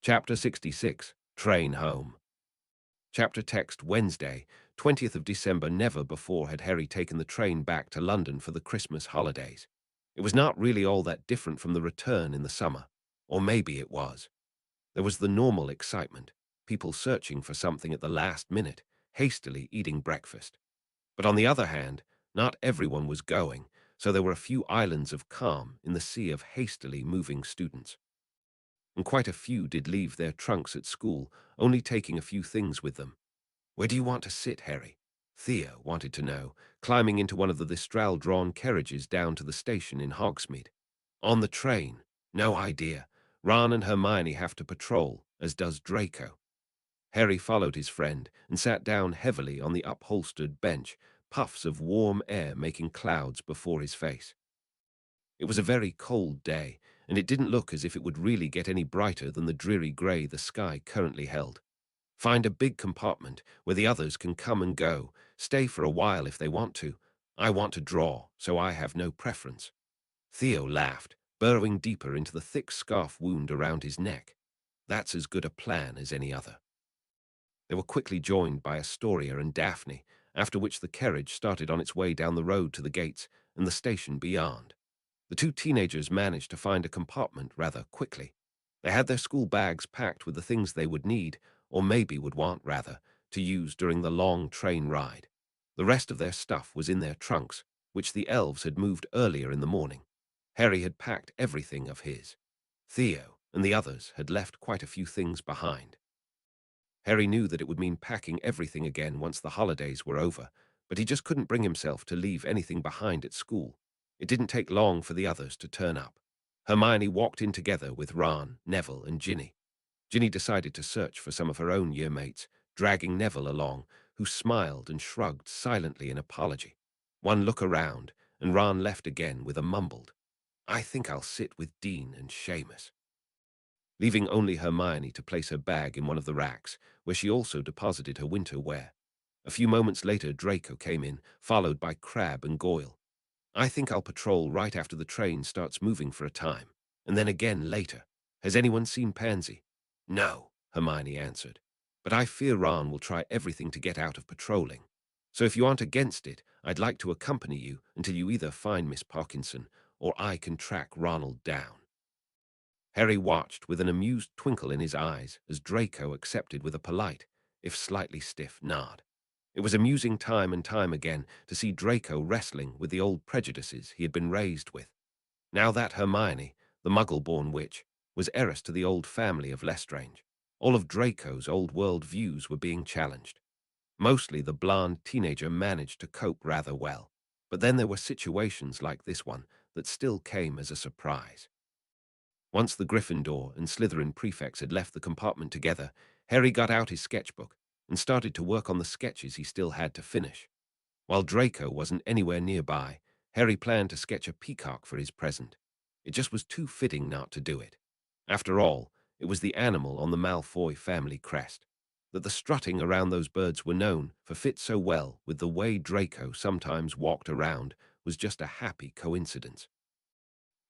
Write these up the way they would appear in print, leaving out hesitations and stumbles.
Chapter 66, Train Home. Chapter text Wednesday, 20th of December. Never before had Harry taken the train back to London for the Christmas holidays. It was not really all that different from the return in the summer. Or maybe it was. There was the normal excitement, people searching for something at the last minute, hastily eating breakfast. But on the other hand, not everyone was going, so there were a few islands of calm in the sea of hastily moving students. And quite a few did leave their trunks at school, only taking a few things with them. "Where do you want to sit, Harry?" Thea wanted to know, climbing into one of the Listral-drawn carriages down to the station in Hogsmeade. "On the train? No idea. Ron and Hermione have to patrol, as does Draco." Harry followed his friend and sat down heavily on the upholstered bench, puffs of warm air making clouds before his face. It was a very cold day, and it didn't look as if it would really get any brighter than the dreary grey the sky currently held. "Find a big compartment where the others can come and go, stay for a while if they want to. I want to draw, so I have no preference." Theo laughed, burrowing deeper into the thick scarf wound around his neck. "That's as good a plan as any other." They were quickly joined by Astoria and Daphne, after which the carriage started on its way down the road to the gates and the station beyond. The two teenagers managed to find a compartment rather quickly. They had their school bags packed with the things they would need, or maybe would want rather, to use during the long train ride. The rest of their stuff was in their trunks, which the elves had moved earlier in the morning. Harry had packed everything of his. Theo and the others had left quite a few things behind. Harry knew that it would mean packing everything again once the holidays were over, but he just couldn't bring himself to leave anything behind at school. It didn't take long for the others to turn up. Hermione walked in together with Ron, Neville, and Ginny. Ginny decided to search for some of her own year mates, dragging Neville along, who smiled and shrugged silently in apology. One look around, and Ron left again with a mumbled, "I think I'll sit with Dean and Seamus," leaving only Hermione to place her bag in one of the racks, where she also deposited her winter wear. A few moments later, Draco came in, followed by Crabbe and Goyle. "I think I'll patrol right after the train starts moving for a time, and then again later. Has anyone seen Pansy?" "No," Hermione answered, "but I fear Ron will try everything to get out of patrolling. So if you aren't against it, I'd like to accompany you until you either find Miss Parkinson or I can track Ronald down." Harry watched with an amused twinkle in his eyes as Draco accepted with a polite, if slightly stiff, nod. It was amusing time and time again to see Draco wrestling with the old prejudices he had been raised with. Now that Hermione, the Muggle-born witch, was heiress to the old family of Lestrange, all of Draco's old-world views were being challenged. Mostly the blonde teenager managed to cope rather well, but then there were situations like this one that still came as a surprise. Once the Gryffindor and Slytherin prefects had left the compartment together, Harry got out his sketchbook and started to work on the sketches he still had to finish. While Draco wasn't anywhere nearby, Harry planned to sketch a peacock for his present. It just was too fitting not to do it. After all, it was the animal on the Malfoy family crest. That the strutting around those birds were known for fit so well with the way Draco sometimes walked around was just a happy coincidence.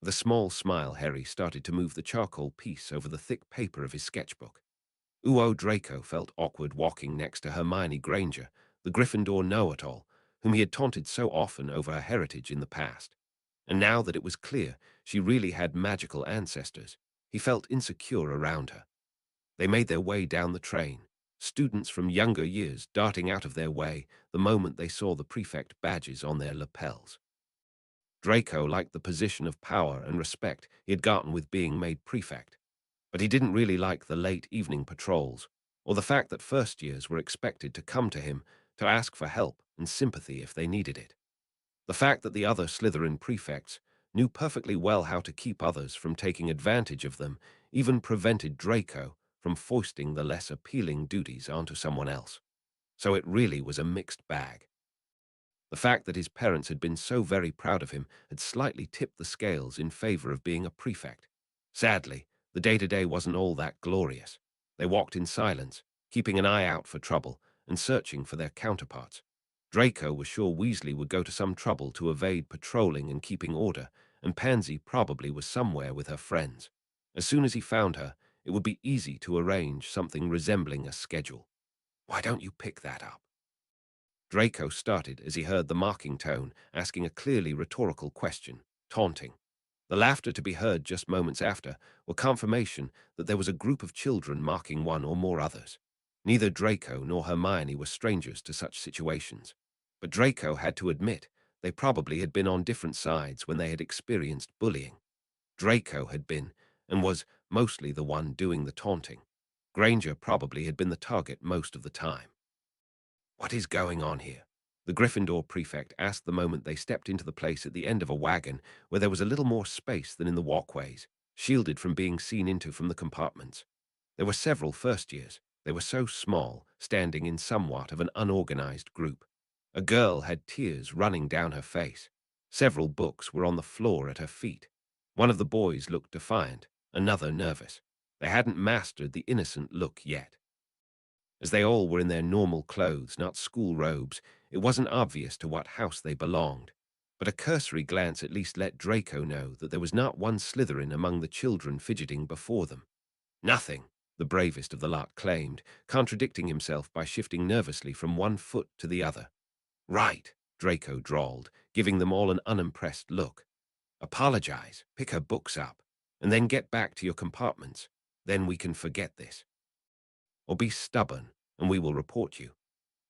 With a small smile, Harry started to move the charcoal piece over the thick paper of his sketchbook. Draco felt awkward walking next to Hermione Granger, the Gryffindor know-it-all, whom he had taunted so often over her heritage in the past. And now that it was clear she really had magical ancestors, he felt insecure around her. They made their way down the train, students from younger years darting out of their way the moment they saw the prefect badges on their lapels. Draco liked the position of power and respect he had gotten with being made prefect, but he didn't really like the late evening patrols, or the fact that first years were expected to come to him to ask for help and sympathy if they needed it. The fact that the other Slytherin prefects knew perfectly well how to keep others from taking advantage of them even prevented Draco from foisting the less appealing duties onto someone else. So it really was a mixed bag. The fact that his parents had been so very proud of him had slightly tipped the scales in favor of being a prefect. Sadly, the day-to-day wasn't all that glorious. They walked in silence, keeping an eye out for trouble and searching for their counterparts. Draco was sure Weasley would go to some trouble to evade patrolling and keeping order, and Pansy probably was somewhere with her friends. As soon as he found her, it would be easy to arrange something resembling a schedule. Why don't you pick that up? Draco started as he heard the mocking tone, asking a clearly rhetorical question, taunting. The laughter to be heard just moments after were confirmation that there was a group of children mocking one or more others. Neither Draco nor Hermione were strangers to such situations, but Draco had to admit they probably had been on different sides when they had experienced bullying. Draco had been, and was, mostly the one doing the taunting. Granger probably had been the target most of the time. What is going on here? The Gryffindor prefect asked the moment they stepped into the place at the end of a wagon where there was a little more space than in the walkways, shielded from being seen into from the compartments. There were several first years. They were so small, standing in somewhat of an unorganized group. A girl had tears running down her face. Several books were on the floor at her feet. One of the boys looked defiant, another nervous. They hadn't mastered the innocent look yet. As they all were in their normal clothes, not school robes, it wasn't obvious to what house they belonged. But a cursory glance at least let Draco know that there was not one Slytherin among the children fidgeting before them. Nothing, the bravest of the lot claimed, contradicting himself by shifting nervously from one foot to the other. Right, Draco drawled, giving them all an unimpressed look. Apologize, pick her books up, and then get back to your compartments. Then we can forget this. Or be stubborn, and we will report you.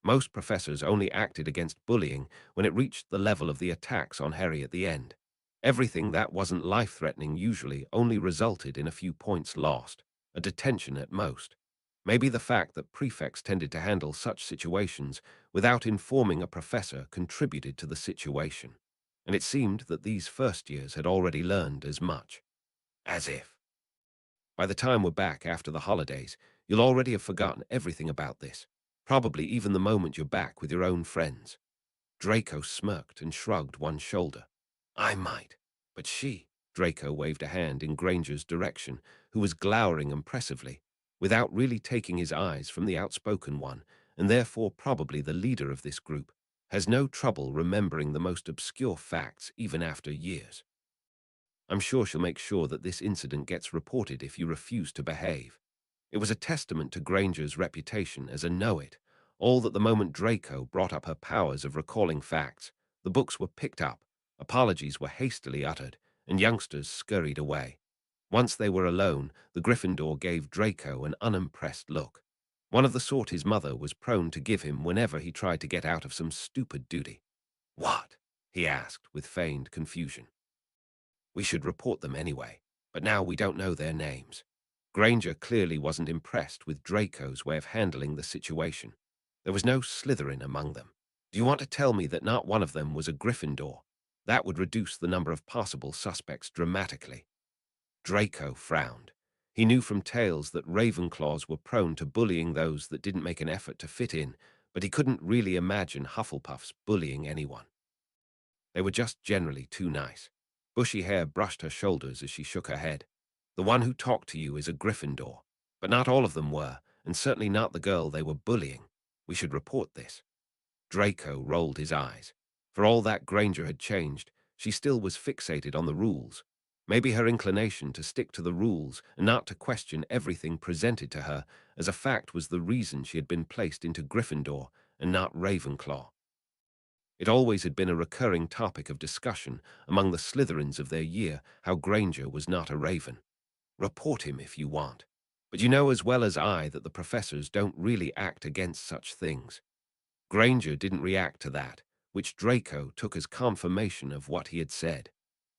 Most professors only acted against bullying when it reached the level of the attacks on Harry at the end. Everything that wasn't life-threatening usually only resulted in a few points lost, a detention at most. Maybe the fact that prefects tended to handle such situations without informing a professor contributed to the situation, and it seemed that these first years had already learned as much. As if. By the time we're back after the holidays, you'll already have forgotten everything about this, probably even the moment you're back with your own friends. Draco smirked and shrugged one shoulder. I might, but she, Draco waved a hand in Granger's direction, who was glowering impressively, without really taking his eyes from the outspoken one, and therefore probably the leader of this group, has no trouble remembering the most obscure facts even after years. I'm sure she'll make sure that this incident gets reported if you refuse to behave. It was a testament to Granger's reputation as a know-it, all that the moment Draco brought up her powers of recalling facts, the books were picked up, apologies were hastily uttered, and youngsters scurried away. Once they were alone, the Gryffindor gave Draco an unimpressed look, one of the sort his mother was prone to give him whenever he tried to get out of some stupid duty. What? He asked with feigned confusion. We should report them anyway, but now we don't know their names. Granger clearly wasn't impressed with Draco's way of handling the situation. There was no Slytherin among them. Do you want to tell me that not one of them was a Gryffindor? That would reduce the number of possible suspects dramatically. Draco frowned. He knew from tales that Ravenclaws were prone to bullying those that didn't make an effort to fit in, but he couldn't really imagine Hufflepuffs bullying anyone. They were just generally too nice. Bushy hair brushed her shoulders as she shook her head. The one who talked to you is a Gryffindor, but not all of them were, and certainly not the girl they were bullying. We should report this. Draco rolled his eyes. For all that Granger had changed, she still was fixated on the rules. Maybe her inclination to stick to the rules and not to question everything presented to her as a fact was the reason she had been placed into Gryffindor and not Ravenclaw. It always had been a recurring topic of discussion among the Slytherins of their year how Granger was not a Raven. Report him if you want, but you know as well as I that the professors don't really act against such things. Granger didn't react to that, which Draco took as confirmation of what he had said.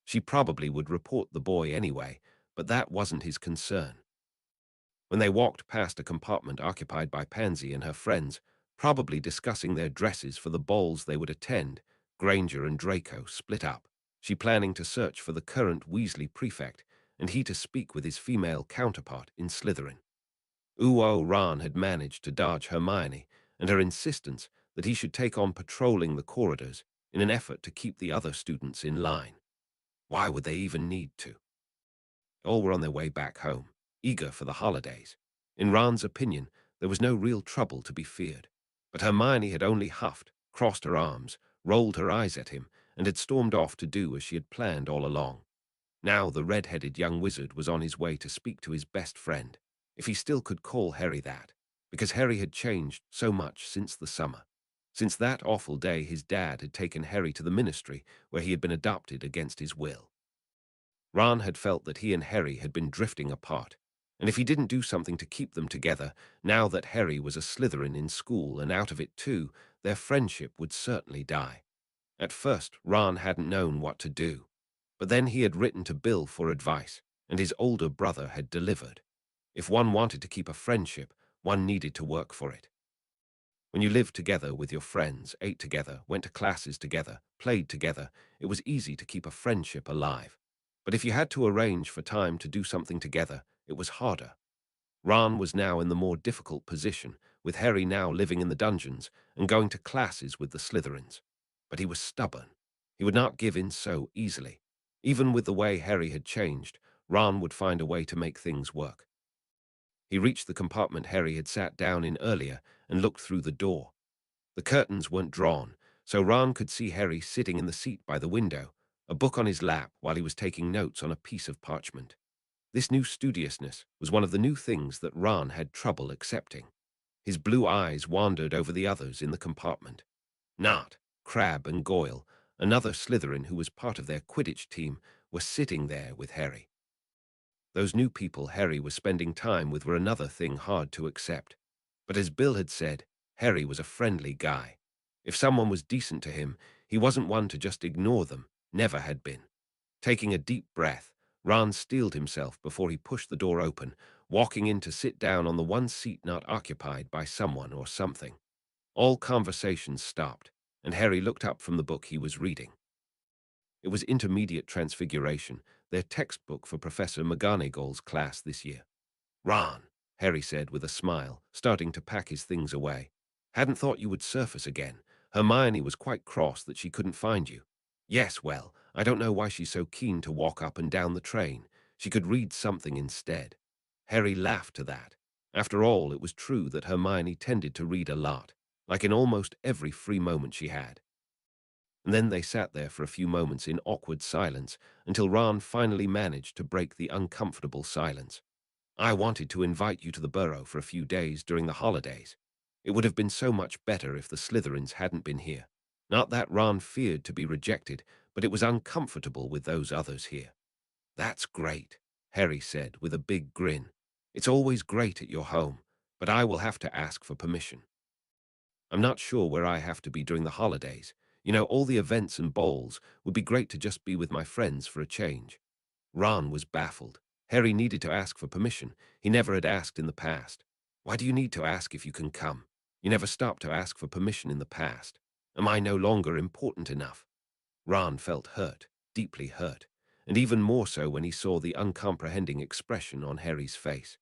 She probably would report the boy anyway, but that wasn't his concern. When they walked past a compartment occupied by Pansy and her friends, probably discussing their dresses for the balls they would attend, Granger and Draco split up, she planning to search for the current Weasley prefect, and he to speak with his female counterpart in Slytherin. Ron had managed to dodge Hermione, and her insistence that he should take on patrolling the corridors in an effort to keep the other students in line. Why would they even need to? All were on their way back home, eager for the holidays. In Ron's opinion, there was no real trouble to be feared. But Hermione had only huffed, crossed her arms, rolled her eyes at him, and had stormed off to do as she had planned all along. Now the red-headed young wizard was on his way to speak to his best friend. if he still could call Harry that, because Harry had changed so much since the summer. Since that awful day his dad had taken Harry to the ministry where he had been adopted against his will. Ron had felt that he and Harry had been drifting apart, and if he didn't do something to keep them together, now that Harry was a Slytherin in school and out of it too, their friendship would certainly die. At first, Ron hadn't known what to do, but then he had written to Bill for advice, and his older brother had delivered. If one wanted to keep a friendship, one needed to work for it. When you lived together with your friends, ate together, went to classes together, played together, it was easy to keep a friendship alive. But if you had to arrange for time to do something together, it was harder. Ron was now in the more difficult position, with Harry now living in the dungeons and going to classes with the Slytherins. But he was stubborn. He would not give in so easily. Even with the way Harry had changed, Ron would find a way to make things work. He reached the compartment Harry had sat down in earlier and looked through the door. The curtains weren't drawn, so Ron could see Harry sitting in the seat by the window, a book on his lap while he was taking notes on a piece of parchment. This new studiousness was one of the new things that Ron had trouble accepting. His blue eyes wandered over the others in the compartment. Nart, Crabbe, and Goyle, another Slytherin who was part of their Quidditch team, were sitting there with Harry. Those new people Harry was spending time with were another thing hard to accept. But as Bill had said, Harry was a friendly guy. If someone was decent to him, he wasn't one to just ignore them, never had been. Taking a deep breath, Ron steeled himself before he pushed the door open, walking in to sit down on the one seat not occupied by someone or something. All conversations stopped, and Harry looked up from the book he was reading. It was Intermediate Transfiguration, their textbook for Professor McGonagall's class this year. "Ron," Harry said with a smile, starting to pack his things away. "Hadn't thought you would surface again. Hermione was quite cross that she couldn't find you." "Yes, well, I don't know why she's so keen to walk up and down the train. She could read something instead." Harry laughed to that. After all, it was true that Hermione tended to read a lot, like in almost every free moment she had. And then they sat there for a few moments in awkward silence until Ron finally managed to break the uncomfortable silence. "I wanted to invite you to the Burrow for a few days during the holidays. It would have been so much better if the Slytherins hadn't been here. Not that Ron feared to be rejected, but it was uncomfortable with those others here." "That's great," Harry said with a big grin. "It's always great at your home, but I will have to ask for permission. I'm not sure where I have to be during the holidays. You know, all the events and balls would be great to just be with my friends for a change." Ron was baffled. Harry needed to ask for permission. He never had asked in the past. "Why do you need to ask if you can come? You never stopped to ask for permission in the past. Am I no longer important enough?" Ron felt hurt, deeply hurt, and even more so when he saw the uncomprehending expression on Harry's face.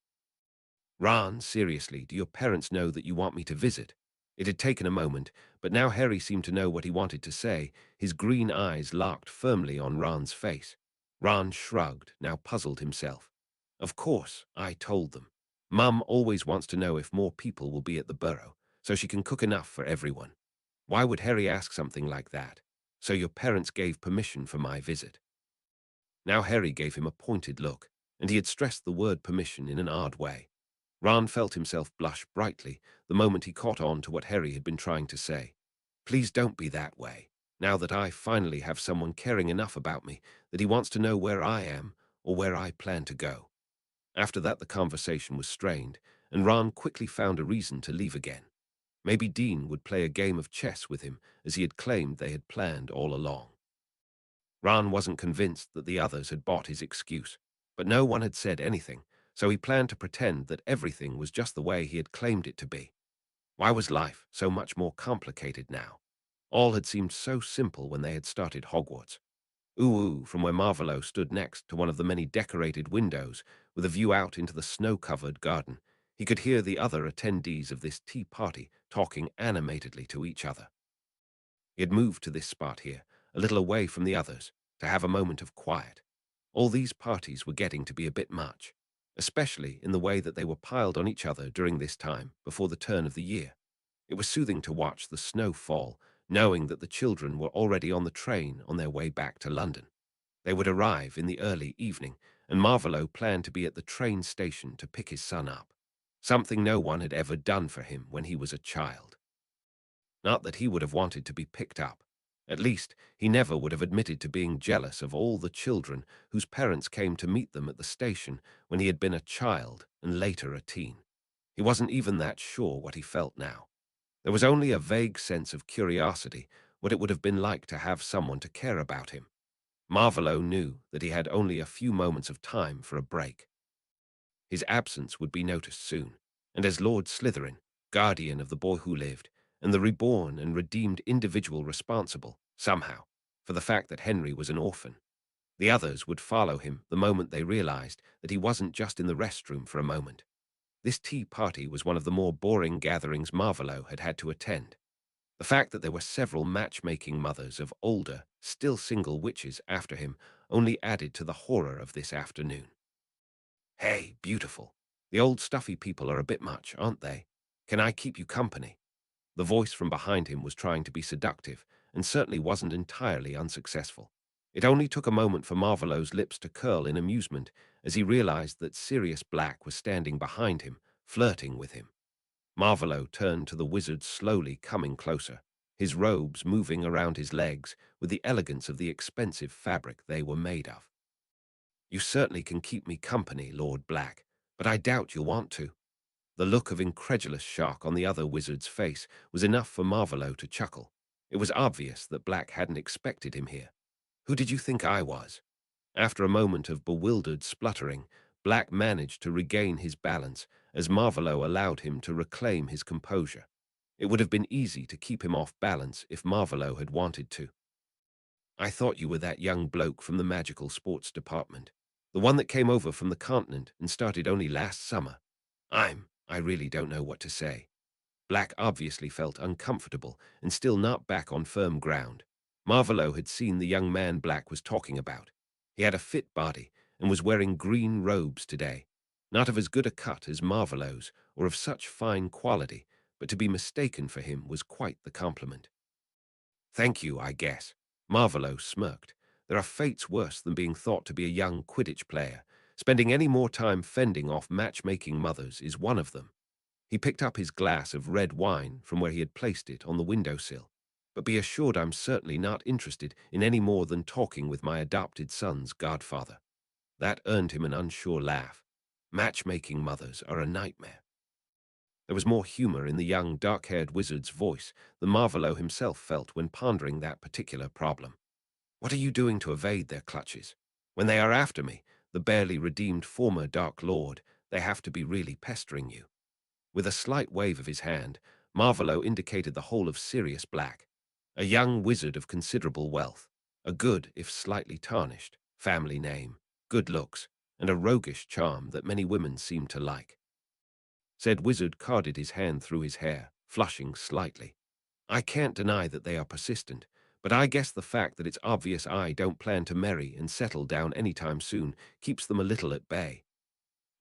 "Ron, seriously, do your parents know that you want me to visit?" It had taken a moment, but now Harry seemed to know what he wanted to say. His green eyes locked firmly on Ron's face. Ron shrugged, now puzzled himself. "Of course, I told them. Mum always wants to know if more people will be at the Burrow, so she can cook enough for everyone." Why would Harry ask something like that? "So your parents gave permission for my visit?" Now Harry gave him a pointed look, and he had stressed the word permission in an odd way. Ron felt himself blush brightly the moment he caught on to what Harry had been trying to say. "Please don't be that way. Now that I finally have someone caring enough about me that he wants to know where I am or where I plan to go." After that, the conversation was strained, and Ron quickly found a reason to leave again. Maybe Dean would play a game of chess with him, as he had claimed they had planned all along. Ron wasn't convinced that the others had bought his excuse, but no one had said anything, so he planned to pretend that everything was just the way he had claimed it to be. Why was life so much more complicated now? All had seemed so simple when they had started Hogwarts. Ooh, from where Marvolo stood next to one of the many decorated windows with a view out into the snow-covered garden, he could hear the other attendees of this tea party talking animatedly to each other. He had moved to this spot here, a little away from the others, to have a moment of quiet. All these parties were getting to be a bit much, especially in the way that they were piled on each other during this time before the turn of the year. It was soothing to watch the snow fall, knowing that the children were already on the train on their way back to London. They would arrive in the early evening, and Marvolo planned to be at the train station to pick his son up, something no one had ever done for him when he was a child. Not that he would have wanted to be picked up. At least, he never would have admitted to being jealous of all the children whose parents came to meet them at the station when he had been a child and later a teen. He wasn't even that sure what he felt now. There was only a vague sense of curiosity, what it would have been like to have someone to care about him. Marvolo knew that he had only a few moments of time for a break. His absence would be noticed soon, and as Lord Slytherin, guardian of the boy who lived, and the reborn and redeemed individual responsible, somehow, for the fact that Henry was an orphan, the others would follow him the moment they realized that he wasn't just in the restroom for a moment. This tea party was one of the more boring gatherings Marvolo had had to attend. The fact that there were several matchmaking mothers of older, still single witches after him only added to the horror of this afternoon. Hey, beautiful. The old stuffy people are a bit much, aren't they? Can I keep you company? The voice from behind him was trying to be seductive, and certainly wasn't entirely unsuccessful. It only took a moment for Marvolo's lips to curl in amusement as he realized that Sirius Black was standing behind him, flirting with him. Marvolo turned to the wizard, slowly coming closer, his robes moving around his legs with the elegance of the expensive fabric they were made of. You certainly can keep me company, Lord Black, but I doubt you'll want to. The look of incredulous shock on the other wizard's face was enough for Marvolo to chuckle. It was obvious that Black hadn't expected him here. Who did you think I was? After a moment of bewildered spluttering, Black managed to regain his balance as Marvolo allowed him to reclaim his composure. It would have been easy to keep him off balance if Marvolo had wanted to. I thought you were that young bloke from the magical sports department, the one that came over from the continent and started only last summer. I really don't know what to say. Black obviously felt uncomfortable and still not back on firm ground. Marvolo had seen the young man Black was talking about. He had a fit body and was wearing green robes today, not of as good a cut as Marvolo's or of such fine quality, but to be mistaken for him was quite the compliment. Thank you, I guess. Marvolo smirked. There are fates worse than being thought to be a young Quidditch player. Spending any more time fending off matchmaking mothers is one of them. He picked up his glass of red wine from where he had placed it on the windowsill. But be assured I'm certainly not interested in any more than talking with my adopted son's godfather. That earned him an unsure laugh. Matchmaking mothers are a nightmare. There was more humor in the young, dark-haired wizard's voice than Marvolo himself felt when pondering that particular problem. What are you doing to evade their clutches? When they are after me, the barely redeemed former Dark Lord, they have to be really pestering you. With a slight wave of his hand, Marvolo indicated the whole of Sirius Black, a young wizard of considerable wealth, a good, if slightly tarnished, family name, good looks, and a roguish charm that many women seemed to like. Said wizard carded his hand through his hair, flushing slightly. I can't deny that they are persistent, but I guess the fact that it's obvious I don't plan to marry and settle down anytime soon keeps them a little at bay.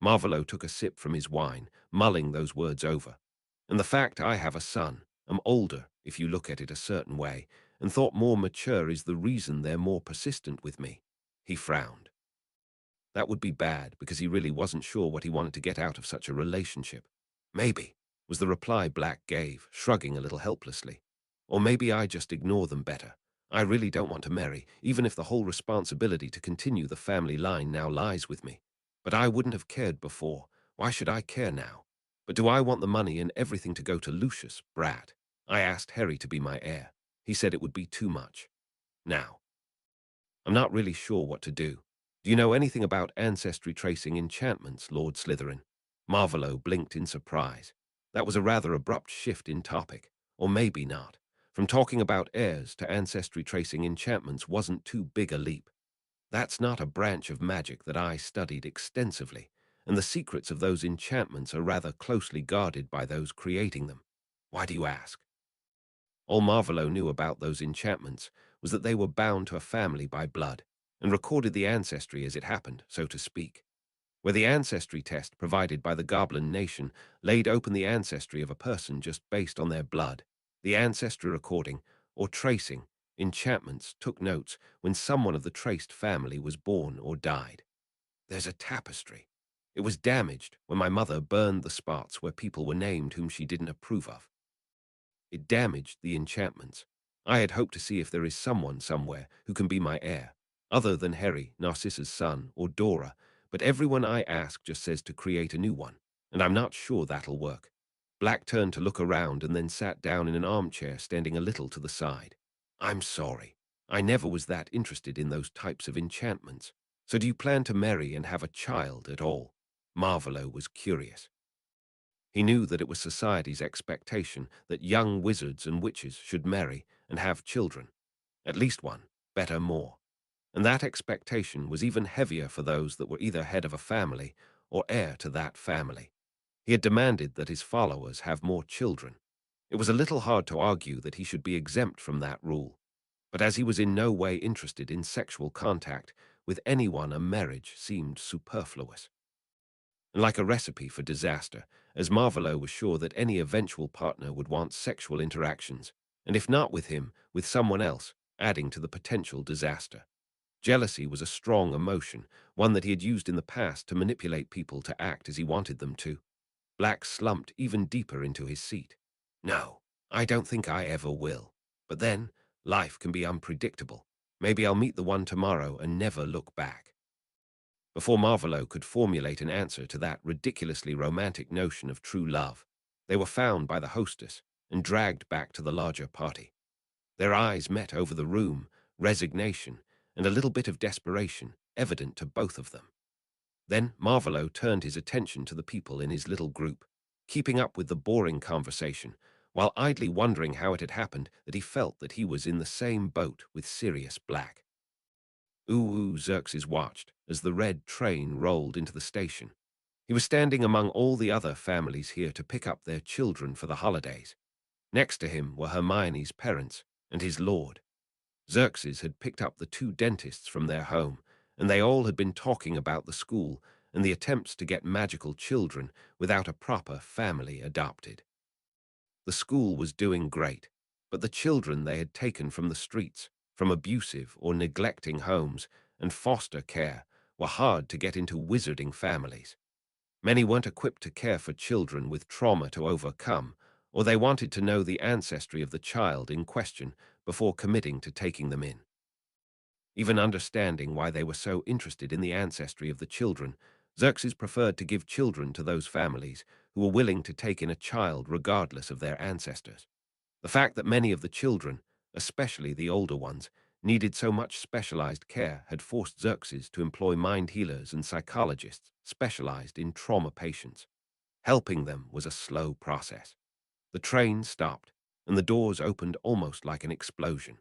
Marvolo took a sip from his wine, mulling those words over. And the fact I have a son, am older, if you look at it a certain way, and thought more mature is the reason they're more persistent with me. He frowned. That would be bad, because he really wasn't sure what he wanted to get out of such a relationship. Maybe, was the reply Black gave, shrugging a little helplessly. Or maybe I just ignore them better. I really don't want to marry, even if the whole responsibility to continue the family line now lies with me. But I wouldn't have cared before. Why should I care now? But do I want the money and everything to go to Lucius, brat? I asked Harry to be my heir. He said it would be too much. Now, I'm not really sure what to do. Do you know anything about ancestry tracing enchantments, Lord Slytherin? Marvolo blinked in surprise. That was a rather abrupt shift in topic. Or maybe not. From talking about heirs to ancestry tracing enchantments wasn't too big a leap. That's not a branch of magic that I studied extensively, and the secrets of those enchantments are rather closely guarded by those creating them. Why do you ask? All Marvolo knew about those enchantments was that they were bound to a family by blood, and recorded the ancestry as it happened, so to speak. Where the ancestry test provided by the Goblin Nation laid open the ancestry of a person just based on their blood, the ancestry recording, or tracing, enchantments took notes when someone of the traced family was born or died. There's a tapestry. It was damaged when my mother burned the spots where people were named whom she didn't approve of. It damaged the enchantments. I had hoped to see if there is someone somewhere who can be my heir, other than Harry, Narcissa's son, or Dora, but everyone I ask just says to create a new one, and I'm not sure that'll work. Black turned to look around and then sat down in an armchair standing a little to the side. I'm sorry. I never was that interested in those types of enchantments. So do you plan to marry and have a child at all? Marvolo was curious. He knew that it was society's expectation that young wizards and witches should marry and have children. At least one, better more. And that expectation was even heavier for those that were either head of a family or heir to that family. He had demanded that his followers have more children. It was a little hard to argue that he should be exempt from that rule. But as he was in no way interested in sexual contact with anyone, a marriage seemed superfluous. And like a recipe for disaster, as Marvolo was sure that any eventual partner would want sexual interactions, and if not with him, with someone else, adding to the potential disaster. Jealousy was a strong emotion, one that he had used in the past to manipulate people to act as he wanted them to. Black slumped even deeper into his seat. No, I don't think I ever will. But then, life can be unpredictable. Maybe I'll meet the one tomorrow and never look back. Before Marvolo could formulate an answer to that ridiculously romantic notion of true love, they were found by the hostess and dragged back to the larger party. Their eyes met over the room, resignation and a little bit of desperation evident to both of them. Then Marvolo turned his attention to the people in his little group, keeping up with the boring conversation, while idly wondering how it had happened that he felt that he was in the same boat with Sirius Black. Xerxes watched as the red train rolled into the station. He was standing among all the other families here to pick up their children for the holidays. Next to him were Hermione's parents and his lord. Xerxes had picked up the two dentists from their home, and they all had been talking about the school and the attempts to get magical children without a proper family adopted. The school was doing great, but the children they had taken from the streets, from abusive or neglecting homes and foster care, were hard to get into wizarding families. Many weren't equipped to care for children with trauma to overcome, or they wanted to know the ancestry of the child in question before committing to taking them in. Even understanding why they were so interested in the ancestry of the children, Xerxes preferred to give children to those families who were willing to take in a child regardless of their ancestors. The fact that many of the children, especially the older ones, needed so much specialized care had forced Xerxes to employ mind healers and psychologists specialized in trauma patients. Helping them was a slow process. The train stopped, and the doors opened almost like an explosion.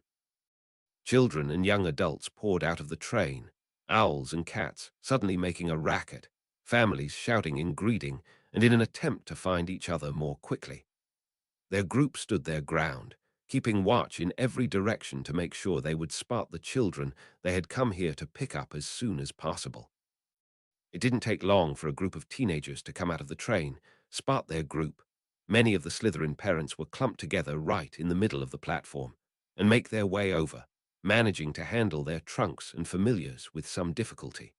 Children and young adults poured out of the train, owls and cats suddenly making a racket, families shouting in greeting and in an attempt to find each other more quickly. Their group stood their ground, keeping watch in every direction to make sure they would spot the children they had come here to pick up as soon as possible. It didn't take long for a group of teenagers to come out of the train, spot their group. Many of the Slytherin parents were clumped together right in the middle of the platform, and make their way over, managing to handle their trunks and familiars with some difficulty.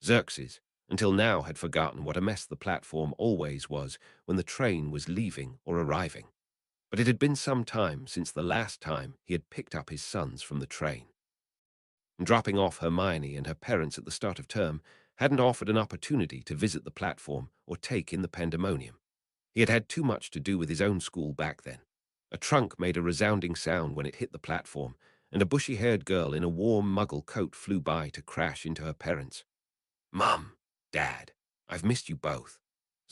Xerxes, until now, had forgotten what a mess the platform always was when the train was leaving or arriving. But it had been some time since the last time he had picked up his sons from the train. And dropping off Hermione and her parents at the start of term hadn't offered an opportunity to visit the platform or take in the pandemonium. He had had too much to do with his own school back then. A trunk made a resounding sound when it hit the platform, and a bushy-haired girl in a warm muggle coat flew by to crash into her parents. "Mum, Dad, I've missed you both."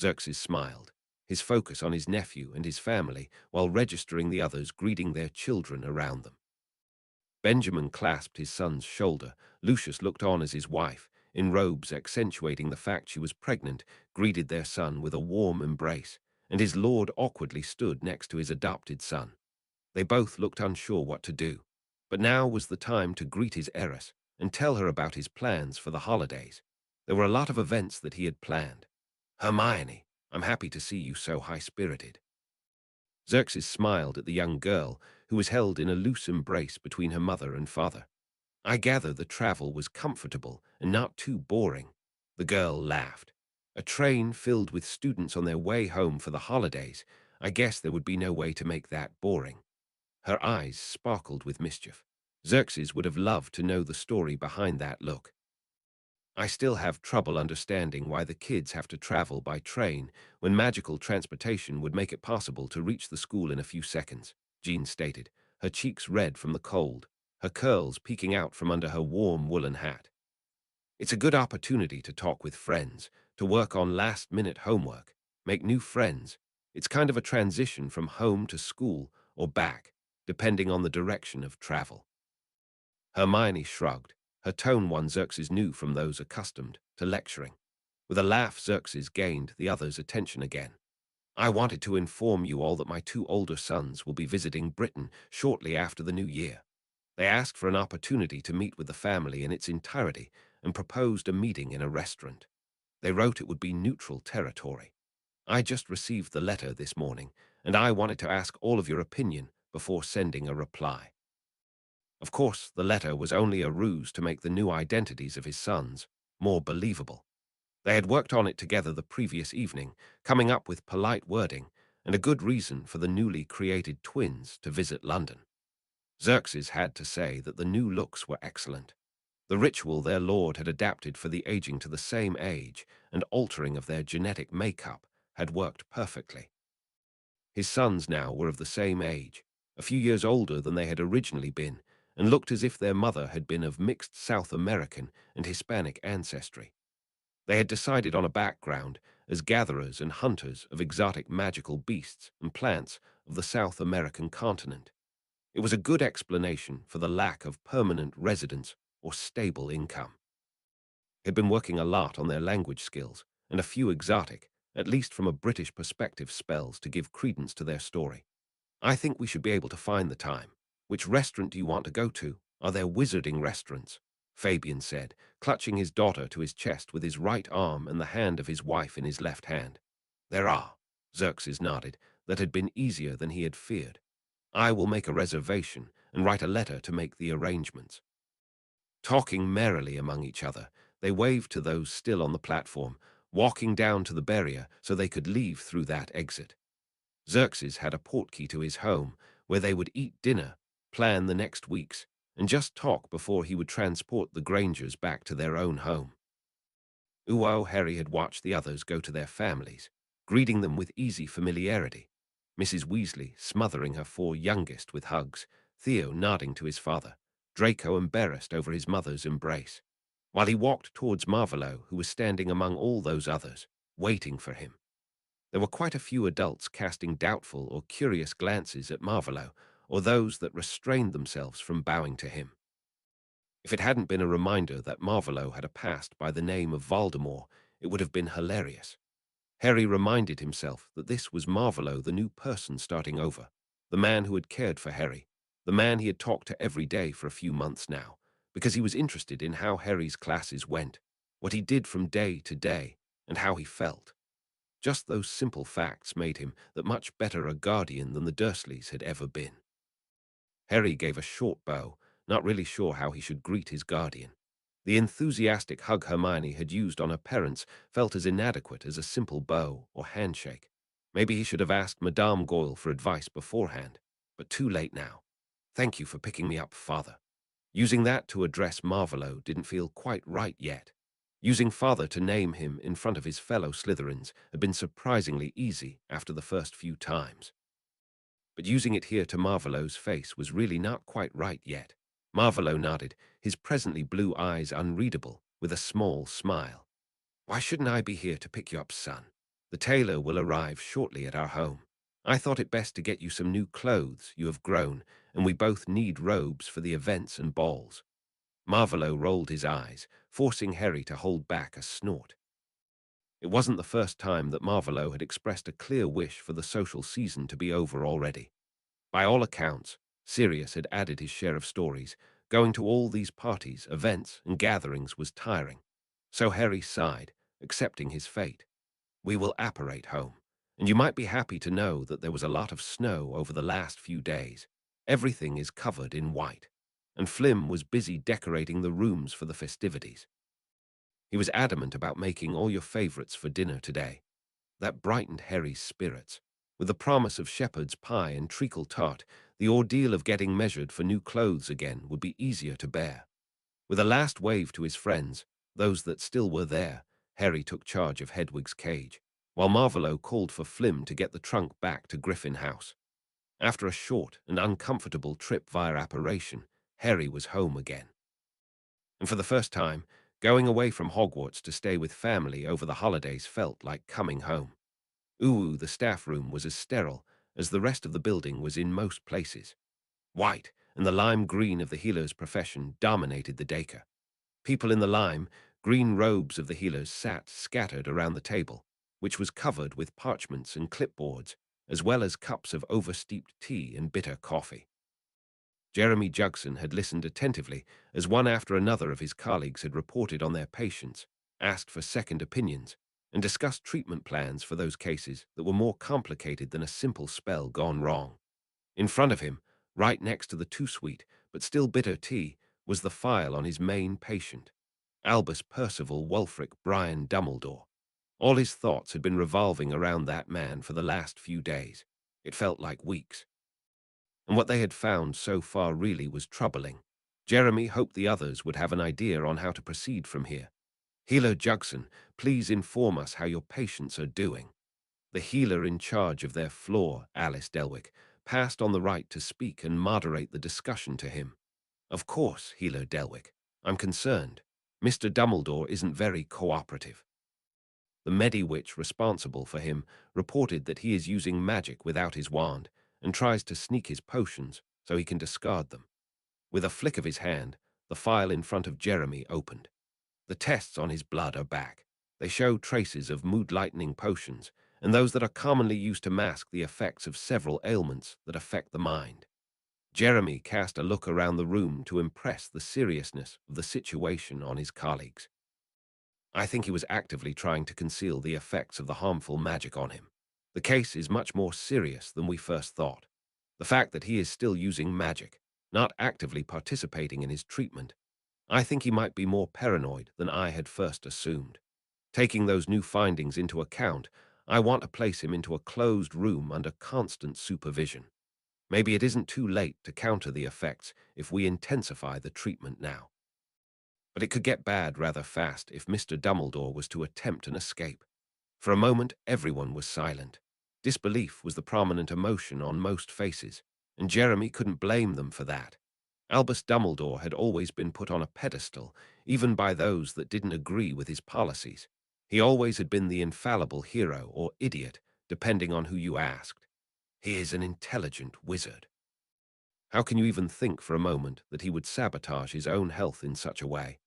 Xerxes smiled, his focus on his nephew and his family while registering the others greeting their children around them. Benjamin clasped his son's shoulder. Lucius looked on as his wife, in robes accentuating the fact she was pregnant, greeted their son with a warm embrace, and his lord awkwardly stood next to his adopted son. They both looked unsure what to do, but now was the time to greet his heiress and tell her about his plans for the holidays. There were a lot of events that he had planned. "Hermione, I'm happy to see you so high-spirited." Xerxes smiled at the young girl, who was held in a loose embrace between her mother and father. "I gather the travel was comfortable and not too boring." The girl laughed. A train filled with students on their way home for the holidays. I guess there would be no way to make that boring. Her eyes sparkled with mischief. Xerxes would have loved to know the story behind that look. I still have trouble understanding why the kids have to travel by train when magical transportation would make it possible to reach the school in a few seconds, Jean stated, her cheeks red from the cold, her curls peeking out from under her warm woolen hat. It's a good opportunity to talk with friends, to work on last-minute homework, make new friends. It's kind of a transition from home to school or back, depending on the direction of travel. Hermione shrugged. Her tone one Xerxes knew from those accustomed to lecturing. With a laugh, Xerxes gained the others' attention again. I wanted to inform you all that my two older sons will be visiting Britain shortly after the new year. They asked for an opportunity to meet with the family in its entirety and proposed a meeting in a restaurant. They wrote it would be neutral territory. I just received the letter this morning, and I wanted to ask all of your opinion before sending a reply. Of course, the letter was only a ruse to make the new identities of his sons more believable. They had worked on it together the previous evening, coming up with polite wording and a good reason for the newly created twins to visit London. Xerxes had to say that the new looks were excellent. The ritual their lord had adapted for the aging to the same age and altering of their genetic makeup had worked perfectly. His sons now were of the same age, a few years older than they had originally been, and looked as if their mother had been of mixed South American and Hispanic ancestry. They had decided on a background as gatherers and hunters of exotic magical beasts and plants of the South American continent. It was a good explanation for the lack of permanent residence or stable income. They had been working a lot on their language skills and a few exotic, at least from a British perspective, spells to give credence to their story. I think we should be able to find the time. Which restaurant do you want to go to? Are there wizarding restaurants? Fabian said, clutching his daughter to his chest with his right arm and the hand of his wife in his left hand. There are, Xerxes nodded. That had been easier than he had feared. I will make a reservation and write a letter to make the arrangements. Talking merrily among each other, they waved to those still on the platform, walking down to the barrier so they could leave through that exit. Xerxes had a portkey to his home, where they would eat dinner, plan the next weeks, and just talk before he would transport the Grangers back to their own home. Harry had watched the others go to their families, greeting them with easy familiarity. Mrs. Weasley smothering her four youngest with hugs, Theo nodding to his father, Draco embarrassed over his mother's embrace, while he walked towards Marvolo, who was standing among all those others, waiting for him. There were quite a few adults casting doubtful or curious glances at Marvolo, or those that restrained themselves from bowing to him. If it hadn't been a reminder that Marvolo had a past by the name of Voldemort, it would have been hilarious. Harry reminded himself that this was Marvolo, the new person starting over, the man who had cared for Harry, the man he had talked to every day for a few months now, because he was interested in how Harry's classes went, what he did from day to day, and how he felt. Just those simple facts made him that much better a guardian than the Dursleys had ever been. Harry gave a short bow, not really sure how he should greet his guardian. The enthusiastic hug Hermione had used on her parents felt as inadequate as a simple bow or handshake. Maybe he should have asked Madame Goyle for advice beforehand, but too late now. Thank you for picking me up, Father. Using that to address Marvolo didn't feel quite right yet. Using Father to name him in front of his fellow Slytherins had been surprisingly easy after the first few times. But using it here to Marvolo's face was really not quite right yet. Marvolo nodded, his presently blue eyes unreadable, with a small smile. Why shouldn't I be here to pick you up, son? The tailor will arrive shortly at our home. I thought it best to get you some new clothes. You have grown, and we both need robes for the events and balls. Marvolo rolled his eyes, forcing Harry to hold back a snort. It wasn't the first time that Marvolo had expressed a clear wish for the social season to be over already. By all accounts, Sirius had added his share of stories. Going to all these parties, events, and gatherings was tiring. So Harry sighed, accepting his fate. We will apparate home, and you might be happy to know that there was a lot of snow over the last few days. Everything is covered in white, and Flim was busy decorating the rooms for the festivities. He was adamant about making all your favorites for dinner today. That brightened Harry's spirits. With the promise of shepherd's pie and treacle tart, the ordeal of getting measured for new clothes again would be easier to bear. With a last wave to his friends, those that still were there, Harry took charge of Hedwig's cage, while Marvolo called for Flim to get the trunk back to Griffin House. After a short and uncomfortable trip via apparition, Harry was home again. And for the first time, going away from Hogwarts to stay with family over the holidays felt like coming home. The staff room was as sterile as the rest of the building was in most places. White and the lime green of the healer's profession dominated the Dacre. People in the lime green robes of the healers sat scattered around the table, which was covered with parchments and clipboards, as well as cups of oversteeped tea and bitter coffee. Jeremy Jugson had listened attentively as one after another of his colleagues had reported on their patients, asked for second opinions, and discussed treatment plans for those cases that were more complicated than a simple spell gone wrong. In front of him, right next to the too sweet but still bitter tea, was the file on his main patient, Albus Percival Wulfric Brian Dumbledore. All his thoughts had been revolving around that man for the last few days. It felt like weeks. And what they had found so far really was troubling. Jeremy hoped the others would have an idea on how to proceed from here. Healer Jugson, please inform us how your patients are doing. The healer in charge of their floor, Alice Delwick, passed on the right to speak and moderate the discussion to him. Of course, Healer Delwick. I'm concerned. Mr. Dumbledore isn't very cooperative. The Medi-Witch responsible for him reported that he is using magic without his wand and tries to sneak his potions so he can discard them. With a flick of his hand, the file in front of Jeremy opened. The tests on his blood are back. They show traces of mood-lightening potions and those that are commonly used to mask the effects of several ailments that affect the mind. Jeremy cast a look around the room to impress the seriousness of the situation on his colleagues. I think he was actively trying to conceal the effects of the harmful magic on him. The case is much more serious than we first thought. The fact that he is still using magic, not actively participating in his treatment, I think he might be more paranoid than I had first assumed. Taking those new findings into account, I want to place him into a closed room under constant supervision. Maybe it isn't too late to counter the effects if we intensify the treatment now. But it could get bad rather fast if Mr. Dumbledore was to attempt an escape. For a moment, everyone was silent. Disbelief was the prominent emotion on most faces, and Jeremy couldn't blame them for that. Albus Dumbledore had always been put on a pedestal, even by those that didn't agree with his policies. He always had been the infallible hero or idiot, depending on who you asked. He is an intelligent wizard. How can you even think for a moment that he would sabotage his own health in such a way?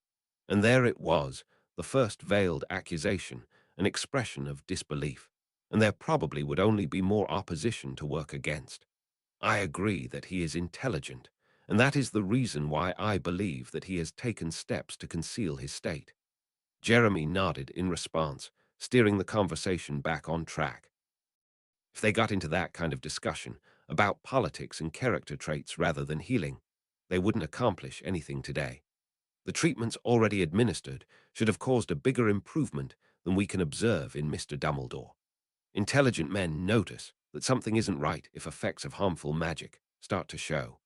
And there it was, the first veiled accusation, an expression of disbelief, and there probably would only be more opposition to work against. I agree that he is intelligent, and that is the reason why I believe that he has taken steps to conceal his state. Jeremy nodded in response, steering the conversation back on track. If they got into that kind of discussion about politics and character traits rather than healing, they wouldn't accomplish anything today. The treatments already administered should have caused a bigger improvement than we can observe in Mr. Dumbledore. Intelligent men notice that something isn't right if effects of harmful magic start to show.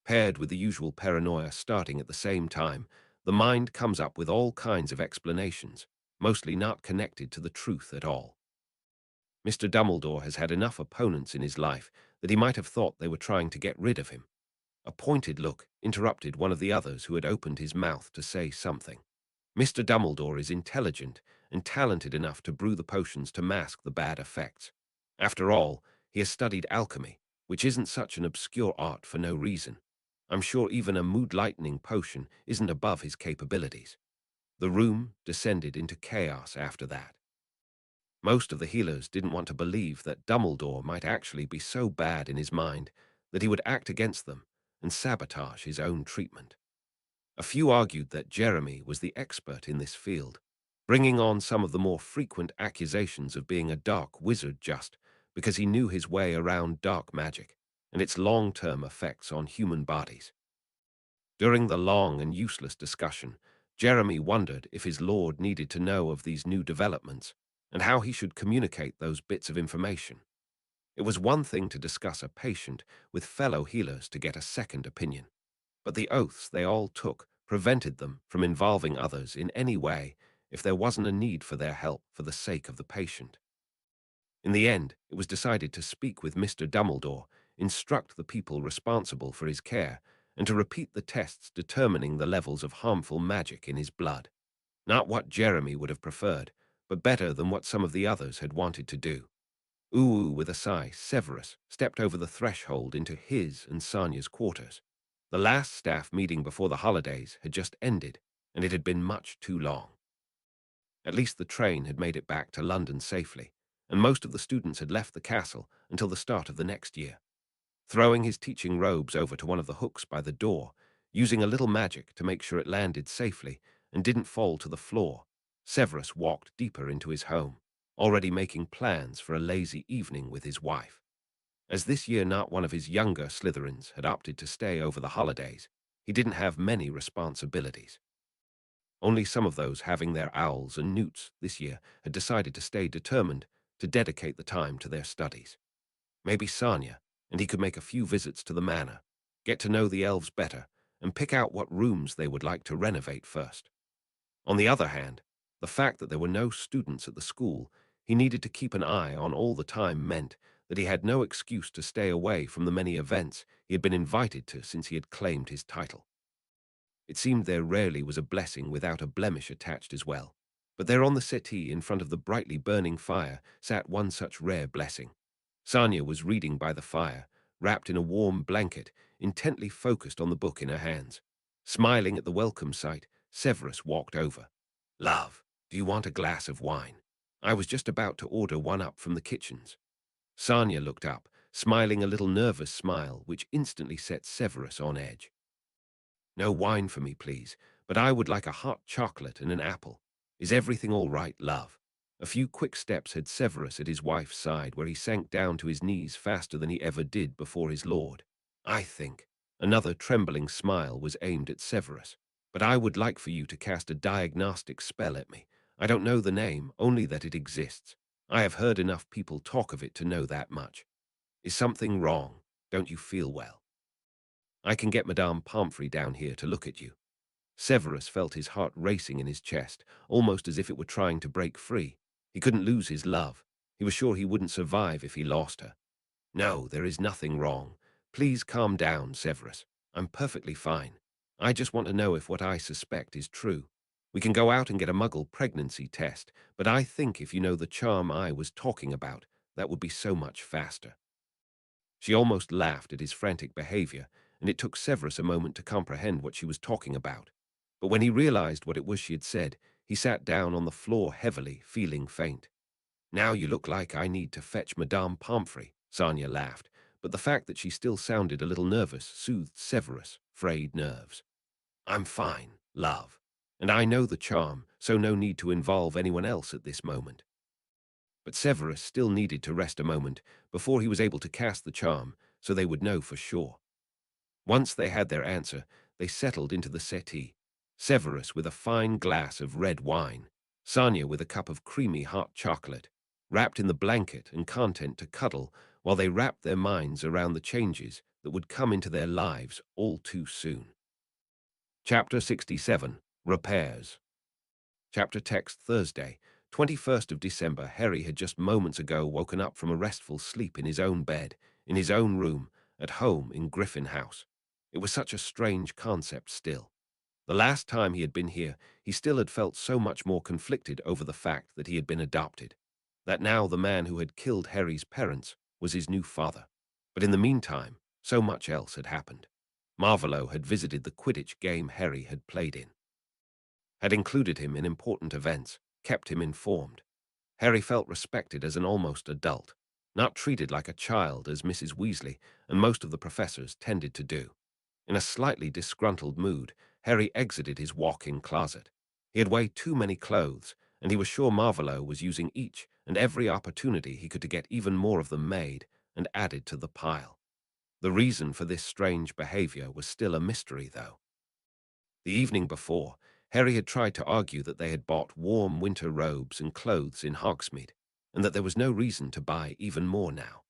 Paired with the usual paranoia starting at the same time, the mind comes up with all kinds of explanations, mostly not connected to the truth at all. Mr. Dumbledore has had enough opponents in his life that he might have thought they were trying to get rid of him. A pointed look interrupted one of the others who had opened his mouth to say something. Mr. Dumbledore is intelligent and talented enough to brew the potions to mask the bad effects. After all, he has studied alchemy, which isn't such an obscure art for no reason. I'm sure even a mood-lightening potion isn't above his capabilities. The room descended into chaos after that. Most of the healers didn't want to believe that Dumbledore might actually be so bad in his mind that he would act against them and sabotage his own treatment. A few argued that Jeremy was the expert in this field, bringing on some of the more frequent accusations of being a dark wizard just because he knew his way around dark magic and its long-term effects on human bodies. During the long and useless discussion, Jeremy wondered if his lord needed to know of these new developments and how he should communicate those bits of information. It was one thing to discuss a patient with fellow healers to get a second opinion, but the oaths they all took prevented them from involving others in any way if there wasn't a need for their help for the sake of the patient. In the end, it was decided to speak with Mr. Dumbledore, instruct the people responsible for his care, and to repeat the tests determining the levels of harmful magic in his blood. Not what Jeremy would have preferred, but better than what some of the others had wanted to do. Ooh, with a sigh, Severus stepped over the threshold into his and Sonia's quarters. The last staff meeting before the holidays had just ended, and it had been much too long. At least the train had made it back to London safely, and most of the students had left the castle until the start of the next year. Throwing his teaching robes over to one of the hooks by the door, using a little magic to make sure it landed safely and didn't fall to the floor, Severus walked deeper into his home, already making plans for a lazy evening with his wife. As this year not one of his younger Slytherins had opted to stay over the holidays, he didn't have many responsibilities. Only some of those having their owls and newts this year had decided to stay determined to dedicate the time to their studies. Maybe Sanya, and he could make a few visits to the manor, get to know the elves better, and pick out what rooms they would like to renovate first. On the other hand, the fact that there were no students at the school he needed to keep an eye on all the time meant that he had no excuse to stay away from the many events he had been invited to since he had claimed his title. It seemed there rarely was a blessing without a blemish attached as well, but there on the settee in front of the brightly burning fire sat one such rare blessing. Sanya was reading by the fire, wrapped in a warm blanket, intently focused on the book in her hands. Smiling at the welcome sight, Severus walked over. "Love, do you want a glass of wine? I was just about to order one up from the kitchens." Sanya looked up, smiling a little nervous smile which instantly set Severus on edge. "No wine for me, please, but I would like a hot chocolate and an apple. Is everything all right, love?" A few quick steps had Severus at his wife's side, where he sank down to his knees faster than he ever did before his lord. "I think." Another trembling smile was aimed at Severus. "But I would like for you to cast a diagnostic spell at me. I don't know the name, only that it exists. I have heard enough people talk of it to know that much. Is something wrong? Don't you feel well? I can get Madame Pomfrey down here to look at you." Severus felt his heart racing in his chest, almost as if it were trying to break free. He couldn't lose his love. He was sure he wouldn't survive if he lost her. "No, there is nothing wrong. Please calm down, Severus. I'm perfectly fine. I just want to know if what I suspect is true. We can go out and get a Muggle pregnancy test, but I think if you know the charm I was talking about, that would be so much faster." She almost laughed at his frantic behavior, and it took Severus a moment to comprehend what she was talking about. But when he realized what it was she had said, he sat down on the floor heavily, feeling faint. "Now you look like I need to fetch Madame Pomfrey," Sanya laughed, but the fact that she still sounded a little nervous soothed Severus' frayed nerves. "I'm fine, love, and I know the charm, so no need to involve anyone else at this moment." But Severus still needed to rest a moment before he was able to cast the charm, so they would know for sure. Once they had their answer, they settled into the settee. Severus with a fine glass of red wine, Sanya with a cup of creamy hot chocolate, wrapped in the blanket and content to cuddle while they wrapped their minds around the changes that would come into their lives all too soon. Chapter 67, Repairs. Chapter text Thursday, 21st of December. Harry had just moments ago woken up from a restful sleep in his own bed, in his own room, at home in Griffin House. It was such a strange concept still. The last time he had been here, he still had felt so much more conflicted over the fact that he had been adopted, that now the man who had killed Harry's parents was his new father. But in the meantime, so much else had happened. Marvolo had visited the Quidditch game Harry had played in, had included him in important events, kept him informed. Harry felt respected as an almost adult, not treated like a child as Mrs. Weasley and most of the professors tended to do. In a slightly disgruntled mood, Harry exited his walk-in closet. He had way too many clothes, and he was sure Marvolo was using each and every opportunity he could to get even more of them made and added to the pile. The reason for this strange behavior was still a mystery, though. The evening before, Harry had tried to argue that they had bought warm winter robes and clothes in Hogsmeade, and that there was no reason to buy even more now.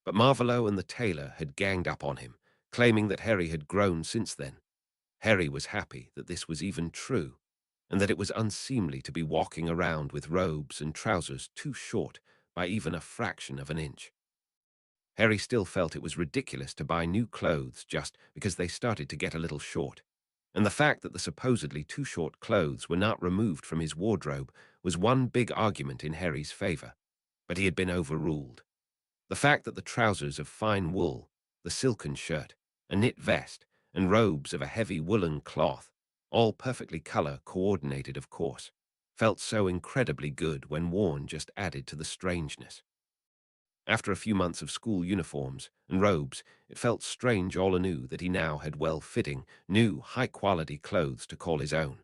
But Marvolo and the tailor had ganged up on him, claiming that Harry had grown since then. Harry was happy that this was even true, and that it was unseemly to be walking around with robes and trousers too short by even a fraction of an inch. Harry still felt it was ridiculous to buy new clothes just because they started to get a little short, and the fact that the supposedly too short clothes were not removed from his wardrobe was one big argument in Harry's favor, but he had been overruled. The fact that the trousers of fine wool, the silken shirt, a knit vest, and robes of a heavy woolen cloth, all perfectly color-coordinated of course, felt so incredibly good when worn just added to the strangeness. After a few months of school uniforms and robes, it felt strange all anew that he now had well-fitting, new, high-quality clothes to call his own.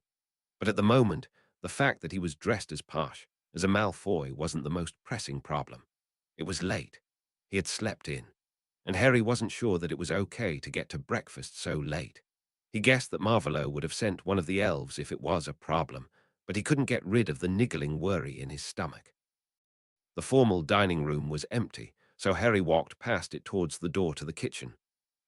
But at the moment, the fact that he was dressed as posh, as a Malfoy, wasn't the most pressing problem. It was late. He had slept in, and Harry wasn't sure that it was okay to get to breakfast so late. He guessed that Marvolo would have sent one of the elves if it was a problem, but he couldn't get rid of the niggling worry in his stomach. The formal dining room was empty, so Harry walked past it towards the door to the kitchen.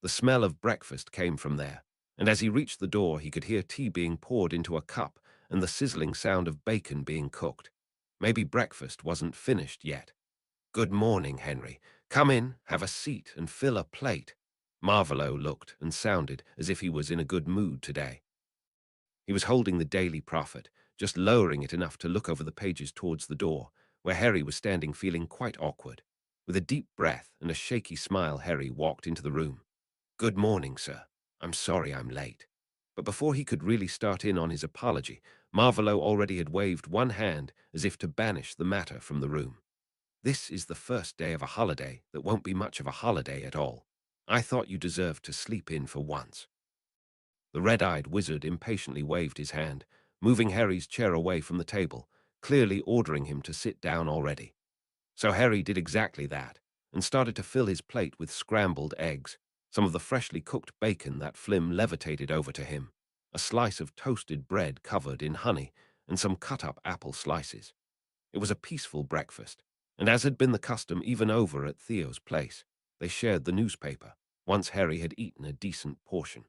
The smell of breakfast came from there, and as he reached the door he could hear tea being poured into a cup and the sizzling sound of bacon being cooked. Maybe breakfast wasn't finished yet. "Good morning, Henry. Come in, have a seat, and fill a plate." Marvolo looked and sounded as if he was in a good mood today. He was holding the Daily Prophet, just lowering it enough to look over the pages towards the door, where Harry was standing feeling quite awkward. With a deep breath and a shaky smile, Harry walked into the room. "Good morning, sir. I'm sorry I'm late." But before he could really start in on his apology, Marvolo already had waved one hand as if to banish the matter from the room. "This is the first day of a holiday that won't be much of a holiday at all. I thought you deserved to sleep in for once." The red-eyed wizard impatiently waved his hand, moving Harry's chair away from the table, clearly ordering him to sit down already. So Harry did exactly that, and started to fill his plate with scrambled eggs, some of the freshly cooked bacon that Flim levitated over to him, a slice of toasted bread covered in honey, and some cut-up apple slices. It was a peaceful breakfast, and as had been the custom even over at Theo's place, they shared the newspaper, once Harry had eaten a decent portion.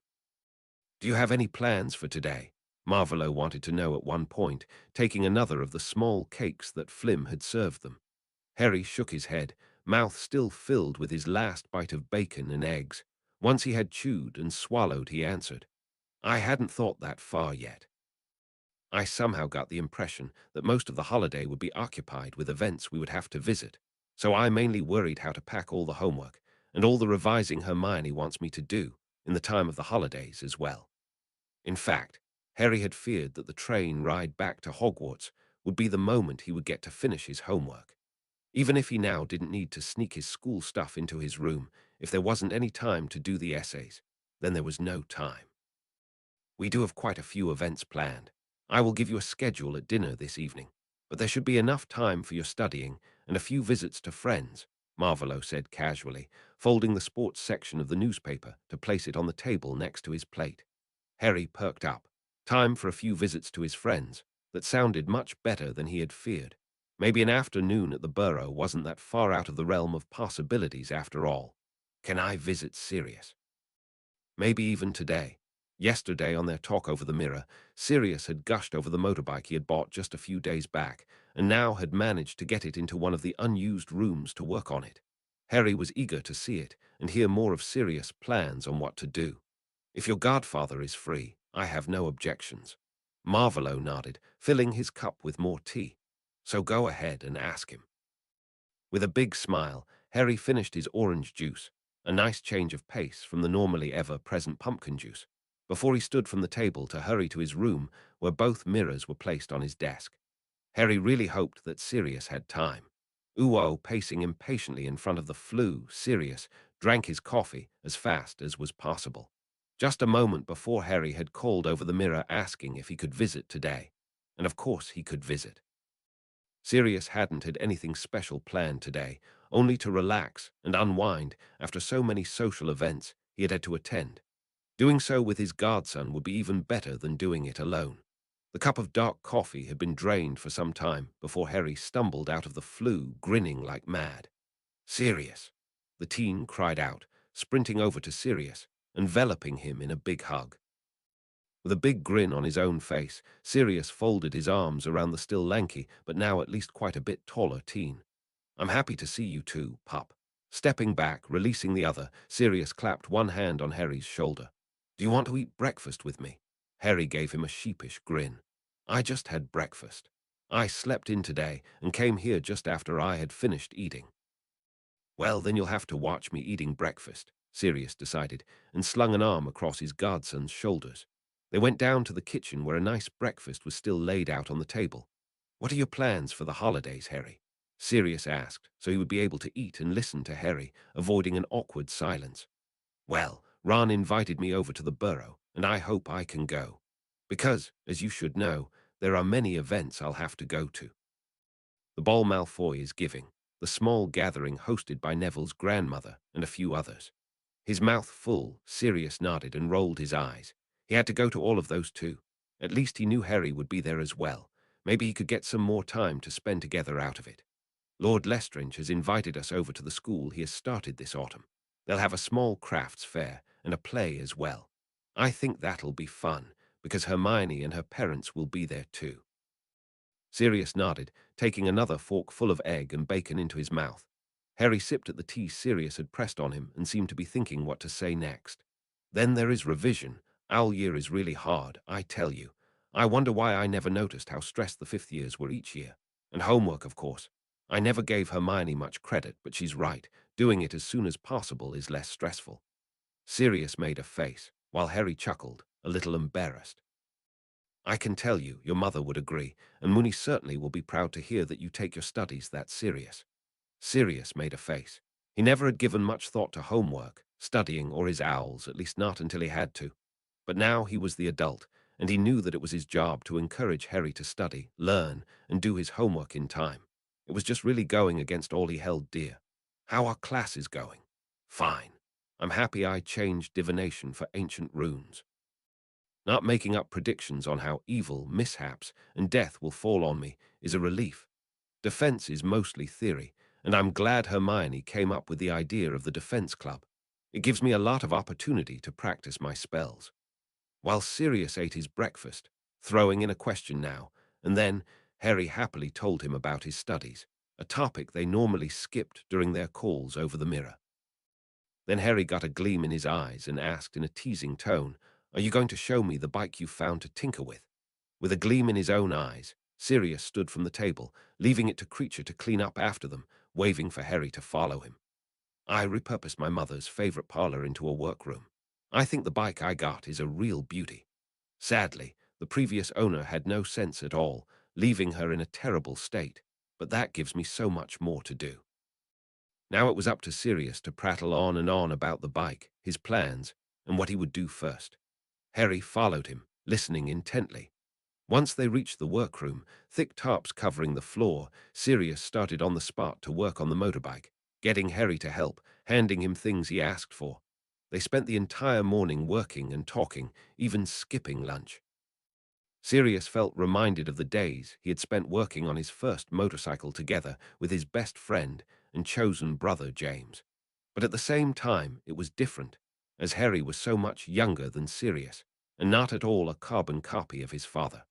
"Do you have any plans for today?" Marvolo wanted to know at one point, taking another of the small cakes that Flim had served them. Harry shook his head, mouth still filled with his last bite of bacon and eggs. Once he had chewed and swallowed, he answered, "I hadn't thought that far yet. I somehow got the impression that most of the holiday would be occupied with events we would have to visit, so I mainly worried how to pack all the homework and all the revising Hermione wants me to do in the time of the holidays as well." In fact, Harry had feared that the train ride back to Hogwarts would be the moment he would get to finish his homework. Even if he now didn't need to sneak his school stuff into his room, if there wasn't any time to do the essays, then there was no time. "We do have quite a few events planned. I will give you a schedule at dinner this evening, but there should be enough time for your studying and a few visits to friends," Marvolo said casually, folding the sports section of the newspaper to place it on the table next to his plate. Harry perked up. Time for a few visits to his friends. That sounded much better than he had feared. Maybe an afternoon at the Burrow wasn't that far out of the realm of possibilities after all. Can I visit Sirius? Maybe even today. Yesterday, on their talk over the mirror, Sirius had gushed over the motorbike he had bought just a few days back, and now had managed to get it into one of the unused rooms to work on it. Harry was eager to see it and hear more of Sirius' plans on what to do. "If your godfather is free, I have no objections." Marvolo nodded, filling his cup with more tea. "So go ahead and ask him." With a big smile, Harry finished his orange juice, a nice change of pace from the normally ever-present pumpkin juice, before he stood from the table to hurry to his room where both mirrors were placed on his desk. Harry really hoped that Sirius had time. Uwo, pacing impatiently in front of the flue, Sirius, drank his coffee as fast as was possible. Just a moment before Harry had called over the mirror asking if he could visit today. And of course he could visit. Sirius hadn't had anything special planned today, only to relax and unwind after so many social events he had to attend. Doing so with his godson would be even better than doing it alone. The cup of dark coffee had been drained for some time before Harry stumbled out of the flue, grinning like mad. "Sirius!" The teen cried out, sprinting over to Sirius, enveloping him in a big hug. With a big grin on his own face, Sirius folded his arms around the still lanky, but now at least quite a bit taller teen. "I'm happy to see you too, pup." Stepping back, releasing the other, Sirius clapped one hand on Harry's shoulder. "Do you want to eat breakfast with me?" Harry gave him a sheepish grin. "I just had breakfast. I slept in today and came here just after I had finished eating." "Well, then you'll have to watch me eating breakfast," Sirius decided, and slung an arm across his godson's shoulders. They went down to the kitchen where a nice breakfast was still laid out on the table. "What are your plans for the holidays, Harry?" Sirius asked, so he would be able to eat and listen to Harry, avoiding an awkward silence. "Well, Ron invited me over to the Burrow, and I hope I can go. Because, as you should know, there are many events I'll have to go to. The ball Malfoy is giving, the small gathering hosted by Neville's grandmother and a few others." His mouth full, Sirius nodded and rolled his eyes. He had to go to all of those too. At least he knew Harry would be there as well. Maybe he could get some more time to spend together out of it. "Lord Lestrange has invited us over to the school he has started this autumn. They'll have a small crafts fair and a play as well. I think that'll be fun, because Hermione and her parents will be there too." Sirius nodded, taking another fork full of egg and bacon into his mouth. Harry sipped at the tea Sirius had pressed on him and seemed to be thinking what to say next. "Then there is revision. Our year is really hard, I tell you. I wonder why I never noticed how stressed the fifth years were each year. And homework, of course. I never gave Hermione much credit, but she's right. Doing it as soon as possible is less stressful." Sirius made a face, while Harry chuckled, a little embarrassed. "I can tell you, your mother would agree, and Moony certainly will be proud to hear that you take your studies that serious." Sirius made a face. He never had given much thought to homework, studying, or his owls, at least not until he had to. But now he was the adult, and he knew that it was his job to encourage Harry to study, learn, and do his homework in time. It was just really going against all he held dear. "How are classes going?" "Fine. I'm happy I changed divination for ancient runes. Not making up predictions on how evil, mishaps, and death will fall on me is a relief. Defense is mostly theory, and I'm glad Hermione came up with the idea of the defense club. It gives me a lot of opportunity to practice my spells." While Sirius ate his breakfast, throwing in a question now, and then Harry happily told him about his studies, a topic they normally skipped during their calls over the mirror. Then Harry got a gleam in his eyes and asked in a teasing tone, "Are you going to show me the bike you found to tinker with?" With a gleam in his own eyes, Sirius stood from the table, leaving it to Creature to clean up after them, waving for Harry to follow him. "I repurposed my mother's favorite parlor into a workroom. I think the bike I got is a real beauty. Sadly, the previous owner had no sense at all, leaving her in a terrible state, but that gives me so much more to do." Now it was up to Sirius to prattle on and on about the bike, his plans, and what he would do first. Harry followed him, listening intently. Once they reached the workroom, thick tarps covering the floor, Sirius started on the spot to work on the motorbike, getting Harry to help, handing him things he asked for. They spent the entire morning working and talking, even skipping lunch. Sirius felt reminded of the days he had spent working on his first motorcycle together with his best friend and chosen brother James. But at the same time, it was different, as Harry was so much younger than Sirius, and not at all a carbon copy of his father.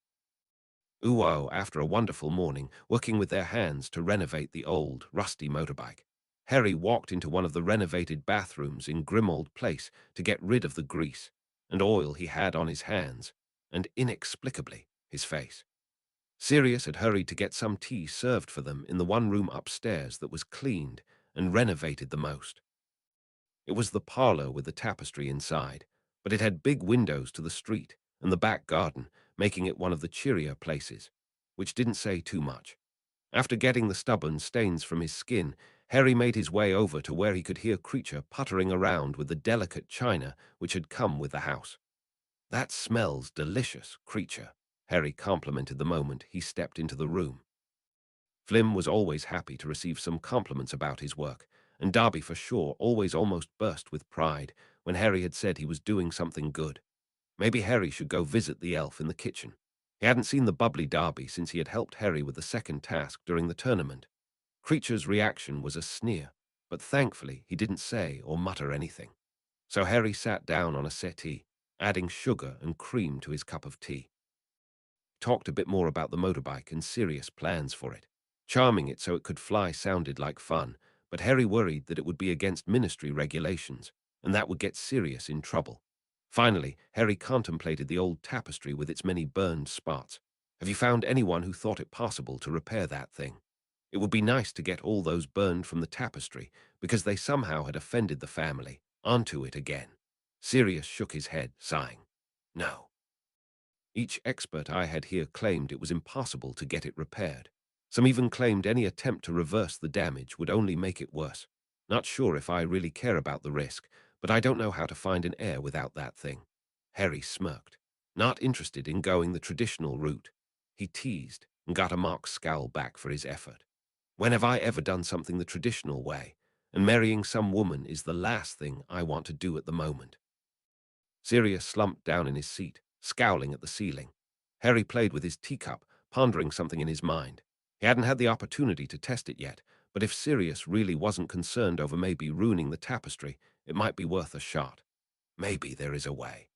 Uo, after a wonderful morning, working with their hands to renovate the old, rusty motorbike, Harry walked into one of the renovated bathrooms in Grimmauld Place to get rid of the grease and oil he had on his hands, and inexplicably, his face. Sirius had hurried to get some tea served for them in the one room upstairs that was cleaned and renovated the most. It was the parlor with the tapestry inside, but it had big windows to the street and the back garden, making it one of the cheerier places, which didn't say too much. After getting the stubborn stains from his skin, Harry made his way over to where he could hear Creature puttering around with the delicate china which had come with the house. "That smells delicious, Creature," Harry complimented the moment he stepped into the room. Flim was always happy to receive some compliments about his work, and Darby for sure always almost burst with pride when Harry had said he was doing something good. Maybe Harry should go visit the elf in the kitchen. He hadn't seen the bubbly Darby since he had helped Harry with the second task during the tournament. Creature's reaction was a sneer, but thankfully he didn't say or mutter anything. So Harry sat down on a settee, adding sugar and cream to his cup of tea. Talked a bit more about the motorbike and Sirius' plans for it. Charming it so it could fly sounded like fun, but Harry worried that it would be against ministry regulations, and that would get Sirius in trouble. Finally, Harry contemplated the old tapestry with its many burned spots. Have you found anyone who thought it possible to repair that thing? It would be nice to get all those burned from the tapestry, because they somehow had offended the family, onto it again. Sirius shook his head, sighing. No. Each expert I had here claimed it was impossible to get it repaired. Some even claimed any attempt to reverse the damage would only make it worse. Not sure if I really care about the risk, but I don't know how to find an heir without that thing. Harry smirked, not interested in going the traditional route. He teased and got a mock scowl back for his effort. When have I ever done something the traditional way? And marrying some woman is the last thing I want to do at the moment. Sirius slumped down in his seat, scowling at the ceiling. Harry played with his teacup, pondering something in his mind. He hadn't had the opportunity to test it yet, but if Sirius really wasn't concerned over maybe ruining the tapestry, it might be worth a shot. Maybe there is a way.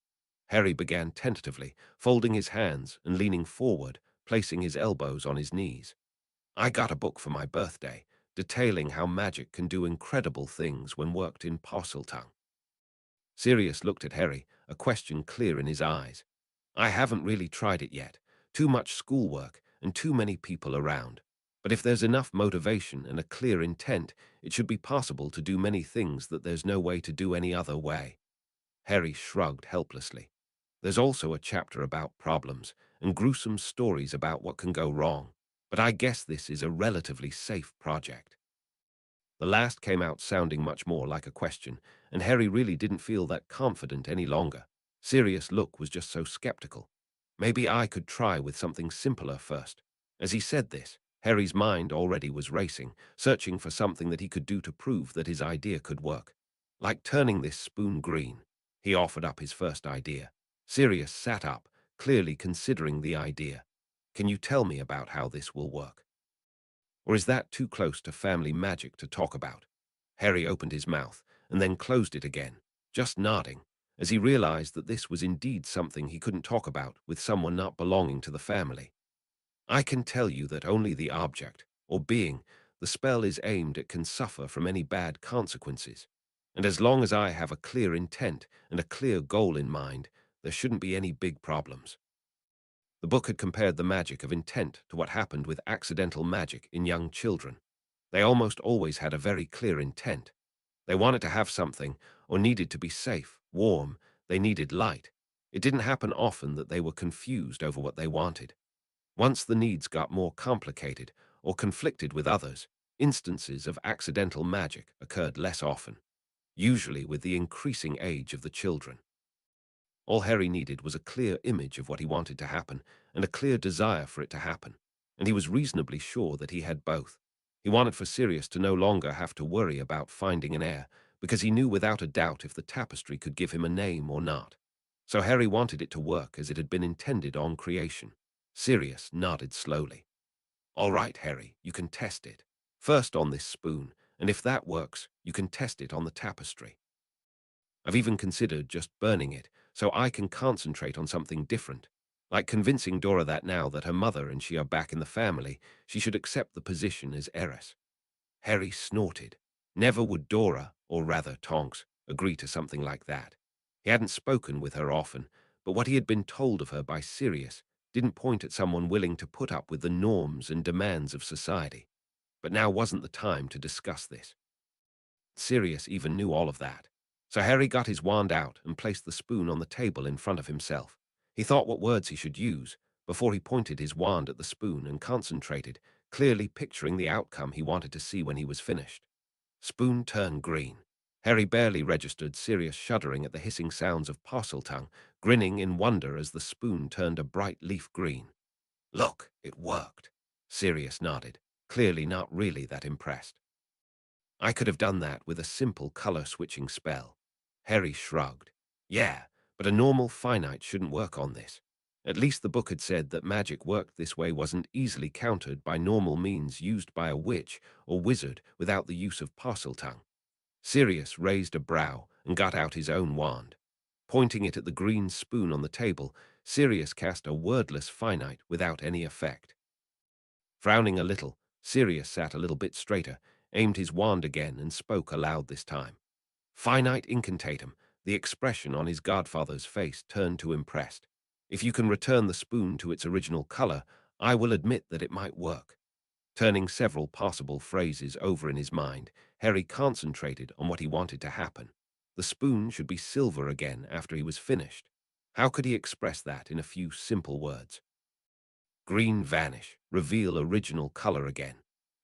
Harry began tentatively, folding his hands and leaning forward, placing his elbows on his knees. I got a book for my birthday, detailing how magic can do incredible things when worked in Parseltongue. Sirius looked at Harry, a question clear in his eyes. I haven't really tried it yet. Too much schoolwork and too many people around. But if there's enough motivation and a clear intent, it should be possible to do many things that there's no way to do any other way. Harry shrugged helplessly. There's also a chapter about problems and gruesome stories about what can go wrong. But I guess this is a relatively safe project. The last came out sounding much more like a question, and Harry really didn't feel that confident any longer. Sirius' look was just so skeptical. Maybe I could try with something simpler first. As he said this, Harry's mind already was racing, searching for something that he could do to prove that his idea could work. Like turning this spoon green. He offered up his first idea. Sirius sat up, clearly considering the idea. Can you tell me about how this will work? Or is that too close to family magic to talk about? Harry opened his mouth and then closed it again, just nodding, as he realized that this was indeed something he couldn't talk about with someone not belonging to the family. I can tell you that only the object, or being, the spell is aimed at can suffer from any bad consequences. And as long as I have a clear intent and a clear goal in mind, there shouldn't be any big problems. The book had compared the magic of intent to what happened with accidental magic in young children. They almost always had a very clear intent. They wanted to have something, or needed to be safe, warm, they needed light. It didn't happen often that they were confused over what they wanted. Once the needs got more complicated, or conflicted with others, instances of accidental magic occurred less often, usually with the increasing age of the children. All Harry needed was a clear image of what he wanted to happen, and a clear desire for it to happen, and he was reasonably sure that he had both. He wanted for Sirius to no longer have to worry about finding an heir, because he knew without a doubt if the tapestry could give him a name or not. So Harry wanted it to work as it had been intended on creation. Sirius nodded slowly. All right, Harry, you can test it. First on this spoon, and if that works, you can test it on the tapestry. I've even considered just burning it, so I can concentrate on something different. Like convincing Dora that now that her mother and she are back in the family, she should accept the position as heiress. Harry snorted. Never would Dora, or rather Tonks, agree to something like that. He hadn't spoken with her often, but what he had been told of her by Sirius didn't point at someone willing to put up with the norms and demands of society. But now wasn't the time to discuss this. Sirius even knew all of that. So Harry got his wand out and placed the spoon on the table in front of himself. He thought what words he should use before he pointed his wand at the spoon and concentrated, clearly picturing the outcome he wanted to see when he was finished. Spoon turned green. Harry barely registered Sirius shuddering at the hissing sounds of Parseltongue, grinning in wonder as the spoon turned a bright leaf green. Look, it worked. Sirius nodded, clearly not really that impressed. I could have done that with a simple color-switching spell. Harry shrugged. Yeah, but a normal finite shouldn't work on this. At least the book had said that magic worked this way wasn't easily countered by normal means used by a witch or wizard without the use of parseltongue. Sirius raised a brow and got out his own wand. Pointing it at the green spoon on the table, Sirius cast a wordless finite without any effect. Frowning a little, Sirius sat a little bit straighter, aimed his wand again, and spoke aloud this time. Finite incantatum. The expression on his godfather's face turned to impressed. If you can return the spoon to its original color, I will admit that it might work. Turning several possible phrases over in his mind, Harry concentrated on what he wanted to happen. The spoon should be silver again after he was finished. How could he express that in a few simple words? Green vanish, reveal original color again.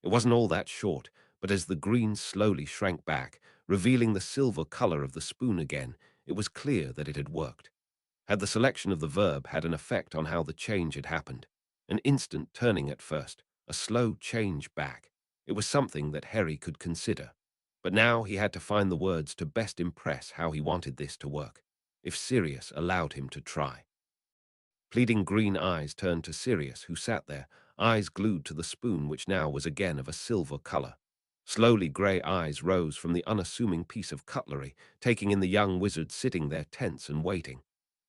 It wasn't all that short, but as the green slowly shrank back, revealing the silver color of the spoon again, it was clear that it had worked. Had the selection of the verb had an effect on how the change had happened? An instant turning at first, a slow change back. It was something that Harry could consider. But now he had to find the words to best impress how he wanted this to work, if Sirius allowed him to try. Pleading green eyes turned to Sirius, who sat there, eyes glued to the spoon, which now was again of a silver color. Slowly gray eyes rose from the unassuming piece of cutlery, taking in the young wizard sitting there tense and waiting.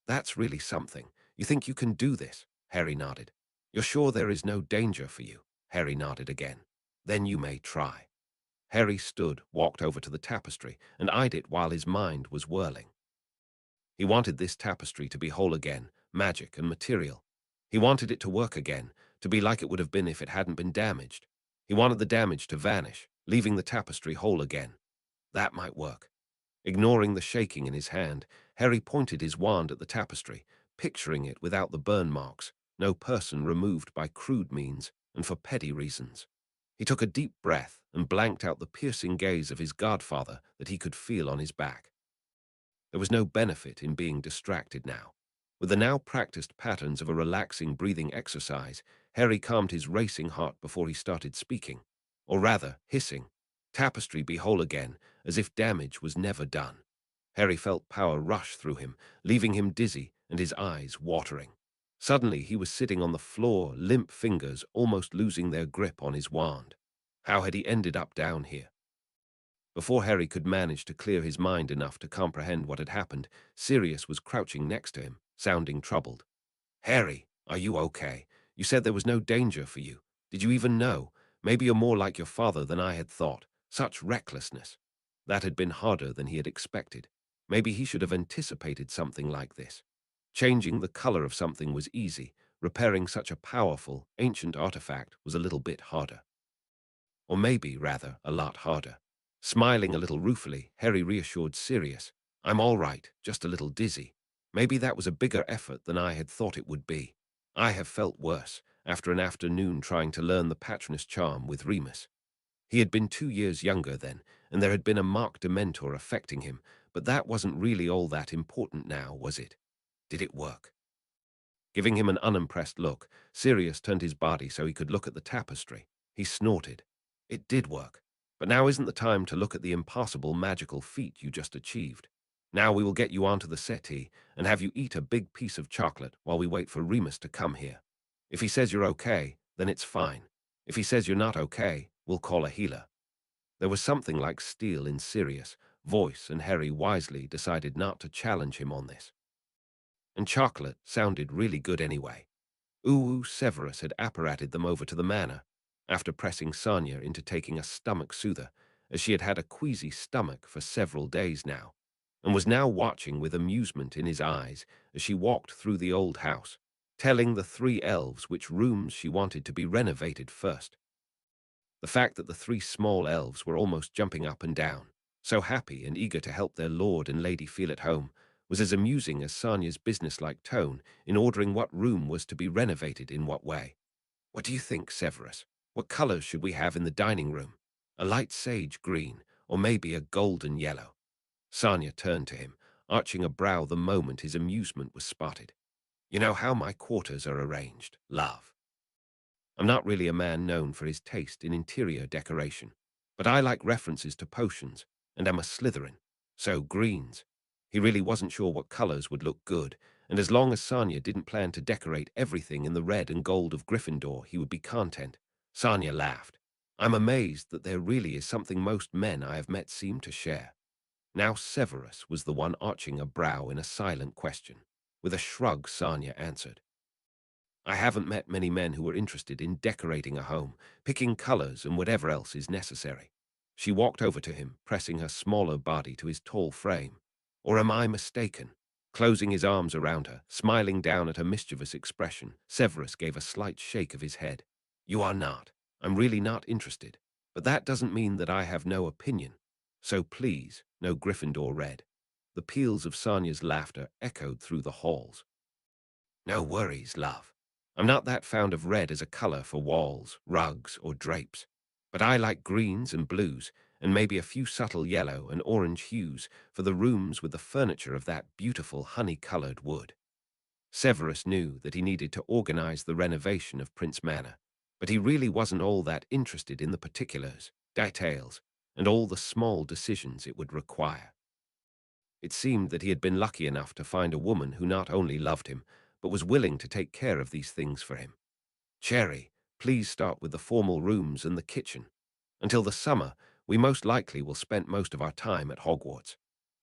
That's really something. You think you can do this? Harry nodded. You're sure there is no danger for you? Harry nodded again. Then you may try. Harry stood, walked over to the tapestry, and eyed it while his mind was whirling. He wanted this tapestry to be whole again, magic and material. He wanted it to work again, to be like it would have been if it hadn't been damaged. He wanted the damage to vanish, leaving the tapestry whole again. That might work. Ignoring the shaking in his hand, Harry pointed his wand at the tapestry, picturing it without the burn marks, no person removed by crude means and for petty reasons. He took a deep breath and blanked out the piercing gaze of his godfather that he could feel on his back. There was no benefit in being distracted now. With the now practiced patterns of a relaxing breathing exercise, Harry calmed his racing heart before he started speaking, or rather, hissing. Tapestry be whole again, as if damage was never done. Harry felt power rush through him, leaving him dizzy and his eyes watering. Suddenly he was sitting on the floor, limp fingers almost losing their grip on his wand. How had he ended up down here? Before Harry could manage to clear his mind enough to comprehend what had happened, Sirius was crouching next to him, sounding troubled. Harry, are you okay? You said there was no danger for you. Did you even know? Maybe you're more like your father than I had thought. Such recklessness. That had been harder than he had expected. Maybe he should have anticipated something like this. Changing the color of something was easy. Repairing such a powerful, ancient artifact was a little bit harder. Or maybe, rather, a lot harder. Smiling a little ruefully, Harry reassured Sirius, I'm all right, just a little dizzy. Maybe that was a bigger effort than I had thought it would be. I have felt worse, after an afternoon trying to learn the Patronus charm with Remus. He had been 2 years younger then, and there had been a marked dementor affecting him, but that wasn't really all that important now, was it? Did it work? Giving him an unimpressed look, Sirius turned his body so he could look at the tapestry. He snorted. It did work. But now isn't the time to look at the impossible magical feat you just achieved. Now we will get you onto the settee and have you eat a big piece of chocolate while we wait for Remus to come here. If he says you're okay, then it's fine. If he says you're not okay, we'll call a healer. There was something like steel in Sirius' voice, and Harry wisely decided not to challenge him on this. And chocolate sounded really good anyway. Severus had apparated them over to the manor, after pressing Sonia into taking a stomach soother, as she had had a queasy stomach for several days now, and was now watching with amusement in his eyes as she walked through the old house, telling the 3 elves which rooms she wanted to be renovated first. The fact that the 3 small elves were almost jumping up and down, so happy and eager to help their lord and lady feel at home, was as amusing as Sonia's businesslike tone in ordering what room was to be renovated in what way. What do you think, Severus? What colors should we have in the dining room? A light sage green, or maybe a golden yellow? Sonia turned to him, arching a brow the moment his amusement was spotted. You know how my quarters are arranged, love. I'm not really a man known for his taste in interior decoration, but I like references to potions, and am a Slytherin, so greens. He really wasn't sure what colors would look good, and as long as Sanya didn't plan to decorate everything in the red and gold of Gryffindor, he would be content. Sanya laughed. I'm amazed that there really is something most men I have met seem to share. Now Severus was the one arching a brow in a silent question. With a shrug, Sanya answered. I haven't met many men who are interested in decorating a home, picking colors and whatever else is necessary. She walked over to him, pressing her smaller body to his tall frame. Or am I mistaken? Closing his arms around her, smiling down at her mischievous expression, Severus gave a slight shake of his head. You are not. I'm really not interested. But that doesn't mean that I have no opinion. So please, no Gryffindor red. The peals of Sanya's laughter echoed through the halls. No worries, love. I'm not that fond of red as a color for walls, rugs, or drapes. But I like greens and blues, and maybe a few subtle yellow and orange hues for the rooms with the furniture of that beautiful honey-colored wood. Severus knew that he needed to organize the renovation of Prince Manor, but he really wasn't all that interested in the particulars, details, and all the small decisions it would require. It seemed that he had been lucky enough to find a woman who not only loved him, but was willing to take care of these things for him. Cherry, please start with the formal rooms and the kitchen. Until the summer, we most likely will spend most of our time at Hogwarts.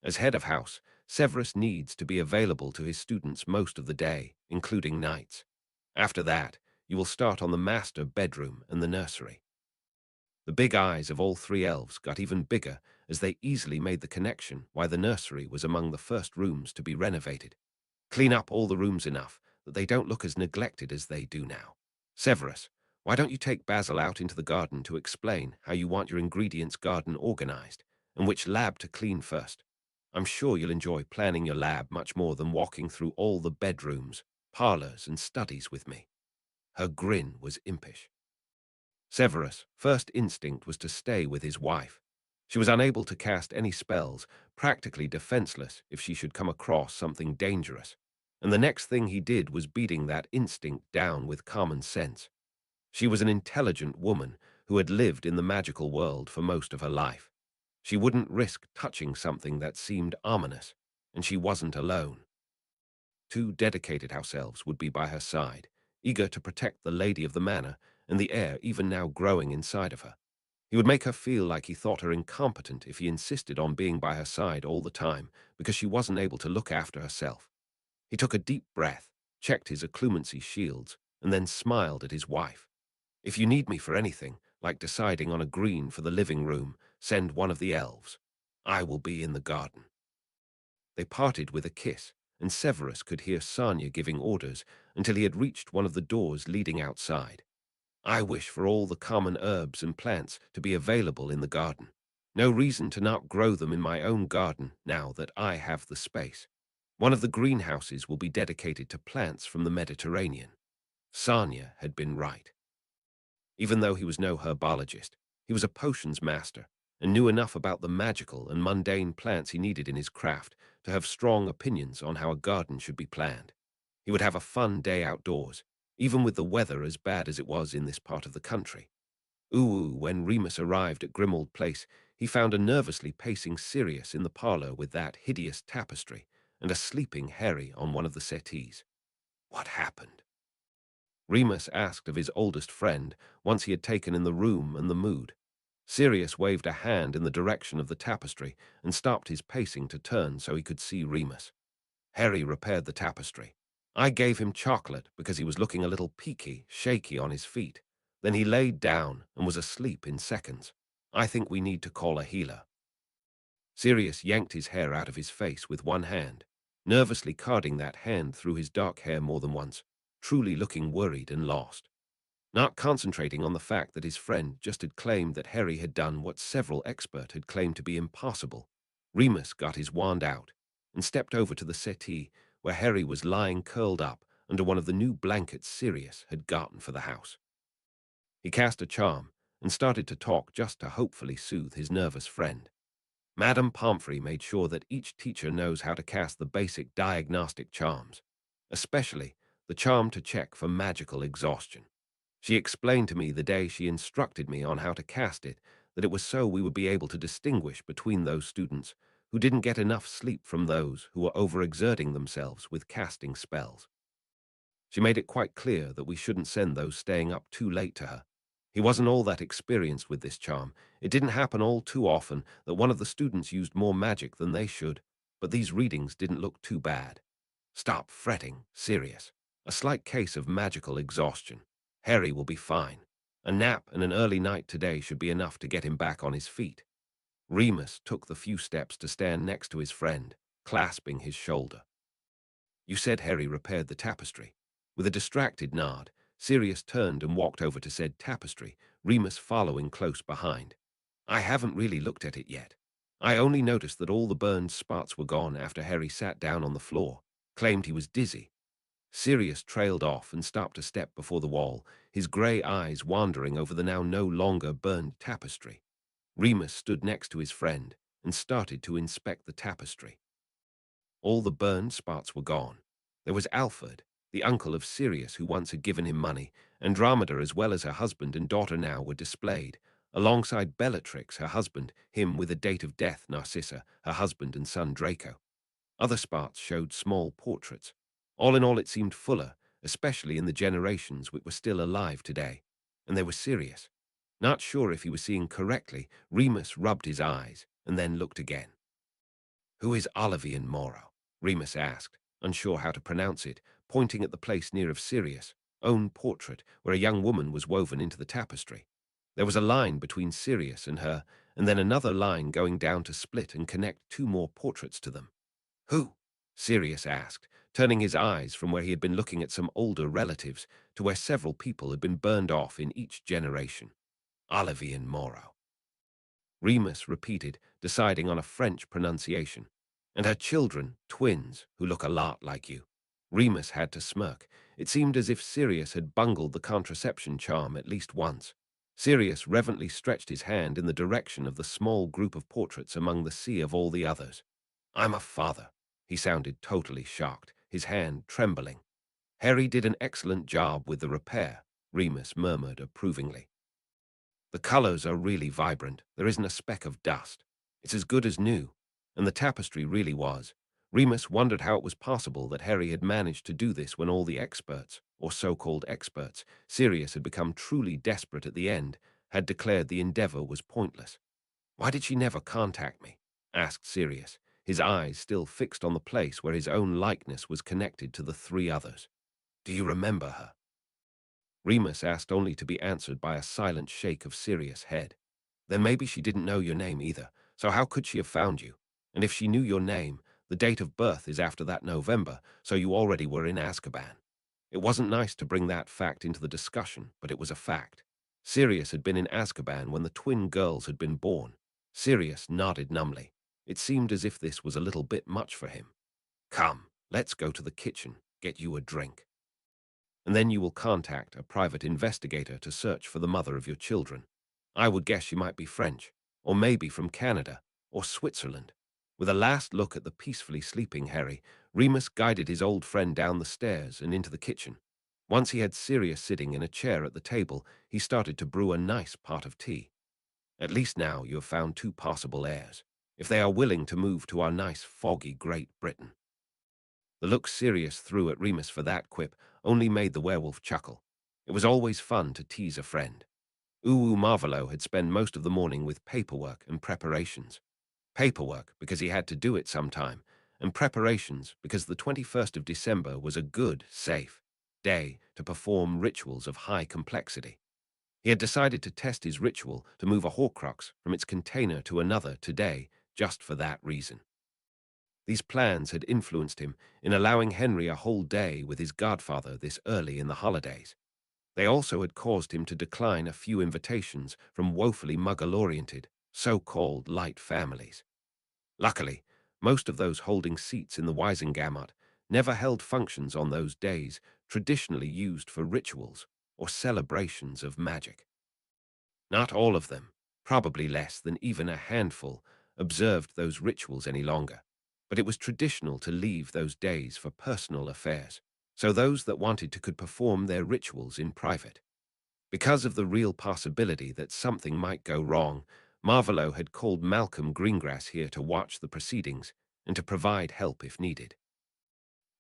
As head of house, Severus needs to be available to his students most of the day, including nights. After that, you will start on the master bedroom and the nursery. The big eyes of all three elves got even bigger as they easily made the connection why the nursery was among the first rooms to be renovated. Clean up all the rooms enough that they don't look as neglected as they do now. Severus, why don't you take Basil out into the garden to explain how you want your ingredients garden organized and which lab to clean first? I'm sure you'll enjoy planning your lab much more than walking through all the bedrooms, parlors, and studies with me. Her grin was impish. Severus' first instinct was to stay with his wife. She was unable to cast any spells, practically defenseless if she should come across something dangerous, and the next thing he did was beating that instinct down with common sense. She was an intelligent woman who had lived in the magical world for most of her life. She wouldn't risk touching something that seemed ominous, and she wasn't alone. Two dedicated house elves would be by her side, eager to protect the lady of the manor and the heir even now growing inside of her. He would make her feel like he thought her incompetent if he insisted on being by her side all the time because she wasn't able to look after herself. He took a deep breath, checked his occlumency shields, and then smiled at his wife. If you need me for anything, like deciding on a green for the living room, send one of the elves. I will be in the garden. They parted with a kiss, and Severus could hear Sanya giving orders until he had reached one of the doors leading outside. I wish for all the common herbs and plants to be available in the garden. No reason to not grow them in my own garden now that I have the space. One of the greenhouses will be dedicated to plants from the Mediterranean. Sanya had been right. Even though he was no herbologist, he was a potions master and knew enough about the magical and mundane plants he needed in his craft to have strong opinions on how a garden should be planned. He would have a fun day outdoors, even with the weather as bad as it was in this part of the country. When Remus arrived at Grimmauld Place, he found a nervously pacing Sirius in the parlor with that hideous tapestry and a sleeping Harry on one of the settees. What happened? Remus asked of his oldest friend once he had taken in the room and the mood. Sirius waved a hand in the direction of the tapestry and stopped his pacing to turn so he could see Remus. Harry repaired the tapestry. I gave him chocolate because he was looking a little peaky, shaky on his feet. Then he laid down and was asleep in seconds. I think we need to call a healer. Sirius yanked his hair out of his face with one hand, nervously carding that hand through his dark hair more than once, truly looking worried and lost. Not concentrating on the fact that his friend just had claimed that Harry had done what several experts had claimed to be impossible, Remus got his wand out and stepped over to the settee where Harry was lying curled up under one of the new blankets Sirius had gotten for the house. He cast a charm and started to talk just to hopefully soothe his nervous friend. Madame Pomfrey made sure that each teacher knows how to cast the basic diagnostic charms, especially the charm to check for magical exhaustion. She explained to me the day she instructed me on how to cast it that it was so we would be able to distinguish between those students who didn't get enough sleep from those who were overexerting themselves with casting spells. She made it quite clear that we shouldn't send those staying up too late to her. He wasn't all that experienced with this charm. It didn't happen all too often that one of the students used more magic than they should, but these readings didn't look too bad. Stop fretting, Sirius. A slight case of magical exhaustion. Harry will be fine. A nap and an early night today should be enough to get him back on his feet. Remus took the few steps to stand next to his friend, clasping his shoulder. You said Harry repaired the tapestry. With a distracted nod, Sirius turned and walked over to said tapestry, Remus following close behind. I haven't really looked at it yet. I only noticed that all the burned spots were gone after Harry sat down on the floor, claimed he was dizzy. Sirius trailed off and stopped a step before the wall, his grey eyes wandering over the now no longer burned tapestry. Remus stood next to his friend and started to inspect the tapestry. All the burned spots were gone. There was Alfred, the uncle of Sirius who once had given him money. Andromeda as well as her husband and daughter now were displayed, alongside Bellatrix, her husband, him with a date of death, Narcissa, her husband and son Draco. Other spots showed small portraits. All in all it seemed fuller, especially in the generations which were still alive today. And they were serious. Not sure if he was seeing correctly, Remus rubbed his eyes and then looked again. Who is Olivian Moro? Remus asked, unsure how to pronounce it, pointing at the place near of Sirius' own portrait where a young woman was woven into the tapestry. There was a line between Sirius and her, and then another line going down to split and connect two more portraits to them. Who? Sirius asked, turning his eyes from where he had been looking at some older relatives to where several people had been burned off in each generation. Olivian Moro. Remus repeated, deciding on a French pronunciation. And her children, twins, who look a lot like you. Remus had to smirk. It seemed as if Sirius had bungled the contraception charm at least once. Sirius reverently stretched his hand in the direction of the small group of portraits among the sea of all the others. I'm a father. He sounded totally shocked, his hand trembling. Harry did an excellent job with the repair, Remus murmured approvingly. The colors are really vibrant. There isn't a speck of dust. It's as good as new. And the tapestry really was. Remus wondered how it was possible that Harry had managed to do this when all the experts, or so-called experts, Sirius had become truly desperate at the end, had declared the endeavor was pointless. Why did she never contact me? Asked Sirius, his eyes still fixed on the place where his own likeness was connected to the three others. Do you remember her? Remus asked only to be answered by a silent shake of Sirius' head. Then maybe she didn't know your name either, so how could she have found you? And if she knew your name, the date of birth is after that November, so you already were in Azkaban. It wasn't nice to bring that fact into the discussion, but it was a fact. Sirius had been in Azkaban when the twin girls had been born. Sirius nodded numbly. It seemed as if this was a little bit much for him. Come, let's go to the kitchen, get you a drink. And then you will contact a private investigator to search for the mother of your children. I would guess she might be French, or maybe from Canada, or Switzerland. With a last look at the peacefully sleeping Harry, Remus guided his old friend down the stairs and into the kitchen. Once he had Sirius sitting in a chair at the table, he started to brew a nice pot of tea. At least now you have found two possible heirs, if they are willing to move to our nice foggy Great Britain. The look Sirius threw at Remus for that quip only made the werewolf chuckle. It was always fun to tease a friend. Uwu Marvolo had spent most of the morning with paperwork and preparations. Paperwork because he had to do it sometime, and preparations because the 21st of December was a good, safe day to perform rituals of high complexity. He had decided to test his ritual to move a Horcrux from its container to another today just for that reason. These plans had influenced him in allowing Henry a whole day with his godfather this early in the holidays. They also had caused him to decline a few invitations from woefully muggle-oriented, so-called light families. Luckily, most of those holding seats in the Wisengamot never held functions on those days traditionally used for rituals or celebrations of magic. Not all of them, probably less than even a handful, observed those rituals any longer, but it was traditional to leave those days for personal affairs, so those that wanted to could perform their rituals in private. Because of the real possibility that something might go wrong, Marvolo had called Malcolm Greengrass here to watch the proceedings and to provide help if needed.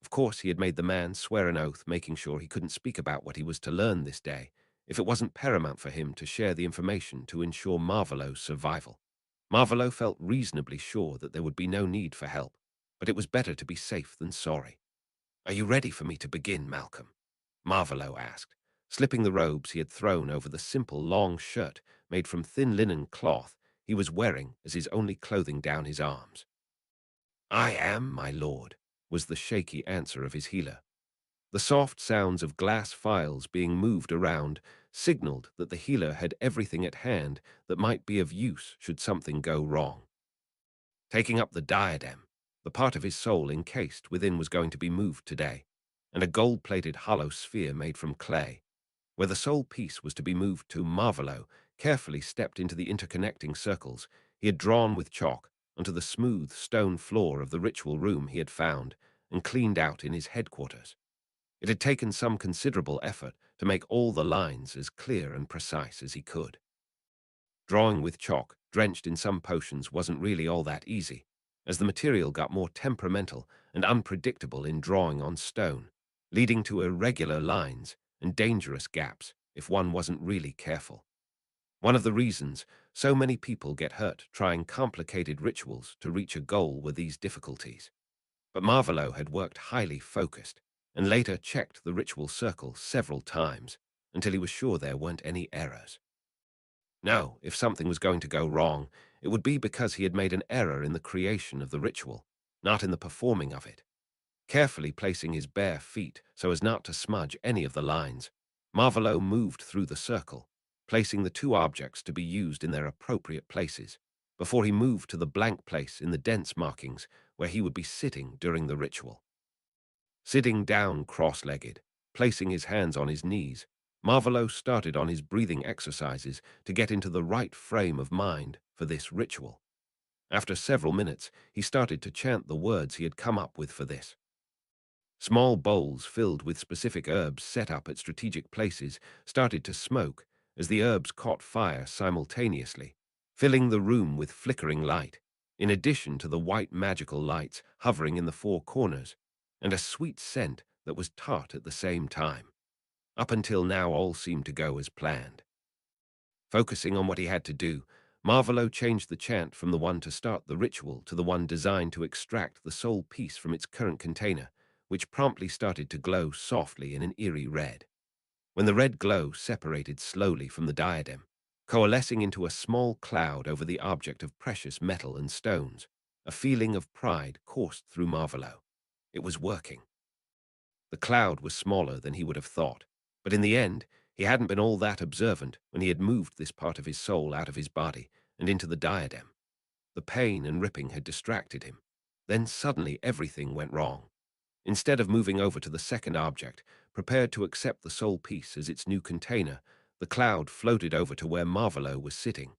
Of course, he had made the man swear an oath, making sure he couldn't speak about what he was to learn this day, if it wasn't paramount for him to share the information to ensure Marvolo's survival. Marvolo felt reasonably sure that there would be no need for help, but it was better to be safe than sorry. "Are you ready for me to begin, Malcolm?" Marvolo asked, slipping the robes he had thrown over the simple long shirt made from thin linen cloth he was wearing as his only clothing down his arms. "I am, my lord," was the shaky answer of his healer. The soft sounds of glass files being moved around signaled that the healer had everything at hand that might be of use should something go wrong. Taking up the diadem, the part of his soul encased within was going to be moved today, and a gold-plated hollow sphere made from clay, where the soul piece was to be moved to, Marvolo carefully stepped into the interconnecting circles he had drawn with chalk onto the smooth stone floor of the ritual room he had found and cleaned out in his headquarters. It had taken some considerable effort to make all the lines as clear and precise as he could. Drawing with chalk, drenched in some potions, wasn't really all that easy, as the material got more temperamental and unpredictable in drawing on stone, leading to irregular lines and dangerous gaps if one wasn't really careful. One of the reasons so many people get hurt trying complicated rituals to reach a goal were these difficulties. But Marvolo had worked highly focused, and later checked the ritual circle several times until he was sure there weren't any errors. No, if something was going to go wrong, it would be because he had made an error in the creation of the ritual, not in the performing of it. Carefully placing his bare feet so as not to smudge any of the lines, Marvolo moved through the circle, placing the two objects to be used in their appropriate places, before he moved to the blank place in the dense markings where he would be sitting during the ritual. Sitting down cross-legged, placing his hands on his knees, Marvolo started on his breathing exercises to get into the right frame of mind for this ritual. After several minutes, he started to chant the words he had come up with for this. Small bowls filled with specific herbs set up at strategic places started to smoke as the herbs caught fire simultaneously, filling the room with flickering light, in addition to the white magical lights hovering in the four corners, and a sweet scent that was tart at the same time. Up until now, all seemed to go as planned. Focusing on what he had to do, Marvolo changed the chant from the one to start the ritual to the one designed to extract the soul piece from its current container, which promptly started to glow softly in an eerie red. When the red glow separated slowly from the diadem, coalescing into a small cloud over the object of precious metal and stones, a feeling of pride coursed through Marvolo. It was working. The cloud was smaller than he would have thought, but in the end, he hadn't been all that observant when he had moved this part of his soul out of his body and into the diadem. The pain and ripping had distracted him. Then suddenly everything went wrong. Instead of moving over to the second object, prepared to accept the soul piece as its new container, the cloud floated over to where Marvolo was sitting,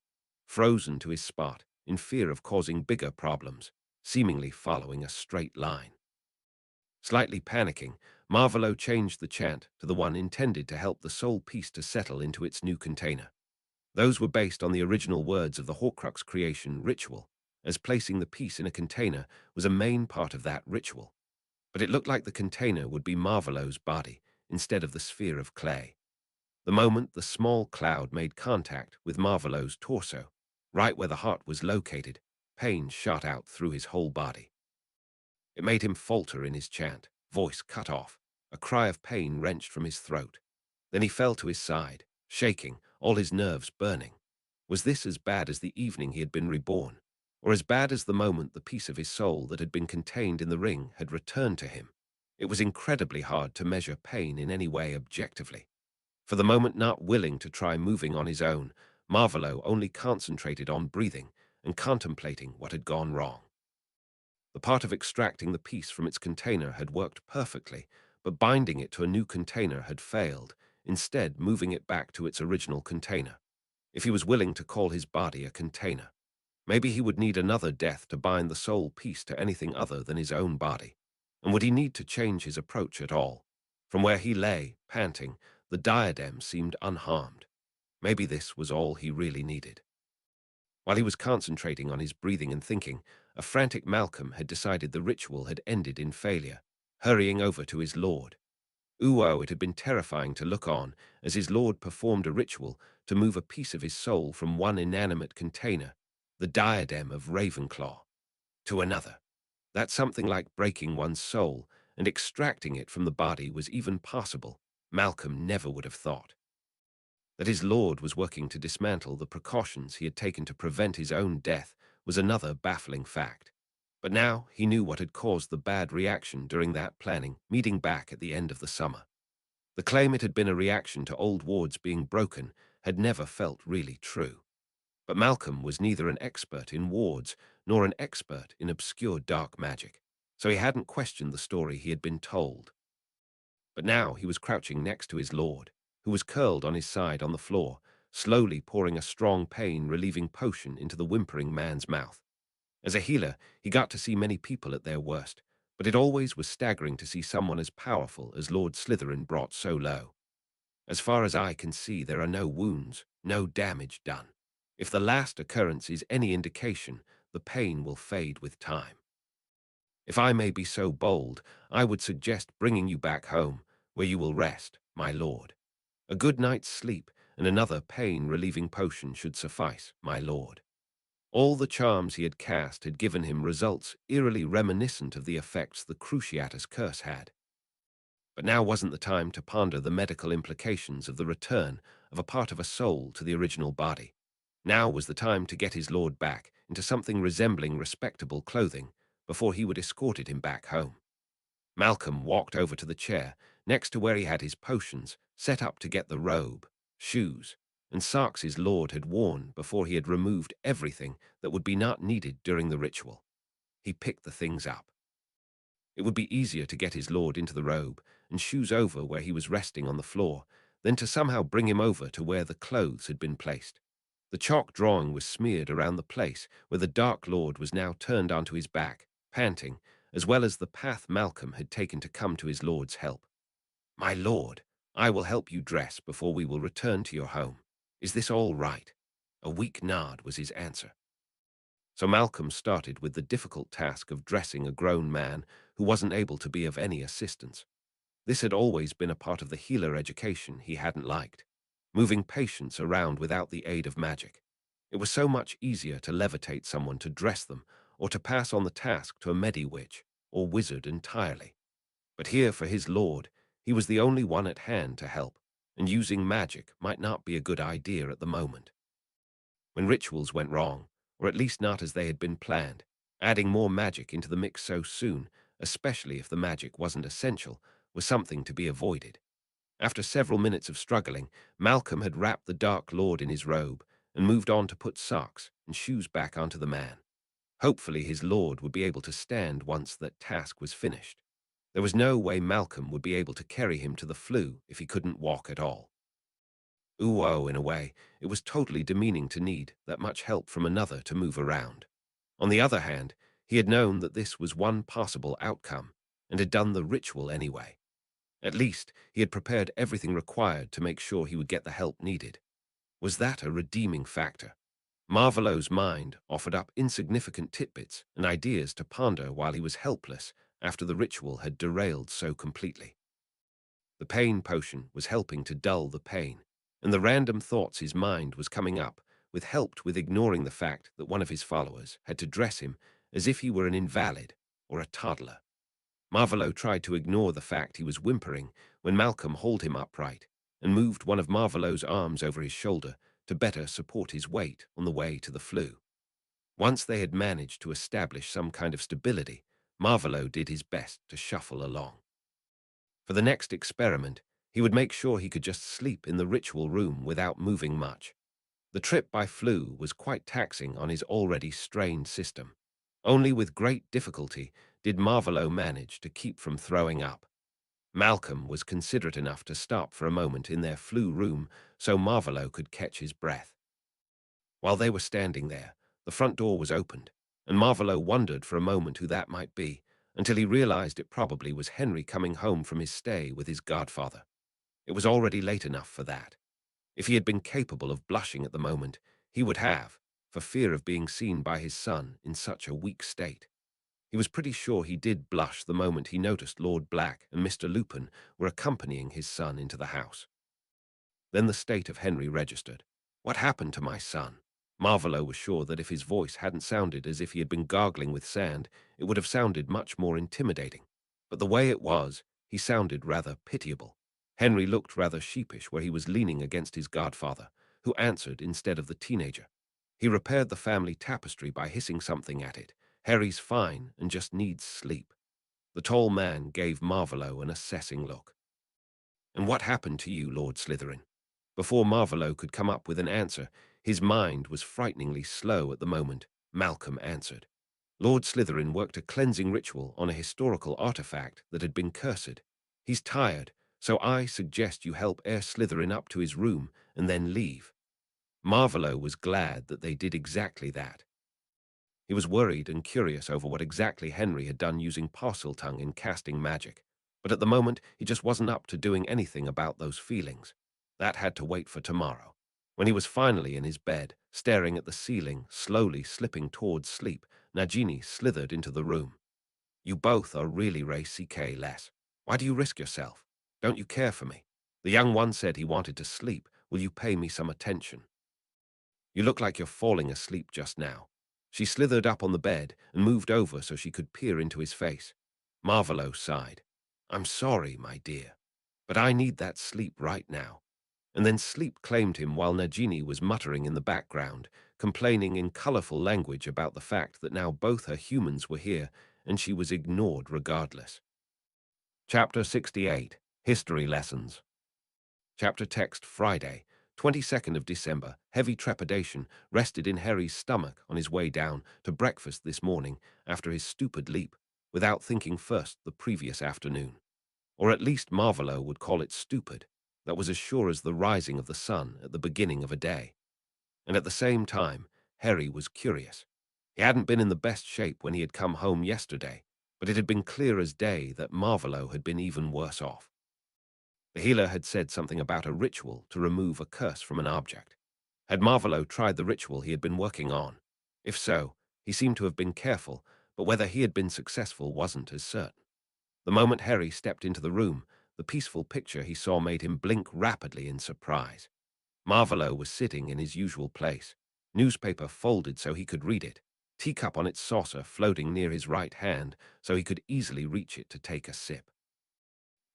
frozen to his spot in fear of causing bigger problems, seemingly following a straight line. Slightly panicking, Marvolo changed the chant to the one intended to help the soul piece to settle into its new container. Those were based on the original words of the Horcrux creation ritual, as placing the piece in a container was a main part of that ritual. But it looked like the container would be Marvolo's body instead of the sphere of clay. The moment the small cloud made contact with Marvolo's torso, right where the heart was located, pain shot out through his whole body. It made him falter in his chant, voice cut off, a cry of pain wrenched from his throat. Then he fell to his side, shaking, all his nerves burning. Was this as bad as the evening he had been reborn, or as bad as the moment the piece of his soul that had been contained in the ring had returned to him? It was incredibly hard to measure pain in any way objectively. For the moment, not willing to try moving on his own, Marvolo only concentrated on breathing and contemplating what had gone wrong. The part of extracting the piece from its container had worked perfectly, but binding it to a new container had failed, instead moving it back to its original container. If he was willing to call his body a container, maybe he would need another death to bind the soul piece to anything other than his own body. And would he need to change his approach at all? From where he lay, panting, the diadem seemed unharmed. Maybe this was all he really needed. While he was concentrating on his breathing and thinking, a frantic Malcolm had decided the ritual had ended in failure, hurrying over to his lord. Ooh, it had been terrifying to look on as his lord performed a ritual to move a piece of his soul from one inanimate container, the diadem of Ravenclaw, to another. That something like breaking one's soul and extracting it from the body was even possible, Malcolm never would have thought. That his lord was working to dismantle the precautions he had taken to prevent his own death was another baffling fact. But now he knew what had caused the bad reaction during that planning meeting back at the end of the summer. The claim it had been a reaction to old wards being broken had never felt really true. But Malcolm was neither an expert in wards nor an expert in obscure dark magic, so he hadn't questioned the story he had been told. But now he was crouching next to his lord, who was curled on his side on the floor, slowly pouring a strong pain-relieving potion into the whimpering man's mouth. As a healer, he got to see many people at their worst, but it always was staggering to see someone as powerful as Lord Slytherin brought so low. As far as I can see, there are no wounds, no damage done. If the last occurrence is any indication, the pain will fade with time. If I may be so bold, I would suggest bringing you back home, where you will rest, my lord. A good night's sleep and another pain-relieving potion should suffice, my lord. All the charms he had cast had given him results eerily reminiscent of the effects the Cruciatus curse had. But now wasn't the time to ponder the medical implications of the return of a part of a soul to the original body. Now was the time to get his lord back into something resembling respectable clothing before he would escorted him back home. Malcolm walked over to the chair next to where he had his potions set up to get the robe, shoes, and socks his lord had worn before he had removed everything that would be not needed during the ritual. He picked the things up. It would be easier to get his lord into the robe and shoes over where he was resting on the floor than to somehow bring him over to where the clothes had been placed. The chalk drawing was smeared around the place where the Dark Lord was now turned onto his back, panting, as well as the path Malcolm had taken to come to his lord's help. "My lord, I will help you dress before we will return to your home. Is this all right?" A weak nod was his answer. So Malcolm started with the difficult task of dressing a grown man who wasn't able to be of any assistance. This had always been a part of the healer education he hadn't liked, moving patients around without the aid of magic. It was so much easier to levitate someone to dress them or to pass on the task to a medi-witch or wizard entirely. But here for his lord, he was the only one at hand to help, and using magic might not be a good idea at the moment. When rituals went wrong, or at least not as they had been planned, adding more magic into the mix so soon, especially if the magic wasn't essential, was something to be avoided. After several minutes of struggling, Malcolm had wrapped the Dark Lord in his robe and moved on to put socks and shoes back onto the man. Hopefully his lord would be able to stand once that task was finished. There was no way Malcolm would be able to carry him to the flue if he couldn't walk at all. Ooh, in a way, it was totally demeaning to need that much help from another to move around. On the other hand, he had known that this was one possible outcome and had done the ritual anyway. At least, he had prepared everything required to make sure he would get the help needed. Was that a redeeming factor? Marvellow's mind offered up insignificant tidbits and ideas to ponder while he was helpless after the ritual had derailed so completely. The pain potion was helping to dull the pain, and the random thoughts his mind was coming up with helped with ignoring the fact that one of his followers had to dress him as if he were an invalid or a toddler. Marvolo tried to ignore the fact he was whimpering when Malcolm hauled him upright and moved one of Marvolo's arms over his shoulder to better support his weight on the way to the flue. Once they had managed to establish some kind of stability, Marvolo did his best to shuffle along. For the next experiment, he would make sure he could just sleep in the ritual room without moving much. The trip by flue was quite taxing on his already strained system. Only with great difficulty did Marvolo manage to keep from throwing up. Malcolm was considerate enough to stop for a moment in their flue room so Marvolo could catch his breath. While they were standing there, the front door was opened, and Marvolo wondered for a moment who that might be, until he realized it probably was Henry coming home from his stay with his godfather. It was already late enough for that. If he had been capable of blushing at the moment, he would have, for fear of being seen by his son in such a weak state. He was pretty sure he did blush the moment he noticed Lord Black and Mr. Lupin were accompanying his son into the house. Then the state of Henry registered. What happened to my son? Marvolo was sure that if his voice hadn't sounded as if he had been gargling with sand, it would have sounded much more intimidating. But the way it was, he sounded rather pitiable. Henry looked rather sheepish where he was leaning against his godfather, who answered instead of the teenager. He repaired the family tapestry by hissing something at it. Harry's fine and just needs sleep. The tall man gave Marvolo an assessing look. And what happened to you, Lord Slytherin? Before Marvolo could come up with an answer, his mind was frighteningly slow at the moment. Malcolm answered. Lord Slytherin worked a cleansing ritual on a historical artifact that had been cursed. He's tired, so I suggest you help Heir Slytherin up to his room and then leave. Marvolo was glad that they did exactly that. He was worried and curious over what exactly Henry had done using Parseltongue in casting magic, but at the moment he just wasn't up to doing anything about those feelings. That had to wait for tomorrow. When he was finally in his bed, staring at the ceiling, slowly slipping towards sleep, Nagini slithered into the room. You both are really less. Why do you risk yourself? Don't you care for me? The young one said he wanted to sleep. Will you pay me some attention? You look like you're falling asleep just now. She slithered up on the bed and moved over so she could peer into his face. Marvolo sighed. I'm sorry, my dear, but I need that sleep right now. And then sleep claimed him while Nagini was muttering in the background, complaining in colorful language about the fact that now both her humans were here and she was ignored regardless. Chapter 68, History Lessons. Chapter text Friday, 22nd of December. Heavy trepidation rested in Harry's stomach on his way down to breakfast this morning after his stupid leap, without thinking first the previous afternoon. Or at least Marvolo would call it stupid. That was as sure as the rising of the sun at the beginning of a day. And at the same time, Harry was curious. He hadn't been in the best shape when he had come home yesterday, but it had been clear as day that Marvolo had been even worse off. The healer had said something about a ritual to remove a curse from an object. Had Marvolo tried the ritual he had been working on? If so, he seemed to have been careful, but whether he had been successful wasn't as certain. The moment Harry stepped into the room, the peaceful picture he saw made him blink rapidly in surprise. Marvolo was sitting in his usual place, newspaper folded so he could read it, teacup on its saucer floating near his right hand so he could easily reach it to take a sip.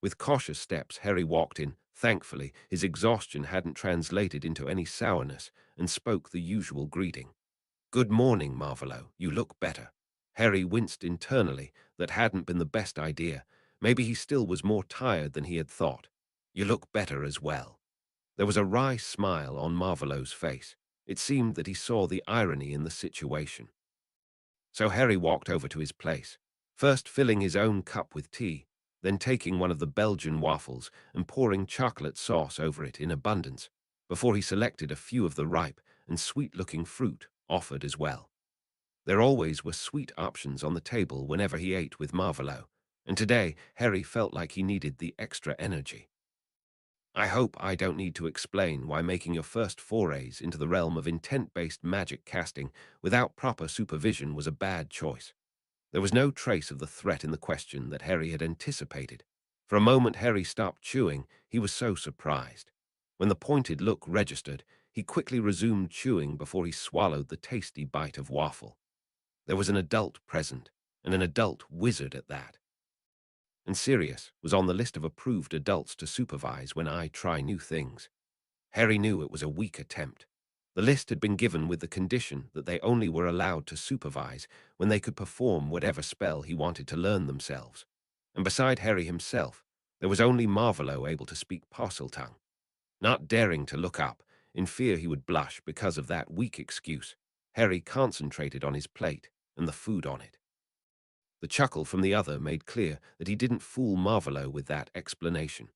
With cautious steps, Harry walked in. Thankfully, his exhaustion hadn't translated into any sourness, and spoke the usual greeting. Good morning, Marvolo. You look better. Harry winced internally. That hadn't been the best idea. Maybe he still was more tired than he had thought. You look better as well. There was a wry smile on Marvolo's face. It seemed that he saw the irony in the situation. So Harry walked over to his place, first filling his own cup with tea, then taking one of the Belgian waffles and pouring chocolate sauce over it in abundance, before he selected a few of the ripe and sweet-looking fruit offered as well. There always were sweet options on the table whenever he ate with Marvolo, and today Harry felt like he needed the extra energy. I hope I don't need to explain why making your first forays into the realm of intent-based magic casting without proper supervision was a bad choice. There was no trace of the threat in the question that Harry had anticipated. For a moment Harry stopped chewing, he was so surprised. When the pointed look registered, he quickly resumed chewing before he swallowed the tasty bite of waffle. There was an adult present, and an adult wizard at that. And Sirius was on the list of approved adults to supervise when I try new things. Harry knew it was a weak attempt. The list had been given with the condition that they only were allowed to supervise when they could perform whatever spell he wanted to learn themselves. And beside Harry himself, there was only Marvolo able to speak Parseltongue. Not daring to look up, in fear he would blush because of that weak excuse, Harry concentrated on his plate and the food on it. The chuckle from the other made clear that he didn't fool Marvolo with that explanation.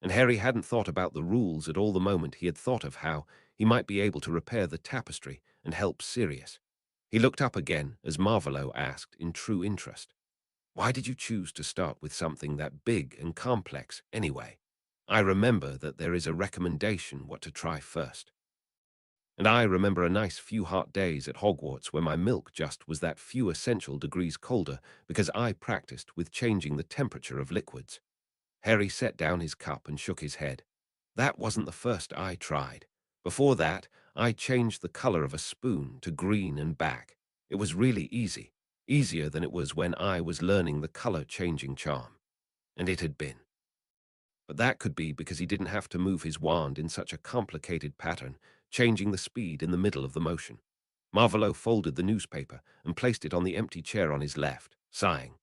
And Harry hadn't thought about the rules at all the moment he had thought of how he might be able to repair the tapestry and help Sirius. He looked up again as Marvolo asked in true interest, "Why did you choose to start with something that big and complex anyway? I remember that there is a recommendation what to try first." And I remember a nice few hot days at Hogwarts where my milk just was that few essential degrees colder because I practiced with changing the temperature of liquids. Harry set down his cup and shook his head. That wasn't the first I tried. Before that, I changed the color of a spoon to green and back. It was really easy, easier than it was when I was learning the color-changing charm. And it had been. But that could be because he didn't have to move his wand in such a complicated pattern, changing the speed in the middle of the motion. Marvolo folded the newspaper and placed it on the empty chair on his left, sighing.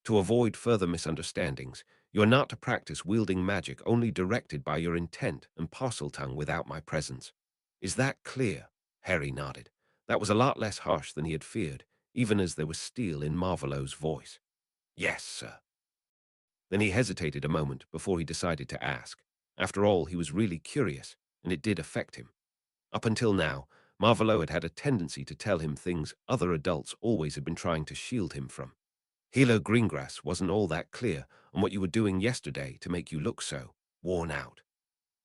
To avoid further misunderstandings, you are not to practice wielding magic only directed by your intent and parseltongue without my presence. Is that clear? Harry nodded. That was a lot less harsh than he had feared, even as there was steel in Marvolo's voice. Yes, sir. Then he hesitated a moment before he decided to ask. After all, he was really curious, and it did affect him. Up until now, Marvolo had had a tendency to tell him things other adults always had been trying to shield him from. Hilo Greengrass wasn't all that clear on what you were doing yesterday to make you look so worn out.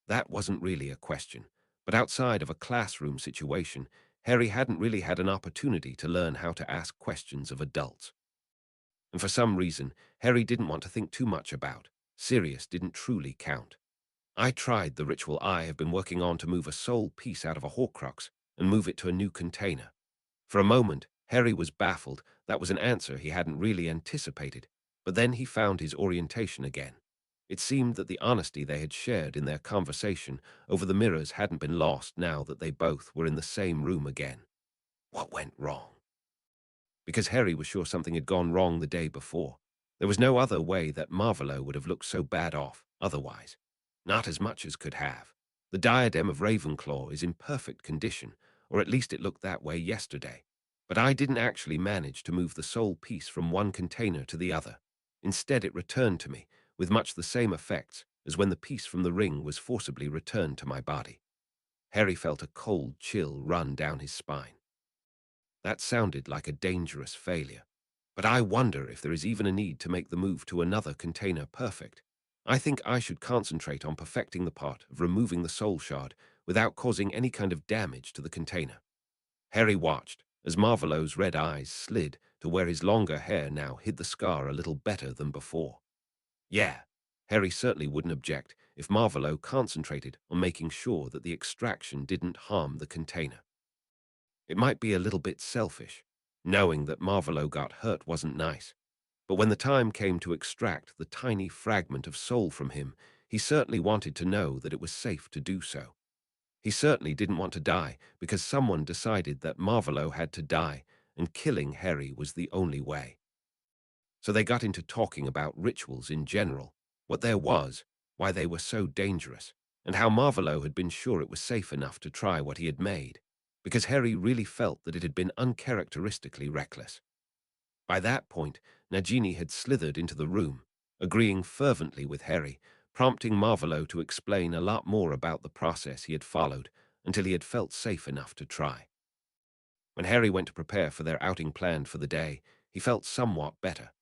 That wasn't really a question, but outside of a classroom situation, Harry hadn't really had an opportunity to learn how to ask questions of adults. And for some reason, Harry didn't want to think too much about. Sirius didn't truly count. I tried the ritual I have been working on to move a soul piece out of a Horcrux and move it to a new container. For a moment, Harry was baffled. That was an answer he hadn't really anticipated, but then he found his orientation again. It seemed that the honesty they had shared in their conversation over the mirrors hadn't been lost now that they both were in the same room again. What went wrong? Because Harry was sure something had gone wrong the day before. There was no other way that Marvolo would have looked so bad off otherwise. Not as much as could have. The diadem of Ravenclaw is in perfect condition, or at least it looked that way yesterday. But I didn't actually manage to move the soul piece from one container to the other. Instead, it returned to me, with much the same effects as when the piece from the ring was forcibly returned to my body. Harry felt a cold chill run down his spine. That sounded like a dangerous failure. But I wonder if there is even a need to make the move to another container perfect. I think I should concentrate on perfecting the part of removing the soul shard without causing any kind of damage to the container. Harry watched as Marvolo's red eyes slid to where his longer hair now hid the scar a little better than before. Yeah, Harry certainly wouldn't object if Marvolo concentrated on making sure that the extraction didn't harm the container. It might be a little bit selfish. Knowing that Marvolo got hurt wasn't nice. But when the time came to extract the tiny fragment of soul from him, he certainly wanted to know that it was safe to do so. He certainly didn't want to die because someone decided that Marvolo had to die, and killing Harry was the only way. So they got into talking about rituals in general, what there was, why they were so dangerous, and how Marvolo had been sure it was safe enough to try what he had made, because Harry really felt that it had been uncharacteristically reckless. By that point, Nagini had slithered into the room, agreeing fervently with Harry, prompting Marvolo to explain a lot more about the process he had followed until he had felt safe enough to try. When Harry went to prepare for their outing planned for the day, he felt somewhat better.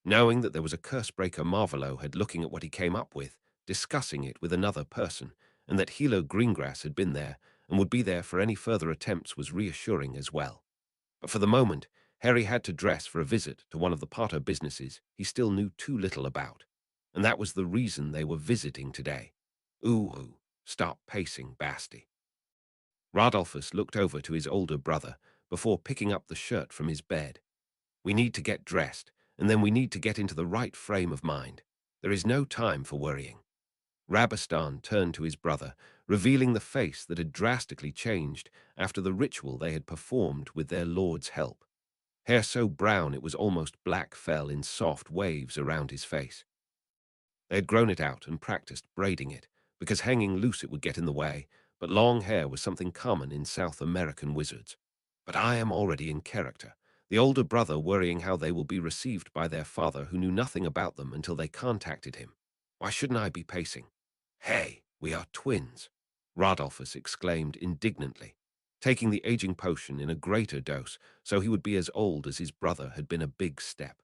Knowing that there was a curse-breaker Marvolo had looking at what he came up with, discussing it with another person, and that Hilo Greengrass had been there and would be there for any further attempts was reassuring as well. But for the moment, Harry had to dress for a visit to one of the Potter businesses he still knew too little about, and that was the reason they were visiting today. Ooh, stop pacing, Basti. Rodolphus looked over to his older brother before picking up the shirt from his bed. We need to get dressed, and then we need to get into the right frame of mind. There is no time for worrying. Rabastan turned to his brother, revealing the face that had drastically changed after the ritual they had performed with their lord's help. Hair so brown it was almost black fell in soft waves around his face. They had grown it out and practiced braiding it, because hanging loose it would get in the way, but long hair was something common in South American wizards. But I am already in character, the older brother worrying how they will be received by their father who knew nothing about them until they contacted him. Why shouldn't I be pacing? Hey, we are twins, Rodolphus exclaimed indignantly, taking the aging potion in a greater dose so he would be as old as his brother had been a big step.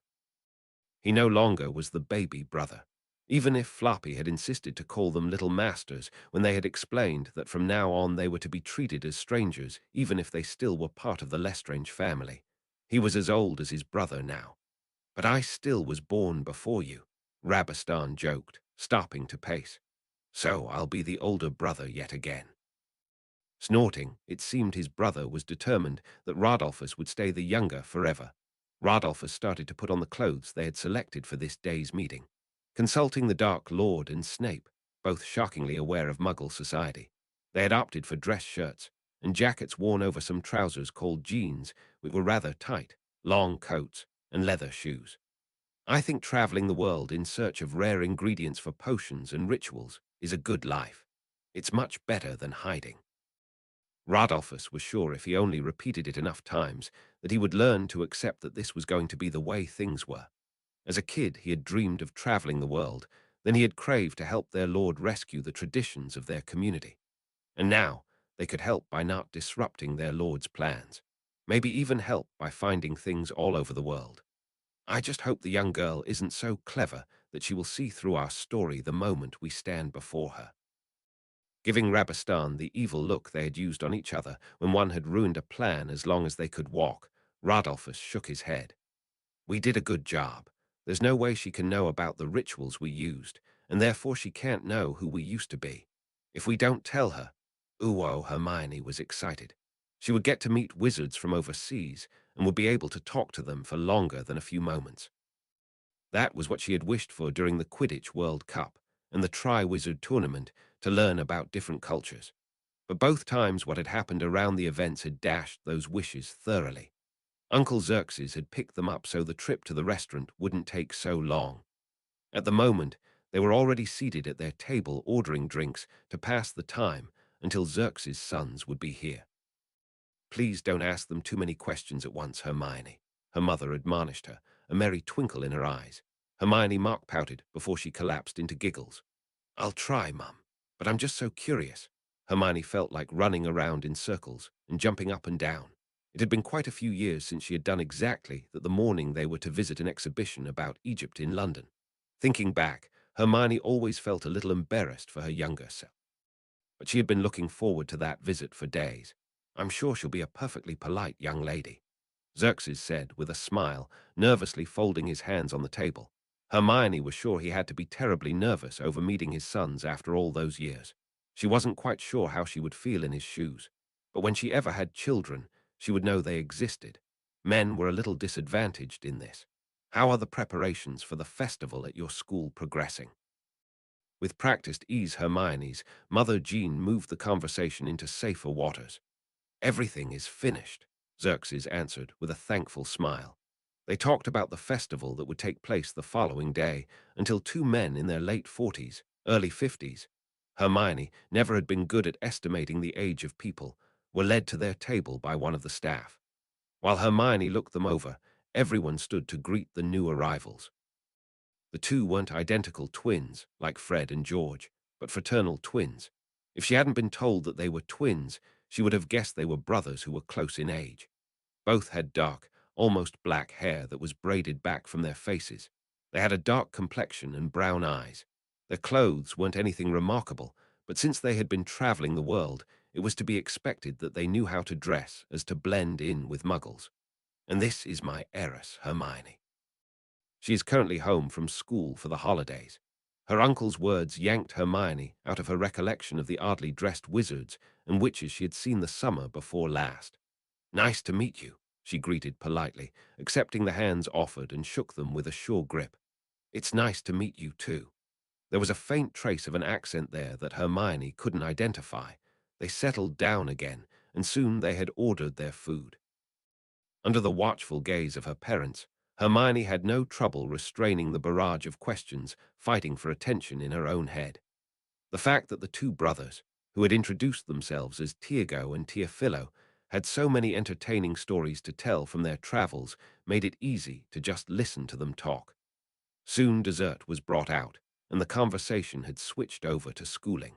He no longer was the baby brother. even if Floppy had insisted to call them little masters when they had explained that from now on they were to be treated as strangers, even if they still were part of the Lestrange family. He was as old as his brother now. But I still was born before you, Rabastan joked, stopping to pace. So I'll be the older brother yet again. Snorting, it seemed his brother was determined that Rodolphus would stay the younger forever. Rodolphus started to put on the clothes they had selected for this day's meeting, consulting the Dark Lord and Snape, both shockingly aware of Muggle society. They had opted for dress shirts and jackets worn over some trousers called jeans, which were rather tight, long coats, and leather shoes. I think traveling the world in search of rare ingredients for potions and rituals is a good life. It's much better than hiding. Rodolphus was sure if he only repeated it enough times that he would learn to accept that this was going to be the way things were. As a kid, he had dreamed of traveling the world, then he had craved to help their lord rescue the traditions of their community. And now, they could help by not disrupting their lord's plans. Maybe even help by finding things all over the world. I just hope the young girl isn't so clever that she will see through our story the moment we stand before her. Giving Rabastan the evil look they had used on each other when one had ruined a plan as long as they could walk, Rodolphus shook his head. We did a good job. There's no way she can know about the rituals we used, and therefore she can't know who we used to be. If we don't tell her, ooh, Hermione was excited. She would get to meet wizards from overseas and would be able to talk to them for longer than a few moments. That was what she had wished for during the Quidditch World Cup and the Tri-Wizard Tournament, to learn about different cultures. But both times what had happened around the events had dashed those wishes thoroughly. Uncle Xerxes had picked them up so the trip to the restaurant wouldn't take so long. At the moment, they were already seated at their table ordering drinks to pass the time until Xerxes' sons would be here. Please don't ask them too many questions at once, Hermione, her mother admonished her, a merry twinkle in her eyes. Hermione mock-pouted before she collapsed into giggles. I'll try, Mum, but I'm just so curious. Hermione felt like running around in circles and jumping up and down. It had been quite a few years since she had done exactly that the morning they were to visit an exhibition about Egypt in London. Thinking back, Hermione always felt a little embarrassed for her younger self. But she had been looking forward to that visit for days. I'm sure she'll be a perfectly polite young lady, Xerxes said with a smile, nervously folding his hands on the table. Hermione was sure he had to be terribly nervous over meeting his sons after all those years. She wasn't quite sure how she would feel in his shoes, but when she ever had children, she would know they existed. Men were a little disadvantaged in this. How are the preparations for the festival at your school progressing? With practiced ease, Hermione's Mother Jean moved the conversation into safer waters. Everything is finished, Xerxes answered with a thankful smile. They talked about the festival that would take place the following day until two men in their late 40s, early 50s, Hermione never had been good at estimating the age of people, were led to their table by one of the staff. While Hermione looked them over, everyone stood to greet the new arrivals. The two weren't identical twins, like Fred and George, but fraternal twins. If she hadn't been told that they were twins, she would have guessed they were brothers who were close in age. Both had dark, almost black hair that was braided back from their faces. They had a dark complexion and brown eyes. Their clothes weren't anything remarkable, but since they had been traveling the world, it was to be expected that they knew how to dress as to blend in with Muggles. And this is my heiress, Hermione. She is currently home from school for the holidays. Her uncle's words yanked Hermione out of her recollection of the oddly dressed wizards and witches she had seen the summer before last. Nice to meet you, she greeted politely, accepting the hands offered and shook them with a sure grip. It's nice to meet you too. There was a faint trace of an accent there that Hermione couldn't identify. They settled down again, and soon they had ordered their food. Under the watchful gaze of her parents, Hermione had no trouble restraining the barrage of questions fighting for attention in her own head. The fact that the two brothers, who had introduced themselves as Tiago and Teofilo, had so many entertaining stories to tell from their travels made it easy to just listen to them talk. Soon dessert was brought out, and the conversation had switched over to schooling.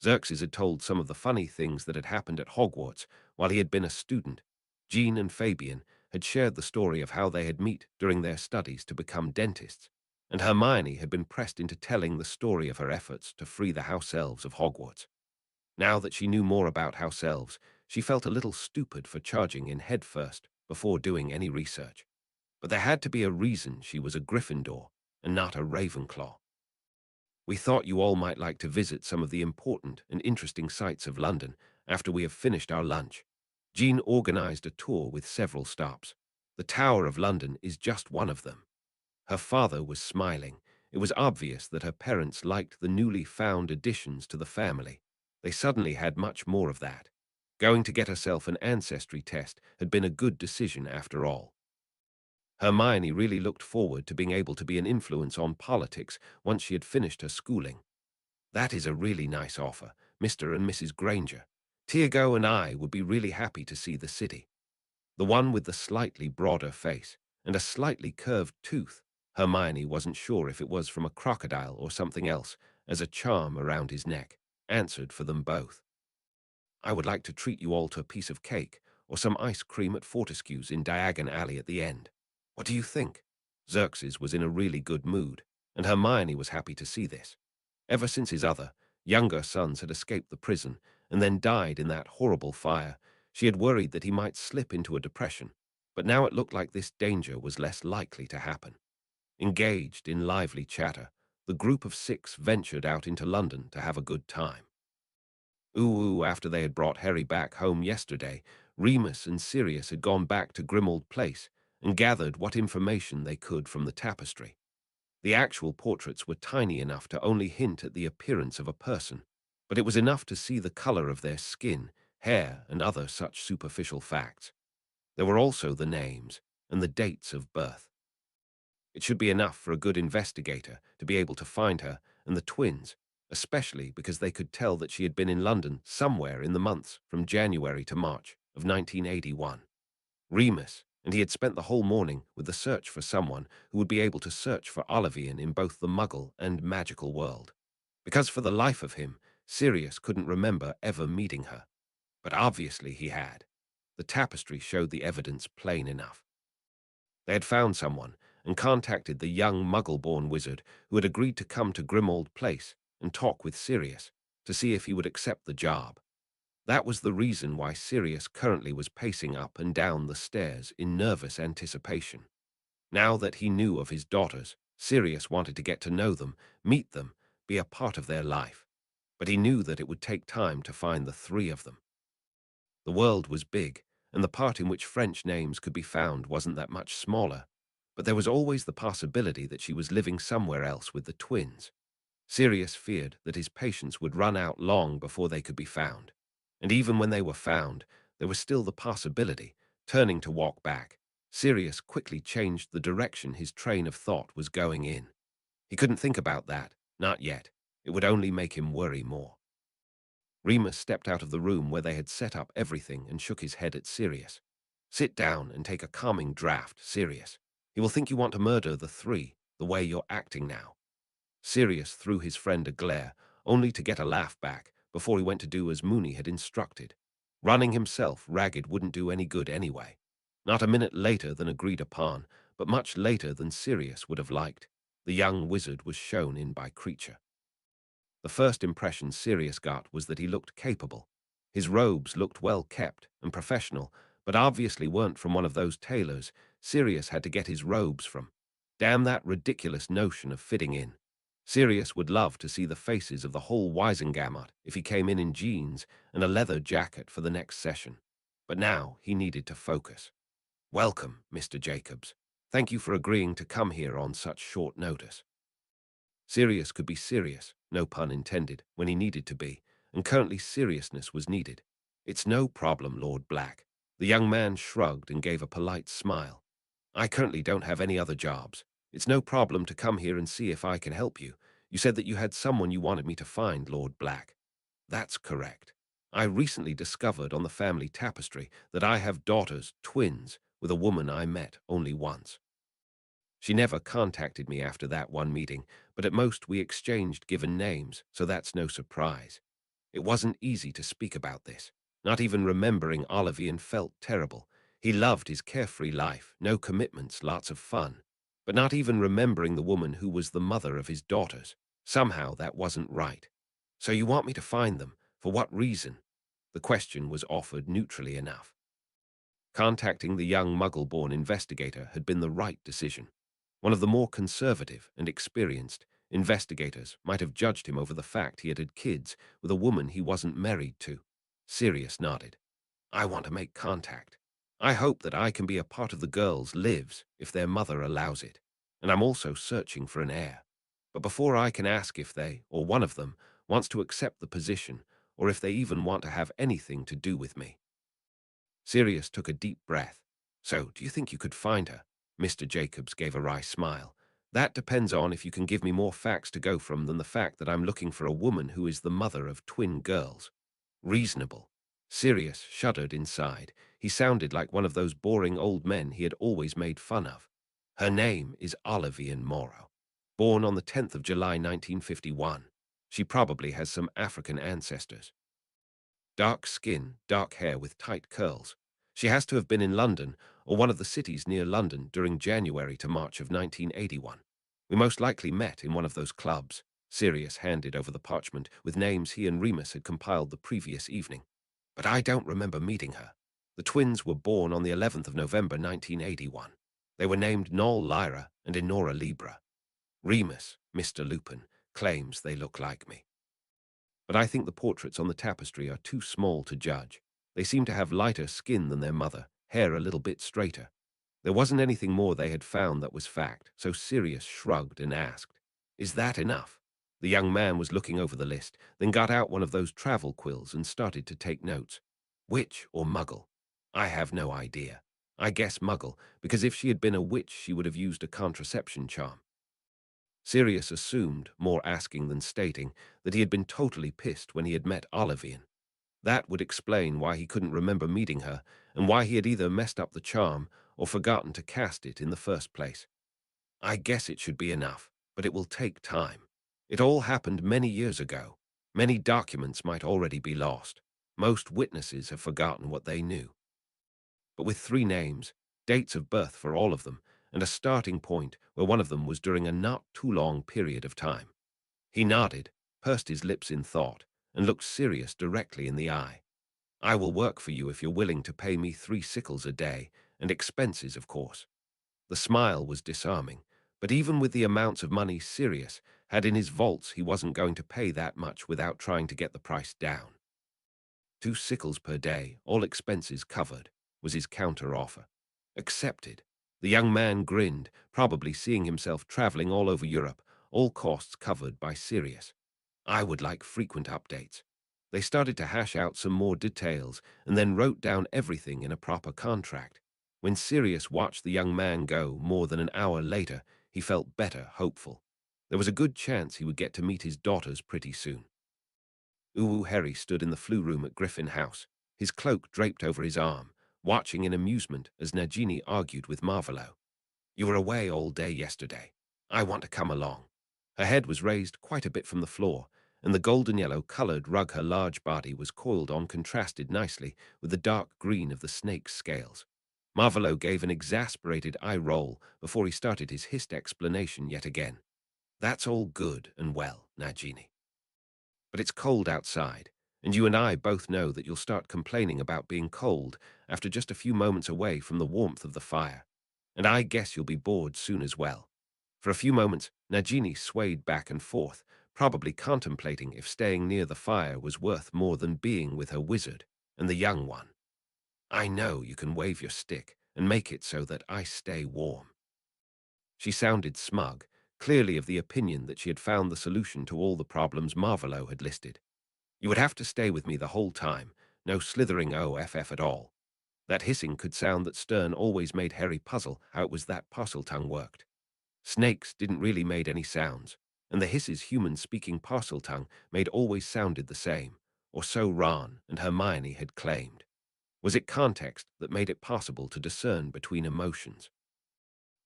Xerxes had told some of the funny things that had happened at Hogwarts while he had been a student. Jean and Fabian had shared the story of how they had met during their studies to become dentists, and Hermione had been pressed into telling the story of her efforts to free the house elves of Hogwarts. Now that she knew more about house elves, she felt a little stupid for charging in headfirst before doing any research. But there had to be a reason she was a Gryffindor and not a Ravenclaw. We thought you all might like to visit some of the important and interesting sights of London after we have finished our lunch. Jean organized a tour with several stops. The Tower of London is just one of them. Her father was smiling. It was obvious that her parents liked the newly found additions to the family. They suddenly had much more of that. Going to get herself an ancestry test had been a good decision after all. Hermione really looked forward to being able to be an influence on politics once she had finished her schooling. That is a really nice offer, Mr. and Mrs. Granger. Tiago and I would be really happy to see the city. The one with the slightly broader face and a slightly curved tooth. Hermione wasn't sure if it was from a crocodile or something else, as a charm around his neck answered for them both. I would like to treat you all to a piece of cake or some ice cream at Fortescue's in Diagon Alley at the end. What do you think? Xerxes was in a really good mood, and Hermione was happy to see this. Ever since his other, younger sons had escaped the prison and then died in that horrible fire, she had worried that he might slip into a depression, but now it looked like this danger was less likely to happen. Engaged in lively chatter, the group of 6 ventured out into London to have a good time. After they had brought Harry back home yesterday, Remus and Sirius had gone back to Grimmauld Place and gathered what information they could from the tapestry. The actual portraits were tiny enough to only hint at the appearance of a person, but it was enough to see the color of their skin, hair, and other such superficial facts. There were also the names and the dates of birth. It should be enough for a good investigator to be able to find her and the twins, especially because they could tell that she had been in London somewhere in the months from January to March of 1981. Remus, and he had spent the whole morning with the search for someone who would be able to search for Olivian in both the Muggle and magical world. Because for the life of him, Sirius couldn't remember ever meeting her. But obviously he had. The tapestry showed the evidence plain enough. They had found someone and contacted the young Muggle-born wizard who had agreed to come to Grimmauld Place and talk with Sirius to see if he would accept the job. That was the reason why Sirius currently was pacing up and down the stairs in nervous anticipation. Now that he knew of his daughters, Sirius wanted to get to know them, meet them, be a part of their life. But he knew that it would take time to find the 3 of them. The world was big, and the part in which French names could be found wasn't that much smaller, but there was always the possibility that she was living somewhere else with the twins. Sirius feared that his patience would run out long before they could be found. And even when they were found, there was still the possibility. Turning to walk back, Sirius quickly changed the direction his train of thought was going in. He couldn't think about that, not yet. It would only make him worry more. Remus stepped out of the room where they had set up everything and shook his head at Sirius. Sit down and take a calming draught, Sirius. He will think you want to murder the 3, the way you're acting now. Sirius threw his friend a glare, only to get a laugh back before he went to do as Moony had instructed. Running himself ragged wouldn't do any good anyway. Not a minute later than agreed upon, but much later than Sirius would have liked, the young wizard was shown in by Creature. The first impression Sirius got was that he looked capable. His robes looked well kept and professional, but obviously weren't from one of those tailors Sirius had to get his robes from. Damn that ridiculous notion of fitting in. Sirius would love to see the faces of the whole Wisengamot if he came in jeans and a leather jacket for the next session. But now he needed to focus. Welcome, Mr. Jacobs. Thank you for agreeing to come here on such short notice. Sirius could be serious, no pun intended, when he needed to be, and currently seriousness was needed. It's no problem, Lord Black. The young man shrugged and gave a polite smile. I currently don't have any other jobs. It's no problem to come here and see if I can help you. You said that you had someone you wanted me to find, Lord Black. That's correct. I recently discovered on the family tapestry that I have daughters, twins, with a woman I met only once. She never contacted me after that one meeting, but at most we exchanged given names, so that's no surprise. It wasn't easy to speak about this. Not even remembering Olivian felt terrible. He loved his carefree life, no commitments, lots of fun. but not even remembering the woman who was the mother of his daughters. Somehow that wasn't right. So you want me to find them? For what reason? The question was offered neutrally enough. Contacting the young Muggle-born investigator had been the right decision. One of the more conservative and experienced investigators might have judged him over the fact he had kids with a woman he wasn't married to. Sirius nodded. I want to make contact. I hope that I can be a part of the girls' lives if their mother allows it. And I'm also searching for an heir. But before I can ask if they, or one of them, wants to accept the position, or if they even want to have anything to do with me. Sirius took a deep breath. So, do you think you could find her? Mr. Jacobs gave a wry smile. That depends on if you can give me more facts to go from than the fact that I'm looking for a woman who is the mother of twin girls. Reasonable. Sirius shuddered inside. He sounded like one of those boring old men he had always made fun of. Her name is Olivian Morrow. Born on the 10th of July 1951. She probably has some African ancestors. Dark skin, dark hair with tight curls. She has to have been in London or one of the cities near London during January to March of 1981. We most likely met in one of those clubs. Sirius handed over the parchment with names he and Remus had compiled the previous evening. But I don't remember meeting her. The twins were born on the 11th of November 1981. They were named Noel Lyra and Enora Libra. Remus, Mr. Lupin, claims they look like me. But I think the portraits on the tapestry are too small to judge. They seem to have lighter skin than their mother, hair a little bit straighter. There wasn't anything more they had found that was fact, so Sirius shrugged and asked, Is that enough? The young man was looking over the list, then got out one of those travel quills and started to take notes. Witch or Muggle? I have no idea. I guess Muggle, because if she had been a witch she would have used a contraception charm. Sirius assumed, more asking than stating, that he had been totally pissed when he had met Olivian. That would explain why he couldn't remember meeting her, and why he had either messed up the charm or forgotten to cast it in the first place. I guess it should be enough, but it will take time. It all happened many years ago. Many documents might already be lost. Most witnesses have forgotten what they knew. But with 3 names, dates of birth for all of them, and a starting point where one of them was during a not too long period of time. He nodded, pursed his lips in thought, and looked Sirius directly in the eye. I will work for you if you're willing to pay me 3 sickles a day, and expenses, of course. The smile was disarming, but even with the amounts of money Sirius had in his vaults, he wasn't going to pay that much without trying to get the price down. 2 sickles per day, all expenses covered, was his counter-offer. Accepted. The young man grinned, probably seeing himself traveling all over Europe, all costs covered by Sirius. I would like frequent updates. They started to hash out some more details and then wrote down everything in a proper contract. When Sirius watched the young man go more than an hour later, he felt better, hopeful. There was a good chance he would get to meet his daughters pretty soon. Uwu Harry stood in the flu room at Griffin House, his cloak draped over his arm, watching in amusement as Nagini argued with Marvolo. You were away all day yesterday. I want to come along. Her head was raised quite a bit from the floor, and the golden-yellow-colored rug her large body was coiled on contrasted nicely with the dark green of the snake's scales. Marvolo gave an exasperated eye roll before he started his hissed explanation yet again. That's all good and well, Nagini. But it's cold outside, and you and I both know that you'll start complaining about being cold after just a few moments away from the warmth of the fire. And I guess you'll be bored soon as well. For a few moments, Nagini swayed back and forth, probably contemplating if staying near the fire was worth more than being with her wizard and the young one. I know you can wave your stick and make it so that I stay warm. She sounded smug, clearly of the opinion that she had found the solution to all the problems Marvolo had listed. You would have to stay with me the whole time, no slithering OFF at all. That hissing could sound that Stern always made Harry puzzle how it was that Parseltongue worked. Snakes didn't really made any sounds, and the hisses humans speaking Parseltongue made always sounded the same, or so Ron and Hermione had claimed. Was it context that made it possible to discern between emotions?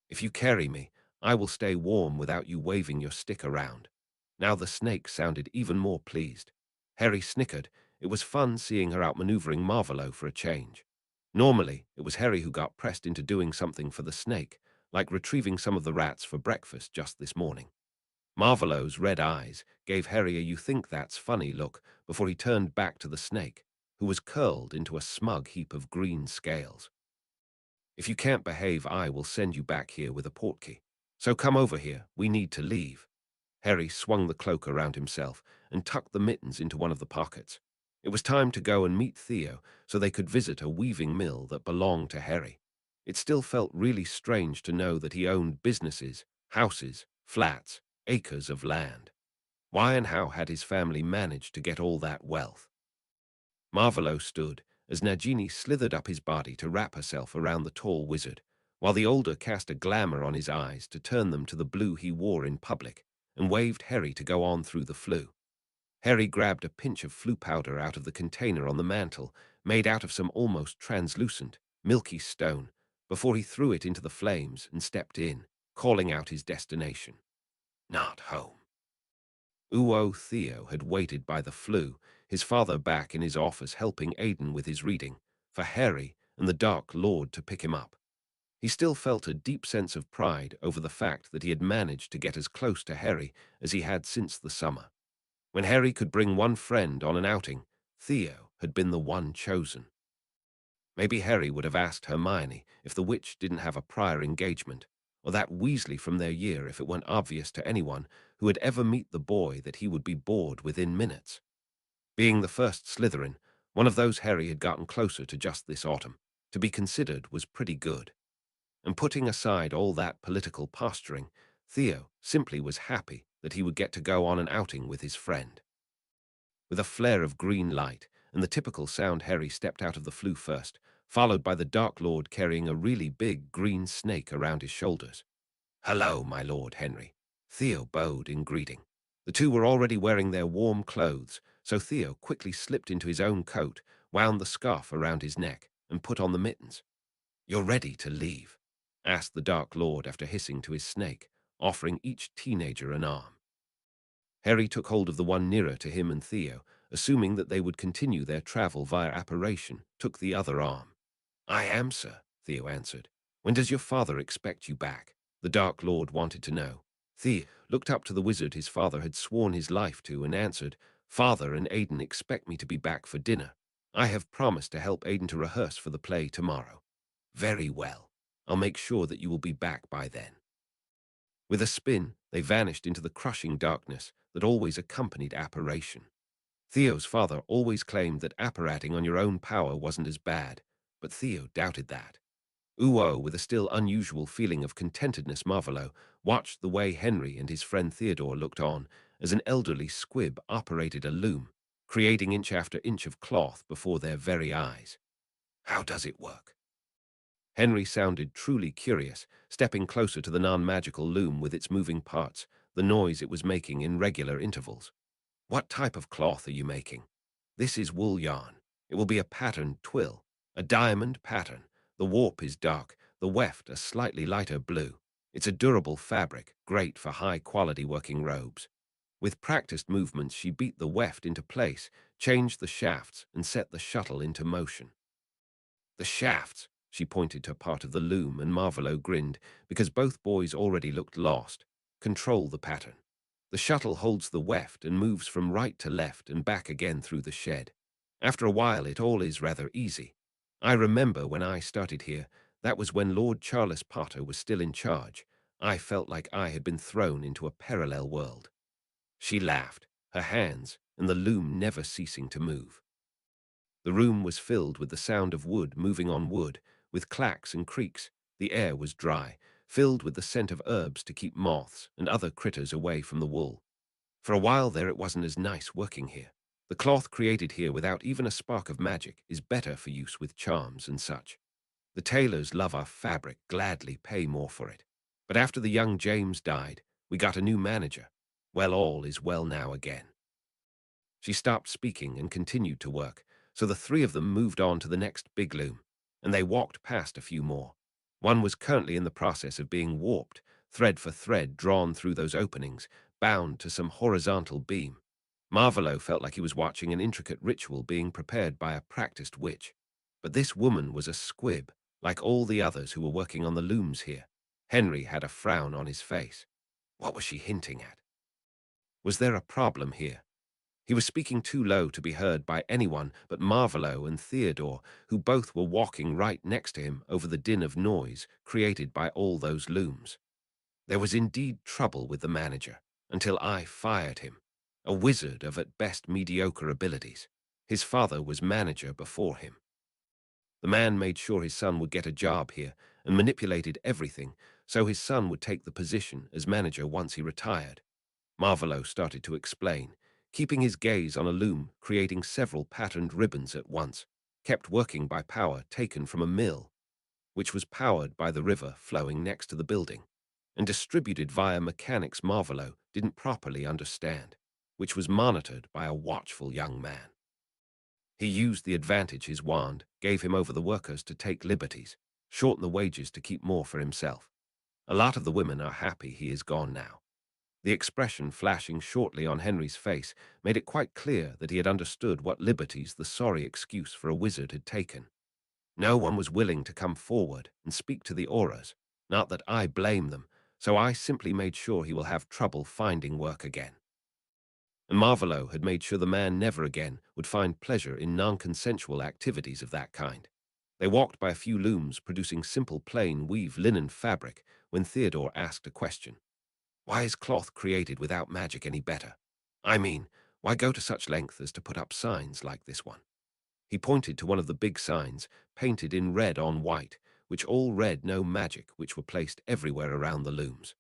If you carry me, I will stay warm without you waving your stick around. Now the snake sounded even more pleased. Harry snickered. It was fun seeing her outmaneuvering Marvolo for a change. Normally, it was Harry who got pressed into doing something for the snake, like retrieving some of the rats for breakfast just this morning. Marvelo's red eyes gave Harry a "you think that's funny" look before he turned back to the snake, who was curled into a smug heap of green scales. "If you can't behave, I will send you back here with a portkey. So come over here, we need to leave." Harry swung the cloak around himself and tucked the mittens into one of the pockets. It was time to go and meet Theo so they could visit a weaving mill that belonged to Harry. It still felt really strange to know that he owned businesses, houses, flats, acres of land. Why and how had his family managed to get all that wealth? Marvolo stood as Nagini slithered up his body to wrap herself around the tall wizard, while the older cast a glamour on his eyes to turn them to the blue he wore in public, and waved Harry to go on through the flue. Harry grabbed a pinch of flue powder out of the container on the mantel, made out of some almost translucent, milky stone, before he threw it into the flames and stepped in, calling out his destination. Not home. Uo Theo had waited by the flue, his father back in his office helping Aidan with his reading, for Harry and the Dark Lord to pick him up. He still felt a deep sense of pride over the fact that he had managed to get as close to Harry as he had since the summer. When Harry could bring one friend on an outing, Theo had been the one chosen. Maybe Harry would have asked Hermione if the witch didn't have a prior engagement, or that Weasley from their year if it weren't obvious to anyone who would ever meet the boy that he would be bored within minutes. Being the first Slytherin, one of those Harry had gotten closer to just this autumn, to be considered was pretty good. And putting aside all that political posturing, Theo simply was happy that he would get to go on an outing with his friend. With a flare of green light and the typical sound, Harry stepped out of the flue first, followed by the Dark Lord carrying a really big green snake around his shoulders. "Hello, my Lord Henry." Theo bowed in greeting. The two were already wearing their warm clothes, so Theo quickly slipped into his own coat, wound the scarf around his neck, and put on the mittens. "You're ready to leave?" asked the Dark Lord after hissing to his snake, offering each teenager an arm. Harry took hold of the one nearer to him, and Theo, assuming that they would continue their travel via apparition, took the other arm. "I am, sir," Theo answered. "When does your father expect you back?" the Dark Lord wanted to know. Theo looked up to the wizard his father had sworn his life to and answered, "Father and Aidan expect me to be back for dinner. I have promised to help Aidan to rehearse for the play tomorrow." "Very well. I'll make sure that you will be back by then." With a spin, they vanished into the crushing darkness that always accompanied apparition. Theo's father always claimed that apparating on your own power wasn't as bad, but Theo doubted that. Uo, with a still unusual feeling of contentedness, Marvolo watched the way Henry and his friend Theodore looked on as an elderly squib operated a loom, creating inch after inch of cloth before their very eyes. "How does it work?" Henry sounded truly curious, stepping closer to the non-magical loom with its moving parts, the noise it was making in regular intervals. "What type of cloth are you making?" "This is wool yarn. It will be a patterned twill, a diamond pattern. The warp is dark, the weft a slightly lighter blue. It's a durable fabric, great for high-quality working robes." With practiced movements, she beat the weft into place, changed the shafts, and set the shuttle into motion. "The shafts," she pointed to part of the loom, and Marvolo grinned, because both boys already looked lost. "Control the pattern. The shuttle holds the weft and moves from right to left and back again through the shed. After a while, it all is rather easy. I remember when I started here, that was when Lord Charles Potter was still in charge. I felt like I had been thrown into a parallel world." She laughed, her hands and the loom never ceasing to move. The room was filled with the sound of wood moving on wood, with clacks and creaks. The air was dry, filled with the scent of herbs to keep moths and other critters away from the wool. For a while there, it wasn't as nice working here. The cloth created here without even a spark of magic is better for use with charms and such. The tailors love our fabric, gladly pay more for it. But after the young James died, we got a new manager. Well, all is well now again." She stopped speaking and continued to work, so the three of them moved on to the next big loom, and they walked past a few more. One was currently in the process of being warped, thread for thread drawn through those openings, bound to some horizontal beam. Marvolo felt like he was watching an intricate ritual being prepared by a practiced witch. But this woman was a squib, like all the others who were working on the looms here. Henry had a frown on his face. What was she hinting at? Was there a problem here? He was speaking too low to be heard by anyone but Marvolo and Theodore, who both were walking right next to him over the din of noise created by all those looms. There was indeed trouble with the manager, until I fired him, a wizard of at best mediocre abilities. His father was manager before him. The man made sure his son would get a job here and manipulated everything so his son would take the position as manager once he retired. Marvolo started to explain, keeping his gaze on a loom, creating several patterned ribbons at once, kept working by power taken from a mill, which was powered by the river flowing next to the building, and distributed via mechanics Marvolo didn't properly understand, which was monitored by a watchful young man. He used the advantage his wand gave him over the workers to take liberties, shorten the wages to keep more for himself. A lot of the women are happy he is gone now. The expression flashing shortly on Henry's face made it quite clear that he had understood what liberties the sorry excuse for a wizard had taken. No one was willing to come forward and speak to the auras, not that I blame them, so I simply made sure he will have trouble finding work again. And Marvolo had made sure the man never again would find pleasure in non-consensual activities of that kind. They walked by a few looms producing simple plain weave linen fabric when Theodore asked a question. Why is cloth created without magic any better? I mean, why go to such length as to put up signs like this one? He pointed to one of the big signs, painted in red on white, which all read no magic, which were placed everywhere around the looms.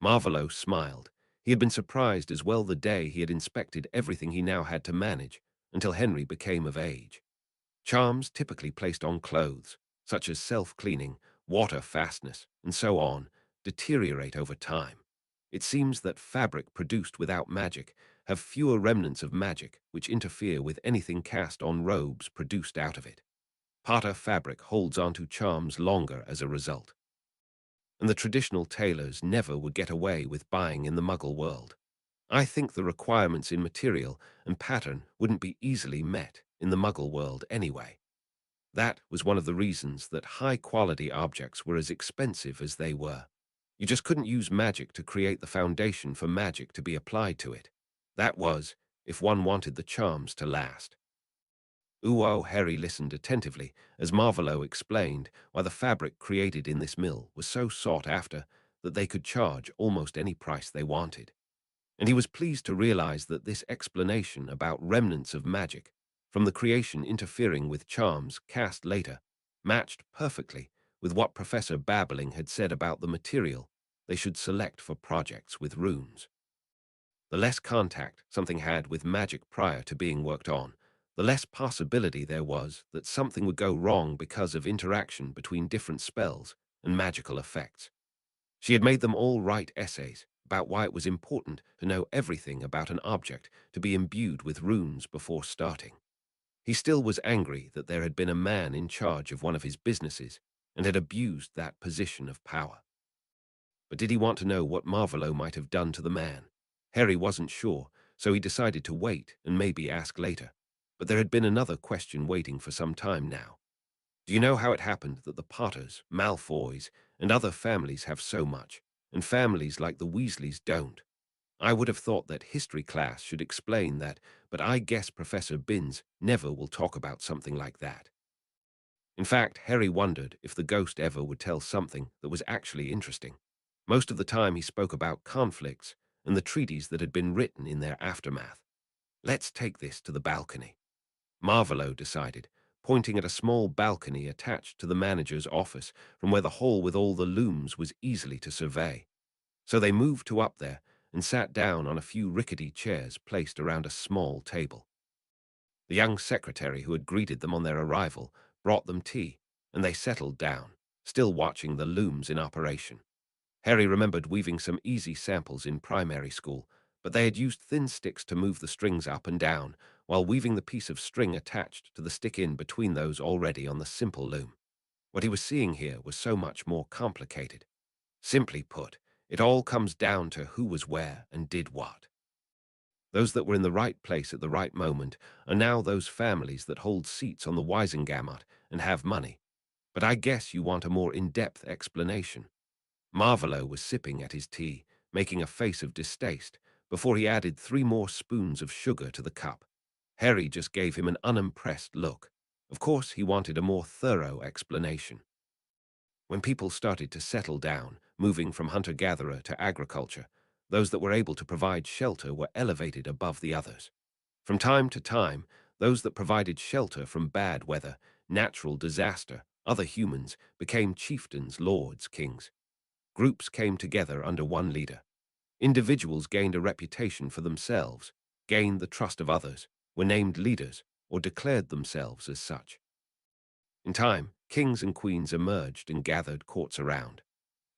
Marvolo smiled. He had been surprised as well the day he had inspected everything he now had to manage, until Henry became of age. Charms typically placed on clothes, such as self-cleaning, water fastness, and so on, deteriorate over time. It seems that fabric produced without magic have fewer remnants of magic which interfere with anything cast on robes produced out of it. Pata fabric holds onto charms longer as a result. And the traditional tailors never would get away with buying in the Muggle world. I think the requirements in material and pattern wouldn't be easily met in the Muggle world anyway. That was one of the reasons that high-quality objects were as expensive as they were. You just couldn't use magic to create the foundation for magic to be applied to it. That was, if one wanted the charms to last. Harry listened attentively as Marvolo explained why the fabric created in this mill was so sought after that they could charge almost any price they wanted. And he was pleased to realize that this explanation about remnants of magic, from the creation interfering with charms cast later, matched perfectly with what Professor Babbling had said about the material they should select for projects with runes. The less contact something had with magic prior to being worked on, the less possibility there was that something would go wrong because of interaction between different spells and magical effects. She had made them all write essays about why it was important to know everything about an object to be imbued with runes before starting. He still was angry that there had been a man in charge of one of his businesses and had abused that position of power. But did he want to know what Marvolo might have done to the man? Harry wasn't sure, so he decided to wait and maybe ask later. But there had been another question waiting for some time now. Do you know how it happened that the Potters, Malfoys, and other families have so much, and families like the Weasleys don't? I would have thought that history class should explain that, but I guess Professor Binns never will talk about something like that. In fact, Harry wondered if the ghost ever would tell something that was actually interesting. Most of the time he spoke about conflicts and the treaties that had been written in their aftermath. Let's take this to the balcony, Marvolo decided, pointing at a small balcony attached to the manager's office from where the hall with all the looms was easily to survey. So they moved to up there and sat down on a few rickety chairs placed around a small table. The young secretary who had greeted them on their arrival brought them tea, and they settled down, still watching the looms in operation. Harry remembered weaving some easy samples in primary school, but they had used thin sticks to move the strings up and down, while weaving the piece of string attached to the stick in between those already on the simple loom. What he was seeing here was so much more complicated. Simply put, it all comes down to who was where and did what. Those that were in the right place at the right moment are now those families that hold seats on the Wisengamot and have money. But I guess you want a more in-depth explanation. Marvolo was sipping at his tea, making a face of distaste, before he added 3 more spoons of sugar to the cup. Harry just gave him an unimpressed look. Of course, he wanted a more thorough explanation. When people started to settle down, moving from hunter-gatherer to agriculture, those that were able to provide shelter were elevated above the others. From time to time, those that provided shelter from bad weather, natural disaster, other humans, became chieftains, lords, kings. Groups came together under one leader. Individuals gained a reputation for themselves, gained the trust of others, were named leaders, or declared themselves as such. In time, kings and queens emerged and gathered courts around.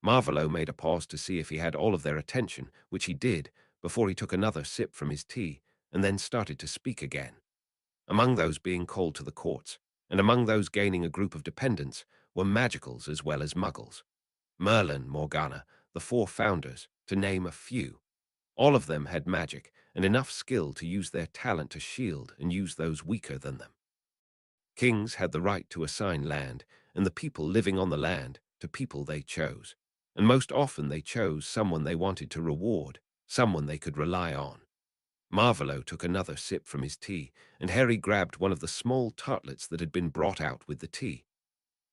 Marvolo made a pause to see if he had all of their attention, which he did, before he took another sip from his tea, and then started to speak again. Among those being called to the courts, and among those gaining a group of dependents, were magicals as well as muggles. Merlin, Morgana, the 4 founders, to name a few. All of them had magic and enough skill to use their talent to shield and use those weaker than them. Kings had the right to assign land, and the people living on the land to people they chose. And most often they chose someone they wanted to reward, someone they could rely on. Marvolo took another sip from his tea, and Harry grabbed one of the small tartlets that had been brought out with the tea.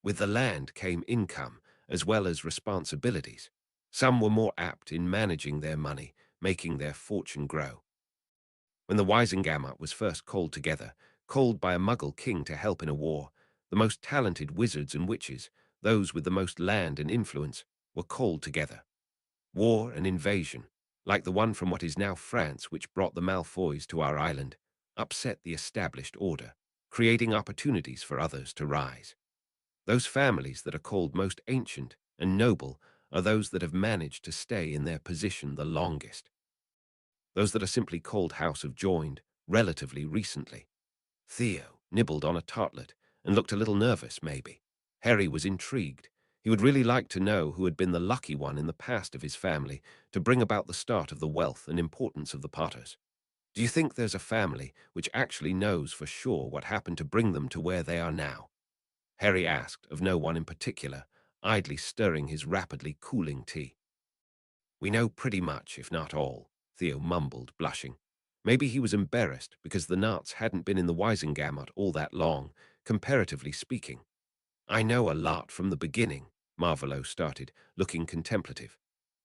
With the land came income, as well as responsibilities. Some were more apt in managing their money, making their fortune grow. When the Wisengamot was first called together, called by a Muggle king to help in a war, the most talented wizards and witches, those with the most land and influence, were called together. War and invasion, like the one from what is now France which brought the Malfoys to our island, upset the established order, creating opportunities for others to rise. Those families that are called most ancient and noble are those that have managed to stay in their position the longest. Those that are simply called House of Joined relatively recently. Theo nibbled on a tartlet and looked a little nervous, maybe. Harry was intrigued. He would really like to know who had been the lucky one in the past of his family to bring about the start of the wealth and importance of the Potters. Do you think there's a family which actually knows for sure what happened to bring them to where they are now? Harry asked of no one in particular, idly stirring his rapidly cooling tea. We know pretty much, if not all, Theo mumbled, blushing. Maybe he was embarrassed because the Narts hadn't been in the Wisengamot all that long, comparatively speaking. I know a lot from the beginning, Marvolo started, looking contemplative.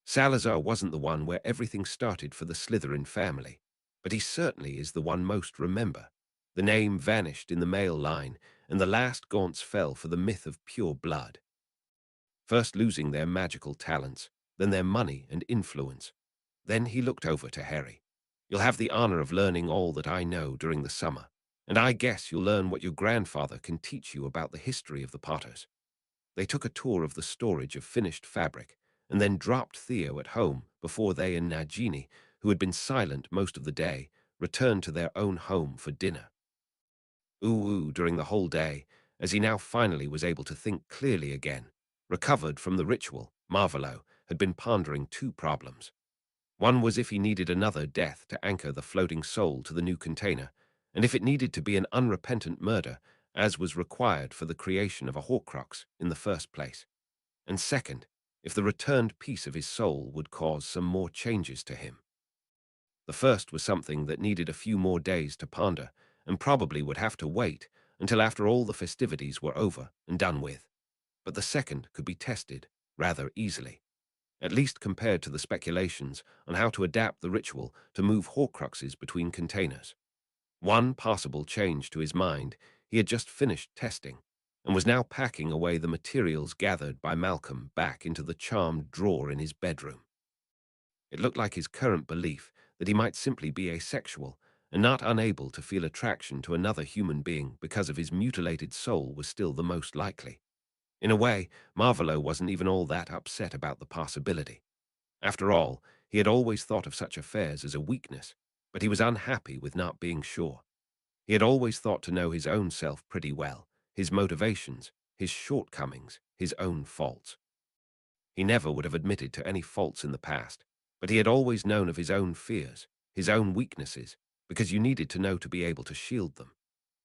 Salazar wasn't the one where everything started for the Slytherin family, but he certainly is the one most remember. The name vanished in the male line, and the last gaunts fell for the myth of pure blood. First losing their magical talents, then their money and influence. Then he looked over to Harry. You'll have the honor of learning all that I know during the summer, and I guess you'll learn what your grandfather can teach you about the history of the Potters. They took a tour of the storage of finished fabric, and then dropped Theo at home before they and Nagini, who had been silent most of the day, returned to their own home for dinner. Ooh during the whole day, as he now finally was able to think clearly again. Recovered from the ritual, Marvolo had been pondering 2 problems. One was if he needed another death to anchor the floating soul to the new container, and if it needed to be an unrepentant murder, as was required for the creation of a Horcrux in the first place. And second, if the returned piece of his soul would cause some more changes to him. The first was something that needed a few more days to ponder, and probably would have to wait until after all the festivities were over and done with. But the second could be tested rather easily, at least compared to the speculations on how to adapt the ritual to move Horcruxes between containers. One possible change to his mind he had just finished testing, and was now packing away the materials gathered by Malcolm back into the charmed drawer in his bedroom. It looked like his current belief that he might simply be asexual and not unable to feel attraction to another human being because of his mutilated soul was still the most likely. In a way, Marvolo wasn't even all that upset about the possibility. After all, he had always thought of such affairs as a weakness, but he was unhappy with not being sure. He had always thought to know his own self pretty well, his motivations, his shortcomings, his own faults. He never would have admitted to any faults in the past, but he had always known of his own fears, his own weaknesses, because you needed to know to be able to shield them.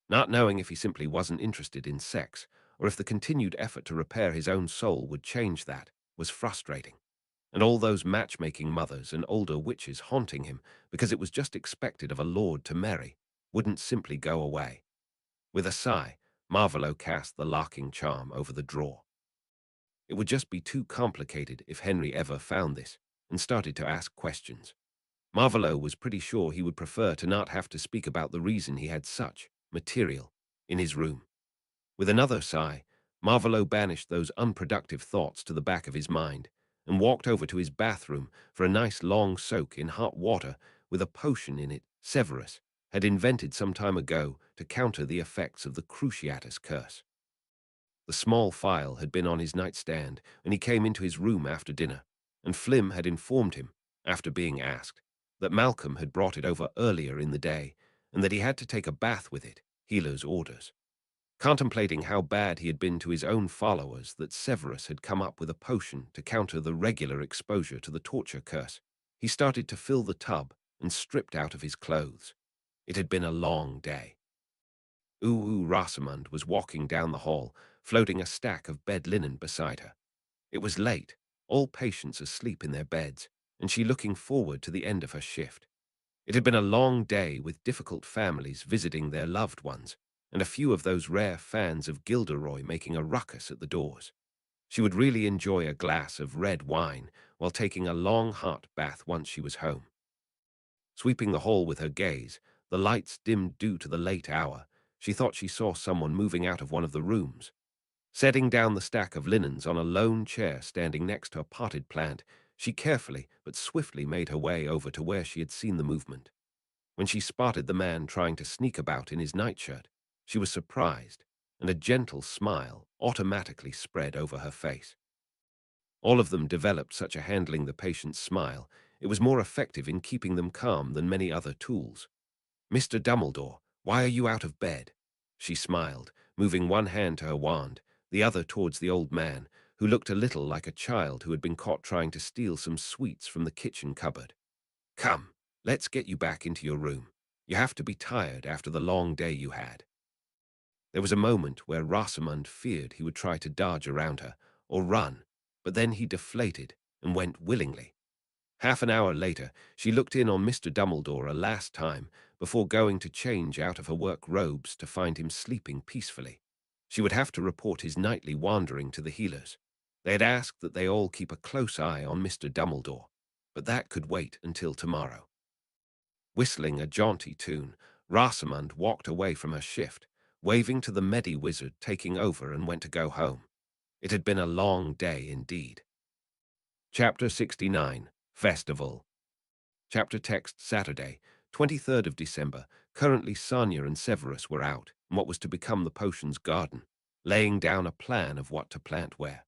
Not knowing if he simply wasn't interested in sex, or if the continued effort to repair his own soul would change that, was frustrating, and all those matchmaking mothers and older witches haunting him because it was just expected of a lord to marry wouldn't simply go away. With a sigh, Marvolo cast the locking charm over the drawer. It would just be too complicated if Henry ever found this and started to ask questions. Marvolo was pretty sure he would prefer to not have to speak about the reason he had such material in his room. With another sigh, Marvolo banished those unproductive thoughts to the back of his mind and walked over to his bathroom for a nice long soak in hot water with a potion in it Severus had invented some time ago to counter the effects of the Cruciatus curse. The small phial had been on his nightstand when he came into his room after dinner, and Flim had informed him, after being asked, that Malcolm had brought it over earlier in the day and that he had to take a bath with it, healer's orders. Contemplating how bad he had been to his own followers that Severus had come up with a potion to counter the regular exposure to the torture curse, he started to fill the tub and stripped out of his clothes. It had been a long day. Rosamund was walking down the hall, floating a stack of bed linen beside her. It was late, all patients asleep in their beds, and she looking forward to the end of her shift. It had been a long day with difficult families visiting their loved ones, and a few of those rare fans of Gilderoy making a ruckus at the doors. She would really enjoy a glass of red wine while taking a long hot bath once she was home. Sweeping the hall with her gaze, the lights dimmed due to the late hour, she thought she saw someone moving out of one of the rooms. Setting down the stack of linens on a lone chair standing next to a potted plant, she carefully but swiftly made her way over to where she had seen the movement. When she spotted the man trying to sneak about in his nightshirt, she was surprised, and a gentle smile automatically spread over her face. All of them developed such a handling the patient's smile, it was more effective in keeping them calm than many other tools. "Mr. Dumbledore, why are you out of bed?" She smiled, moving one hand to her wand, the other towards the old man, who looked a little like a child who had been caught trying to steal some sweets from the kitchen cupboard. "Come, let's get you back into your room. You have to be tired after the long day you had." There was a moment where Rosamund feared he would try to dodge around her or run, but then he deflated and went willingly. Half an hour later, she looked in on Mr. Dumbledore a last time before going to change out of her work robes to find him sleeping peacefully. She would have to report his nightly wandering to the healers. They had asked that they all keep a close eye on Mr. Dumbledore, but that could wait until tomorrow. Whistling a jaunty tune, Rosamund walked away from her shift, waving to the Medi-Wizard taking over and went to go home. It had been a long day indeed. Chapter 69, Festival. Chapter text Saturday, 23rd of December. Currently Sonia and Severus were out in what was to become the potion's garden, laying down a plan of what to plant where.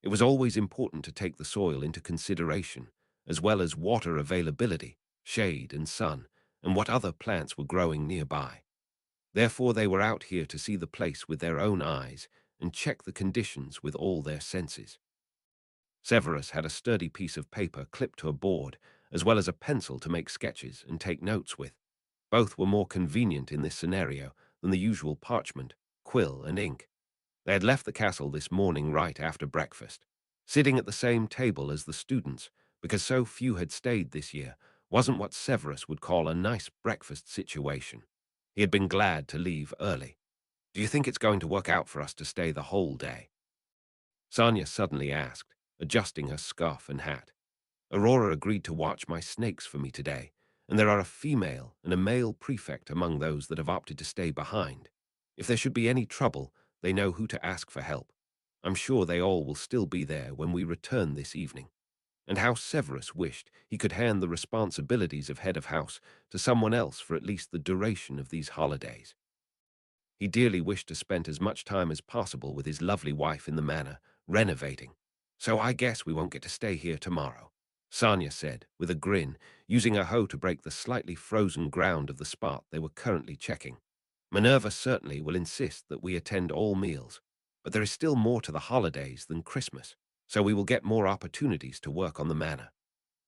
It was always important to take the soil into consideration, as well as water availability, shade and sun, and what other plants were growing nearby. Therefore they were out here to see the place with their own eyes and check the conditions with all their senses. Severus had a sturdy piece of paper clipped to a board, as well as a pencil to make sketches and take notes with. Both were more convenient in this scenario than the usual parchment, quill, and ink. They had left the castle this morning right after breakfast. Sitting at the same table as the students, because so few had stayed this year, wasn't what Severus would call a nice breakfast situation. He had been glad to leave early. "Do you think it's going to work out for us to stay the whole day?" Sonia suddenly asked, adjusting her scarf and hat. "Aurora agreed to watch my snakes for me today, and there are a female and a male prefect among those that have opted to stay behind. If there should be any trouble, they know who to ask for help. I'm sure they all will still be there when we return this evening." And how Severus wished he could hand the responsibilities of head of house to someone else for at least the duration of these holidays. He dearly wished to spend as much time as possible with his lovely wife in the manor, renovating. "So I guess we won't get to stay here tomorrow," Sonia said, with a grin, using a hoe to break the slightly frozen ground of the spot they were currently checking. "Minerva certainly will insist that we attend all meals, but there is still more to the holidays than Christmas, so we will get more opportunities to work on the manor."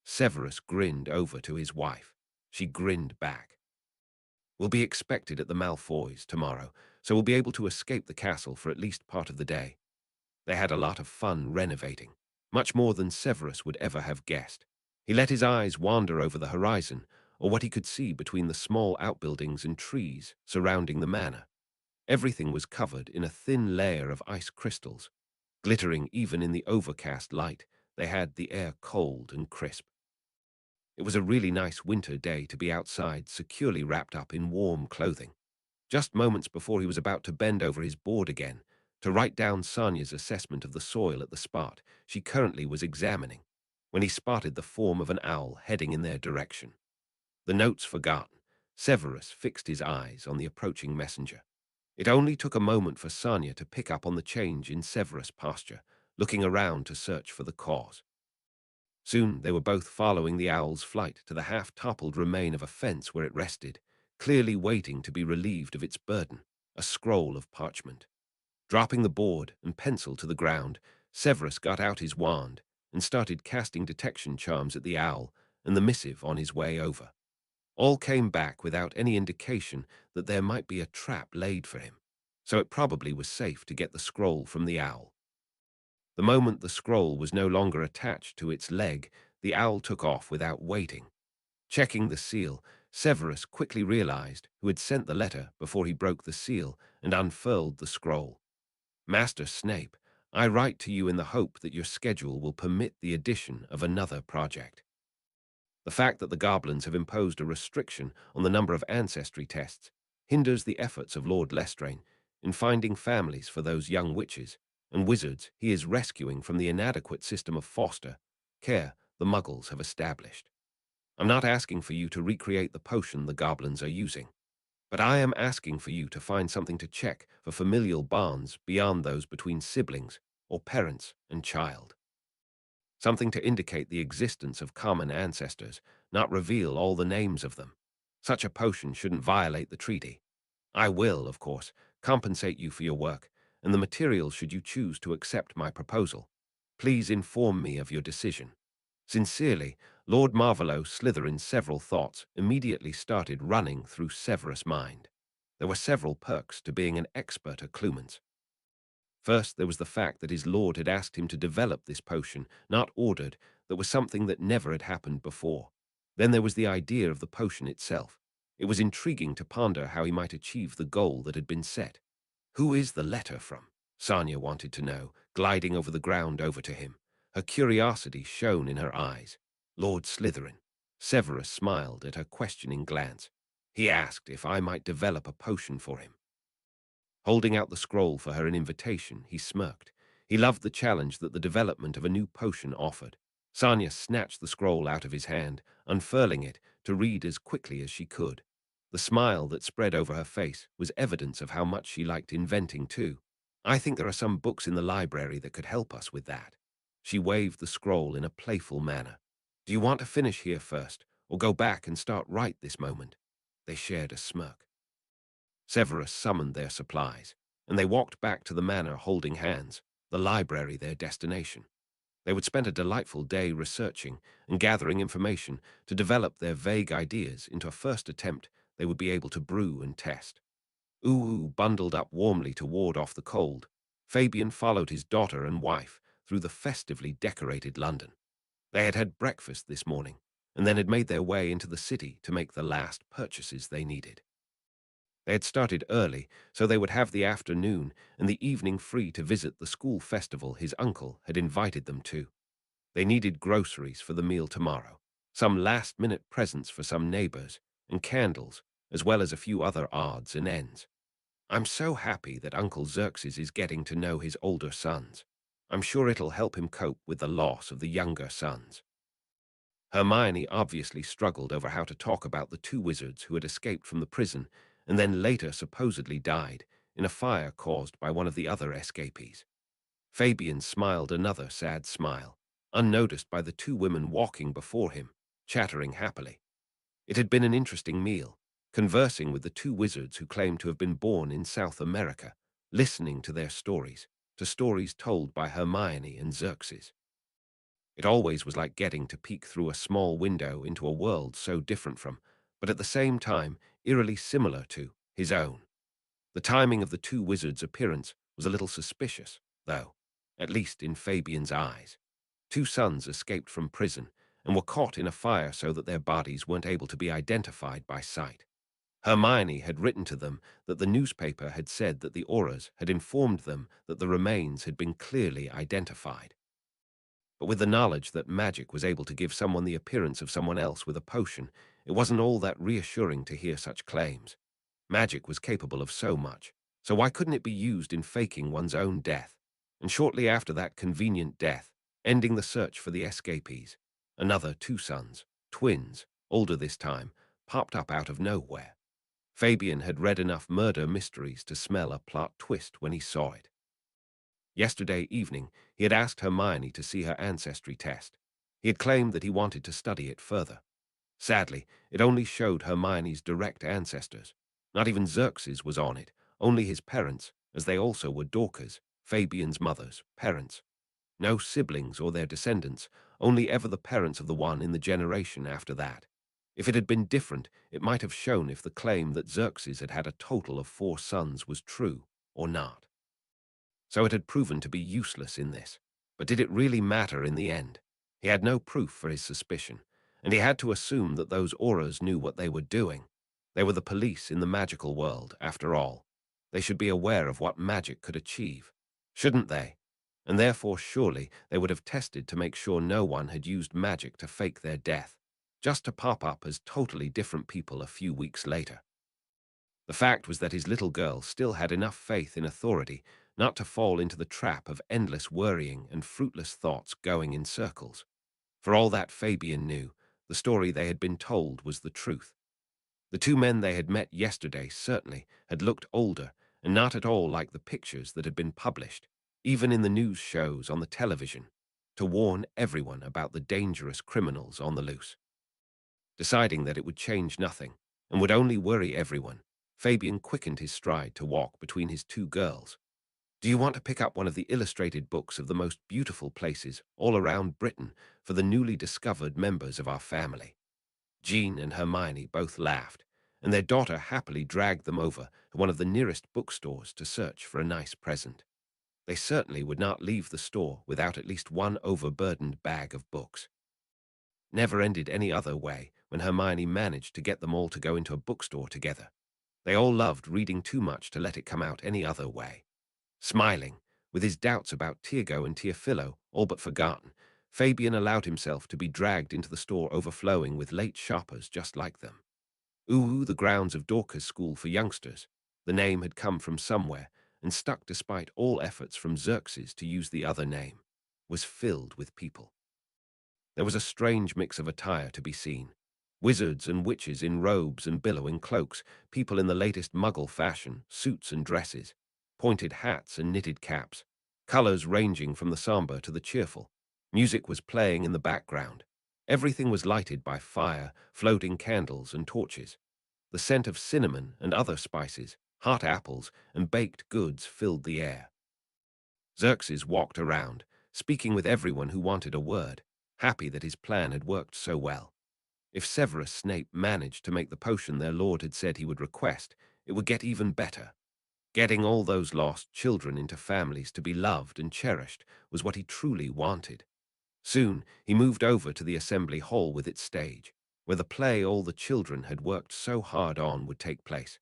Severus grinned over to his wife. She grinned back. "We'll be expected at the Malfoys tomorrow, so we'll be able to escape the castle for at least part of the day." They had a lot of fun renovating. much more than Severus would ever have guessed. He let his eyes wander over the horizon, or what he could see between the small outbuildings and trees surrounding the manor. Everything was covered in a thin layer of ice crystals, glittering even in the overcast light. They had the air cold and crisp. It was a really nice winter day to be outside, securely wrapped up in warm clothing. Just moments before he was about to bend over his board again, to write down Sonia's assessment of the soil at the spot she currently was examining, when he spotted the form of an owl heading in their direction. The notes forgotten, Severus fixed his eyes on the approaching messenger. It only took a moment for Sonia to pick up on the change in Severus' posture, looking around to search for the cause. Soon they were both following the owl's flight to the half-toppled remain of a fence where it rested, clearly waiting to be relieved of its burden, a scroll of parchment. Dropping the board and pencil to the ground, Severus got out his wand and started casting detection charms at the owl and the missive on his way over. All came back without any indication that there might be a trap laid for him, so it probably was safe to get the scroll from the owl. The moment the scroll was no longer attached to its leg, the owl took off without waiting. Checking the seal, Severus quickly realized who had sent the letter before he broke the seal and unfurled the scroll. Master Snape, I write to you in the hope that your schedule will permit the addition of another project. The fact that the goblins have imposed a restriction on the number of ancestry tests hinders the efforts of Lord Lestrade in finding families for those young witches and wizards he is rescuing from the inadequate system of foster care the Muggles have established. I'm not asking for you to recreate the potion the goblins are using, but I am asking for you to find something to check for familial bonds beyond those between siblings or parents and child. Something to indicate the existence of common ancestors, not reveal all the names of them. Such a potion shouldn't violate the treaty. I will, of course, compensate you for your work, and the materials should you choose to accept my proposal. Please inform me of your decision. Sincerely, Lord Marvolo Slytherin's several thoughts immediately started running through Severus' mind. There were several perks to being an expert at clumens. First, there was the fact that his lord had asked him to develop this potion, not ordered, that was something that never had happened before. Then there was the idea of the potion itself. It was intriguing to ponder how he might achieve the goal that had been set. Who is the letter from? Sonia wanted to know, gliding over the ground over to him. Her curiosity shone in her eyes. Lord Slytherin. Severus smiled at her questioning glance. He asked if I might develop a potion for him. Holding out the scroll for her in invitation, he smirked. He loved the challenge that the development of a new potion offered. Sonia snatched the scroll out of his hand, unfurling it to read as quickly as she could. The smile that spread over her face was evidence of how much she liked inventing too. I think there are some books in the library that could help us with that. She waved the scroll in a playful manner. Do you want to finish here first, or go back and start right this moment? They shared a smirk. Severus summoned their supplies, and they walked back to the manor holding hands, the library their destination. They would spend a delightful day researching and gathering information to develop their vague ideas into a first attempt they would be able to brew and test. Uwu bundled up warmly to ward off the cold. Fabian followed his daughter and wife through the festively decorated London. They had had breakfast this morning, and then had made their way into the city to make the last purchases they needed. They had started early, so they would have the afternoon and the evening free to visit the school festival his uncle had invited them to. They needed groceries for the meal tomorrow, some last-minute presents for some neighbors, and candles, as well as a few other odds and ends. I'm so happy that Uncle Xerxes is getting to know his older sons. I'm sure it'll help him cope with the loss of the younger sons. Hermione obviously struggled over how to talk about the two wizards who had escaped from the prison and then later supposedly died in a fire caused by one of the other escapees. Fabian smiled another sad smile, unnoticed by the two women walking before him, chattering happily. It had been an interesting meal, conversing with the two wizards who claimed to have been born in South America, listening to their stories, to stories told by Hermione and Xerxes. It always was like getting to peek through a small window into a world so different from, but at the same time eerily similar to, his own. The timing of the two wizards' appearance was a little suspicious, though, at least in Fabian's eyes. Two sons escaped from prison and were caught in a fire so that their bodies weren't able to be identified by sight. Hermione had written to them that the newspaper had said that the Aurors had informed them that the remains had been clearly identified. But with the knowledge that magic was able to give someone the appearance of someone else with a potion, it wasn't all that reassuring to hear such claims. Magic was capable of so much, so why couldn't it be used in faking one's own death? And shortly after that convenient death, ending the search for the escapees, another two sons, twins, older this time, popped up out of nowhere. Fabian had read enough murder mysteries to smell a plot twist when he saw it. Yesterday evening, he had asked Hermione to see her ancestry test. He had claimed that he wanted to study it further. Sadly, it only showed Hermione's direct ancestors. Not even Xerxes was on it, only his parents, as they also were Dorcas, Fabian's mother's parents. No siblings or their descendants, only ever the parents of the one in the generation after that. If it had been different, it might have shown if the claim that Xerxes had had a total of 4 sons was true or not. So it had proven to be useless in this. But did it really matter in the end? He had no proof for his suspicion, and he had to assume that those Aurors knew what they were doing. They were the police in the magical world, after all. They should be aware of what magic could achieve, shouldn't they? And therefore surely they would have tested to make sure no one had used magic to fake their death, just to pop up as totally different people a few weeks later. The fact was that his little girl still had enough faith in authority not to fall into the trap of endless worrying and fruitless thoughts going in circles. For all that Fabian knew, the story they had been told was the truth. The two men they had met yesterday certainly had looked older and not at all like the pictures that had been published, even in the news shows on the television, to warn everyone about the dangerous criminals on the loose. Deciding that it would change nothing and would only worry everyone, Fabian quickened his stride to walk between his two girls. Do you want to pick up one of the illustrated books of the most beautiful places all around Britain for the newly discovered members of our family? Jean and Hermione both laughed, and their daughter happily dragged them over to one of the nearest bookstores to search for a nice present. They certainly would not leave the store without at least one overburdened bag of books. Never ended any other way when Hermione managed to get them all to go into a bookstore together. They all loved reading too much to let it come out any other way. Smiling, with his doubts about Tiago and Teofilo all but forgotten, Fabian allowed himself to be dragged into the store overflowing with late shoppers just like them. Ooh, the grounds of Dorcas School for Youngsters. The name had come from somewhere, and stuck despite all efforts from Xerxes to use the other name, was filled with people. There was a strange mix of attire to be seen. Wizards and witches in robes and billowing cloaks, people in the latest Muggle fashion, suits and dresses, pointed hats and knitted caps, colors ranging from the somber to the cheerful. Music was playing in the background. Everything was lighted by fire, floating candles and torches. The scent of cinnamon and other spices, hot apples and baked goods filled the air. Xerxes walked around, speaking with everyone who wanted a word, happy that his plan had worked so well. If Severus Snape managed to make the potion their lord had said he would request, it would get even better. Getting all those lost children into families to be loved and cherished was what he truly wanted. Soon he moved over to the assembly hall with its stage, where the play all the children had worked so hard on would take place.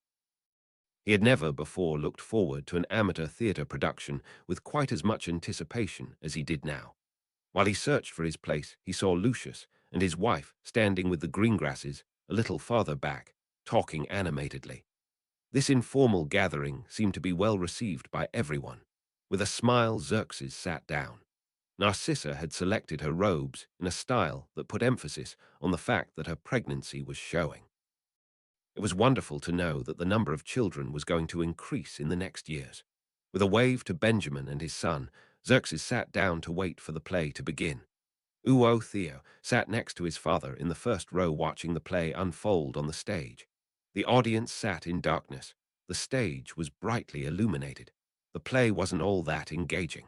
He had never before looked forward to an amateur theatre production with quite as much anticipation as he did now. While he searched for his place, he saw Lucius and his wife standing with the Greengrasses a little farther back, talking animatedly. This informal gathering seemed to be well received by everyone. With a smile, Xerxes sat down. Narcissa had selected her robes in a style that put emphasis on the fact that her pregnancy was showing. It was wonderful to know that the number of children was going to increase in the next years. With a wave to Benjamin and his son, Xerxes sat down to wait for the play to begin. Uo Theo sat next to his father in the first row watching the play unfold on the stage. The audience sat in darkness. The stage was brightly illuminated. The play wasn't all that engaging.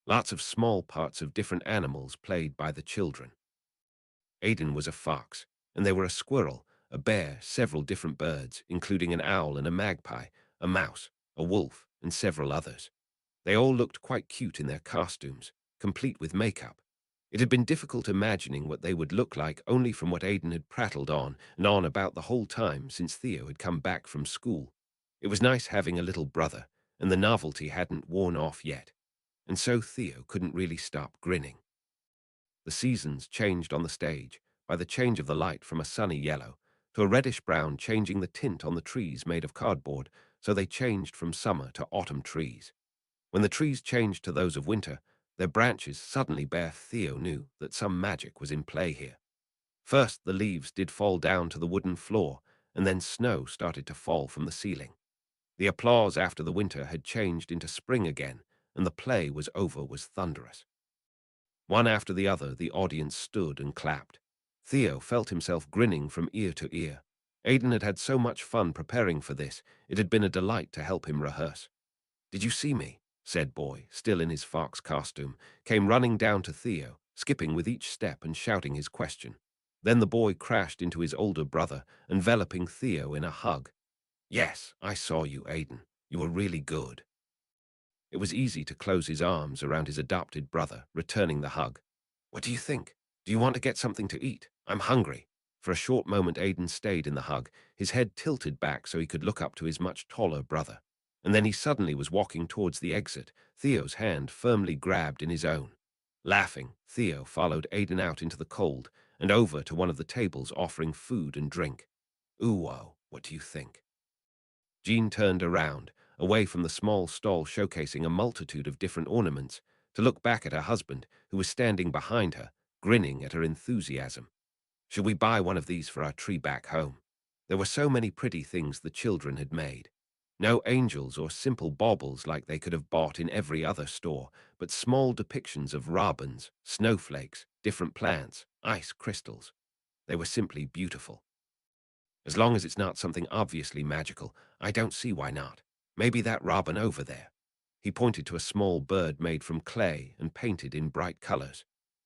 Lots of small parts of different animals played by the children. Aiden was a fox, and they were a squirrel, a bear, several different birds, including an owl and a magpie, a mouse, a wolf, and several others. They all looked quite cute in their costumes, complete with makeup. It had been difficult imagining what they would look like only from what Aidan had prattled on and on about the whole time since Theo had come back from school. It was nice having a little brother, and the novelty hadn't worn off yet, and so Theo couldn't really stop grinning. The seasons changed on the stage by the change of the light from a sunny yellow to a reddish-brown, changing the tint on the trees made of cardboard, so they changed from summer to autumn trees. When the trees changed to those of winter, their branches suddenly bare. Theo knew that some magic was in play here. First, the leaves did fall down to the wooden floor, and then snow started to fall from the ceiling. The applause after the winter had changed into spring again, and the play was over was thunderous. One after the other, the audience stood and clapped. Theo felt himself grinning from ear to ear. Aidan had had so much fun preparing for this, it had been a delight to help him rehearse. "Did you see me?" said Boy, still in his fox costume, came running down to Theo, skipping with each step and shouting his question. Then the boy crashed into his older brother, enveloping Theo in a hug. "Yes, I saw you, Aidan. You were really good." It was easy to close his arms around his adopted brother, returning the hug. "What do you think? Do you want to get something to eat? I'm hungry." For a short moment Aidan stayed in the hug, his head tilted back so he could look up to his much taller brother. And then he suddenly was walking towards the exit, Theo's hand firmly grabbed in his own. Laughing, Theo followed Aidan out into the cold and over to one of the tables offering food and drink. "Ooh, what do you think?" Jean turned around, away from the small stall showcasing a multitude of different ornaments, to look back at her husband, who was standing behind her, grinning at her enthusiasm. "Should we buy one of these for our tree back home?" There were so many pretty things the children had made. No angels or simple baubles like they could have bought in every other store, but small depictions of robins, snowflakes, different plants, ice crystals. They were simply beautiful. "As long as it's not something obviously magical, I don't see why not. Maybe that robin over there." He pointed to a small bird made from clay and painted in bright colors.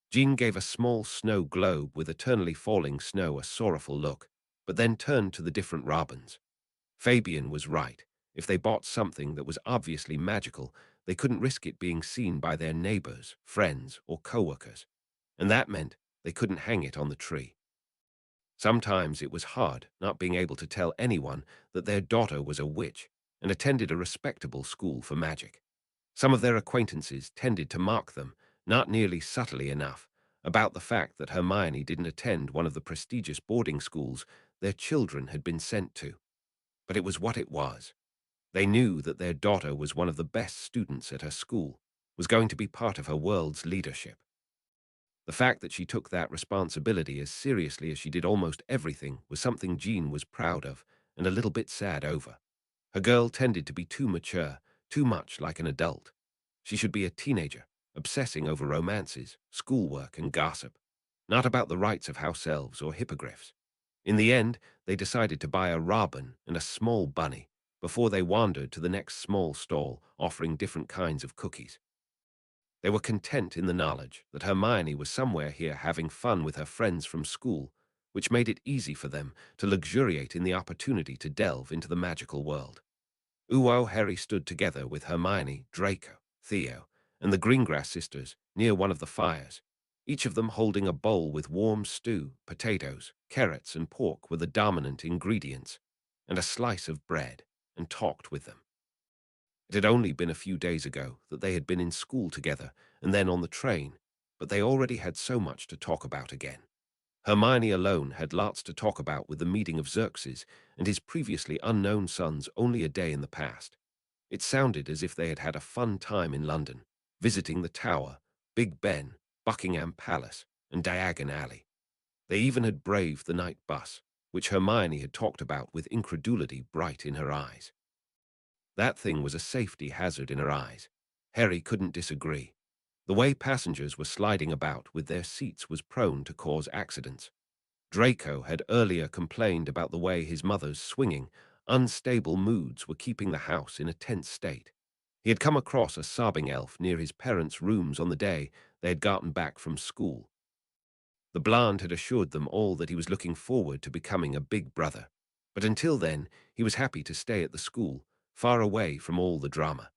Jean gave a small snow globe with eternally falling snow a sorrowful look, but then turned to the different robins. Fabian was right. If they bought something that was obviously magical, they couldn't risk it being seen by their neighbors, friends, or co-workers. And that meant they couldn't hang it on the tree. Sometimes it was hard not being able to tell anyone that their daughter was a witch and attended a respectable school for magic. Some of their acquaintances tended to mock them, not nearly subtly enough, about the fact that Hermione didn't attend one of the prestigious boarding schools their children had been sent to. But it was what it was. They knew that their daughter was one of the best students at her school, was going to be part of her world's leadership. The fact that she took that responsibility as seriously as she did almost everything was something Jean was proud of and a little bit sad over. Her girl tended to be too mature, too much like an adult. She should be a teenager, obsessing over romances, schoolwork, and gossip, not about the rights of house elves or hippogriffs. In the end, they decided to buy a robin and a small bunny before they wandered to the next small stall offering different kinds of cookies. They were content in the knowledge that Hermione was somewhere here having fun with her friends from school, which made it easy for them to luxuriate in the opportunity to delve into the magical world. Harry stood together with Hermione, Draco, Theo, and the Greengrass sisters near one of the fires, each of them holding a bowl with warm stew, potatoes, carrots, and pork were the dominant ingredients, and a slice of bread, and talked with them. It had only been a few days ago that they had been in school together and then on the train, but they already had so much to talk about again. Hermione alone had lots to talk about with the meeting of Xerxes and his previously unknown sons only a day in the past. It sounded as if they had had a fun time in London, visiting the Tower, Big Ben, Buckingham Palace, and Diagon Alley. They even had braved the night bus, which Hermione had talked about with incredulity bright in her eyes. That thing was a safety hazard in her eyes. Harry couldn't disagree. The way passengers were sliding about with their seats was prone to cause accidents. Draco had earlier complained about the way his mother's swinging, unstable moods were keeping the house in a tense state. He had come across a sobbing elf near his parents' rooms on the day they had gotten back from school. The blonde had assured them all that he was looking forward to becoming a big brother, but until then he was happy to stay at the school, far away from all the drama.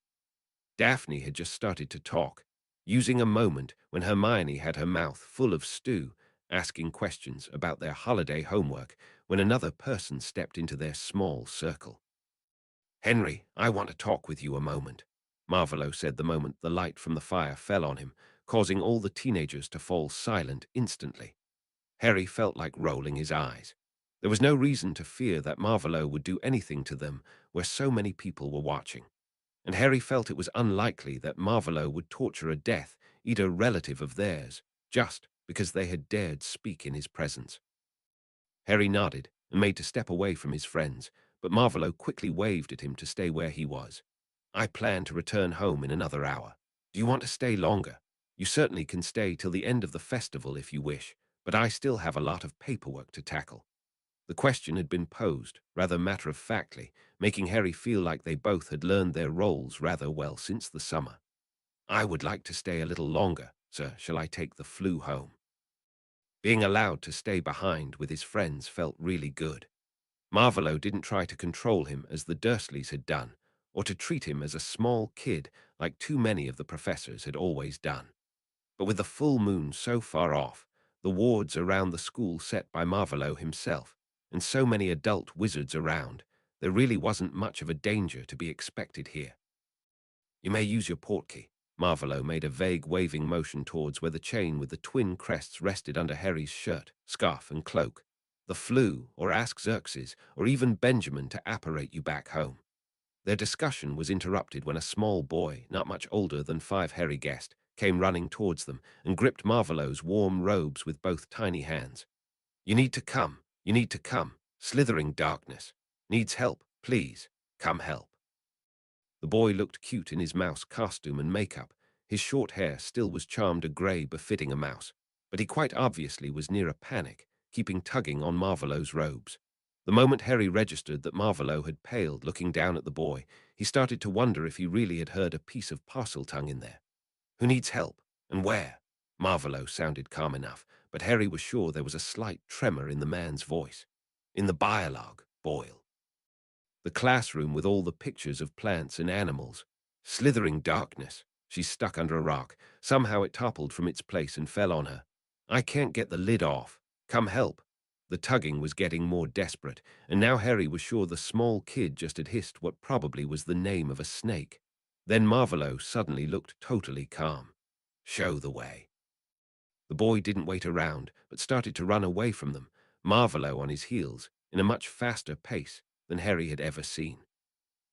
Daphne had just started to talk. using a moment when Hermione had her mouth full of stew, asking questions about their holiday homework when another person stepped into their small circle. "Henry, I want to talk with you a moment," Marvolo said the moment the light from the fire fell on him, causing all the teenagers to fall silent instantly. Harry felt like rolling his eyes. There was no reason to fear that Marvolo would do anything to them where so many people were watching, and Harry felt it was unlikely that Marvolo would torture a death, eat a relative of theirs, just because they had dared speak in his presence. Harry nodded and made to step away from his friends, but Marvolo quickly waved at him to stay where he was. "I plan to return home in another hour. Do you want to stay longer? You certainly can stay till the end of the festival if you wish, but I still have a lot of paperwork to tackle." The question had been posed, rather matter-of-factly, making Harry feel like they both had learned their roles rather well since the summer. "I would like to stay a little longer, sir. Shall I take the flu home?" Being allowed to stay behind with his friends felt really good. Marvolo didn't try to control him as the Dursleys had done, or to treat him as a small kid like too many of the professors had always done. But with the full moon so far off, the wards around the school set by Marvolo himself, and so many adult wizards around, there really wasn't much of a danger to be expected here. "You may use your portkey." Marvolo made a vague waving motion towards where the chain with the twin crests rested under Harry's shirt, scarf, and cloak. "The flu, or ask Xerxes, or even Benjamin to apparate you back home." Their discussion was interrupted when a small boy, not much older than 5, Harry guessed, came running towards them and gripped Marvolo's warm robes with both tiny hands. "You need to come. You need to come. Slithering darkness. Needs help, please. Come help." The boy looked cute in his mouse costume and makeup. His short hair still was charmed a grey befitting a mouse, but he quite obviously was near a panic, keeping tugging on Marvolo's robes. The moment Harry registered that Marvolo had paled looking down at the boy, he started to wonder if he really had heard a piece of parcel tongue in there. "Who needs help? And where?" Marvolo sounded calm enough, but Harry was sure there was a slight tremor in the man's voice. "In the biologue, Boyle." The classroom with all the pictures of plants and animals. Slithering darkness. She stuck under a rock. Somehow it toppled from its place and fell on her. "I can't get the lid off. Come help." The tugging was getting more desperate, and now Harry was sure the small kid just had hissed what probably was the name of a snake. Then Marvolo suddenly looked totally calm. "Show the way." The boy didn't wait around, but started to run away from them, Marvolo on his heels, in a much faster pace than Harry had ever seen.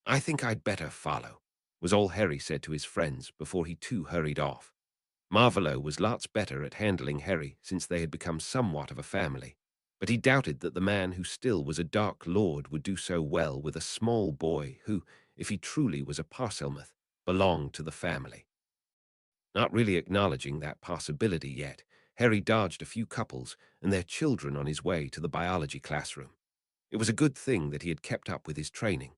"I think I'd better follow," was all Harry said to his friends before he too hurried off. Marvolo was lots better at handling Harry since they had become somewhat of a family, but he doubted that the man who still was a Dark Lord would do so well with a small boy who, if he truly was a Parselmouth, belonged to the family. Not really acknowledging that possibility yet, Harry dodged a few couples and their children on his way to the biology classroom. It was a good thing that he had kept up with his training.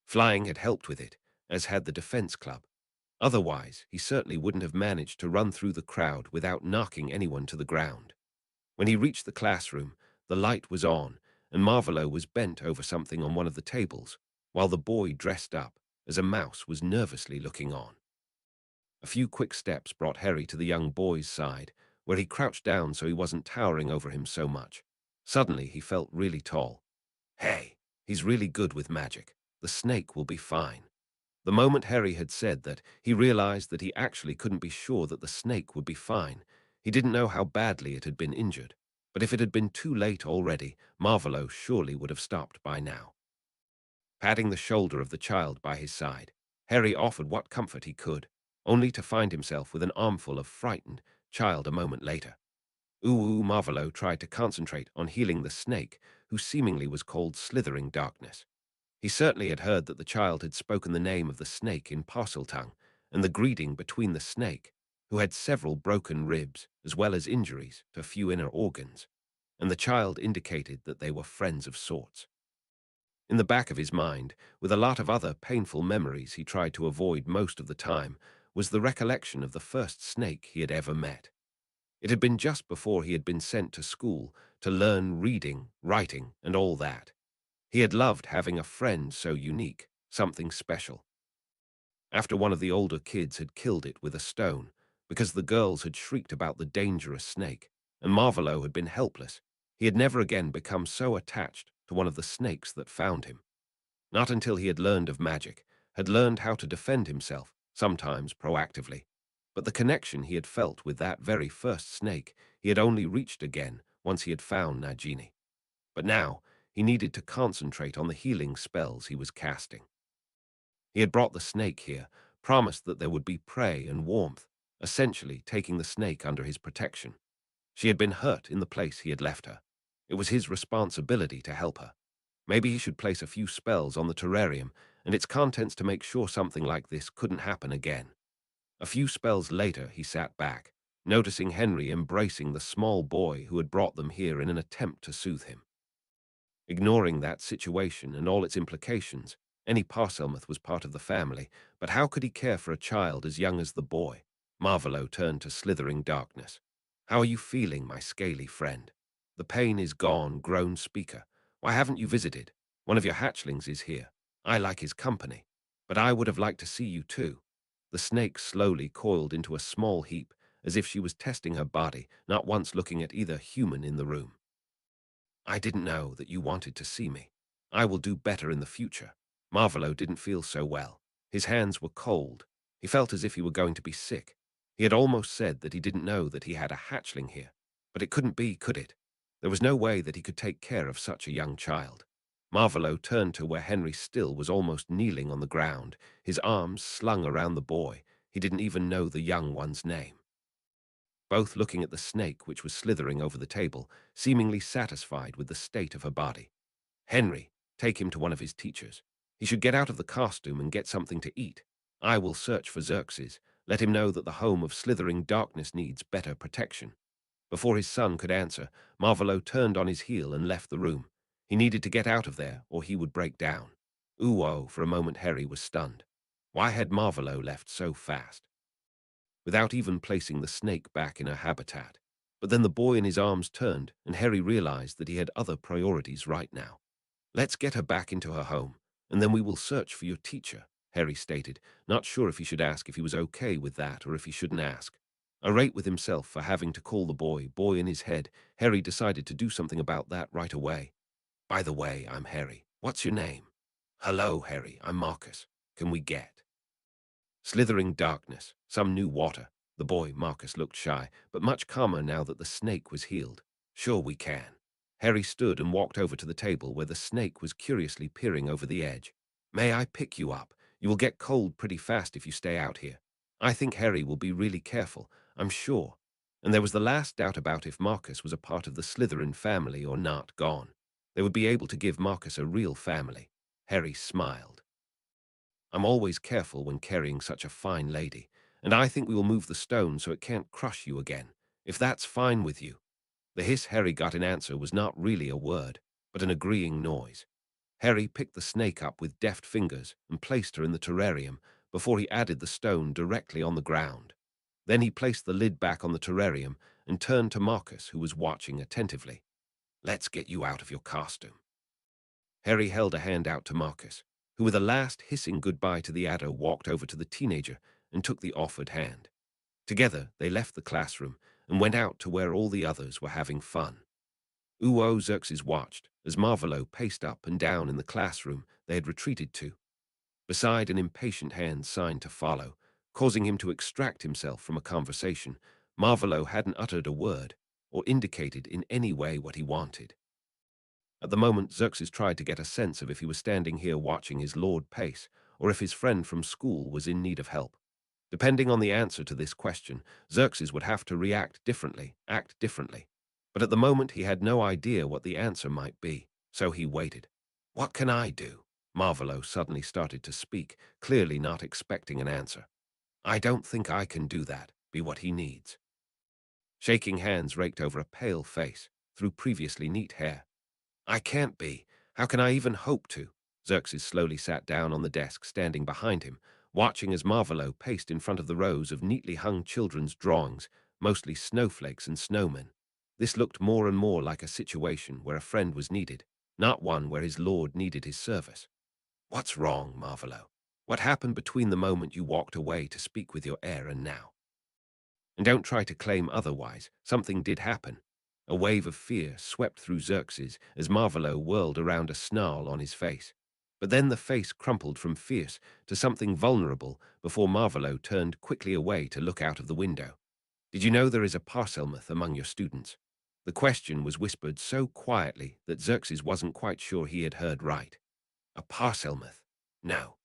Flying had helped with it, as had the defense club. Otherwise, he certainly wouldn't have managed to run through the crowd without knocking anyone to the ground. When he reached the classroom, the light was on, and Marvolo was bent over something on one of the tables, while the boy dressed up as a mouse was nervously looking on. A few quick steps brought Harry to the young boy's side, where he crouched down so he wasn't towering over him so much. Suddenly, he felt really tall. "Hey, he's really good with magic. The snake will be fine." The moment Harry had said that, he realized that he actually couldn't be sure that the snake would be fine. He didn't know how badly it had been injured, but if it had been too late already, Marvolo surely would have stopped by now. Patting the shoulder of the child by his side, Harry offered what comfort he could, only to find himself with an armful of frightened child a moment later. Marvolo tried to concentrate on healing the snake, who seemingly was called Slithering Darkness. He certainly had heard that the child had spoken the name of the snake in parcel tongue, and the greeting between the snake, who had several broken ribs as well as injuries to a few inner organs, and the child indicated that they were friends of sorts. In the back of his mind, with a lot of other painful memories he tried to avoid most of the time, was the recollection of the first snake he had ever met. It had been just before he had been sent to school to learn reading, writing, and all that. He had loved having a friend so unique, something special. After one of the older kids had killed it with a stone, because the girls had shrieked about the dangerous snake, and Marvolo had been helpless. He had never again become so attached to one of the snakes that found him. Not until he had learned of magic, had learned how to defend himself, sometimes proactively. But the connection he had felt with that very first snake he had only reached again once he had found Nagini. But now he needed to concentrate on the healing spells he was casting. He had brought the snake here, promised that there would be prey and warmth, essentially taking the snake under his protection. She had been hurt in the place he had left her. It was his responsibility to help her. Maybe he should place a few spells on the terrarium and its contents to make sure something like this couldn't happen again. A few spells later, he sat back, noticing Henry embracing the small boy who had brought them here in an attempt to soothe him. Ignoring that situation and all its implications, any Parselmouth was part of the family, but how could he care for a child as young as the boy? Marvolo turned to slithering darkness. "How are you feeling, my scaly friend?" "The pain is gone," groaned Speaker. "Why haven't you visited? One of your hatchlings is here. I like his company. But I would have liked to see you too." The snake slowly coiled into a small heap, as if she was testing her body, not once looking at either human in the room. "I didn't know that you wanted to see me. I will do better in the future." Marvolo didn't feel so well. His hands were cold. He felt as if he were going to be sick. He had almost said that he didn't know that he had a hatchling here. But it couldn't be, could it? There was no way that he could take care of such a young child. Marvolo turned to where Henry still was almost kneeling on the ground, his arms slung around the boy. He didn't even know the young one's name. Both looking at the snake which was slithering over the table, seemingly satisfied with the state of her body. "Henry, take him to one of his teachers. He should get out of the costume and get something to eat. I will search for Xerxes. Let him know that the home of slithering darkness needs better protection." Before his son could answer, Marvolo turned on his heel and left the room. He needed to get out of there, or he would break down. Ooh-oh, for a moment Harry was stunned. Why had Marvolo left so fast? Without even placing the snake back in her habitat. But then the boy in his arms turned, and Harry realized that he had other priorities right now. "Let's get her back into her home, and then we will search for your teacher," Harry stated, not sure if he should ask if he was okay with that or if he shouldn't ask. Irate with himself for having to call the boy in his head, Harry decided to do something about that right away. "By the way, I'm Harry. What's your name?" "Hello, Harry. I'm Marcus. Can we get?" Slithering darkness, some new water. The boy, Marcus, looked shy, but much calmer now that the snake was healed. "Sure we can." Harry stood and walked over to the table where the snake was curiously peering over the edge. "May I pick you up? You will get cold pretty fast if you stay out here." I think Harry will be really careful, I'm sure. And there was the last doubt about if Marcus was a part of the Slytherin family or not gone. They would be able to give Marcus a real family. Harry smiled. "I'm always careful when carrying such a fine lady, and I think we will move the stone so it can't crush you again, if that's fine with you." The hiss Harry got in answer was not really a word, but an agreeing noise. Harry picked the snake up with deft fingers and placed her in the terrarium before he added the stone directly on the ground. Then he placed the lid back on the terrarium and turned to Marcus, who was watching attentively. "Let's get you out of your costume." Harry held a hand out to Marcus, who with a last hissing goodbye to the adder walked over to the teenager and took the offered hand. Together they left the classroom and went out to where all the others were having fun. Uo Xerxes watched as Marvolo paced up and down in the classroom they had retreated to. Beside an impatient hand signed to follow, causing him to extract himself from a conversation, Marvolo hadn't uttered a word or indicated in any way what he wanted. At the moment, Xerxes tried to get a sense of if he was standing here watching his lord pace or if his friend from school was in need of help. Depending on the answer to this question, Xerxes would have to react differently, act differently. But at the moment he had no idea what the answer might be, so he waited. "What can I do?" Marvolo suddenly started to speak, clearly not expecting an answer. "I don't think I can do that, be what he needs." Shaking hands raked over a pale face, through previously neat hair. "I can't be. How can I even hope to?" Xerxes slowly sat down on the desk standing behind him, watching as Marvolo paced in front of the rows of neatly hung children's drawings, mostly snowflakes and snowmen. This looked more and more like a situation where a friend was needed, not one where his lord needed his service. "What's wrong, Marvolo? What happened between the moment you walked away to speak with your heir and now?" And don't try to claim otherwise. Something did happen. A wave of fear swept through Xerxes as Marvolo whirled around, a snarl on his face. But then the face crumpled from fierce to something vulnerable before Marvolo turned quickly away to look out of the window. Did you know there is a parselmouth among your students? The question was whispered so quietly that Xerxes wasn't quite sure he had heard right. A parselmouth? No.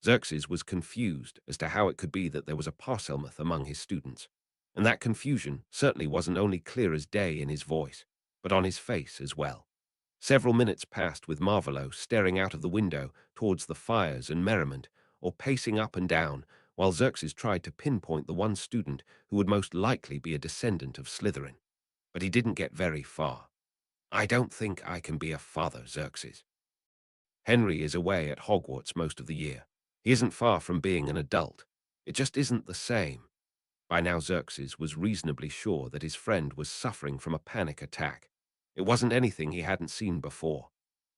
Xerxes was confused as to how it could be that there was a parselmouth among his students. And that confusion certainly wasn't only clear as day in his voice, but on his face as well. Several minutes passed with Marvolo staring out of the window towards the fires and merriment, or pacing up and down, while Xerxes tried to pinpoint the one student who would most likely be a descendant of Slytherin. But he didn't get very far. I don't think I can be a father, Xerxes. Henry is away at Hogwarts most of the year. He isn't far from being an adult. It just isn't the same. By now Xerxes was reasonably sure that his friend was suffering from a panic attack. It wasn't anything he hadn't seen before.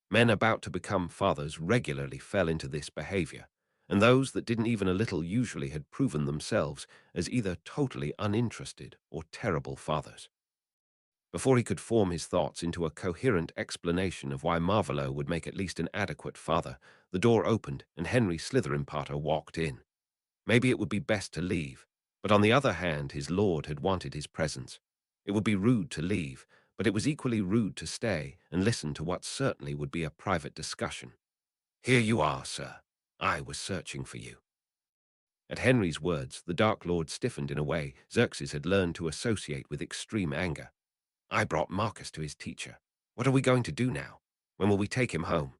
Men about to become fathers regularly fell into this behavior, and those that didn't even a little usually had proven themselves as either totally uninterested or terrible fathers. Before he could form his thoughts into a coherent explanation of why Marvolo would make at least an adequate father, the door opened and Henry Slytherin Potter walked in. Maybe it would be best to leave, but on the other hand, his lord had wanted his presence. It would be rude to leave, but it was equally rude to stay and listen to what certainly would be a private discussion. Here you are, sir. I was searching for you. At Henry's words, the Dark Lord stiffened in a way Xerxes had learned to associate with extreme anger. I brought Marcus to his teacher. What are we going to do now? When will we take him home?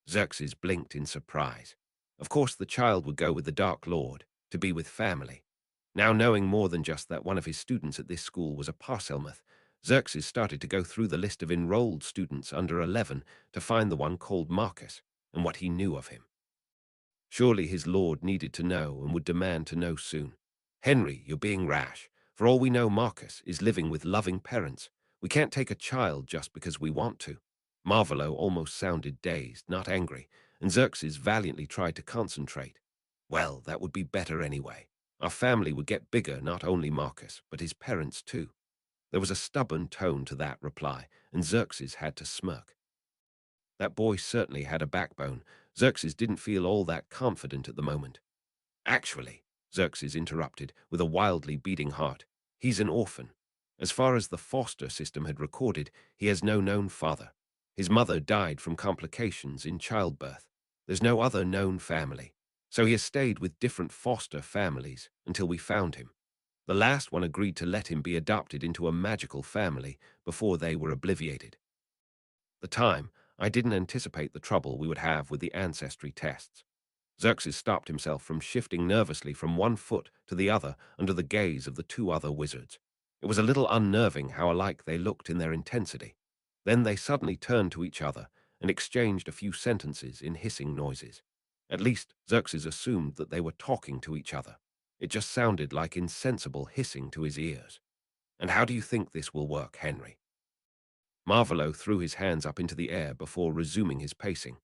Xerxes blinked in surprise. Of course the child would go with the Dark Lord, to be with family. Now knowing more than just that one of his students at this school was a parselmouth, Xerxes started to go through the list of enrolled students under 11 to find the one called Marcus and what he knew of him. Surely his lord needed to know and would demand to know soon. Henry, you're being rash. For all we know, Marcus is living with loving parents. We can't take a child just because we want to. Marvolo almost sounded dazed, not angry, and Xerxes valiantly tried to concentrate. Well, that would be better anyway. Our family would get bigger, not only Marcus, but his parents too. There was a stubborn tone to that reply, and Xerxes had to smirk. That boy certainly had a backbone. Xerxes didn't feel all that confident at the moment. Actually, Xerxes interrupted with a wildly beating heart, he's an orphan. As far as the foster system had recorded, he has no known father. His mother died from complications in childbirth. There's no other known family. So he has stayed with different foster families until we found him. The last one agreed to let him be adopted into a magical family before they were obliterated. At the time, I didn't anticipate the trouble we would have with the ancestry tests. Xerxes stopped himself from shifting nervously from one foot to the other under the gaze of the two other wizards. It was a little unnerving how alike they looked in their intensity. Then they suddenly turned to each other and exchanged a few sentences in hissing noises. At least, Xerxes assumed that they were talking to each other. It just sounded like insensible hissing to his ears. And how do you think this will work, Henry? Marvolo threw his hands up into the air before resuming his pacing.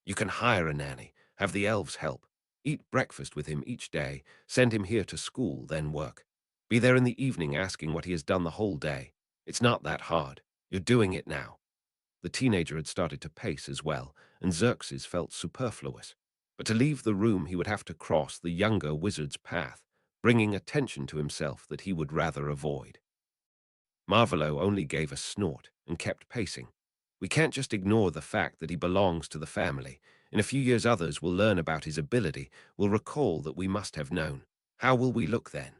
You can hire a nanny, have the elves help, eat breakfast with him each day, send him here to school, then work. Be there in the evening asking what he has done the whole day. It's not that hard. You're doing it now. The teenager had started to pace as well, and Xerxes felt superfluous. But to leave the room he would have to cross the younger wizard's path, bringing attention to himself that he would rather avoid. Marvolo only gave a snort and kept pacing. We can't just ignore the fact that he belongs to the family. In a few years others will learn about his ability, will recall that we must have known. How will we look then?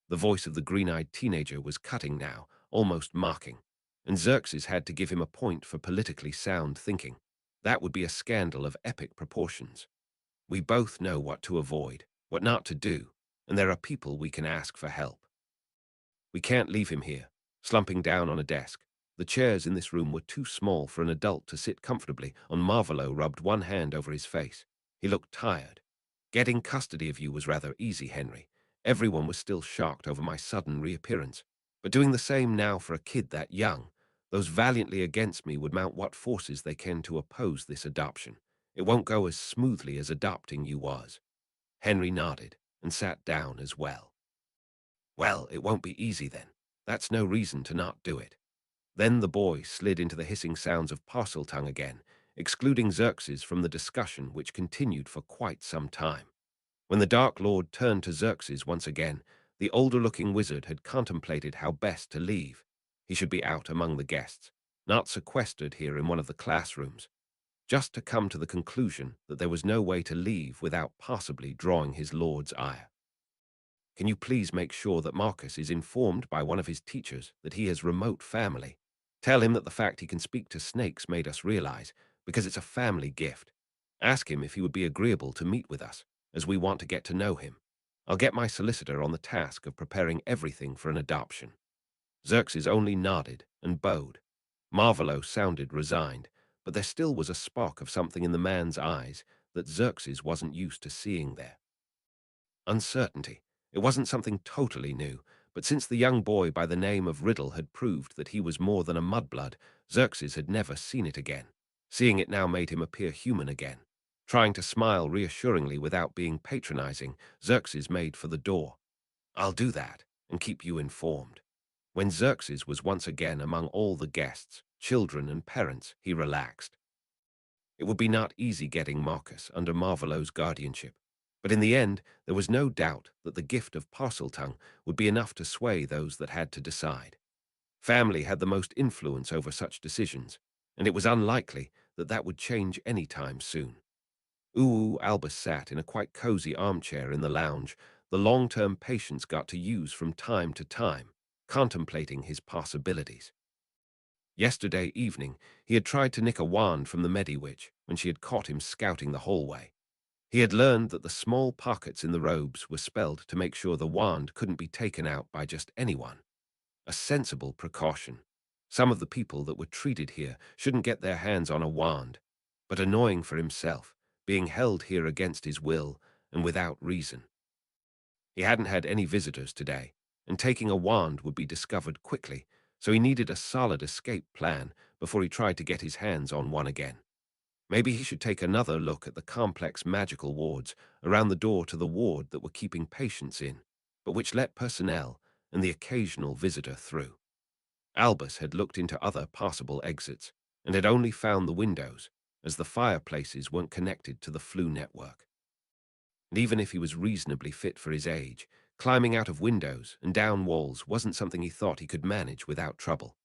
The voice of the green-eyed teenager was cutting now, almost mocking, and Xerxes had to give him a point for politically sound thinking. That would be a scandal of epic proportions. We both know what to avoid, what not to do, and there are people we can ask for help. We can't leave him here, slumping down on a desk. The chairs in this room were too small for an adult to sit comfortably on. Marvolo rubbed one hand over his face. He looked tired. Getting custody of you was rather easy, Henry. Everyone was still shocked over my sudden reappearance. But doing the same now for a kid that young, those valiantly against me would mount what forces they can to oppose this adoption. It won't go as smoothly as adopting you was. Henry nodded and sat down as well. Well, it won't be easy then. That's no reason to not do it. Then the boy slid into the hissing sounds of parcel tongue again, excluding Xerxes from the discussion which continued for quite some time. When the Dark Lord turned to Xerxes once again, the older-looking wizard had contemplated how best to leave. He should be out among the guests, not sequestered here in one of the classrooms, just to come to the conclusion that there was no way to leave without possibly drawing his lord's ire. Can you please make sure that Marcus is informed by one of his teachers that he has remote family? Tell him that the fact he can speak to snakes made us realize, because it's a family gift. Ask him if he would be agreeable to meet with us, as we want to get to know him. I'll get my solicitor on the task of preparing everything for an adoption. Xerxes only nodded and bowed. Marvolo sounded resigned, but there still was a spark of something in the man's eyes that Xerxes wasn't used to seeing there. Uncertainty. It wasn't something totally new, but since the young boy by the name of Riddle had proved that he was more than a mudblood, Xerxes had never seen it again. Seeing it now made him appear human again. Trying to smile reassuringly without being patronizing, Xerxes made for the door. I'll do that, and keep you informed. When Xerxes was once again among all the guests, children and parents, he relaxed. It would be not easy getting Marcus under Marvolo's guardianship, but in the end there was no doubt that the gift of Parseltongue would be enough to sway those that had to decide. Family had the most influence over such decisions, and it was unlikely that that would change any time soon. Albus sat in a quite cozy armchair in the lounge, the long-term patients got to use from time to time, contemplating his possibilities. Yesterday evening, he had tried to nick a wand from the Mediwitch when she had caught him scouting the hallway. He had learned that the small pockets in the robes were spelled to make sure the wand couldn't be taken out by just anyone. A sensible precaution. Some of the people that were treated here shouldn't get their hands on a wand, but annoying for himself, being held here against his will and without reason. He hadn't had any visitors today, and taking a wand would be discovered quickly, so he needed a solid escape plan before he tried to get his hands on one again. Maybe he should take another look at the complex magical wards around the door to the ward that were keeping patients in, but which let personnel and the occasional visitor through. Albus had looked into other possible exits and had only found the windows, as the fireplaces weren't connected to the flu network. And even if he was reasonably fit for his age, climbing out of windows and down walls wasn't something he thought he could manage without trouble.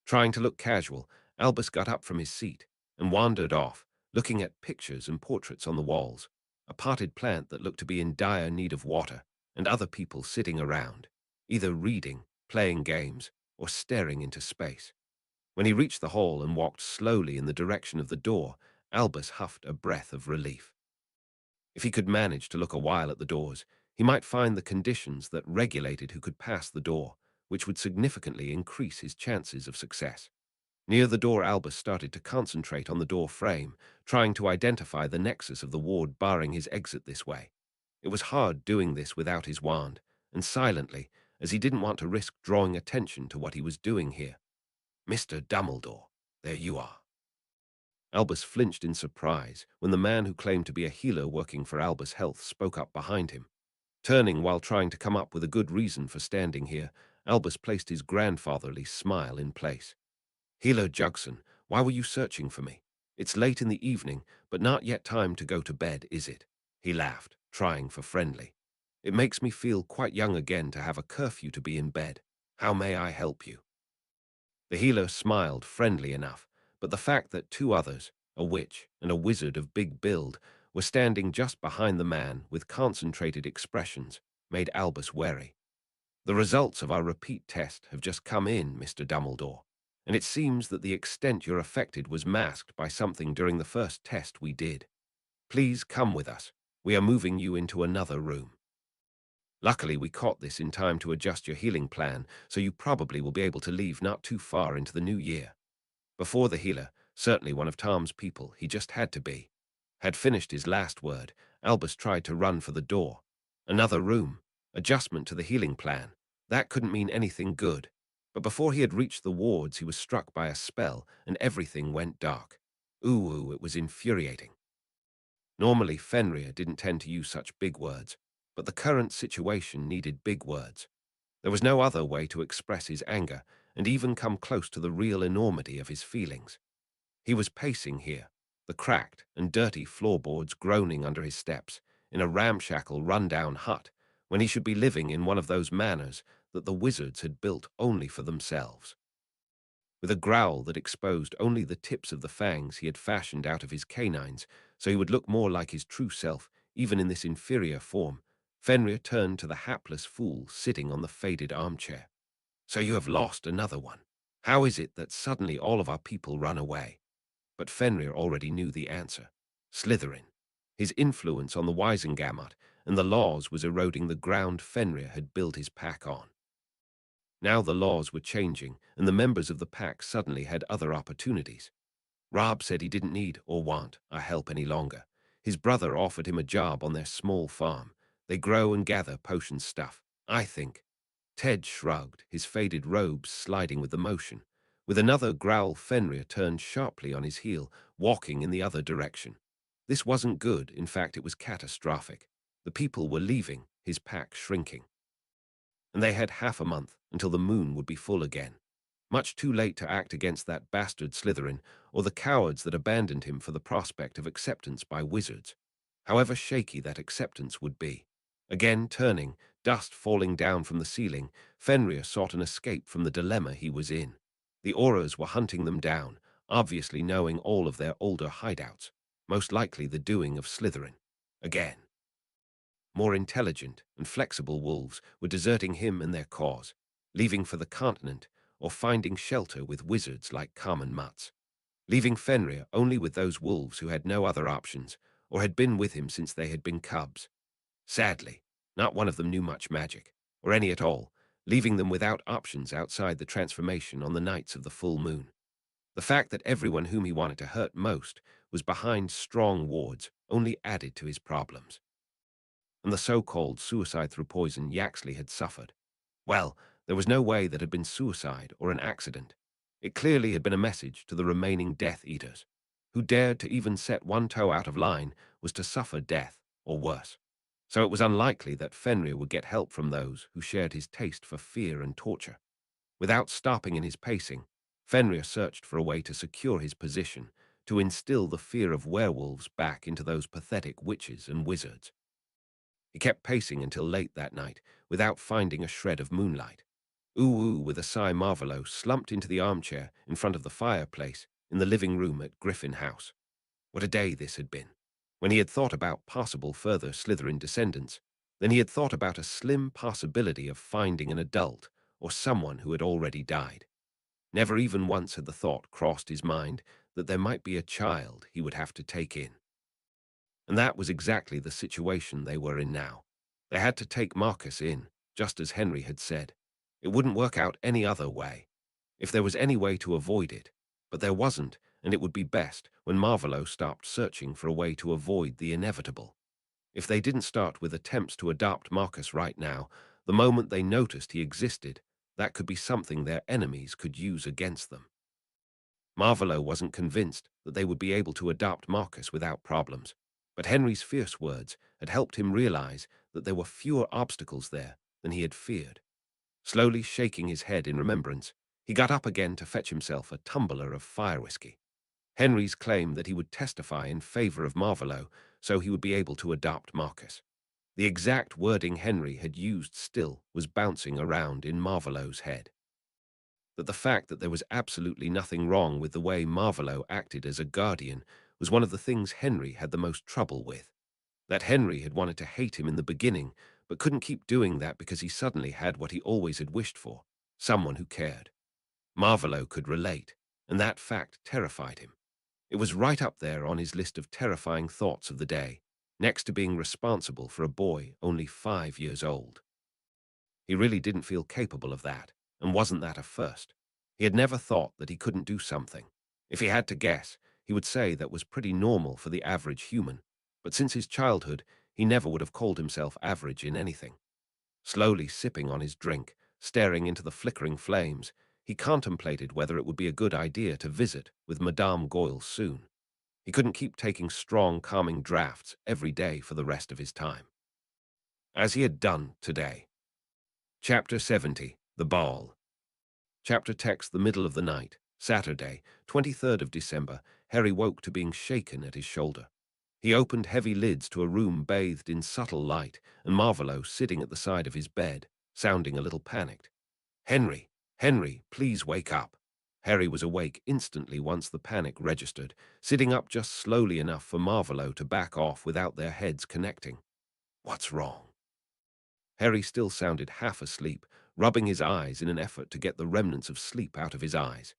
Trying to look casual, Albus got up from his seat and wandered off, looking at pictures and portraits on the walls, a potted plant that looked to be in dire need of water, and other people sitting around, either reading, playing games, or staring into space. When he reached the hall and walked slowly in the direction of the door, Albus huffed a breath of relief. If he could manage to look a while at the doors, he might find the conditions that regulated who could pass the door, which would significantly increase his chances of success. Near the door, Albus started to concentrate on the door frame, trying to identify the nexus of the ward barring his exit this way. It was hard doing this without his wand, and silently, as he didn't want to risk drawing attention to what he was doing here. Mr. Dumbledore, there you are. Albus flinched in surprise when the man who claimed to be a healer working for Albus Health spoke up behind him. Turning while trying to come up with a good reason for standing here, Albus placed his grandfatherly smile in place. Healer Jugson, why were you searching for me? It's late in the evening, but not yet time to go to bed, is it? He laughed, trying for friendly. It makes me feel quite young again to have a curfew to be in bed. How may I help you? The healer smiled friendly enough, but the fact that two others, a witch and a wizard of big build, were standing just behind the man with concentrated expressions made Albus wary. The results of our repeat test have just come in, Mr. Dumbledore, and it seems that the extent you're affected was masked by something during the first test we did. Please come with us. We are moving you into another room. Luckily, we caught this in time to adjust your healing plan, so you probably will be able to leave not too far into the new year. Before the healer, certainly one of Tom's people, he just had to be, had finished his last word, Albus tried to run for the door. Another room, adjustment to the healing plan. That couldn't mean anything good. But before he had reached the wards, he was struck by a spell, and everything went dark. It was infuriating. Normally, Fenrir didn't tend to use such big words, but the current situation needed big words. There was no other way to express his anger and even come close to the real enormity of his feelings. He was pacing here, the cracked and dirty floorboards groaning under his steps, in a ramshackle, run-down hut, when he should be living in one of those manors that the wizards had built only for themselves. With a growl that exposed only the tips of the fangs he had fashioned out of his canines, so he would look more like his true self, even in this inferior form, Fenrir turned to the hapless fool sitting on the faded armchair. "So you have lost another one. How is it that suddenly all of our people run away?" But Fenrir already knew the answer. Slytherin. His influence on the Wisengamot and the laws was eroding the ground Fenrir had built his pack on. Now the laws were changing, and the members of the pack suddenly had other opportunities. Rob said he didn't need or want our help any longer. His brother offered him a job on their small farm. They grow and gather potion stuff, I think. Ted shrugged, his faded robes sliding with the motion. With another growl, Fenrir turned sharply on his heel, walking in the other direction. This wasn't good. In fact, it was catastrophic. The people were leaving, his pack shrinking. And they had half a month until the moon would be full again. Much too late to act against that bastard Slytherin, or the cowards that abandoned him for the prospect of acceptance by wizards, however shaky that acceptance would be. Again turning, dust falling down from the ceiling, Fenrir sought an escape from the dilemma he was in. The Auras were hunting them down, obviously knowing all of their older hideouts, most likely the doing of Slytherin. Again. More intelligent and flexible wolves were deserting him and their cause, leaving for the continent or finding shelter with wizards like common mutts, leaving Fenrir only with those wolves who had no other options or had been with him since they had been cubs. Sadly, not one of them knew much magic, or any at all, leaving them without options outside the transformation on the nights of the full moon. The fact that everyone whom he wanted to hurt most was behind strong wards only added to his problems. And the so-called suicide through poison Yaxley had suffered. Well, there was no way that had been suicide or an accident. It clearly had been a message to the remaining Death Eaters. Who dared to even set one toe out of line was to suffer death, or worse. So it was unlikely that Fenrir would get help from those who shared his taste for fear and torture. Without stopping in his pacing, Fenrir searched for a way to secure his position, to instill the fear of werewolves back into those pathetic witches and wizards. He kept pacing until late that night, without finding a shred of moonlight. Ooh, with a sigh, Marvolo slumped into the armchair in front of the fireplace in the living room at Griffin House. What a day this had been. When he had thought about possible further Slytherin descendants, then he had thought about a slim possibility of finding an adult or someone who had already died. Never even once had the thought crossed his mind that there might be a child he would have to take in. And that was exactly the situation they were in now. They had to take Marcus in, just as Henry had said. It wouldn't work out any other way, if there was any way to avoid it. But there wasn't, and it would be best when Marvolo stopped searching for a way to avoid the inevitable. If they didn't start with attempts to adopt Marcus right now, the moment they noticed he existed, that could be something their enemies could use against them. Marvolo wasn't convinced that they would be able to adopt Marcus without problems, but Henry's fierce words had helped him realize that there were fewer obstacles there than he had feared. Slowly shaking his head in remembrance, he got up again to fetch himself a tumbler of fire whiskey. Henry's claim that he would testify in favor of Marvolo so he would be able to adopt Marcus. The exact wording Henry had used still was bouncing around in Marvolo's head. That the fact that there was absolutely nothing wrong with the way Marvolo acted as a guardian was one of the things Henry had the most trouble with. That Henry had wanted to hate him in the beginning, but couldn't keep doing that because he suddenly had what he always had wished for, someone who cared. Marvolo could relate, and that fact terrified him. It was right up there on his list of terrifying thoughts of the day, next to being responsible for a boy only 5 years old. He really didn't feel capable of that, and wasn't that a first. He had never thought that he couldn't do something. If he had to guess, he would say that was pretty normal for the average human, but since his childhood, he never would have called himself average in anything. Slowly sipping on his drink, staring into the flickering flames, he contemplated whether it would be a good idea to visit with Madame Goyle soon. He couldn't keep taking strong, calming drafts every day for the rest of his time, as he had done today. Chapter 70. The Ball. Chapter text the middle of the night. Saturday, 23rd of December. Harry woke to being shaken at his shoulder. He opened heavy lids to a room bathed in subtle light, and Marvolo sitting at the side of his bed, sounding a little panicked. "Henry, Henry, please wake up." Harry was awake instantly once the panic registered, sitting up just slowly enough for Marvolo to back off without their heads connecting. "What's wrong?" Harry still sounded half asleep, rubbing his eyes in an effort to get the remnants of sleep out of his eyes.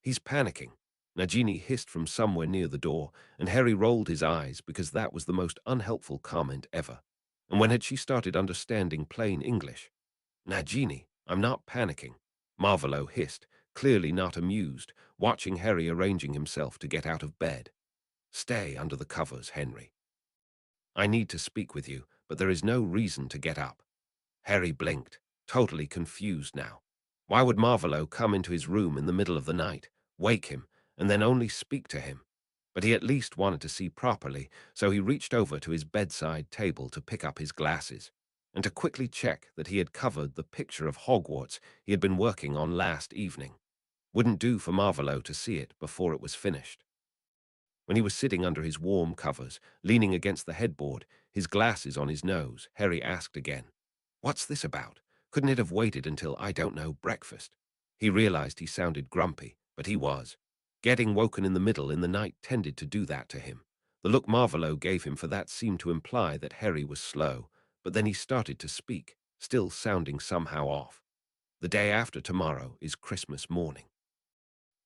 "He's panicking." Nagini hissed from somewhere near the door, and Harry rolled his eyes because that was the most unhelpful comment ever. And when had she started understanding plain English? "Nagini, I'm not panicking," Marvolo hissed, clearly not amused, watching Harry arranging himself to get out of bed. "Stay under the covers, Henry. I need to speak with you, but there is no reason to get up." Harry blinked, totally confused now. Why would Marvolo come into his room in the middle of the night, wake him, and then only speak to him? But he at least wanted to see properly, so he reached over to his bedside table to pick up his glasses, and to quickly check that he had covered the picture of Hogwarts he had been working on last evening. Wouldn't do for Marvolo to see it before it was finished. When he was sitting under his warm covers, leaning against the headboard, his glasses on his nose, Harry asked again, "What's this about? Couldn't it have waited until, I don't know, breakfast?" He realized he sounded grumpy, but he was. Getting woken in the middle in the night tended to do that to him. The look Marvolo gave him for that seemed to imply that Harry was slow, but then he started to speak, still sounding somehow off. "The day after tomorrow is Christmas morning,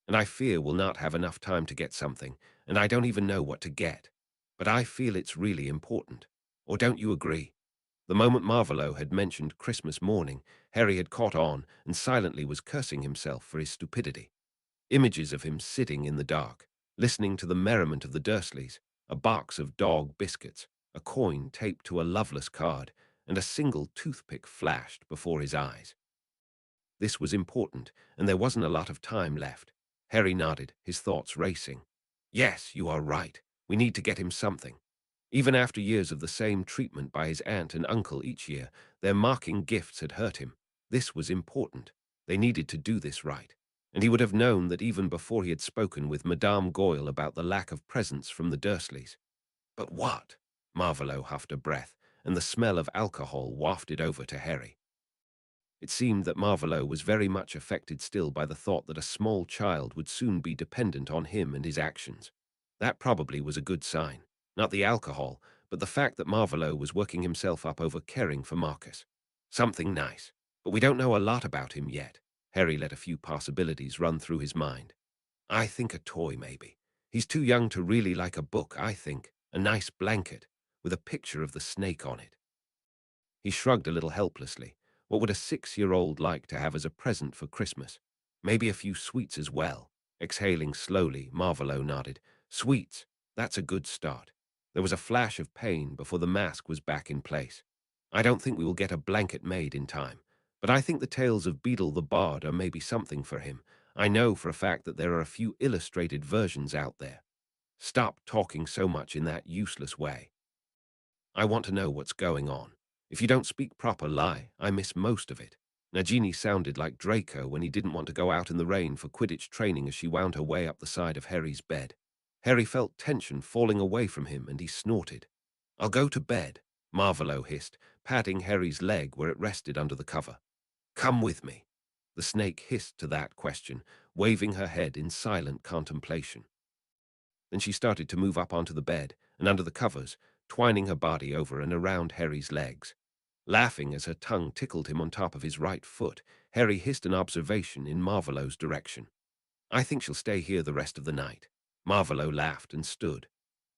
and I fear we'll not have enough time to get something, and I don't even know what to get. But I feel it's really important. Or don't you agree?" The moment Marvolo had mentioned Christmas morning, Harry had caught on and silently was cursing himself for his stupidity. Images of him sitting in the dark, listening to the merriment of the Dursleys, a box of dog biscuits, a coin taped to a loveless card, and a single toothpick flashed before his eyes. This was important, and there wasn't a lot of time left. Harry nodded, his thoughts racing. "Yes, you are right. We need to get him something." Even after years of the same treatment by his aunt and uncle each year, their mocking gifts had hurt him. This was important. They needed to do this right. And he would have known that even before he had spoken with Madame Goyle about the lack of presents from the Dursleys. But what? Marvolo huffed a breath, and the smell of alcohol wafted over to Harry. It seemed that Marvolo was very much affected still by the thought that a small child would soon be dependent on him and his actions. That probably was a good sign. Not the alcohol, but the fact that Marvolo was working himself up over caring for Marcus. Something nice. But we don't know a lot about him yet. Harry let a few possibilities run through his mind. "I think a toy, maybe. He's too young to really like a book, I think. A nice blanket, with a picture of the snake on it." He shrugged a little helplessly. What would a 6-year-old like to have as a present for Christmas? Maybe a few sweets as well. Exhaling slowly, Marvolo nodded. "Sweets. That's a good start." There was a flash of pain before the mask was back in place. "I don't think we will get a blanket made in time, but I think the tales of Beedle the Bard are maybe something for him. I know for a fact that there are a few illustrated versions out there." "Stop talking so much in that useless way. I want to know what's going on. If you don't speak proper lie, I miss most of it." Nagini sounded like Draco when he didn't want to go out in the rain for Quidditch training as she wound her way up the side of Harry's bed. Harry felt tension falling away from him and he snorted. "I'll go to bed," Marvolo hissed, patting Harry's leg where it rested under the cover. "Come with me." The snake hissed to that question, waving her head in silent contemplation. Then she started to move up onto the bed and under the covers, twining her body over and around Harry's legs. Laughing as her tongue tickled him on top of his right foot, Harry hissed an observation in Marvolo's direction. "I think she'll stay here the rest of the night." Marvolo laughed and stood.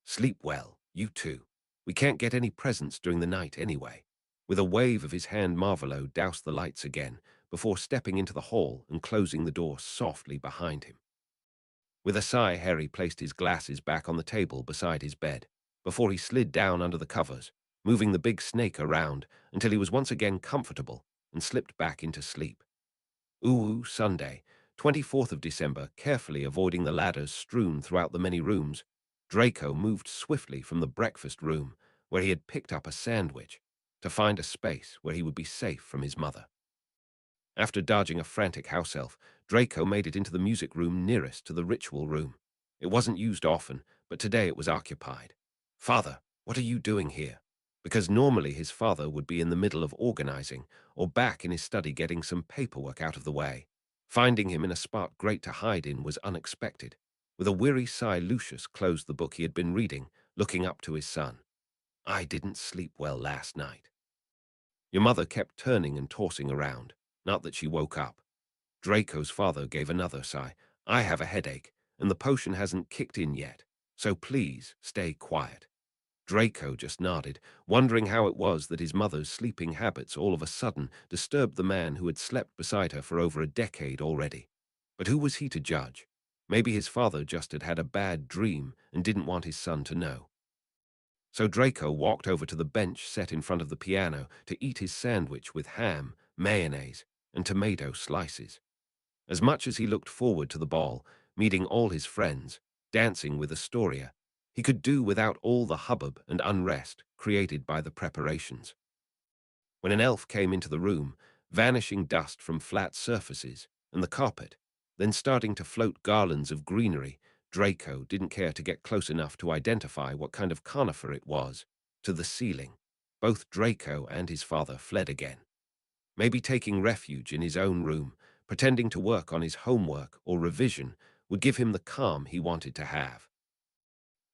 "Sleep well, you too. We can't get any presents during the night anyway." With a wave of his hand, Marvolo doused the lights again, before stepping into the hall and closing the door softly behind him. With a sigh, Harry placed his glasses back on the table beside his bed, before he slid down under the covers, moving the big snake around until he was once again comfortable and slipped back into sleep. Ooh, Sunday, 24th of December, carefully avoiding the ladders strewn throughout the many rooms, Draco moved swiftly from the breakfast room, where he had picked up a sandwich, to find a space where he would be safe from his mother. After dodging a frantic house elf, Draco made it into the music room nearest to the ritual room. It wasn't used often, but today it was occupied. "Father, what are you doing here?" Because normally his father would be in the middle of organizing or back in his study getting some paperwork out of the way. Finding him in a spot great to hide in was unexpected. With a weary sigh, Lucius closed the book he had been reading, looking up to his son. "I didn't sleep well last night." Your mother kept turning and tossing around, not that she woke up. Draco's father gave another sigh. "I have a headache, and the potion hasn't kicked in yet, so please stay quiet." Draco just nodded, wondering how it was that his mother's sleeping habits all of a sudden disturbed the man who had slept beside her for over a decade already. But who was he to judge? Maybe his father just had had a bad dream and didn't want his son to know. So Draco walked over to the bench set in front of the piano to eat his sandwich with ham, mayonnaise, and tomato slices. As much as he looked forward to the ball, meeting all his friends, dancing with Astoria, he could do without all the hubbub and unrest created by the preparations. When an elf came into the room, vanishing dust from flat surfaces and the carpet, then starting to float garlands of greenery, Draco didn't care to get close enough to identify what kind of conifer it was. To the ceiling, both Draco and his father fled again. Maybe taking refuge in his own room, pretending to work on his homework or revision, would give him the calm he wanted to have.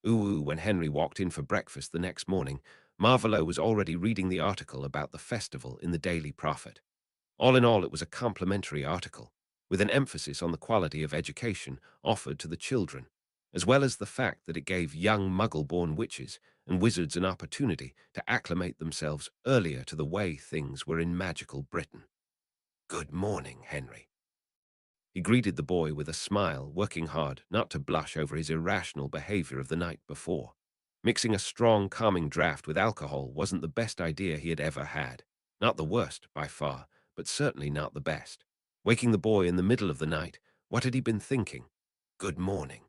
Ooh, when Henry walked in for breakfast the next morning, Marvolo was already reading the article about the festival in the Daily Prophet. All in all, it was a complimentary article, with an emphasis on the quality of education offered to the children, as well as the fact that it gave young muggle-born witches and wizards an opportunity to acclimate themselves earlier to the way things were in magical Britain. "Good morning, Henry." He greeted the boy with a smile, working hard not to blush over his irrational behavior of the night before. Mixing a strong, calming draft with alcohol wasn't the best idea he had ever had. Not the worst, by far, but certainly not the best. Waking the boy in the middle of the night, what had he been thinking? "Good morning."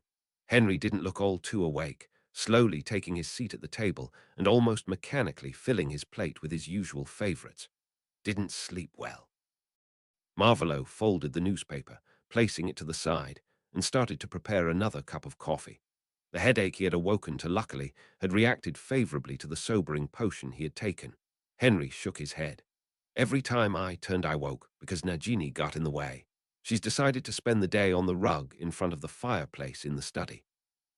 Henry didn't look all too awake, slowly taking his seat at the table and almost mechanically filling his plate with his usual favorites. "Didn't sleep well." Marvolo folded the newspaper, placing it to the side, and started to prepare another cup of coffee. The headache he had awoken to, luckily, had reacted favorably to the sobering potion he had taken. Henry shook his head. "Every time I turned I woke because Nagini got in the way. She's decided to spend the day on the rug in front of the fireplace in the study."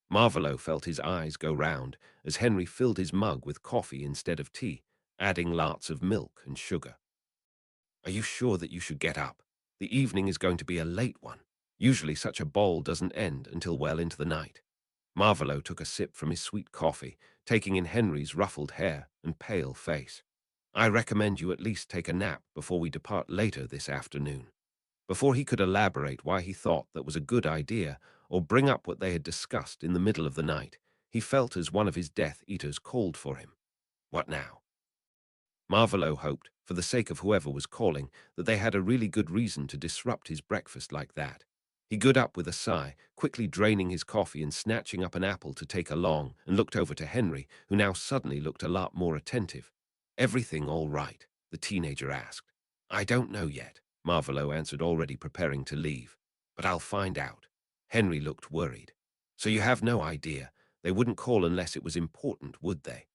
Marvolo felt his eyes go round as Henry filled his mug with coffee instead of tea, adding lots of milk and sugar. "Are you sure that you should get up? The evening is going to be a late one. Usually such a ball doesn't end until well into the night." Marvolo took a sip from his sweet coffee, taking in Henry's ruffled hair and pale face. "I recommend you at least take a nap before we depart later this afternoon." Before he could elaborate why he thought that was a good idea or bring up what they had discussed in the middle of the night, he felt as one of his Death Eaters called for him. What now? Marvolo hoped, for the sake of whoever was calling, that they had a really good reason to disrupt his breakfast like that. He got up with a sigh, quickly draining his coffee and snatching up an apple to take along, and looked over to Henry, who now suddenly looked a lot more attentive. "Everything all right?" the teenager asked. "I don't know yet," Marvolo answered, already preparing to leave. "But I'll find out." Henry looked worried. "So you have no idea? They wouldn't call unless it was important, would they?"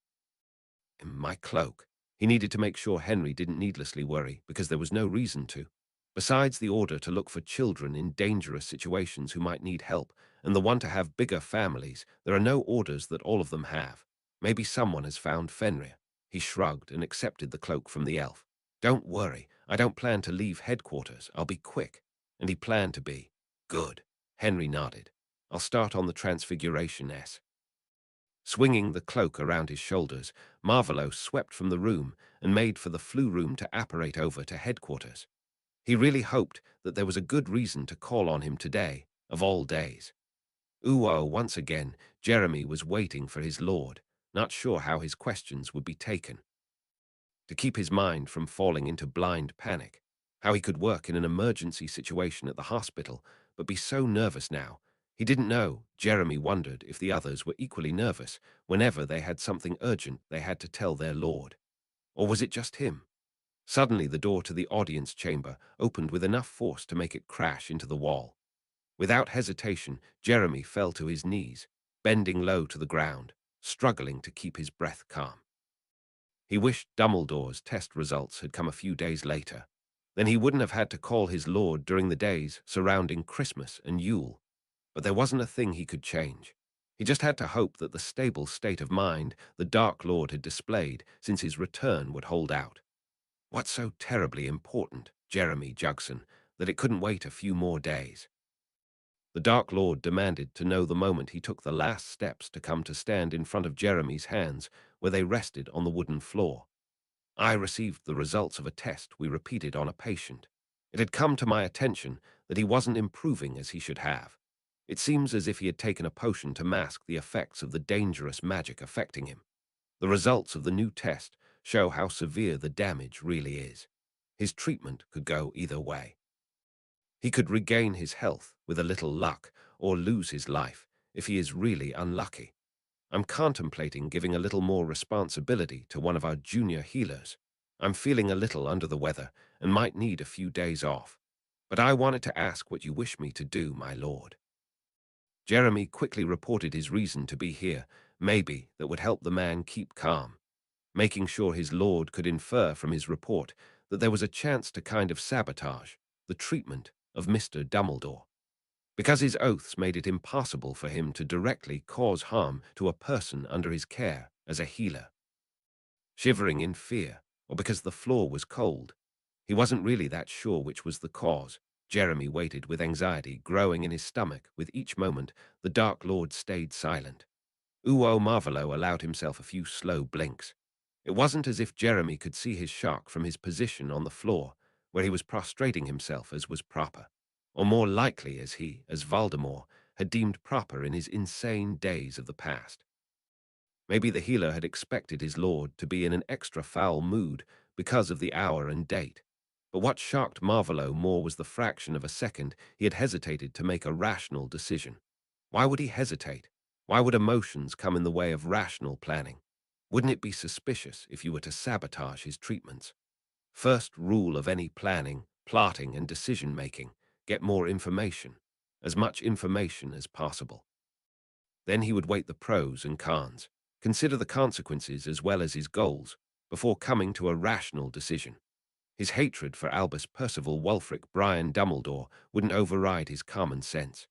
My cloak. He needed to make sure Henry didn't needlessly worry, because there was no reason to. Besides the order to look for children in dangerous situations who might need help, and the one to have bigger families, there are no orders that all of them have. Maybe someone has found Fenrir. He shrugged and accepted the cloak from the elf. "Don't worry, I don't plan to leave headquarters. I'll be quick." And he planned to be. "Good." Henry nodded. "I'll start on the Transfiguration S." Swinging the cloak around his shoulders, Marvolo swept from the room and made for the flu room to apparate over to headquarters. He really hoped that there was a good reason to call on him today, of all days. Once again, Jeremy was waiting for his lord, not sure how his questions would be taken. To keep his mind from falling into blind panic, how he could work in an emergency situation at the hospital, but be so nervous now. He didn't know. Jeremy wondered if the others were equally nervous whenever they had something urgent they had to tell their lord. Or was it just him? Suddenly, the door to the audience chamber opened with enough force to make it crash into the wall. Without hesitation, Jeremy fell to his knees, bending low to the ground, struggling to keep his breath calm. He wished Dumbledore's test results had come a few days later. Then he wouldn't have had to call his lord during the days surrounding Christmas and Yule. But there wasn't a thing he could change. He just had to hope that the stable state of mind the Dark Lord had displayed since his return would hold out. What's so terribly important, Jeremy Jugson, that it couldn't wait a few more days? The Dark Lord demanded to know the moment he took the last steps to come to stand in front of Jeremy's hands where they rested on the wooden floor. I received the results of a test we repeated on a patient. It had come to my attention that he wasn't improving as he should have. It seems as if he had taken a potion to mask the effects of the dangerous magic affecting him. The results of the new test show how severe the damage really is. His treatment could go either way. He could regain his health with a little luck, or lose his life if he is really unlucky. I'm contemplating giving a little more responsibility to one of our junior healers. I'm feeling a little under the weather and might need a few days off. But I wanted to ask what you wish me to do, my lord. Jeremy quickly reported his reason to be here, maybe that would help the man keep calm, making sure his lord could infer from his report that there was a chance to kind of sabotage the treatment of Mr. Dumbledore, because his oaths made it impossible for him to directly cause harm to a person under his care as a healer. Shivering in fear, or because the floor was cold, he wasn't really that sure which was the cause. Jeremy waited with anxiety growing in his stomach with each moment the Dark Lord stayed silent. Uo Marvolo allowed himself a few slow blinks. It wasn't as if Jeremy could see his shock from his position on the floor, where he was prostrating himself as was proper, or more likely as Voldemort, had deemed proper in his insane days of the past. Maybe the healer had expected his lord to be in an extra foul mood because of the hour and date. But what shocked Marvolo more was the fraction of a second he had hesitated to make a rational decision. Why would he hesitate? Why would emotions come in the way of rational planning? Wouldn't it be suspicious if you were to sabotage his treatments? First rule of any planning, plotting, and decision-making: get more information, as much information as possible. Then he would weigh the pros and cons, consider the consequences as well as his goals, before coming to a rational decision. His hatred for Albus Percival Wulfric Brian Dumbledore wouldn't override his common sense,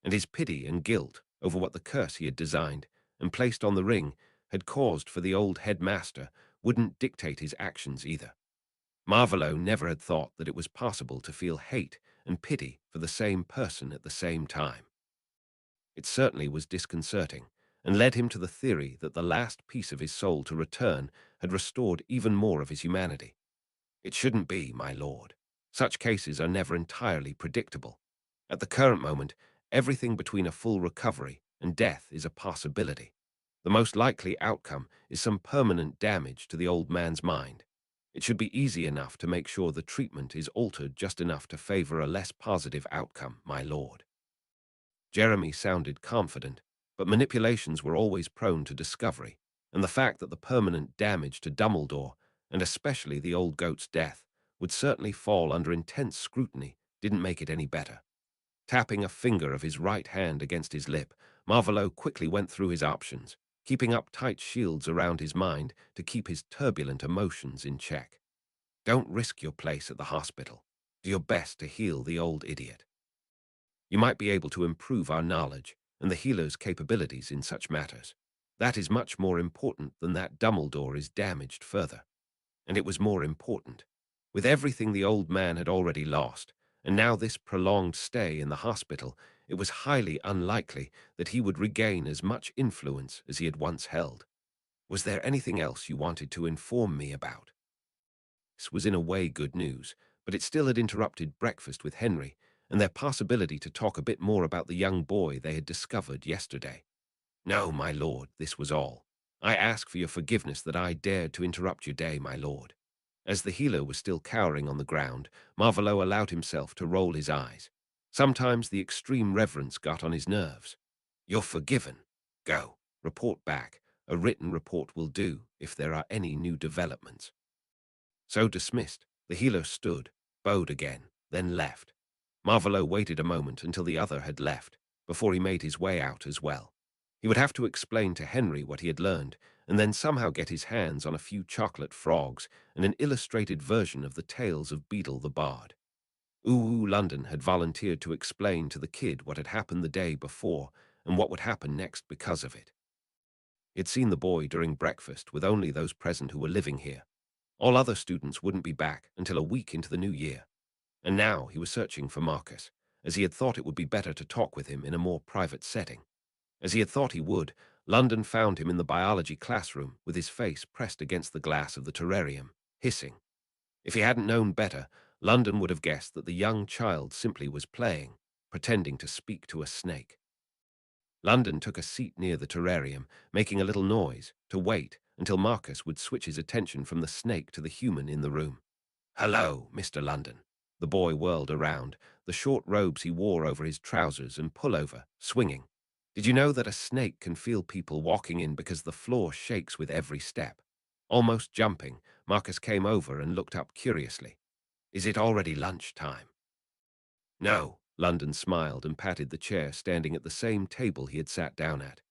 and his pity and guilt over what the curse he had designed and placed on the ring had caused for the old headmaster wouldn't dictate his actions either. Marvolo never had thought that it was possible to feel hate and pity for the same person at the same time. It certainly was disconcerting, and led him to the theory that the last piece of his soul to return had restored even more of his humanity. It shouldn't be, my lord. Such cases are never entirely predictable. At the current moment, everything between a full recovery and death is a possibility. The most likely outcome is some permanent damage to the old man's mind. It should be easy enough to make sure the treatment is altered just enough to favor a less positive outcome, my lord. Jeremy sounded confident, but manipulations were always prone to discovery, and the fact that the permanent damage to Dumbledore, and especially the old goat's death, would certainly fall under intense scrutiny didn't make it any better. Tapping a finger of his right hand against his lip, Marvolo quickly went through his options, keeping up tight shields around his mind to keep his turbulent emotions in check. Don't risk your place at the hospital. Do your best to heal the old idiot. You might be able to improve our knowledge and the healer's capabilities in such matters. That is much more important than that Dumbledore is damaged further. And it was more important. With everything the old man had already lost, and now this prolonged stay in the hospital, it was highly unlikely that he would regain as much influence as he had once held. Was there anything else you wanted to inform me about? This was in a way good news, but it still had interrupted breakfast with Henry and their possibility to talk a bit more about the young boy they had discovered yesterday. No, my lord, this was all. I ask for your forgiveness that I dared to interrupt your day, my lord. As the healer was still cowering on the ground, Marvolo allowed himself to roll his eyes. Sometimes the extreme reverence got on his nerves. You're forgiven. Go. Report back. A written report will do if there are any new developments. So dismissed, the healer stood, bowed again, then left. Marvolo waited a moment until the other had left, before he made his way out as well. He would have to explain to Henry what he had learned, and then somehow get his hands on a few chocolate frogs and an illustrated version of the tales of Beadle the Bard. Ooh London had volunteered to explain to the kid what had happened the day before and what would happen next because of it. He had seen the boy during breakfast with only those present who were living here. All other students wouldn't be back until a week into the new year. And now he was searching for Marcus, as he had thought it would be better to talk with him in a more private setting. As he had thought he would, London found him in the biology classroom with his face pressed against the glass of the terrarium, hissing. If he hadn't known better, London would have guessed that the young child simply was playing, pretending to speak to a snake. London took a seat near the terrarium, making a little noise, to wait until Marcus would switch his attention from the snake to the human in the room. "Hello, Mr. London." The boy whirled around, the short robes he wore over his trousers and pullover, swinging. "Did you know that a snake can feel people walking in because the floor shakes with every step?" Almost jumping, Marcus came over and looked up curiously. "Is it already lunch time?" "No," London smiled and patted the chair standing at the same table he had sat down at.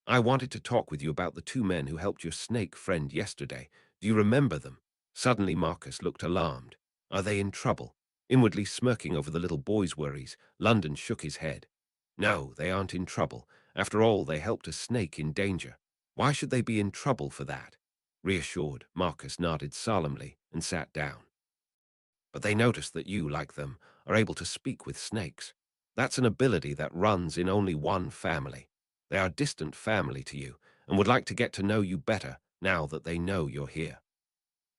"I wanted to talk with you about the two men who helped your snake friend yesterday. Do you remember them?" Suddenly Marcus looked alarmed. "Are they in trouble?" Inwardly smirking over the little boy's worries, London shook his head. "No, they aren't in trouble. After all, they helped a snake in danger. Why should they be in trouble for that?" Reassured, Marcus nodded solemnly and sat down. "But they noticed that you, like them, are able to speak with snakes. That's an ability that runs in only one family. They are distant family to you and would like to get to know you better now that they know you're here."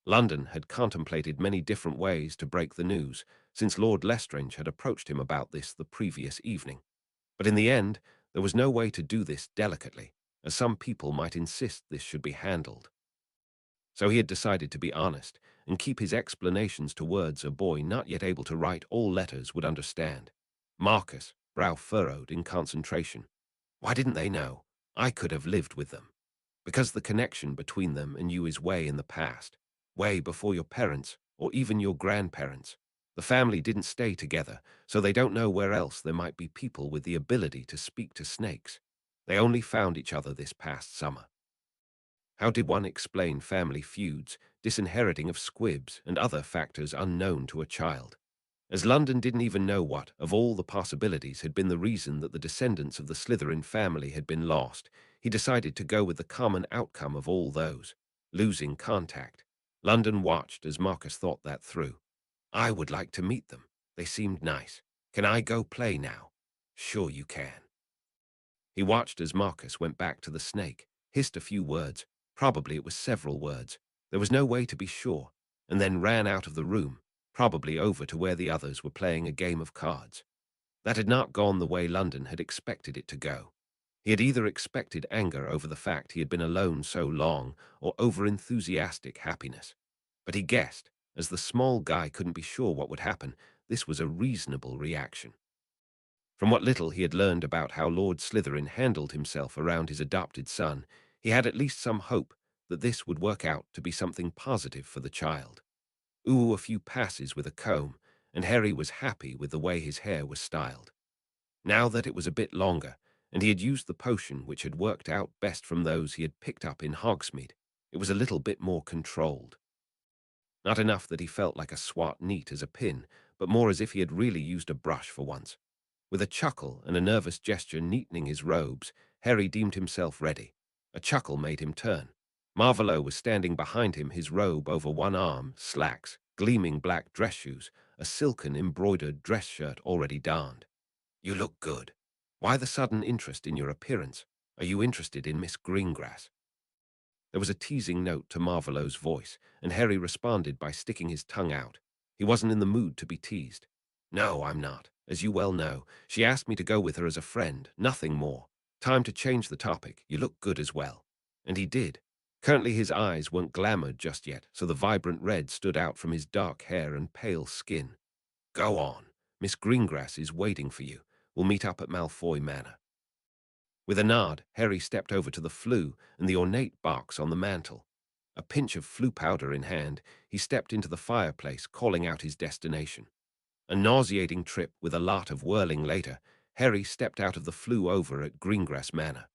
London had contemplated many different ways to break the news, since Lord Lestrange had approached him about this the previous evening. But in the end, there was no way to do this delicately, as some people might insist this should be handled. So he had decided to be honest and keep his explanations to words a boy not yet able to write all letters would understand. Marcus, brow furrowed in concentration. Why didn't they know? I could have lived with them. Because the connection between them and you is way in the past, way before your parents or even your grandparents. The family didn't stay together, so they don't know where else there might be people with the ability to speak to snakes. They only found each other this past summer. How did one explain family feuds, disinheriting of squibs, and other factors unknown to a child? As London didn't even know what, of all the possibilities, had been the reason that the descendants of the Slytherin family had been lost, he decided to go with the common outcome of all those, losing contact. London watched as Marcus thought that through. "I would like to meet them. They seemed nice. Can I go play now?" "Sure you can." He watched as Marcus went back to the snake, hissed a few words, probably it was several words, there was no way to be sure, and then ran out of the room, probably over to where the others were playing a game of cards. That had not gone the way London had expected it to go. He had either expected anger over the fact he had been alone so long, or over-enthusiastic happiness. But he guessed, as the small guy couldn't be sure what would happen, this was a reasonable reaction. From what little he had learned about how Lord Slytherin handled himself around his adopted son, he had at least some hope that this would work out to be something positive for the child. Ooh, a few passes with a comb, and Harry was happy with the way his hair was styled. Now that it was a bit longer, and he had used the potion which had worked out best from those he had picked up in Hogsmeade, it was a little bit more controlled. Not enough that he felt like a swat neat as a pin, but more as if he had really used a brush for once. With a chuckle and a nervous gesture neatening his robes, Harry deemed himself ready. A chuckle made him turn. Marvolo was standing behind him, his robe over one arm, slacks, gleaming black dress shoes, a silken embroidered dress shirt already darned. "You look good. Why the sudden interest in your appearance? Are you interested in Miss Greengrass?" There was a teasing note to Marvolo's voice, and Harry responded by sticking his tongue out. He wasn't in the mood to be teased. "No, I'm not. As you well know, she asked me to go with her as a friend, nothing more. Time to change the topic. You look good as well." And he did. Currently his eyes weren't glamoured just yet, so the vibrant red stood out from his dark hair and pale skin. "Go on. Miss Greengrass is waiting for you. We'll meet up at Malfoy Manor." With a nod, Harry stepped over to the flue and the ornate box on the mantel. A pinch of flu powder in hand, he stepped into the fireplace, calling out his destination. A nauseating trip with a lot of whirling later, Harry stepped out of the flue over at Greengrass Manor.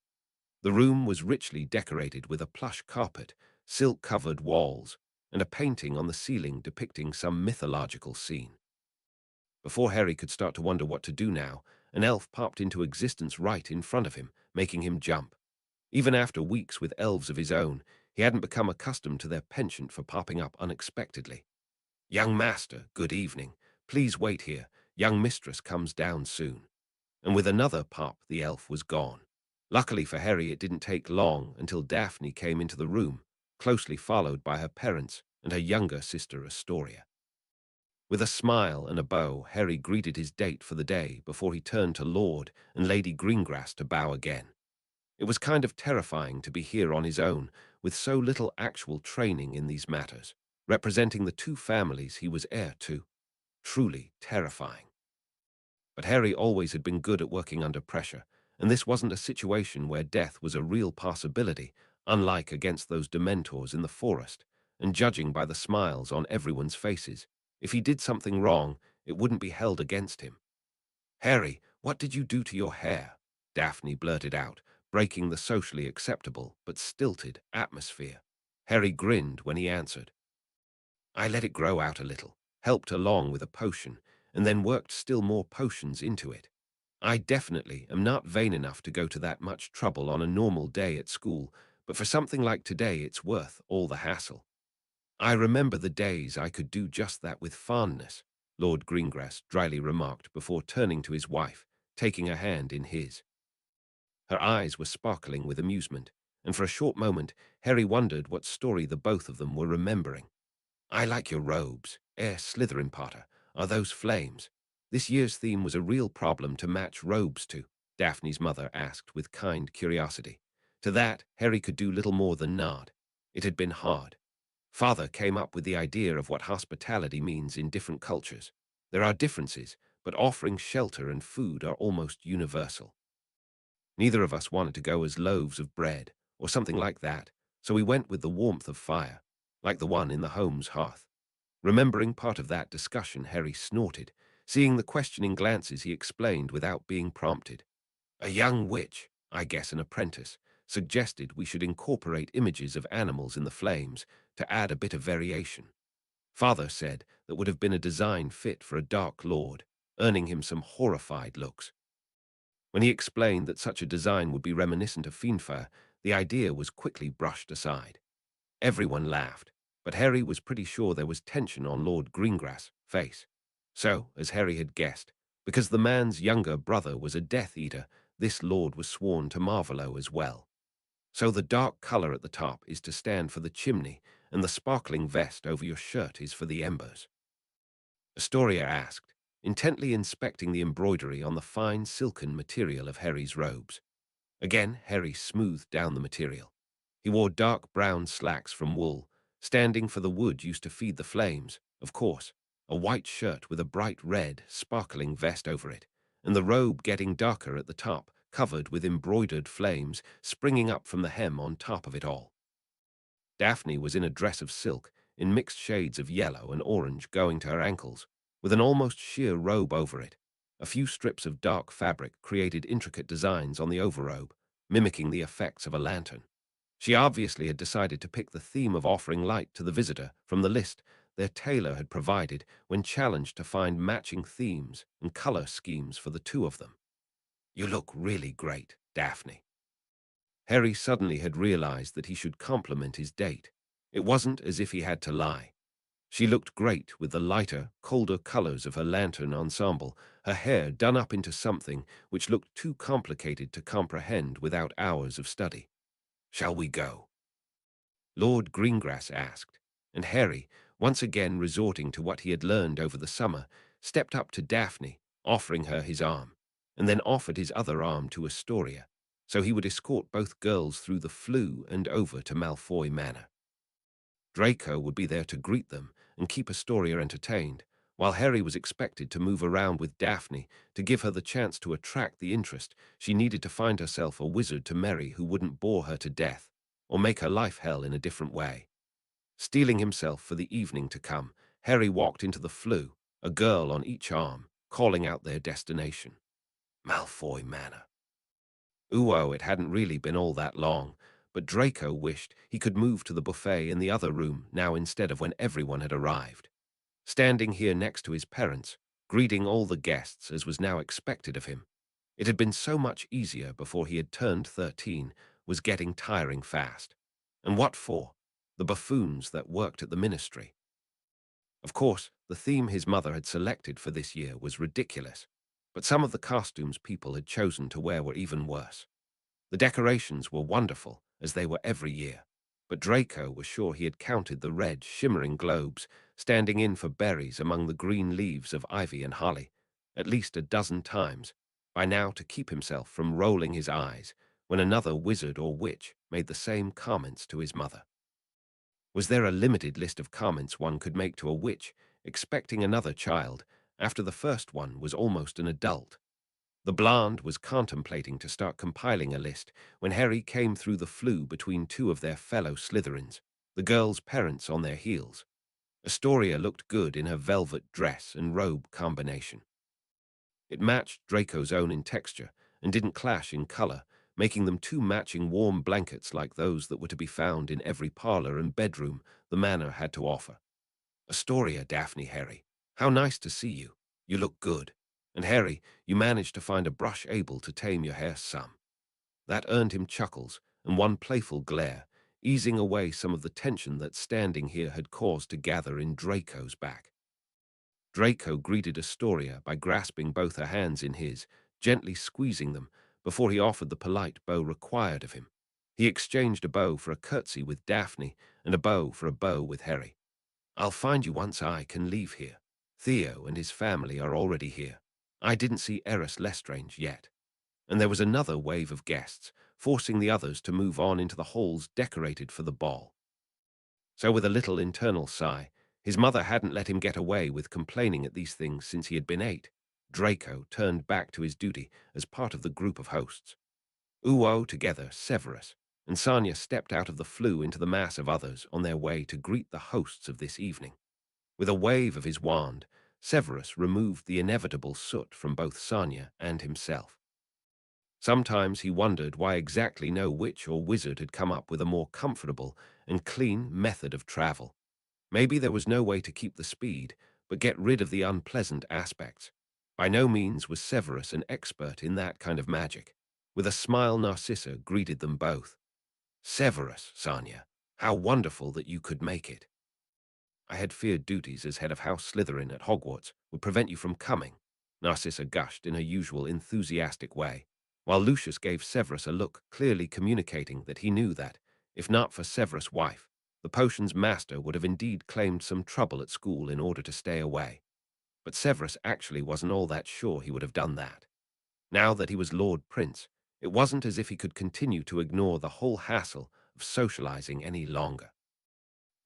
The room was richly decorated with a plush carpet, silk-covered walls, and a painting on the ceiling depicting some mythological scene. Before Harry could start to wonder what to do now, an elf popped into existence right in front of him, making him jump. Even after weeks with elves of his own, he hadn't become accustomed to their penchant for popping up unexpectedly. "Young master, good evening. Please wait here. Young mistress comes down soon." And with another pop, the elf was gone. Luckily for Harry, it didn't take long until Daphne came into the room, closely followed by her parents and her younger sister Astoria. With a smile and a bow, Harry greeted his date for the day before he turned to Lord and Lady Greengrass to bow again. It was kind of terrifying to be here on his own, with so little actual training in these matters, representing the two families he was heir to. Truly terrifying. But Harry always had been good at working under pressure, and this wasn't a situation where death was a real possibility, unlike against those dementors in the forest, and judging by the smiles on everyone's faces, if he did something wrong, it wouldn't be held against him. "Harry, what did you do to your hair?" Daphne blurted out, breaking the socially acceptable but stilted atmosphere. Harry grinned when he answered. "I let it grow out a little, helped along with a potion, and then worked still more potions into it. I definitely am not vain enough to go to that much trouble on a normal day at school, but for something like today it's worth all the hassle. I remember the days I could do just that with fondness," Lord Greengrass dryly remarked before turning to his wife, taking her hand in his. Her eyes were sparkling with amusement, and for a short moment Harry wondered what story the both of them were remembering. "I like your robes, Slytherin Potter. Are those flames?" This year's theme was a real problem to match robes to, Daphne's mother asked with kind curiosity. To that, Harry could do little more than nod. It had been hard. Father came up with the idea of what hospitality means in different cultures. There are differences, but offering shelter and food are almost universal. Neither of us wanted to go as loaves of bread, or something like that, so we went with the warmth of fire, like the one in the home's hearth. Remembering part of that discussion, Harry snorted. Seeing the questioning glances, he explained without being prompted. "A young witch, I guess an apprentice, suggested we should incorporate images of animals in the flames to add a bit of variation. Father said that would have been a design fit for a Dark Lord, earning him some horrified looks. When he explained that such a design would be reminiscent of Finfa, the idea was quickly brushed aside. Everyone laughed, but Harry was pretty sure there was tension on Lord Greengrass' face. So, as Harry had guessed, because the man's younger brother was a Death Eater, this lord was sworn to Marvolo as well. So the dark color at the top is to stand for the chimney, and the sparkling vest over your shirt is for the embers." Astoria asked, intently inspecting the embroidery on the fine silken material of Harry's robes. Again, Harry smoothed down the material. He wore dark brown slacks from wool, standing for the wood used to feed the flames, of course, a white shirt with a bright red, sparkling vest over it, and the robe getting darker at the top, covered with embroidered flames springing up from the hem on top of it all. Daphne was in a dress of silk, in mixed shades of yellow and orange going to her ankles, with an almost sheer robe over it. A few strips of dark fabric created intricate designs on the overrobe, mimicking the effects of a lantern. She obviously had decided to pick the theme of offering light to the visitor from the list their tailor had provided when challenged to find matching themes and color schemes for the two of them. "You look really great, Daphne." Harry suddenly had realized that he should compliment his date. It wasn't as if he had to lie. She looked great with the lighter, colder colors of her lantern ensemble, her hair done up into something which looked too complicated to comprehend without hours of study. "Shall we go?" Lord Greengrass asked, and Harry, once again resorting to what he had learned over the summer, stepped up to Daphne, offering her his arm, and then offered his other arm to Astoria, so he would escort both girls through the flue and over to Malfoy Manor. Draco would be there to greet them and keep Astoria entertained, while Harry was expected to move around with Daphne to give her the chance to attract the interest she needed to find herself a wizard to marry who wouldn't bore her to death or make her life hell in a different way. Steeling himself for the evening to come, Harry walked into the flue, a girl on each arm, calling out their destination. Malfoy Manor. It hadn't really been all that long, but Draco wished he could move to the buffet in the other room now instead of when everyone had arrived. Standing here next to his parents, greeting all the guests as was now expected of him. It had been so much easier before he had turned 13, was getting tiring fast. And what for? The buffoons that worked at the ministry. Of course, the theme his mother had selected for this year was ridiculous, but some of the costumes people had chosen to wear were even worse. The decorations were wonderful, as they were every year, but Draco was sure he had counted the red, shimmering globes standing in for berries among the green leaves of ivy and holly at least a dozen times, by now to keep himself from rolling his eyes when another wizard or witch made the same comments to his mother. Was there a limited list of comments one could make to a witch expecting another child after the first one was almost an adult? The blonde was contemplating to start compiling a list when Harry came through the flue between two of their fellow Slytherins, the girl's parents on their heels. Astoria looked good in her velvet dress and robe combination. It matched Draco's own in texture and didn't clash in color, making them two matching warm blankets like those that were to be found in every parlor and bedroom the manor had to offer. Astoria, Daphne, Harry, how nice to see you. You look good. And Harry, you managed to find a brush able to tame your hair some. That earned him chuckles and one playful glare, easing away some of the tension that standing here had caused to gather in Draco's back. Draco greeted Astoria by grasping both her hands in his, gently squeezing them, before he offered the polite bow required of him. He exchanged a bow for a curtsy with Daphne and a bow for a bow with Harry. I'll find you once I can leave here. Theo and his family are already here. I didn't see Eris Lestrange yet. And there was another wave of guests, forcing the others to move on into the halls decorated for the ball. So with a little internal sigh, his mother hadn't let him get away with complaining at these things since he had been 8. Draco turned back to his duty as part of the group of hosts. Together, Severus, and Sanya stepped out of the flue into the mass of others on their way to greet the hosts of this evening. With a wave of his wand, Severus removed the inevitable soot from both Sanya and himself. Sometimes he wondered why exactly no witch or wizard had come up with a more comfortable and clean method of travel. Maybe there was no way to keep the speed, but get rid of the unpleasant aspects. By no means was Severus an expert in that kind of magic. With a smile, Narcissa greeted them both. Severus, Sanya, how wonderful that you could make it. I had feared duties as head of House Slytherin at Hogwarts would prevent you from coming, Narcissa gushed in her usual enthusiastic way, while Lucius gave Severus a look clearly communicating that he knew that, if not for Severus' wife, the potion's master would have indeed claimed some trouble at school in order to stay away. But Severus actually wasn't all that sure he would have done that. Now that he was Lord Prince, it wasn't as if he could continue to ignore the whole hassle of socializing any longer.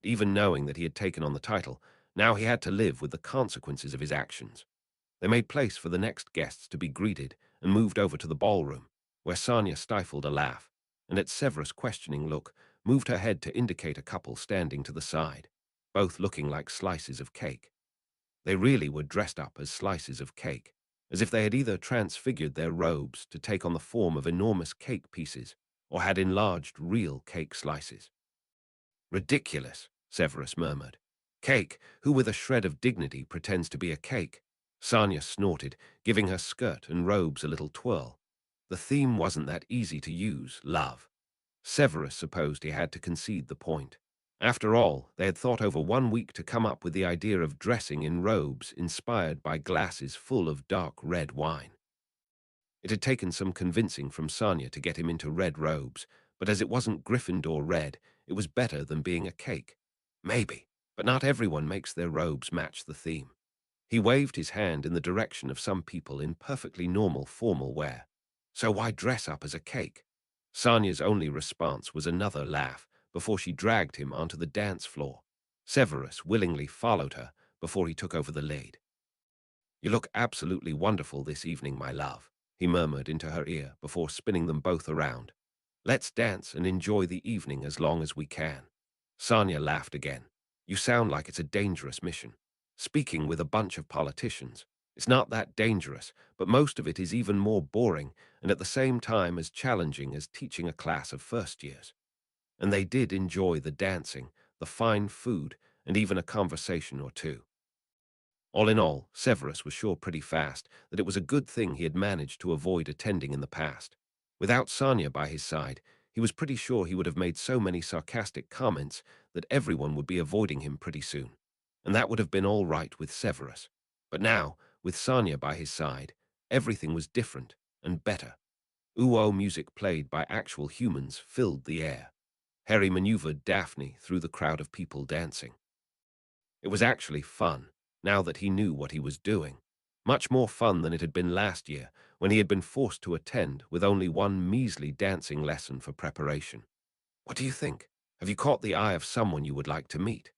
Even knowing that he had taken on the title, now he had to live with the consequences of his actions. They made place for the next guests to be greeted and moved over to the ballroom, where Sanya stifled a laugh, and at Severus' questioning look, moved her head to indicate a couple standing to the side, both looking like slices of cake. They really were dressed up as slices of cake, as if they had either transfigured their robes to take on the form of enormous cake pieces or had enlarged real cake slices. Ridiculous, Severus murmured. Cake, who with a shred of dignity pretends to be a cake? Sanya snorted, giving her skirt and robes a little twirl. The theme wasn't that easy to use, love. Severus supposed he had to concede the point. After all, they had thought over 1 week to come up with the idea of dressing in robes inspired by glasses full of dark red wine. It had taken some convincing from Sanya to get him into red robes, but as it wasn't Gryffindor red, it was better than being a cake. Maybe, but not everyone makes their robes match the theme. He waved his hand in the direction of some people in perfectly normal formal wear. So why dress up as a cake? Sanya's only response was another laugh before she dragged him onto the dance floor. Severus willingly followed her before he took over the lead. You look absolutely wonderful this evening, my love, he murmured into her ear before spinning them both around. Let's dance and enjoy the evening as long as we can. Sonia laughed again. You sound like it's a dangerous mission. Speaking with a bunch of politicians. It's not that dangerous, but most of it is even more boring and at the same time as challenging as teaching a class of first years. And they did enjoy the dancing, the fine food, and even a conversation or two. All in all, Severus was sure pretty fast that it was a good thing he had managed to avoid attending in the past. Without Sonia by his side, he was pretty sure he would have made so many sarcastic comments that everyone would be avoiding him pretty soon. And that would have been all right with Severus. But now, with Sonia by his side, everything was different and better. Oo music played by actual humans filled the air. Harry maneuvered Daphne through the crowd of people dancing. It was actually fun, now that he knew what he was doing. Much more fun than it had been last year, when he had been forced to attend with only one measly dancing lesson for preparation. What do you think? Have you caught the eye of someone you would like to meet?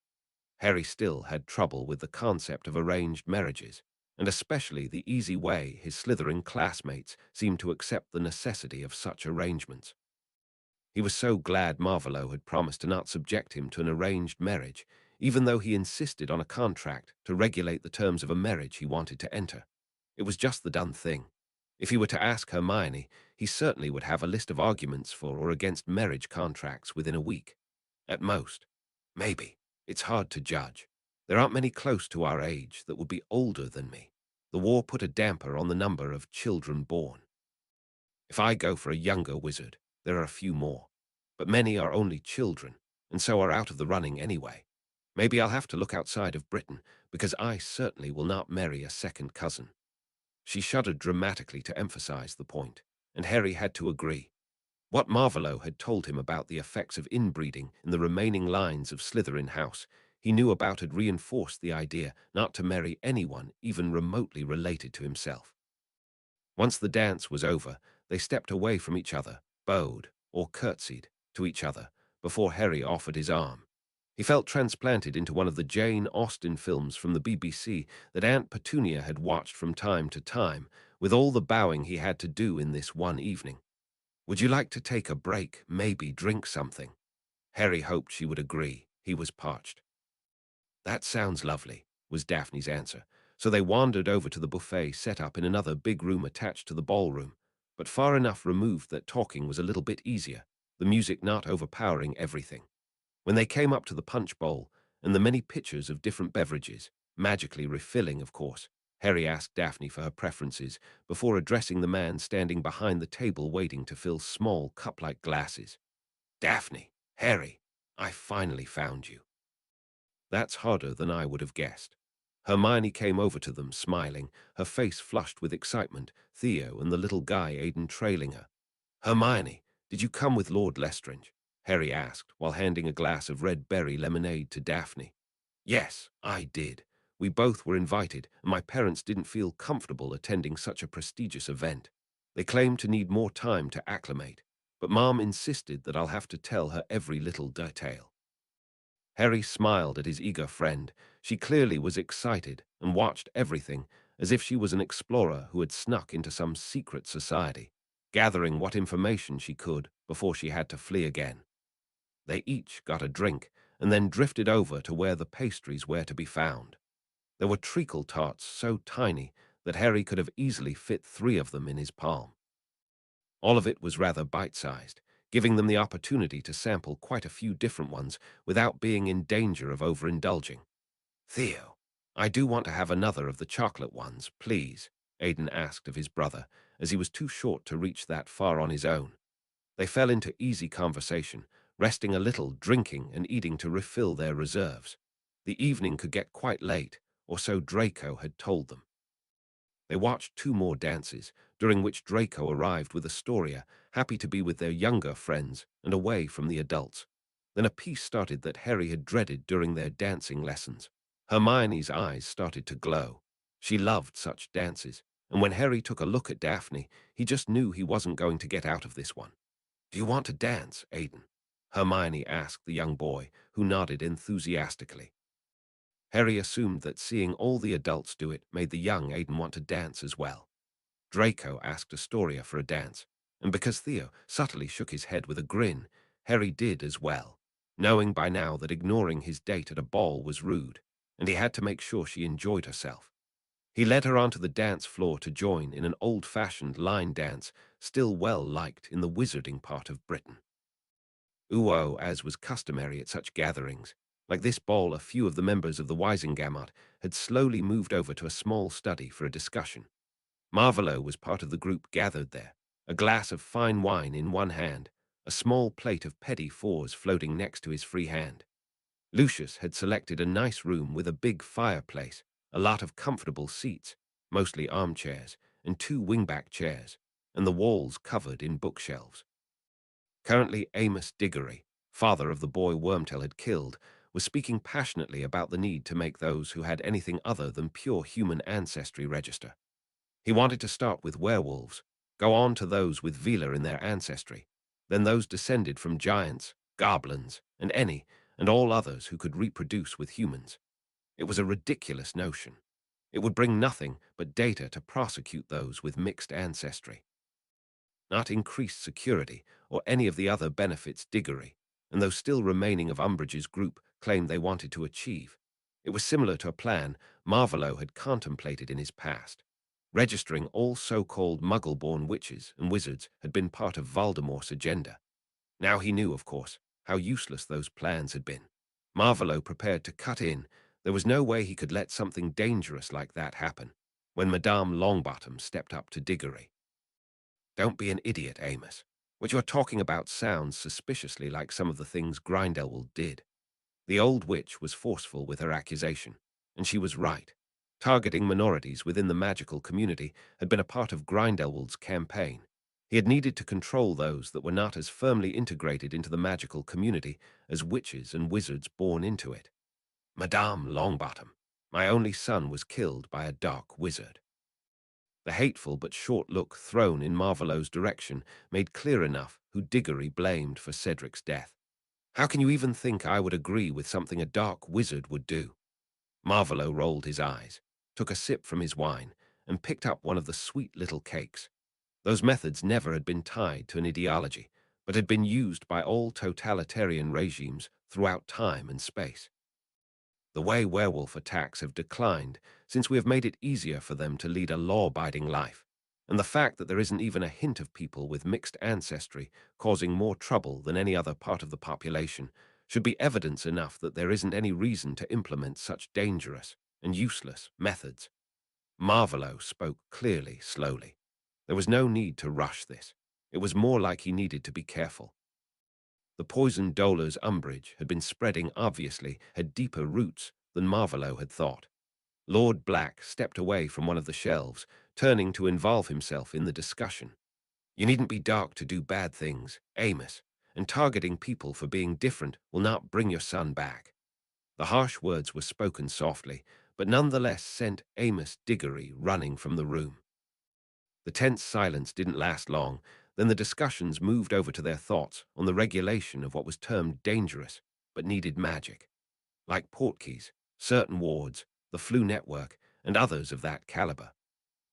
Harry still had trouble with the concept of arranged marriages, and especially the easy way his Slytherin classmates seemed to accept the necessity of such arrangements. He was so glad Marvolo had promised to not subject him to an arranged marriage, even though he insisted on a contract to regulate the terms of a marriage he wanted to enter. It was just the done thing. If he were to ask Hermione, he certainly would have a list of arguments for or against marriage contracts within a week. At most. Maybe. It's hard to judge. There aren't many close to our age that would be older than me. The war put a damper on the number of children born. If I go for a younger wizard, there are a few more. But many are only children, and so are out of the running anyway. Maybe I'll have to look outside of Britain, because I certainly will not marry a second cousin. She shuddered dramatically to emphasize the point, and Harry had to agree. What Marvolo had told him about the effects of inbreeding in the remaining lines of Slytherin house, he knew about had reinforced the idea not to marry anyone even remotely related to himself. Once the dance was over, they stepped away from each other, bowed, or curtsied, to each other, before Harry offered his arm. He felt transplanted into one of the Jane Austen films from the BBC that Aunt Petunia had watched from time to time, with all the bowing he had to do in this one evening. Would you like to take a break, maybe drink something? Harry hoped she would agree. He was parched. That sounds lovely, was Daphne's answer, so they wandered over to the buffet set up in another big room attached to the ballroom, but far enough removed that talking was a little bit easier, the music not overpowering everything. When they came up to the punch bowl and the many pitchers of different beverages, magically refilling, of course, Harry asked Daphne for her preferences before addressing the man standing behind the table waiting to fill small cup-like glasses. Daphne, Harry, I finally found you. That's harder than I would have guessed. Hermione came over to them, smiling, her face flushed with excitement, Theo and the little guy Aidan trailing her. Hermione, did you come with Lord Lestrange? Harry asked, while handing a glass of red berry lemonade to Daphne. Yes, I did. We both were invited, and my parents didn't feel comfortable attending such a prestigious event. They claimed to need more time to acclimate, but Mom insisted that I'll have to tell her every little detail. Harry smiled at his eager friend. She clearly was excited and watched everything as if she was an explorer who had snuck into some secret society, gathering what information she could before she had to flee again. They each got a drink and then drifted over to where the pastries were to be found. There were treacle tarts so tiny that Harry could have easily fit 3 of them in his palm. All of it was rather bite-sized, giving them the opportunity to sample quite a few different ones without being in danger of overindulging. Theo, I do want to have another of the chocolate ones, please, Aidan asked of his brother, as he was too short to reach that far on his own. They fell into easy conversation, resting a little, drinking and eating to refill their reserves. The evening could get quite late, or so Draco had told them. They watched 2 more dances, during which Draco arrived with Astoria, happy to be with their younger friends and away from the adults. Then a piece started that Harry had dreaded during their dancing lessons. Hermione's eyes started to glow. She loved such dances, and when Harry took a look at Daphne, he just knew he wasn't going to get out of this one. Do you want to dance, Aidan? Hermione asked the young boy, who nodded enthusiastically. Harry assumed that seeing all the adults do it made the young Aidan want to dance as well. Draco asked Astoria for a dance, and because Theo subtly shook his head with a grin, Harry did as well. knowing by now that ignoring his date at a ball was rude, and he had to make sure she enjoyed herself. He led her onto the dance floor to join in an old-fashioned line dance, still well liked in the wizarding part of Britain. Uo, as was customary at such gatherings, like this ball, a few of the members of the Wisengamot had slowly moved over to a small study for a discussion. Marvolo was part of the group gathered there, a glass of fine wine in one hand, a small plate of petty fours floating next to his free hand. Lucius had selected a nice room with a big fireplace, a lot of comfortable seats, mostly armchairs, and two wingback chairs, and the walls covered in bookshelves. Currently, Amos Diggory, father of the boy Wormtail had killed, was speaking passionately about the need to make those who had anything other than pure human ancestry register. He wanted to start with werewolves, go on to those with Vila in their ancestry, then those descended from giants, goblins, and any and all others who could reproduce with humans. It was a ridiculous notion. It would bring nothing but data to prosecute those with mixed ancestry. Not increased security or any of the other benefits Diggory, and those still remaining of Umbridge's group, claimed they wanted to achieve. It was similar to a plan Marvolo had contemplated in his past. Registering all so-called Muggle-born witches and wizards had been part of Voldemort's agenda. Now he knew, of course, how useless those plans had been. Marvolo prepared to cut in. There was no way he could let something dangerous like that happen, when Madame Longbottom stepped up to Diggory. "Don't be an idiot, Amos. What you're talking about sounds suspiciously like some of the things Grindelwald did." The old witch was forceful with her accusation, and she was right. Targeting minorities within the magical community had been a part of Grindelwald's campaign. He had needed to control those that were not as firmly integrated into the magical community as witches and wizards born into it. "Madame Longbottom, my only son was killed by a dark wizard." The hateful but short look thrown in Marvolo's direction made clear enough who Diggory blamed for Cedric's death. "How can you even think I would agree with something a dark wizard would do?" Marvolo rolled his eyes, took a sip from his wine, and picked up one of the sweet little cakes. Those methods never had been tied to an ideology, but had been used by all totalitarian regimes throughout time and space. The way werewolf attacks have declined since we have made it easier for them to lead a law-abiding life, and the fact that there isn't even a hint of people with mixed ancestry causing more trouble than any other part of the population should be evidence enough that there isn't any reason to implement such dangerous and useless methods. Marvolo spoke clearly, slowly. There was no need to rush this. It was more like he needed to be careful. The poison Dolar's umbrage had been spreading obviously had deeper roots than Marvolo had thought. Lord Black stepped away from one of the shelves, turning to involve himself in the discussion. "You needn't be dark to do bad things, Amos, and targeting people for being different will not bring your son back." The harsh words were spoken softly, but nonetheless sent Amos Diggory running from the room. The tense silence didn't last long. Then the discussions moved over to their thoughts on the regulation of what was termed dangerous but needed magic, like portkeys, certain wards, the flu network, and others of that caliber.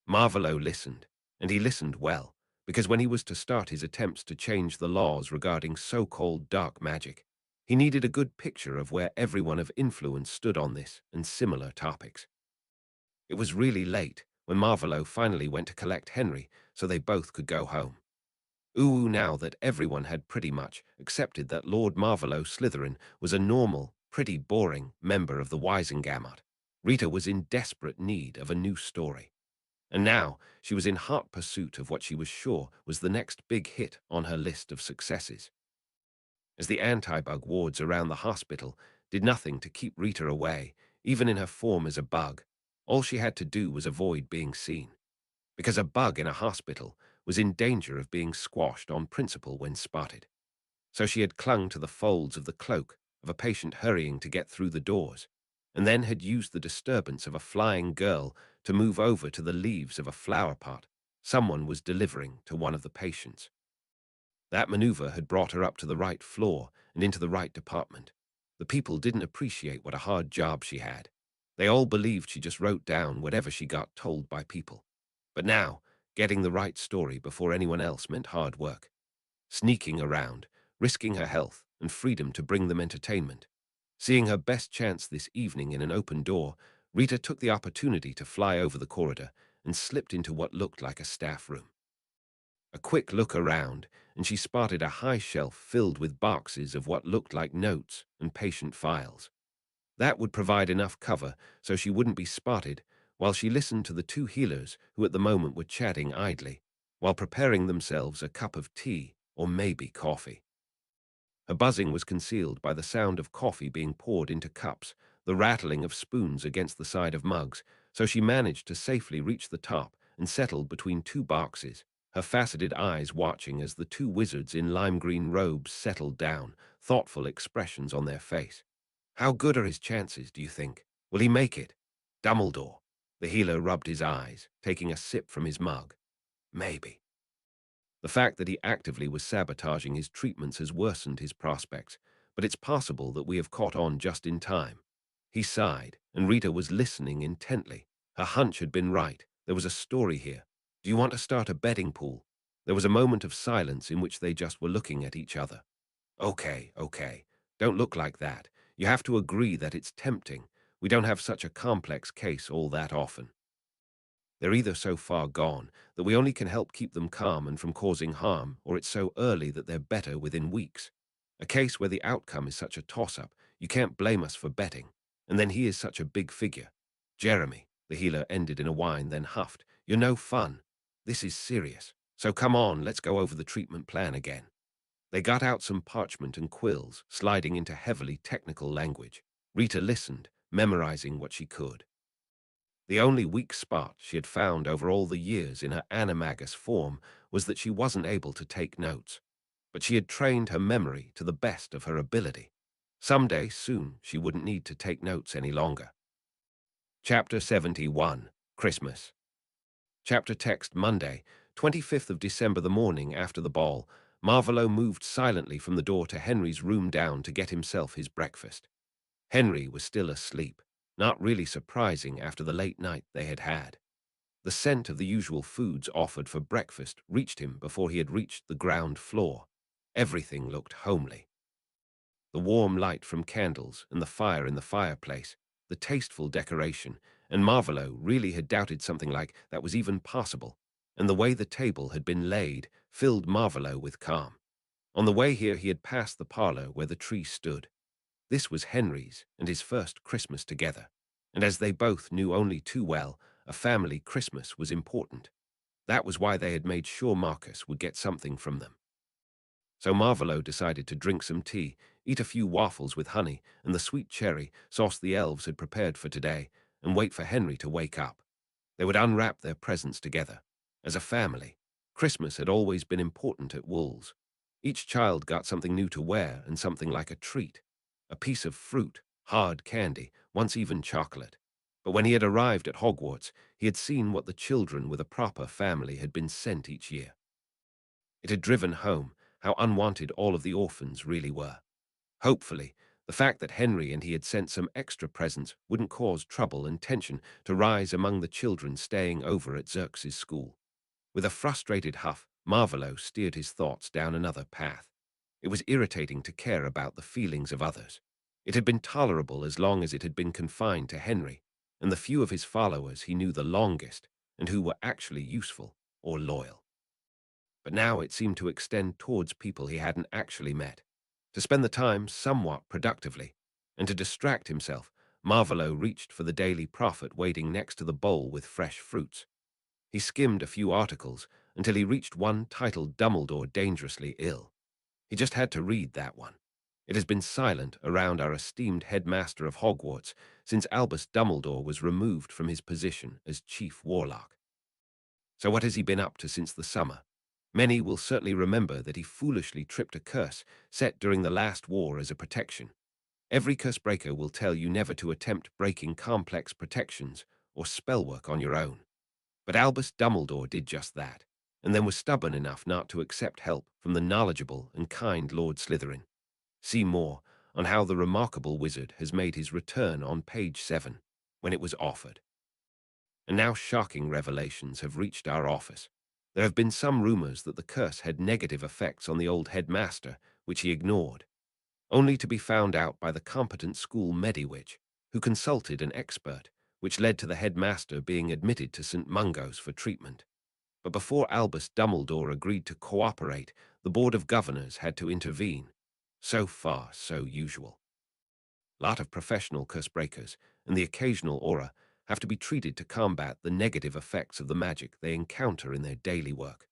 Marvolo listened, and he listened well, because when he was to start his attempts to change the laws regarding so-called dark magic, he needed a good picture of where everyone of influence stood on this and similar topics. It was really late when Marvolo finally went to collect Henry so they both could go home. Now that everyone had pretty much accepted that Lord Marvolo Slytherin was a normal, pretty boring member of the Wisengamot, Rita was in desperate need of a new story. And now she was in hot pursuit of what she was sure was the next big hit on her list of successes. As the anti-bug wards around the hospital did nothing to keep Rita away, even in her form as a bug, all she had to do was avoid being seen. Because a bug in a hospital was in danger of being squashed on principle when spotted. So she had clung to the folds of the cloak of a patient hurrying to get through the doors, and then had used the disturbance of a flying girl to move over to the leaves of a flower pot someone was delivering to one of the patients. That maneuver had brought her up to the right floor and into the right department. The people didn't appreciate what a hard job she had. They all believed she just wrote down whatever she got told by people. But now, getting the right story before anyone else meant hard work. Sneaking around, risking her health, and freedom to bring them entertainment. Seeing her best chance this evening in an open door, Rita took the opportunity to fly over the corridor and slipped into what looked like a staff room. A quick look around, and she spotted a high shelf filled with boxes of what looked like notes and patient files. That would provide enough cover so she wouldn't be spotted while she listened to the two healers who at the moment were chatting idly, while preparing themselves a cup of tea or maybe coffee. Her buzzing was concealed by the sound of coffee being poured into cups, the rattling of spoons against the side of mugs, so she managed to safely reach the top and settled between two boxes, her faceted eyes watching as the two wizards in lime green robes settled down, thoughtful expressions on their face. How good are his chances, do you think? Will he make it? Dumbledore. The healer rubbed his eyes, taking a sip from his mug. Maybe. The fact that he actively was sabotaging his treatments has worsened his prospects, but it's possible that we have caught on just in time. He sighed, and Rita was listening intently. Her hunch had been right. There was a story here. Do you want to start a betting pool? There was a moment of silence in which they just were looking at each other. Okay. Don't look like that. You have to agree that it's tempting. We don't have such a complex case all that often. They're either so far gone that we only can help keep them calm and from causing harm, or it's so early that they're better within weeks. A case where the outcome is such a toss-up, you can't blame us for betting. And then he is such a big figure. Jeremy, the healer ended in a whine, then huffed. You're no fun. This is serious. So come on, let's go over the treatment plan again. They got out some parchment and quills, sliding into heavily technical language. Rita listened, memorizing what she could. The only weak spot she had found over all the years in her animagus form was that she wasn't able to take notes. But she had trained her memory to the best of her ability. Someday, soon, she wouldn't need to take notes any longer. Chapter 71, Christmas. Chapter text Monday, 25th of December, the morning after the ball. Marvolo moved silently from the door to Henry's room down to get himself his breakfast. Henry was still asleep, not really surprising after the late night they had had. The scent of the usual foods offered for breakfast reached him before he had reached the ground floor. Everything looked homely. The warm light from candles and the fire in the fireplace, the tasteful decoration, and Marvolo really had doubted something like that was even possible, and the way the table had been laid filled Marvolo with calm. On the way here he had passed the parlor where the tree stood. This was Henry's and his first Christmas together, and as they both knew only too well, a family Christmas was important. That was why they had made sure Marcus would get something from them. So Marvolo decided to drink some tea, eat a few waffles with honey and the sweet cherry sauce the elves had prepared for today, and wait for Henry to wake up. They would unwrap their presents together. As a family, Christmas had always been important at Wool's. Each child got something new to wear and something like a treat. A piece of fruit, hard candy, once even chocolate. But when he had arrived at Hogwarts, he had seen what the children with a proper family had been sent each year. It had driven home how unwanted all of the orphans really were. Hopefully, the fact that Henry and he had sent some extra presents wouldn't cause trouble and tension to rise among the children staying over at Xerxes' school. With a frustrated huff, Marvolo steered his thoughts down another path. It was irritating to care about the feelings of others. It had been tolerable as long as it had been confined to Henry, and the few of his followers he knew the longest, and who were actually useful or loyal. But now it seemed to extend towards people he hadn't actually met. To spend the time somewhat productively, and to distract himself, Marvolo reached for the Daily Prophet waiting next to the bowl with fresh fruits. He skimmed a few articles until he reached one titled Dumbledore Dangerously Ill. He just had to read that one. It has been silent around our esteemed headmaster of Hogwarts since Albus Dumbledore was removed from his position as Chief Warlock. So what has he been up to since the summer? Many will certainly remember that he foolishly tripped a curse set during the last war as a protection. Every curse breaker will tell you never to attempt breaking complex protections or spellwork on your own. But Albus Dumbledore did just that, and then was stubborn enough not to accept help from the knowledgeable and kind Lord Slytherin. See more on how the remarkable wizard has made his return on page 7, when it was offered. And now shocking revelations have reached our office. There have been some rumors that the curse had negative effects on the old headmaster, which he ignored. only to be found out by the competent school mediwitch, who consulted an expert, which led to the headmaster being admitted to St. Mungo's for treatment. But before Albus Dumbledore agreed to cooperate, the Board of Governors had to intervene. So far, so usual. Lot of professional curse breakers and the occasional aura have to be treated to combat the negative effects of the magic they encounter in their daily work.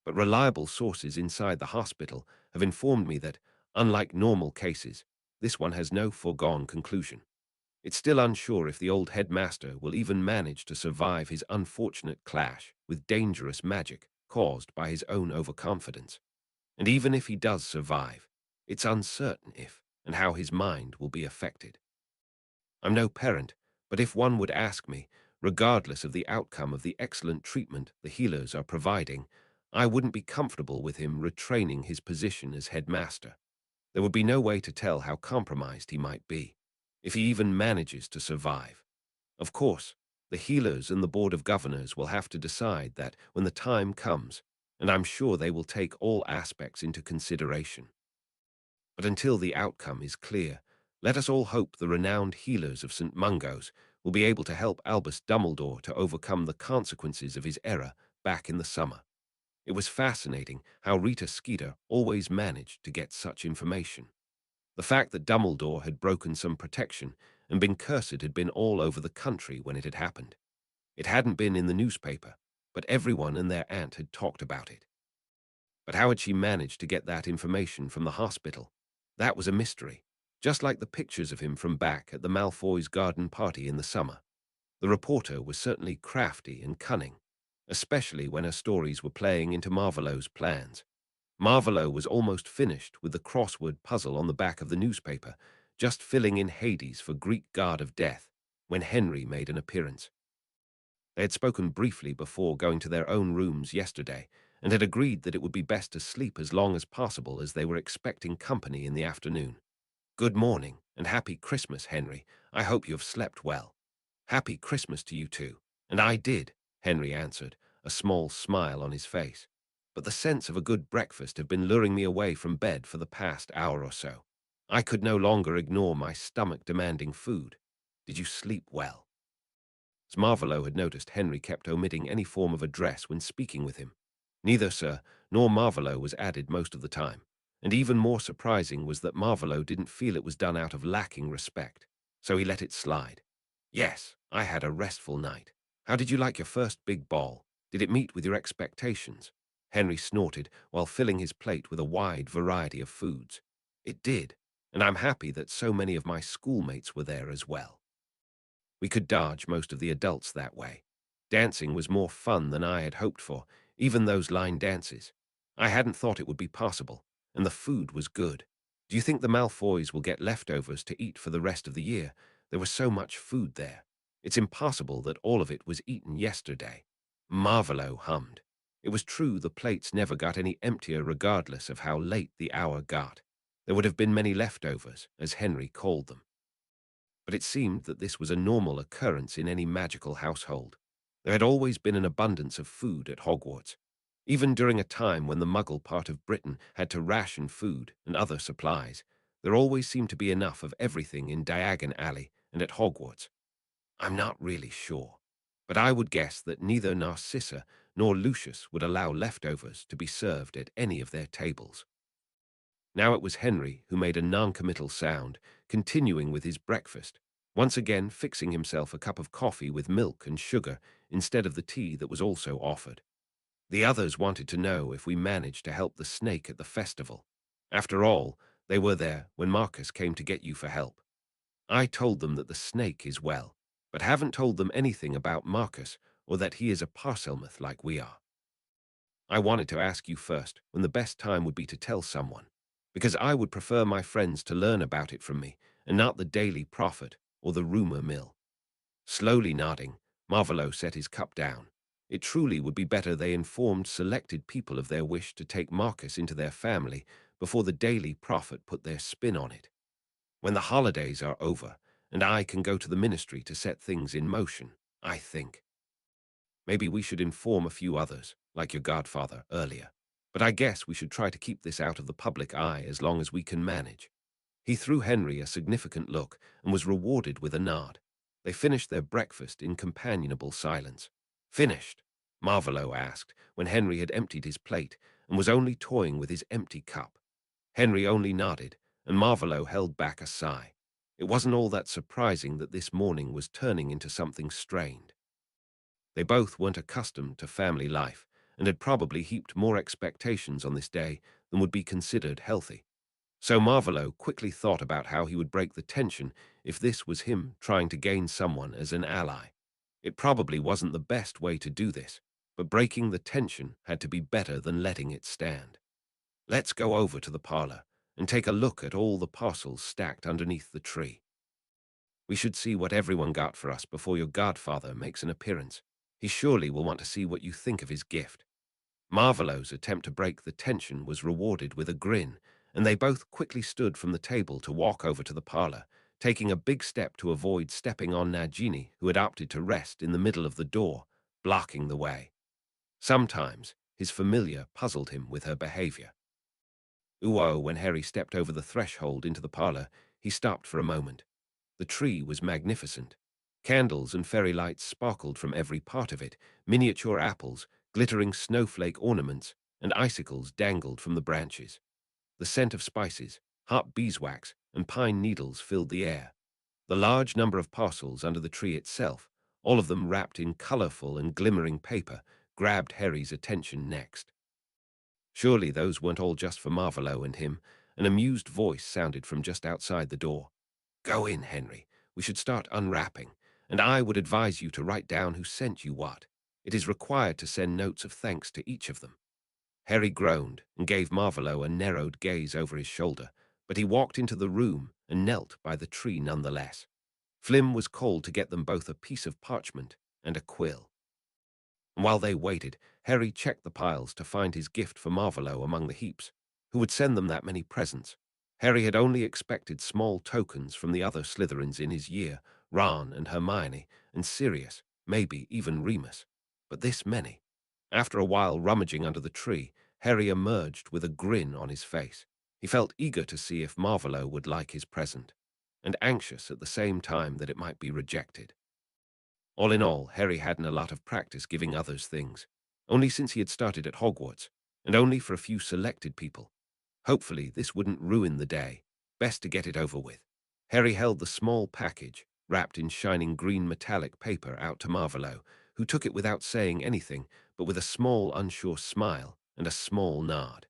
But reliable sources inside the hospital have informed me that, unlike normal cases, this one has no foregone conclusion. It's still unsure if the old headmaster will even manage to survive his unfortunate clash with dangerous magic caused by his own overconfidence. And even if he does survive, it's uncertain if and how his mind will be affected. I'm no parent, but if one would ask me, regardless of the outcome of the excellent treatment the healers are providing, I wouldn't be comfortable with him retraining his position as headmaster. There would be no way to tell how compromised he might be, if he even manages to survive. Of course, the healers and the Board of Governors will have to decide that when the time comes, and I'm sure they will take all aspects into consideration. But until the outcome is clear, let us all hope the renowned healers of St. Mungo's will be able to help Albus Dumbledore to overcome the consequences of his error back in the summer. It was fascinating how Rita Skeeter always managed to get such information. The fact that Dumbledore had broken some protection and been cursed had been all over the country when it had happened. It hadn't been in the newspaper, but everyone and their aunt had talked about it. But how had she managed to get that information from the hospital? That was a mystery, just like the pictures of him from back at the Malfoy's garden party in the summer. The reporter was certainly crafty and cunning, especially when her stories were playing into Marvolo's plans. Marvolo was almost finished with the crossword puzzle on the back of the newspaper, just filling in Hades for Greek god of death, when Henry made an appearance. They had spoken briefly before going to their own rooms yesterday, and had agreed that it would be best to sleep as long as possible as they were expecting company in the afternoon. "Good morning, and happy Christmas, Henry. I hope you have slept well." "Happy Christmas to you too." "And I did," Henry answered, a small smile on his face. "But the sense of a good breakfast had been luring me away from bed for the past hour or so. I could no longer ignore my stomach demanding food. Did you sleep well?" As Marvolo had noticed, Henry kept omitting any form of address when speaking with him. Neither Sir nor Marvolo was added most of the time, and even more surprising was that Marvolo didn't feel it was done out of lacking respect, so he let it slide. "Yes, I had a restful night. How did you like your first big ball? Did it meet with your expectations?" Henry snorted while filling his plate with a wide variety of foods. "It did, and I'm happy that so many of my schoolmates were there as well. We could dodge most of the adults that way. Dancing was more fun than I had hoped for, even those line dances. I hadn't thought it would be possible, and the food was good. Do you think the Malfoys will get leftovers to eat for the rest of the year? There was so much food there. It's impossible that all of it was eaten yesterday." Marvolo hummed. It was true the plates never got any emptier regardless of how late the hour got. There would have been many leftovers, as Henry called them. But it seemed that this was a normal occurrence in any magical household. There had always been an abundance of food at Hogwarts, even during a time when the Muggle part of Britain had to ration food and other supplies. There always seemed to be enough of everything in Diagon Alley and at Hogwarts. I'm not really sure, but I would guess that neither Narcissa nor Lucius would allow leftovers to be served at any of their tables. Now it was Henry who made a noncommittal sound, continuing with his breakfast, once again fixing himself a cup of coffee with milk and sugar instead of the tea that was also offered. The others wanted to know if we managed to help the snake at the festival. After all, they were there when Marcus came to get you for help. I told them that the snake is well, but haven't told them anything about Marcus or that he is a Parselmouth like we are. I wanted to ask you first when the best time would be to tell someone, because I would prefer my friends to learn about it from me and not the Daily Prophet or the rumor mill. Slowly nodding, Marvolo set his cup down. It truly would be better they informed selected people of their wish to take Marcus into their family before the Daily Prophet put their spin on it. When the holidays are over, and I can go to the ministry to set things in motion, I think. Maybe we should inform a few others, like your godfather earlier. But I guess we should try to keep this out of the public eye as long as we can manage. He threw Henry a significant look and was rewarded with a nod. They finished their breakfast in companionable silence. "Finished?" Marvolo asked when Henry had emptied his plate and was only toying with his empty cup. Henry only nodded, and Marvolo held back a sigh. It wasn't all that surprising that this morning was turning into something strained. They both weren't accustomed to family life and had probably heaped more expectations on this day than would be considered healthy. So Marvolo quickly thought about how he would break the tension if this was him trying to gain someone as an ally. It probably wasn't the best way to do this, but breaking the tension had to be better than letting it stand. "Let's go over to the parlor and take a look at all the parcels stacked underneath the tree. We should see what everyone got for us before your godfather makes an appearance. He surely will want to see what you think of his gift." Marvolo's attempt to break the tension was rewarded with a grin, and they both quickly stood from the table to walk over to the parlor, taking a big step to avoid stepping on Nagini, who had opted to rest in the middle of the door, blocking the way. Sometimes his familiar puzzled him with her behavior. When Harry stepped over the threshold into the parlor, he stopped for a moment. The tree was magnificent. Candles and fairy lights sparkled from every part of it, miniature apples, glittering snowflake ornaments, and icicles dangled from the branches. The scent of spices, hot beeswax, and pine needles filled the air. The large number of parcels under the tree itself, all of them wrapped in colorful and glimmering paper, grabbed Harry's attention next. Surely those weren't all just for Marvolo and him. An amused voice sounded from just outside the door. "Go in, Henry. We should start unwrapping, and I would advise you to write down who sent you what. It is required to send notes of thanks to each of them." Harry groaned and gave Marvolo a narrowed gaze over his shoulder, but he walked into the room and knelt by the tree nonetheless. Flim was called to get them both a piece of parchment and a quill. And while they waited, Harry checked the piles to find his gift for Marvolo among the heaps. Who would send them that many presents? Harry had only expected small tokens from the other Slytherins in his year, Ron and Hermione, and Sirius, maybe even Remus. But this many. After a while rummaging under the tree, Harry emerged with a grin on his face. He felt eager to see if Marvolo would like his present, and anxious at the same time that it might be rejected. All in all, Harry hadn't a lot of practice giving others things, only since he had started at Hogwarts, and only for a few selected people. Hopefully, this wouldn't ruin the day. Best to get it over with. Harry held the small package, wrapped in shining green metallic paper, out to Marvolo, who took it without saying anything, but with a small, unsure smile and a small nod.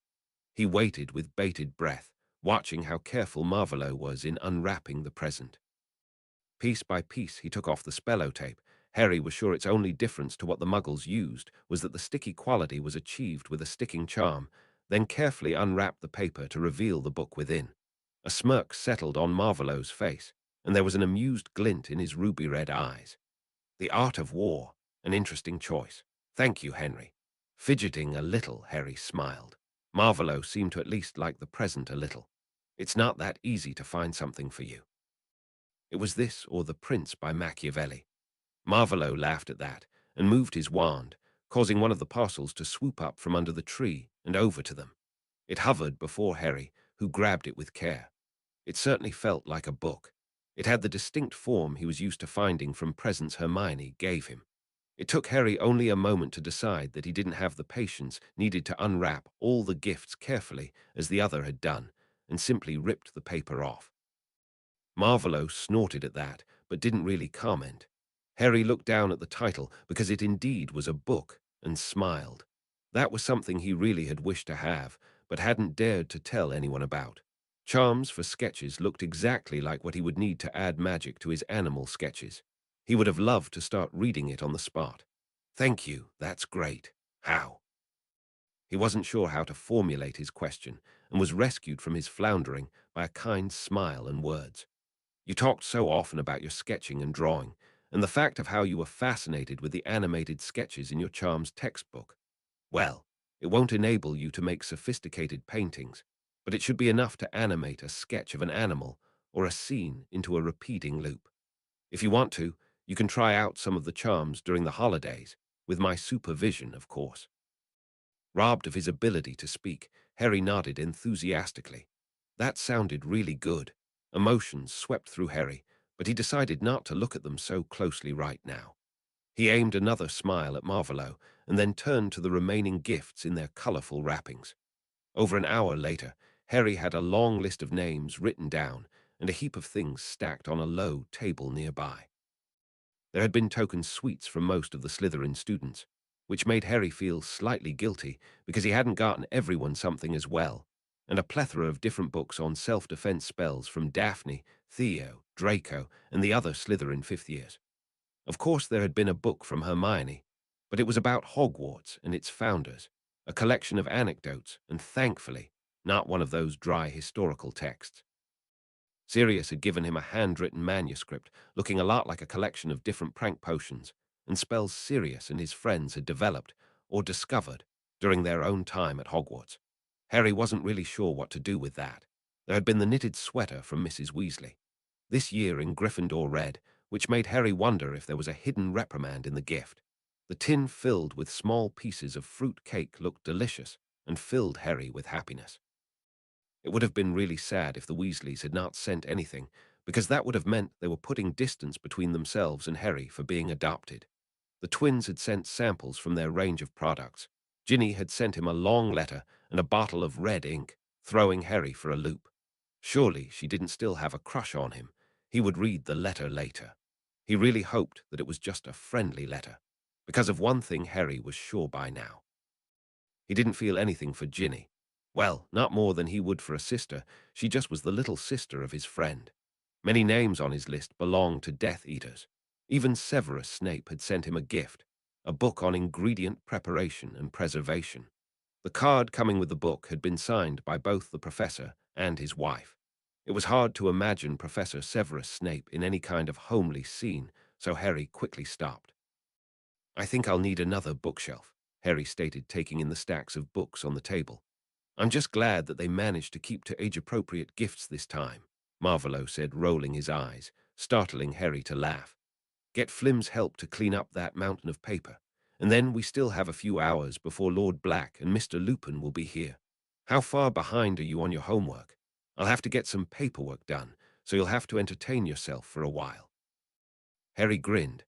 He waited with bated breath, watching how careful Marvolo was in unwrapping the present. Piece by piece, he took off the spellotape. Harry was sure its only difference to what the Muggles used was that the sticky quality was achieved with a sticking charm, then carefully unwrapped the paper to reveal the book within. A smirk settled on Marvolo's face, and there was an amused glint in his ruby-red eyes. "The Art of War, an interesting choice. Thank you, Henry." Fidgeting a little, Harry smiled. Marvolo seemed to at least like the present a little. "It's not that easy to find something for you." It was this or The Prince by Machiavelli. Marvolo laughed at that and moved his wand, causing one of the parcels to swoop up from under the tree and over to them. It hovered before Harry, who grabbed it with care. It certainly felt like a book. It had the distinct form he was used to finding from presents Hermione gave him. It took Harry only a moment to decide that he didn't have the patience needed to unwrap all the gifts carefully as the other had done, and simply ripped the paper off. Marvolo snorted at that, but didn't really comment. Harry looked down at the title, because it indeed was a book, and smiled. That was something he really had wished to have, but hadn't dared to tell anyone about. Charms for sketches looked exactly like what he would need to add magic to his animal sketches. He would have loved to start reading it on the spot. "Thank you, that's great. How?" He wasn't sure how to formulate his question, and was rescued from his floundering by a kind smile and words. "You talked so often about your sketching and drawing, and the fact of how you were fascinated with the animated sketches in your charms textbook. Well, it won't enable you to make sophisticated paintings, but it should be enough to animate a sketch of an animal or a scene into a repeating loop. If you want to, you can try out some of the charms during the holidays, with my supervision, of course." Robbed of his ability to speak, Harry nodded enthusiastically. That sounded really good. Emotions swept through Harry, but he decided not to look at them so closely right now. He aimed another smile at Marvolo and then turned to the remaining gifts in their colorful wrappings. Over an hour later, Harry had a long list of names written down and a heap of things stacked on a low table nearby. There had been token sweets from most of the Slytherin students, which made Harry feel slightly guilty because he hadn't gotten everyone something as well, and a plethora of different books on self-defense spells from Daphne, Theo, Draco, and the other Slytherin fifth years. Of course, there had been a book from Hermione, but it was about Hogwarts and its founders, a collection of anecdotes, and thankfully, not one of those dry historical texts. Sirius had given him a handwritten manuscript looking a lot like a collection of different prank potions and spells Sirius and his friends had developed or discovered during their own time at Hogwarts. Harry wasn't really sure what to do with that. There had been the knitted sweater from Mrs. Weasley, this year in Gryffindor red, which made Harry wonder if there was a hidden reprimand in the gift. The tin filled with small pieces of fruit cake looked delicious and filled Harry with happiness. It would have been really sad if the Weasleys had not sent anything, because that would have meant they were putting distance between themselves and Harry for being adopted. The twins had sent samples from their range of products. Ginny had sent him a long letter and a bottle of red ink, throwing Harry for a loop. Surely she didn't still have a crush on him. He would read the letter later. He really hoped that it was just a friendly letter, because of one thing Harry was sure by now. He didn't feel anything for Ginny. Well, not more than he would for a sister. She just was the little sister of his friend. Many names on his list belonged to Death Eaters. Even Severus Snape had sent him a gift, a book on ingredient preparation and preservation. The card coming with the book had been signed by both the professor and his wife. It was hard to imagine Professor Severus Snape in any kind of homely scene, so Harry quickly stopped. "I think I'll need another bookshelf," Harry stated, taking in the stacks of books on the table. "I'm just glad that they managed to keep to age-appropriate gifts this time," Marvolo said, rolling his eyes, startling Harry to laugh. "Get Flim's help to clean up that mountain of paper, and then we still have a few hours before Lord Black and Mr. Lupin will be here. How far behind are you on your homework? I'll have to get some paperwork done, so you'll have to entertain yourself for a while." Harry grinned.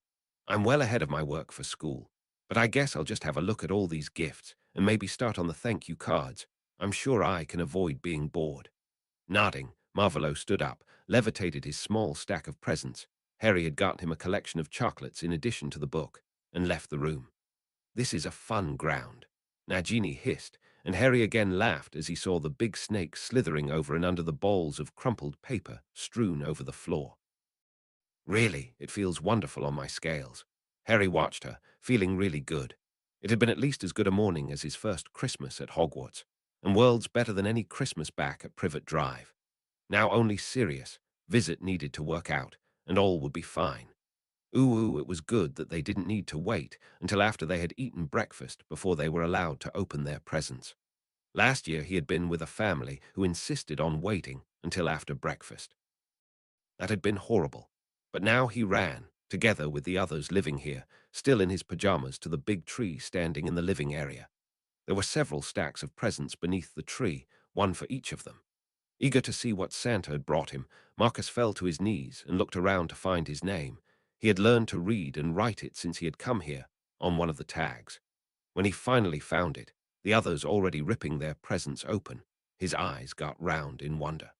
"I'm well ahead of my work for school, but I guess I'll just have a look at all these gifts and maybe start on the thank you cards. I'm sure I can avoid being bored." Nodding, Marvolo stood up, levitated his small stack of presents. Harry had gotten him a collection of chocolates in addition to the book, and left the room. "This is a fun ground," Nagini hissed, and Harry again laughed as he saw the big snake slithering over and under the balls of crumpled paper strewn over the floor. "Really, it feels wonderful on my scales." Harry watched her, feeling really good. It had been at least as good a morning as his first Christmas at Hogwarts, and worlds better than any Christmas back at Privet Drive. Now only Sirius' visit needed to work out, and all would be fine. Ooh, it was good that they didn't need to wait until after they had eaten breakfast before they were allowed to open their presents. Last year he had been with a family who insisted on waiting until after breakfast. That had been horrible, but now he ran, together with the others living here, still in his pajamas, to the big tree standing in the living area. There were several stacks of presents beneath the tree, one for each of them. Eager to see what Santa had brought him, Marcus fell to his knees and looked around to find his name. He had learned to read and write it since he had come here, on one of the tags. When he finally found it, the others already ripping their presents open, his eyes got round in wonder.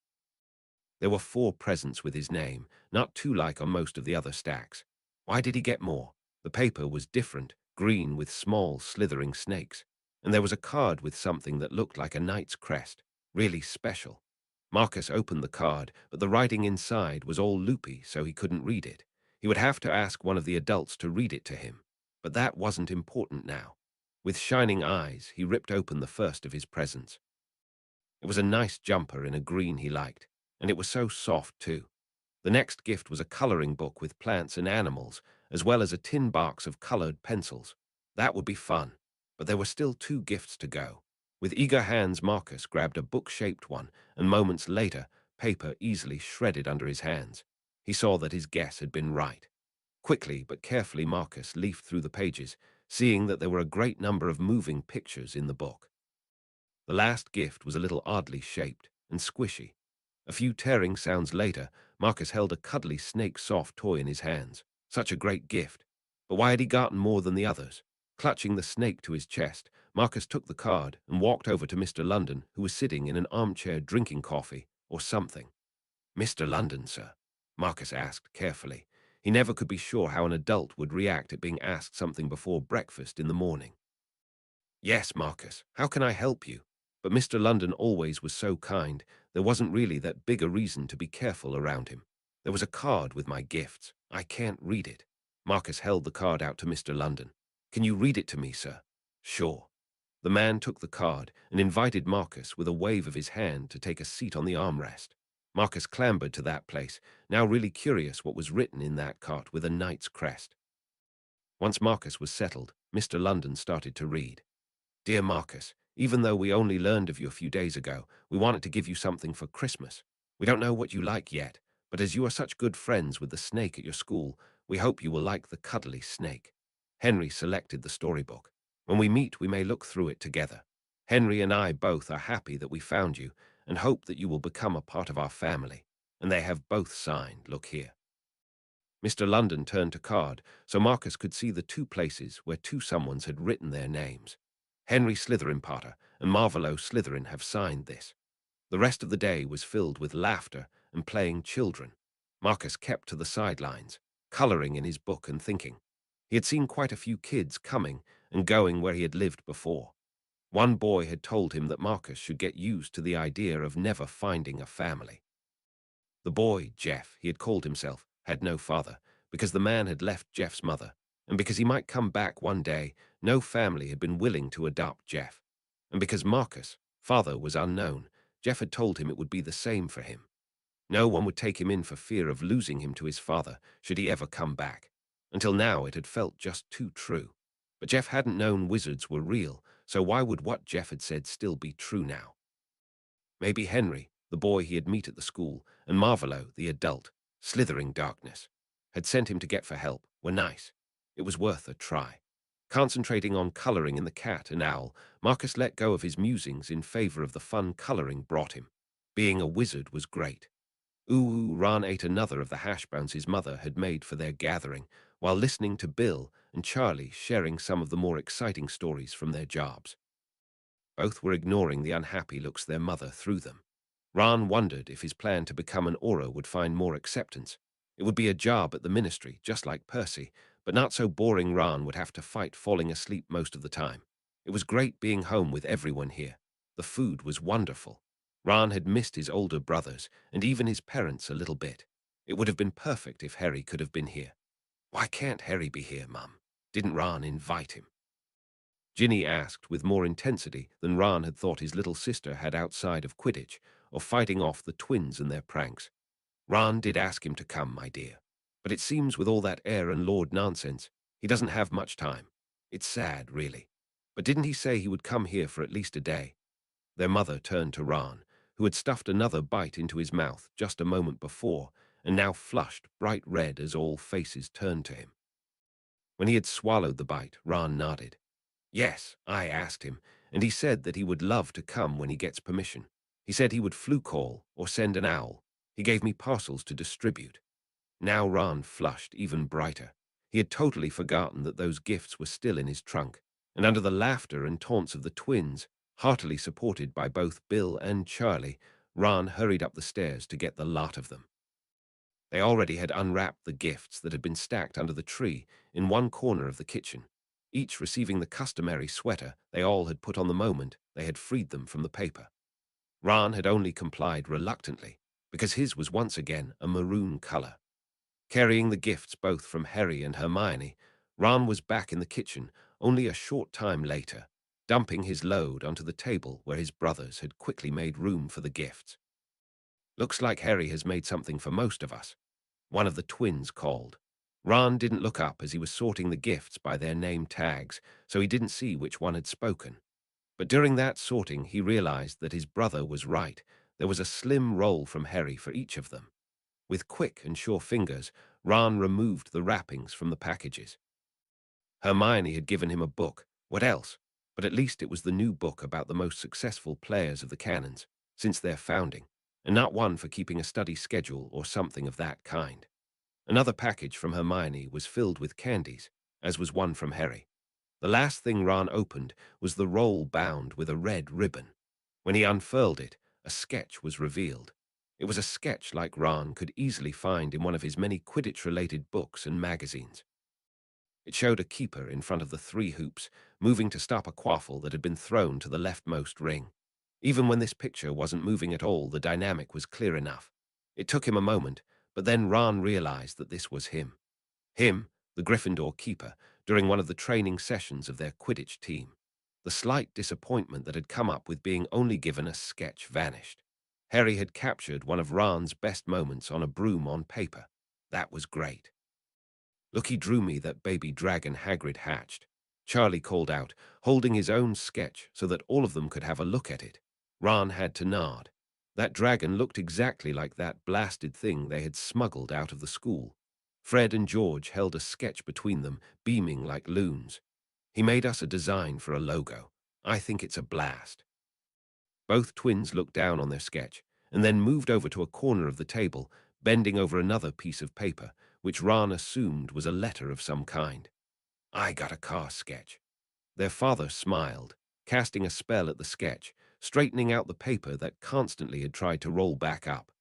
There were 4 presents with his name, not too like on most of the other stacks. Why did he get more? The paper was different, green with small, slithering snakes, and there was a card with something that looked like a knight's crest, really special. Marcus opened the card, but the writing inside was all loopy, so he couldn't read it. He would have to ask one of the adults to read it to him, but that wasn't important now. With shining eyes, he ripped open the first of his presents. It was a nice jumper in a green he liked, and it was so soft too. The next gift was a coloring book with plants and animals, as well as a tin box of colored pencils. That would be fun, but there were still 2 gifts to go. With eager hands, Marcus grabbed a book-shaped one, and moments later, paper easily shredded under his hands. He saw that his guess had been right. Quickly but carefully, Marcus leafed through the pages, seeing that there were a great number of moving pictures in the book. The last gift was a little oddly shaped and squishy. A few tearing sounds later, Marcus held a cuddly snake-soft toy in his hands. Such a great gift. But why had he gotten more than the others? Clutching the snake to his chest, Marcus took the card and walked over to Mr. London, who was sitting in an armchair drinking coffee or something. "Mr. London, sir?" Marcus asked carefully. He never could be sure how an adult would react at being asked something before breakfast in the morning. "Yes, Marcus. How can I help you?" But Mr. London always was so kind, there wasn't really that big a reason to be careful around him. There was a card with my gifts. I can't read it. Marcus held the card out to Mr. London. "Can you read it to me, sir?" "Sure." The man took the card and invited Marcus with a wave of his hand to take a seat on the armrest. Marcus clambered to that place, now really curious what was written in that card with a knight's crest. Once Marcus was settled, Mr. London started to read. "Dear Marcus, even though we only learned of you a few days ago, we wanted to give you something for Christmas. We don't know what you like yet, but as you are such good friends with the snake at your school, we hope you will like the cuddly snake." Henry selected the storybook. "When we meet, we may look through it together. Henry and I both are happy that we found you and hope that you will become a part of our family." And they have both signed, look here. Mr. London turned to card so Marcus could see the two places where two someones had written their names. Henry Slytherin Potter and Marvolo Slytherin have signed this. The rest of the day was filled with laughter and playing children. Marcus kept to the sidelines, coloring in his book and thinking. He had seen quite a few kids coming and going where he had lived before. One boy had told him that Marcus should get used to the idea of never finding a family. The boy, Jeff, he had called himself, had no father, because the man had left Jeff's mother, and because he might come back one day, no family had been willing to adopt Jeff. And because Marcus' father was unknown, Jeff had told him it would be the same for him. No one would take him in for fear of losing him to his father should he ever come back. Until now it had felt just too true. But Jeff hadn't known wizards were real, so why would what Jeff had said still be true now? Maybe Henry, the boy he had met at the school, and Marvolo, the adult, slithering darkness, had sent him to get for help, were nice. It was worth a try. Concentrating on coloring in the cat and owl, Marcus let go of his musings in favor of the fun coloring brought him. Being a wizard was great. Ooh, Ron ate another of the hash browns his mother had made for their gathering, while listening to Bill and Charlie sharing some of the more exciting stories from their jobs. Both were ignoring the unhappy looks their mother threw them. Ron wondered if his plan to become an Auror would find more acceptance. It would be a job at the ministry, just like Percy, but not so boring Ron would have to fight falling asleep most of the time. It was great being home with everyone here. The food was wonderful. Ron had missed his older brothers, and even his parents a little bit. It would have been perfect if Harry could have been here. "Why can't Harry be here, Mum? Didn't Ron invite him?" Ginny asked with more intensity than Ron had thought his little sister had outside of Quidditch, or fighting off the twins and their pranks. "Ron did ask him to come, my dear. But it seems with all that heir and lord nonsense, he doesn't have much time. It's sad, really. But didn't he say he would come here for at least a day?" Their mother turned to Ron, who had stuffed another bite into his mouth just a moment before, and now flushed bright red as all faces turned to him. When he had swallowed the bite, Ron nodded. "Yes, I asked him, and he said that he would love to come when he gets permission. He said he would flu call or send an owl. He gave me parcels to distribute." Now Ron flushed even brighter. He had totally forgotten that those gifts were still in his trunk, and under the laughter and taunts of the twins, heartily supported by both Bill and Charlie, Ron hurried up the stairs to get the lot of them. They already had unwrapped the gifts that had been stacked under the tree in one corner of the kitchen. Each receiving the customary sweater they all had put on the moment they had freed them from the paper. Ron had only complied reluctantly, because his was once again a maroon color. Carrying the gifts both from Harry and Hermione, Ron was back in the kitchen only a short time later, dumping his load onto the table where his brothers had quickly made room for the gifts. "Looks like Harry has made something for most of us," one of the twins called. Ron didn't look up as he was sorting the gifts by their name tags, so he didn't see which one had spoken. But during that sorting, he realized that his brother was right. There was a slim roll from Harry for each of them. With quick and sure fingers, Ron removed the wrappings from the packages. Hermione had given him a book. What else? But at least it was the new book about the most successful players of the cannons, since their founding. and not one for keeping a study schedule or something of that kind. Another package from Hermione was filled with candies, as was one from Harry. The last thing Ron opened was the roll bound with a red ribbon. When he unfurled it, a sketch was revealed. It was a sketch like Ron could easily find in one of his many Quidditch-related books and magazines. It showed a keeper in front of the three hoops, moving to stop a quaffle that had been thrown to the leftmost ring. Even when this picture wasn't moving at all, the dynamic was clear enough. It took him a moment, but then Ron realized that this was him. Him, the Gryffindor keeper, during one of the training sessions of their Quidditch team. The slight disappointment that had come up with being only given a sketch vanished. Harry had captured one of Ron's best moments on a broom on paper. That was great. "Look, he drew me that baby dragon Hagrid hatched," Charlie called out, holding his own sketch so that all of them could have a look at it. Ron had to nod. That dragon looked exactly like that blasted thing they had smuggled out of the school. Fred and George held a sketch between them, beaming like loons. "He made us a design for a logo. I think it's a blast." Both twins looked down on their sketch and then moved over to a corner of the table, bending over another piece of paper, which Ron assumed was a letter of some kind. "I got a car sketch." Their father smiled, casting a spell at the sketch, straightening out the paper that constantly had tried to roll back up.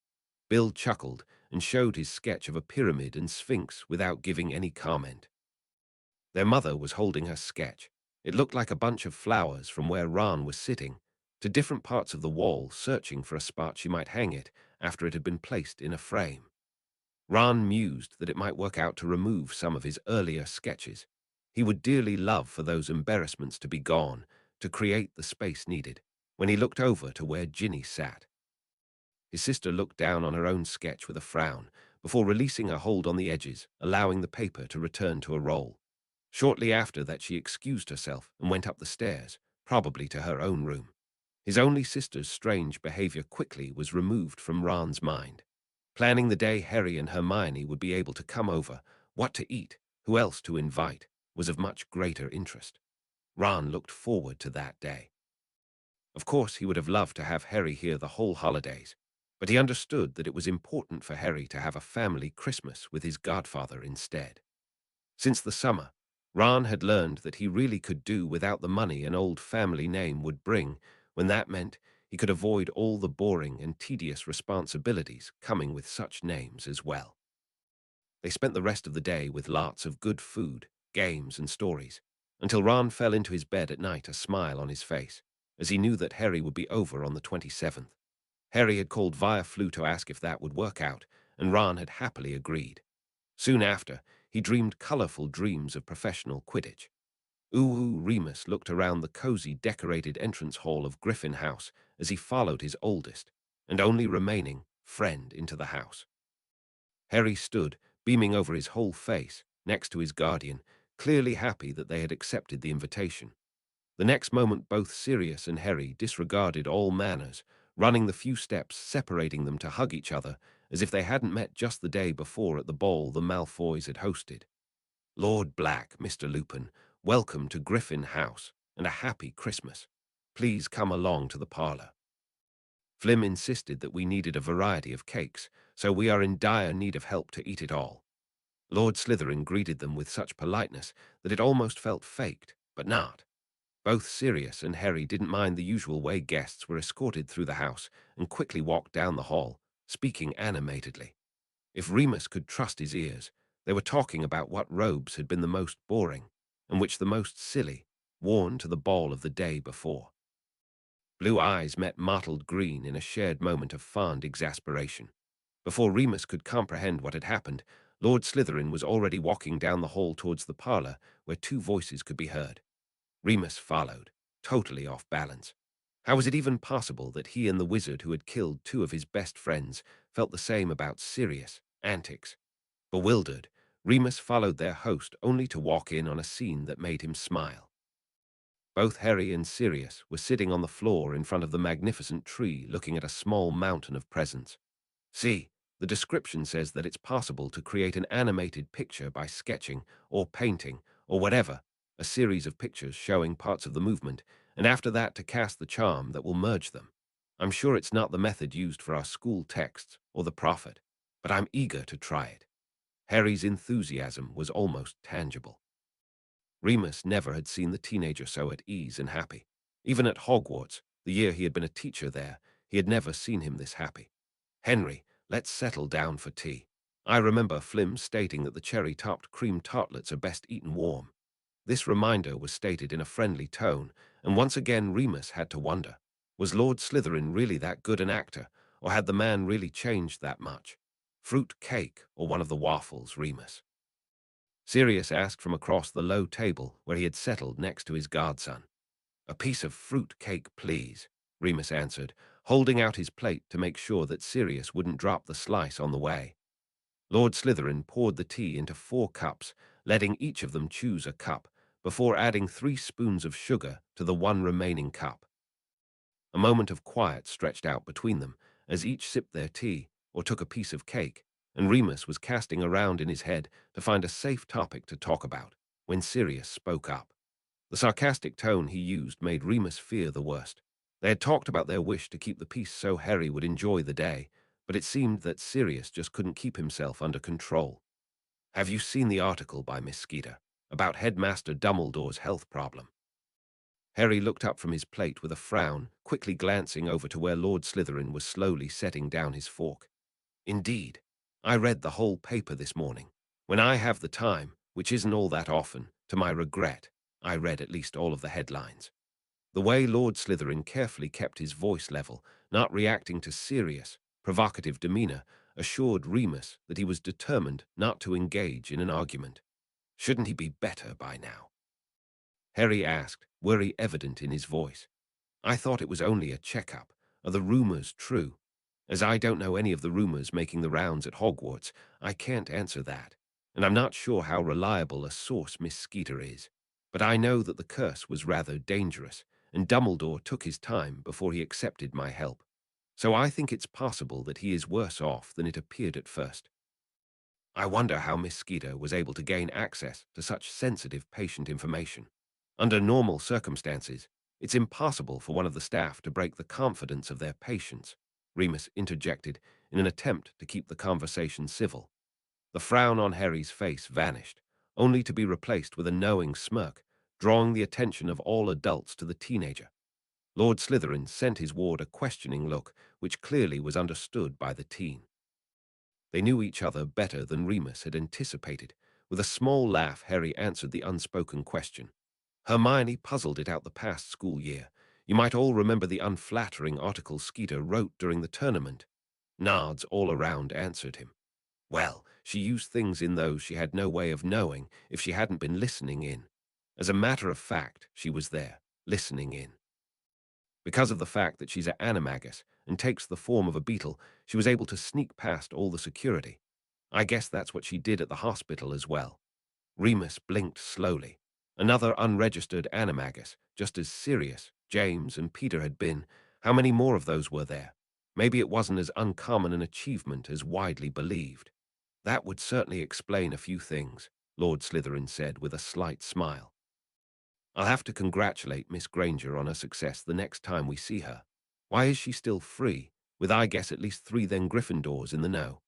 Bill chuckled and showed his sketch of a pyramid and sphinx without giving any comment. Their mother was holding her sketch. It looked like a bunch of flowers from where Ron was sitting, to different parts of the wall, searching for a spot she might hang it after it had been placed in a frame. Ron mused that it might work out to remove some of his earlier sketches. He would dearly love for those embarrassments to be gone, to create the space needed, when he looked over to where Ginny sat. His sister looked down on her own sketch with a frown, before releasing her hold on the edges, allowing the paper to return to a roll. Shortly after that, she excused herself and went up the stairs, probably to her own room. His only sister's strange behavior quickly was removed from Ron's mind. Planning the day Harry and Hermione would be able to come over, what to eat, who else to invite, was of much greater interest. Ron looked forward to that day. Of course, he would have loved to have Harry here the whole holidays, but he understood that it was important for Harry to have a family Christmas with his godfather instead. Since the summer, Ron had learned that he really could do without the money an old family name would bring, when that meant he could avoid all the boring and tedious responsibilities coming with such names as well. They spent the rest of the day with lots of good food, games, and stories, until Ron fell into his bed at night, a smile on his face, as he knew that Harry would be over on the 27th. Harry had called via Flu to ask if that would work out, and Ron had happily agreed. Soon after, he dreamed colorful dreams of professional Quidditch. Uhu Remus looked around the cozy, decorated entrance hall of Griffin House as he followed his oldest, and only remaining, friend into the house. Harry stood, beaming over his whole face, next to his guardian, clearly happy that they had accepted the invitation. The next moment, both Sirius and Harry disregarded all manners, running the few steps separating them to hug each other as if they hadn't met just the day before at the ball the Malfoys had hosted. "Lord Black, Mr. Lupin, welcome to Griffin House, and a happy Christmas. Please come along to the parlor." Flim insisted that we needed a variety of cakes, so we are in dire need of help to eat it all. Lord Slytherin greeted them with such politeness that it almost felt faked, but not. Both Sirius and Harry didn't mind the usual way guests were escorted through the house and quickly walked down the hall, speaking animatedly. If Remus could trust his ears, they were talking about what robes had been the most boring, and which the most silly, worn to the ball of the day before. Blue eyes met mottled green in a shared moment of fond exasperation. Before Remus could comprehend what had happened, Lord Slytherin was already walking down the hall towards the parlor, where two voices could be heard. Remus followed, totally off balance. How was it even possible that he and the wizard who had killed two of his best friends felt the same about Sirius' antics? Bewildered, Remus followed their host only to walk in on a scene that made him smile. Both Harry and Sirius were sitting on the floor in front of the magnificent tree looking at a small mountain of presents. See, the description says that it's possible to create an animated picture by sketching or painting or whatever, a series of pictures showing parts of the movement, and after that to cast the charm that will merge them. I'm sure it's not the method used for our school texts or the prophet, but I'm eager to try it. Harry's enthusiasm was almost tangible. Remus never had seen the teenager so at ease and happy. Even at Hogwarts, the year he had been a teacher there, he had never seen him this happy. "Henry, let's settle down for tea. I remember Flim stating that the cherry-topped cream tartlets are best eaten warm." This reminder was stated in a friendly tone, and once again Remus had to wonder, was Lord Slytherin really that good an actor, or had the man really changed that much? Fruit cake or one of the waffles, Remus? Sirius asked from across the low table where he had settled next to his godson. "A piece of fruit cake, please," Remus answered, holding out his plate to make sure that Sirius wouldn't drop the slice on the way. Lord Slytherin poured the tea into 4 cups, letting each of them choose a cup, before adding 3 spoons of sugar to the 1 remaining cup. A moment of quiet stretched out between them as each sipped their tea or took a piece of cake, and Remus was casting around in his head to find a safe topic to talk about when Sirius spoke up. The sarcastic tone he used made Remus fear the worst. They had talked about their wish to keep the peace so Harry would enjoy the day, but it seemed that Sirius just couldn't keep himself under control. "Have you seen the article by Miss Skeeter about Headmaster Dumbledore's health problem?" Harry looked up from his plate with a frown, quickly glancing over to where Lord Slytherin was slowly setting down his fork. "Indeed. I read the whole paper this morning. When I have the time, which isn't all that often, to my regret, I read at least all of the headlines." The way Lord Slytherin carefully kept his voice level, not reacting to serious, provocative demeanor, assured Remus that he was determined not to engage in an argument. Shouldn't he be better by now? Harry asked, worry evident in his voice. "I thought it was only a checkup. Are the rumors true? As I don't know any of the rumors making the rounds at Hogwarts, I can't answer that, and I'm not sure how reliable a source Miss Skeeter is. But I know that the curse was rather dangerous, and Dumbledore took his time before he accepted my help. So I think it's possible that he is worse off than it appeared at first. I wonder how Miss Skeeter was able to gain access to such sensitive patient information. Under normal circumstances, it's impossible for one of the staff to break the confidence of their patients," Remus interjected in an attempt to keep the conversation civil. The frown on Harry's face vanished, only to be replaced with a knowing smirk, drawing the attention of all adults to the teenager. Lord Slytherin sent his ward a questioning look, which clearly was understood by the teen. They knew each other better than Remus had anticipated. With a small laugh, Harry answered the unspoken question. "Hermione puzzled it out the past school year. You might all remember the unflattering article Skeeter wrote during the tournament." Nods all around answered him. "Well, she used things in those she had no way of knowing if she hadn't been listening in. As a matter of fact, she was there, listening in. Because of the fact that she's an animagus and takes the form of a beetle, she was able to sneak past all the security. I guess that's what she did at the hospital as well." Remus blinked slowly. Another unregistered animagus, just as Sirius, James, and Peter had been. How many more of those were there? Maybe it wasn't as uncommon an achievement as widely believed. "That would certainly explain a few things," Lord Slytherin said with a slight smile. "I'll have to congratulate Miss Granger on her success the next time we see her. Why is she still free, with I guess at least 3 then Gryffindors in the know?"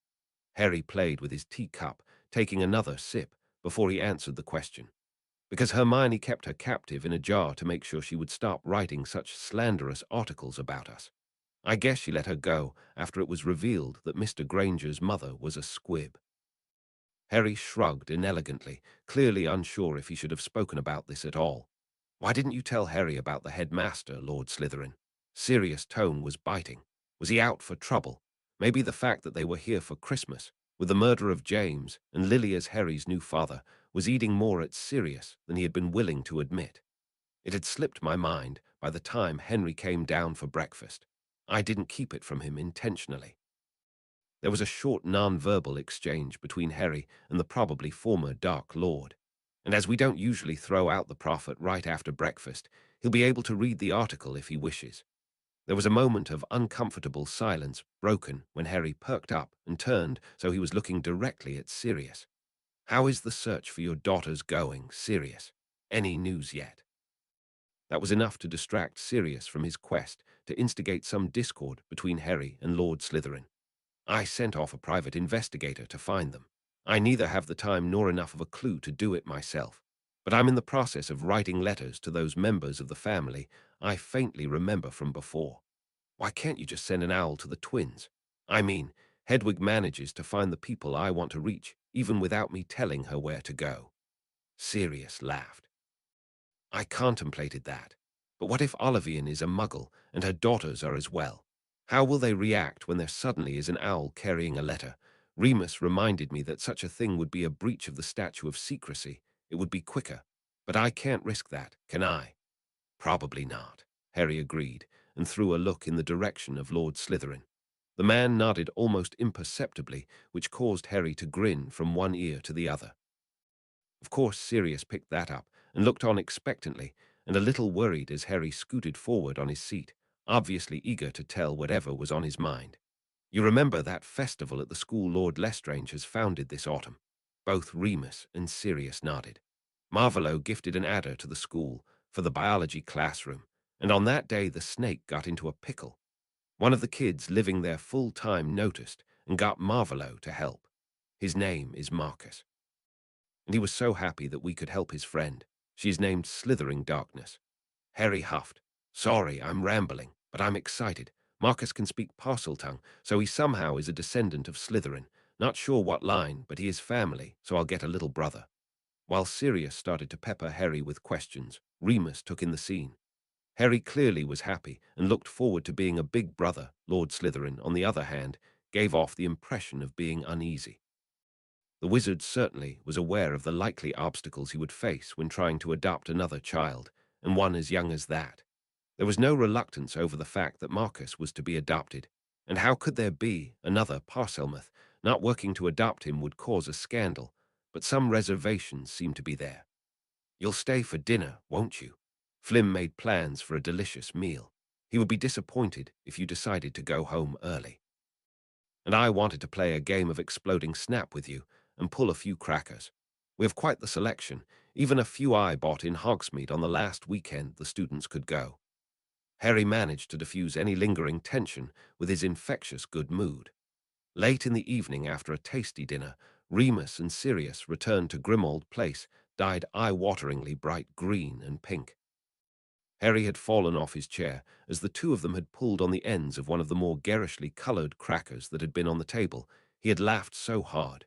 Harry played with his teacup, taking another sip before he answered the question. "Because Hermione kept her captive in a jar to make sure she would stop writing such slanderous articles about us. I guess she let her go after it was revealed that Mr. Granger's mother was a squib." Harry shrugged inelegantly, clearly unsure if he should have spoken about this at all. "Why didn't you tell Harry about the headmaster, Lord Slytherin?" Sirius' tone was biting. Was he out for trouble? Maybe the fact that they were here for Christmas, with the murder of James and Lily as Harry's new father, was eating more at Sirius than he had been willing to admit. It had slipped my mind by the time Henry came down for breakfast. I didn't keep it from him intentionally. There was a short non-verbal exchange between Harry and the probably former Dark Lord. And as we don't usually throw out the prophet right after breakfast, he'll be able to read the article if he wishes. There was a moment of uncomfortable silence, broken when Harry perked up and turned so he was looking directly at Sirius. "How is the search for your daughters going, Sirius? Any news yet?" That was enough to distract Sirius from his quest to instigate some discord between Harry and Lord Slytherin. I sent off a private investigator to find them. I neither have the time nor enough of a clue to do it myself, but I'm in the process of writing letters to those members of the family I faintly remember from before. Why can't you just send an owl to the twins? I mean, Hedwig manages to find the people I want to reach, even without me telling her where to go. Sirius laughed. I contemplated that. But what if Olivian is a muggle and her daughters are as well? How will they react when there suddenly is an owl carrying a letter? Remus reminded me that such a thing would be a breach of the statute of secrecy. It would be quicker. But I can't risk that, can I? Probably not, Harry agreed, and threw a look in the direction of Lord Slytherin. The man nodded almost imperceptibly, which caused Harry to grin from one ear to the other. Of course, Sirius picked that up and looked on expectantly, and a little worried as Harry scooted forward on his seat, obviously eager to tell whatever was on his mind. You remember that festival at the school Lord Lestrange has founded this autumn? Both Remus and Sirius nodded. Marvolo gifted an adder to the school for the biology classroom, and on that day the snake got into a pickle. One of the kids living there full-time noticed and got Marvolo to help. His name is Marcus. And he was so happy that we could help his friend. She is named Slithering Darkness. Harry huffed. Sorry, I'm rambling, but I'm excited. Marcus can speak Parseltongue, so he somehow is a descendant of Slytherin. Not sure what line, but he is family, so I'll get a little brother. While Sirius started to pepper Harry with questions, Remus took in the scene. Harry clearly was happy and looked forward to being a big brother. Lord Slytherin, on the other hand, gave off the impression of being uneasy. The wizard certainly was aware of the likely obstacles he would face when trying to adopt another child, and one as young as that. There was no reluctance over the fact that Marcus was to be adopted, and how could there be another Parselmouth? Not working to adopt him would cause a scandal, but some reservations seemed to be there. You'll stay for dinner, won't you? Flim made plans for a delicious meal. He would be disappointed if you decided to go home early. And I wanted to play a game of exploding snap with you and pull a few crackers. We have quite the selection, even a few I bought in Hogsmeade on the last weekend the students could go. Harry managed to diffuse any lingering tension with his infectious good mood. Late in the evening, after a tasty dinner, Remus and Sirius returned to Grimmauld Place, dyed eye-wateringly bright green and pink. Harry had fallen off his chair as the two of them had pulled on the ends of one of the more garishly colored crackers that had been on the table. He had laughed so hard.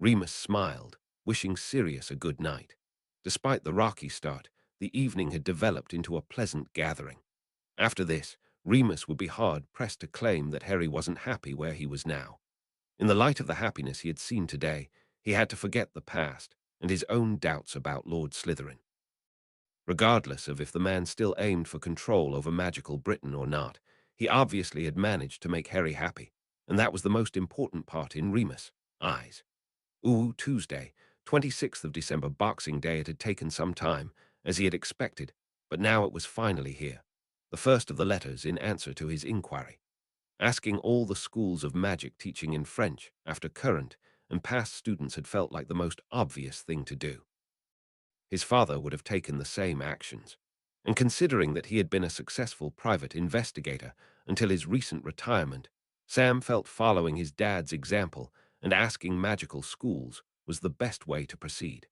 Remus smiled, wishing Sirius a good night. Despite the rocky start, the evening had developed into a pleasant gathering. After this, Remus would be hard-pressed to claim that Harry wasn't happy where he was now. In the light of the happiness he had seen today, he had to forget the past and his own doubts about Lord Slytherin. Regardless of if the man still aimed for control over magical Britain or not, he obviously had managed to make Harry happy, and that was the most important part in Remus' eyes. Tuesday, 26th of December, Boxing Day. It had taken some time, as he had expected, but now it was finally here. The first of the letters in answer to his inquiry, asking all the schools of magic teaching in French after current and past students had felt like the most obvious thing to do. His father would have taken the same actions, and considering that he had been a successful private investigator until his recent retirement, Sam felt following his dad's example and asking magical schools was the best way to proceed.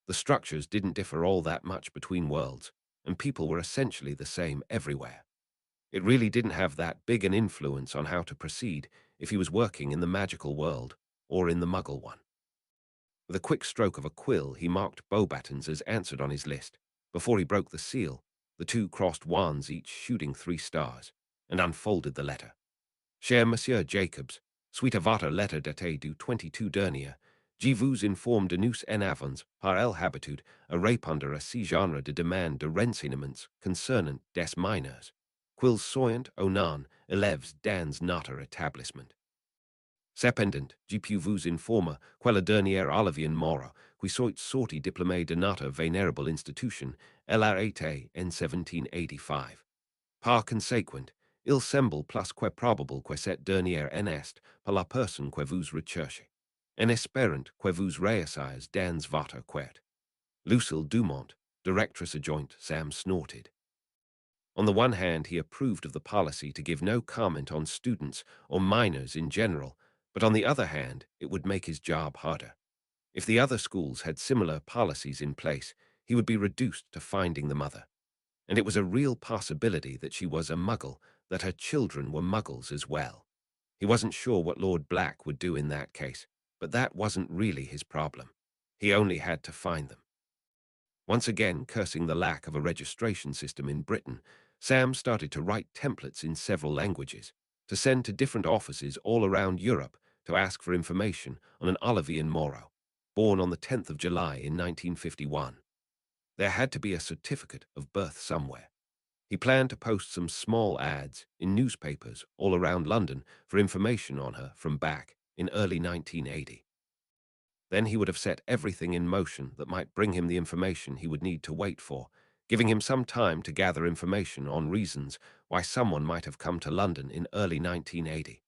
The structures didn't differ all that much between worlds, and people were essentially the same everywhere. It really didn't have that big an influence on how to proceed if he was working in the magical world or in the muggle one. With a quick stroke of a quill, he marked Beauxbatons as answered on his list. Before he broke the seal, the two crossed wands, each shooting 3 stars, and unfolded the letter. Cher Monsieur Jacobs, suite votre lettre datée du 22 dernier, je vous informe de nous en avons, par el habitude, à répondre à ce genre de demande de renseignements concernant des mineurs, quils soyant ou non élèves dans notre établissement. Cependant, je puis vous informer que la dernière Olivian mort, qui soit sorti diplômé de notre vénérable institution, elle a été en 1785. Par conséquent, il semble plus que probable que cette dernière en est par la personne que vous recherchez, en espérant que vous réussissiez dans votre quête. Lucille Dumont, directrice adjointe. Sam snorted. On the one hand, he approved of the policy to give no comment on students or minors in general, but on the other hand, it would make his job harder. If the other schools had similar policies in place, he would be reduced to finding the mother. And it was a real possibility that she was a muggle, that her children were muggles as well. He wasn't sure what Lord Black would do in that case, but that wasn't really his problem. He only had to find them. Once again cursing the lack of a registration system in Britain, Sam started to write templates in several languages to send to different offices all around Europe to ask for information on an Olivian Moro, born on the 10th of July in 1951. There had to be a certificate of birth somewhere. He planned to post some small ads in newspapers all around London for information on her from back in early 1980. Then he would have set everything in motion that might bring him the information he would need to wait for, giving him some time to gather information on reasons why someone might have come to London in early 1980.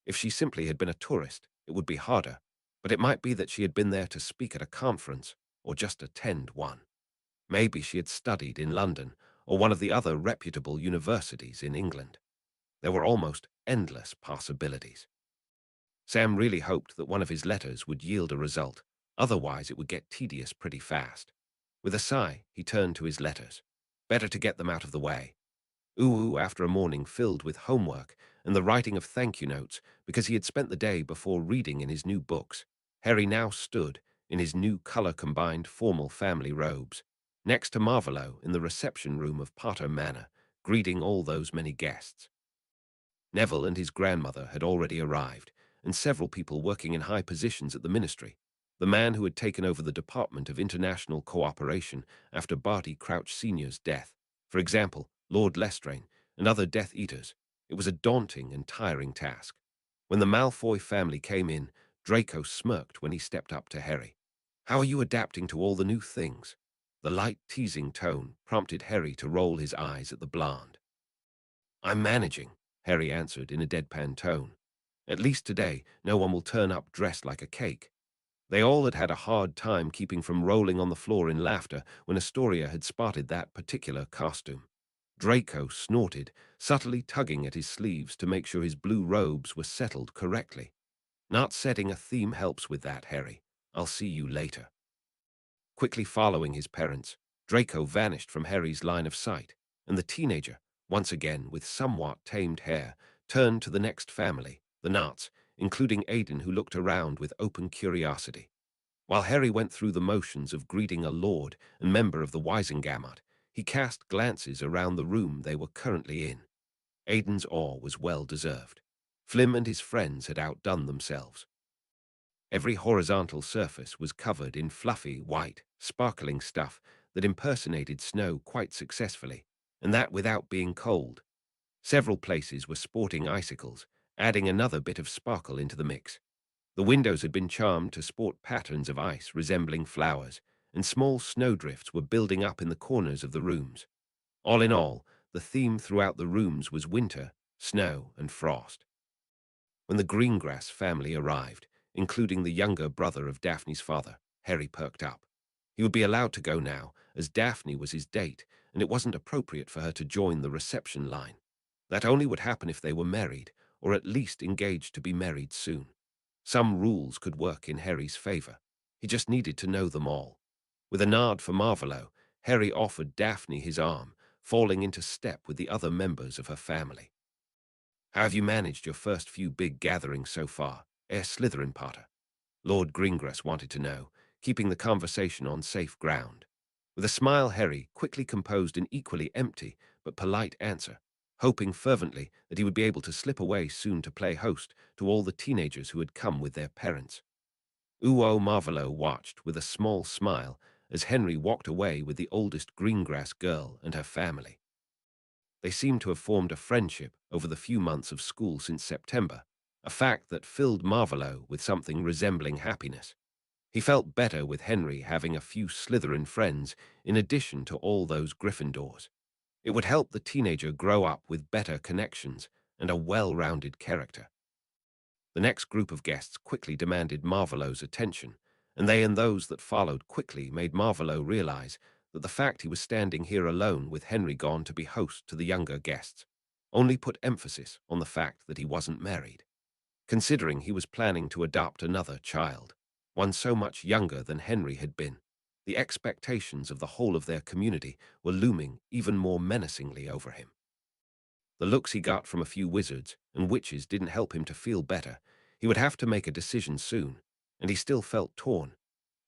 If she simply had been a tourist, it would be harder, but it might be that she had been there to speak at a conference or just attend one. Maybe she had studied in London or one of the other reputable universities in England. There were almost endless possibilities. Sam really hoped that one of his letters would yield a result, otherwise it would get tedious pretty fast. With a sigh, he turned to his letters. Better to get them out of the way. Ooh, after a morning filled with homework and the writing of thank-you notes because he had spent the day before reading in his new books, Harry now stood in his new color-combined formal family robes, next to Marvolo in the reception room of Potter Manor, greeting all those many guests. Neville and his grandmother had already arrived, and several people working in high positions at the ministry. The man who had taken over the Department of International Cooperation after Barty Crouch Sr.'s death, for example, Lord Lestrade, and other Death Eaters. It was a daunting and tiring task. When the Malfoy family came in, Draco smirked when he stepped up to Harry. "How are you adapting to all the new things?" The light, teasing tone prompted Harry to roll his eyes at the blonde. "I'm managing," Harry answered in a deadpan tone. "At least today, no one will turn up dressed like a cake." They all had had a hard time keeping from rolling on the floor in laughter when Astoria had spotted that particular costume. Draco snorted, subtly tugging at his sleeves to make sure his blue robes were settled correctly. "Not setting a theme helps with that, Harry. I'll see you later." Quickly following his parents, Draco vanished from Harry's line of sight, and the teenager, once again with somewhat tamed hair, turned to the next family, the Knots, including Aidan, who looked around with open curiosity. While Harry went through the motions of greeting a lord and member of the Wisengamot, he cast glances around the room they were currently in. Aidan's awe was well-deserved. Flim and his friends had outdone themselves. Every horizontal surface was covered in fluffy, white, sparkling stuff that impersonated snow quite successfully, and that without being cold. Several places were sporting icicles, adding another bit of sparkle into the mix. The windows had been charmed to sport patterns of ice resembling flowers, and small snowdrifts were building up in the corners of the rooms. All in all, the theme throughout the rooms was winter, snow, and frost. When the Greengrass family arrived, including the younger brother of Daphne's father, Harry perked up. He would be allowed to go now, as Daphne was his date, and it wasn't appropriate for her to join the reception line. That only would happen if they were married, or at least engaged to be married soon. Some rules could work in Harry's favor. He just needed to know them all. With a nod for Marvolo, Harry offered Daphne his arm, falling into step with the other members of her family. "How have you managed your first few big gatherings so far, Slytherin Potter?" Lord Greengrass wanted to know, keeping the conversation on safe ground. With a smile, Harry quickly composed an equally empty but polite answer, hoping fervently that he would be able to slip away soon to play host to all the teenagers who had come with their parents. Uo Marvolo watched with a small smile as Henry walked away with the oldest Greengrass girl and her family. They seemed to have formed a friendship over the few months of school since September, a fact that filled Marvolo with something resembling happiness. He felt better with Henry having a few Slytherin friends in addition to all those Gryffindors. It would help the teenager grow up with better connections and a well-rounded character. The next group of guests quickly demanded Marvolo's attention, and they and those that followed quickly made Marvolo realize that the fact he was standing here alone with Henry gone to be host to the younger guests only put emphasis on the fact that he wasn't married, considering he was planning to adopt another child, one so much younger than Henry had been. The expectations of the whole of their community were looming even more menacingly over him. The looks he got from a few wizards and witches didn't help him to feel better. He would have to make a decision soon, and he still felt torn.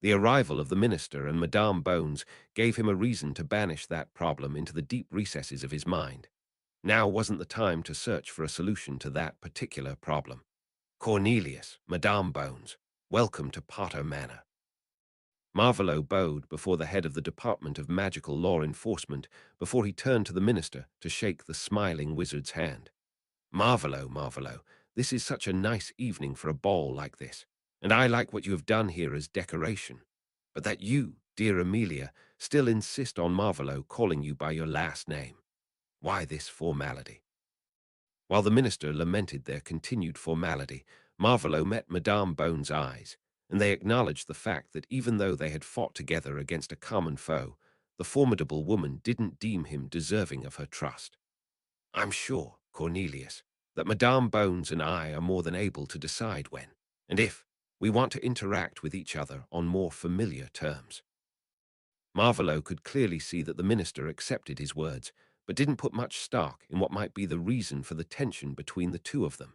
The arrival of the minister and Madame Bones gave him a reason to banish that problem into the deep recesses of his mind. Now wasn't the time to search for a solution to that particular problem. Cornelius, Madame Bones, welcome to Potter Manor. Marvolo bowed before the head of the Department of Magical Law Enforcement before he turned to the minister to shake the smiling wizard's hand. Marvolo, Marvolo, this is such a nice evening for a ball like this, and I like what you have done here as decoration. But that you, dear Amelia, still insist on Marvolo calling you by your last name. Why this formality? While the minister lamented their continued formality, Marvolo met Madame Bones' eyes, and they acknowledged the fact that even though they had fought together against a common foe, the formidable woman didn't deem him deserving of her trust. I'm sure, Cornelius, that Madame Bones and I are more than able to decide when, and if, we want to interact with each other on more familiar terms. Marvolo could clearly see that the minister accepted his words, but didn't put much stock in what might be the reason for the tension between the two of them.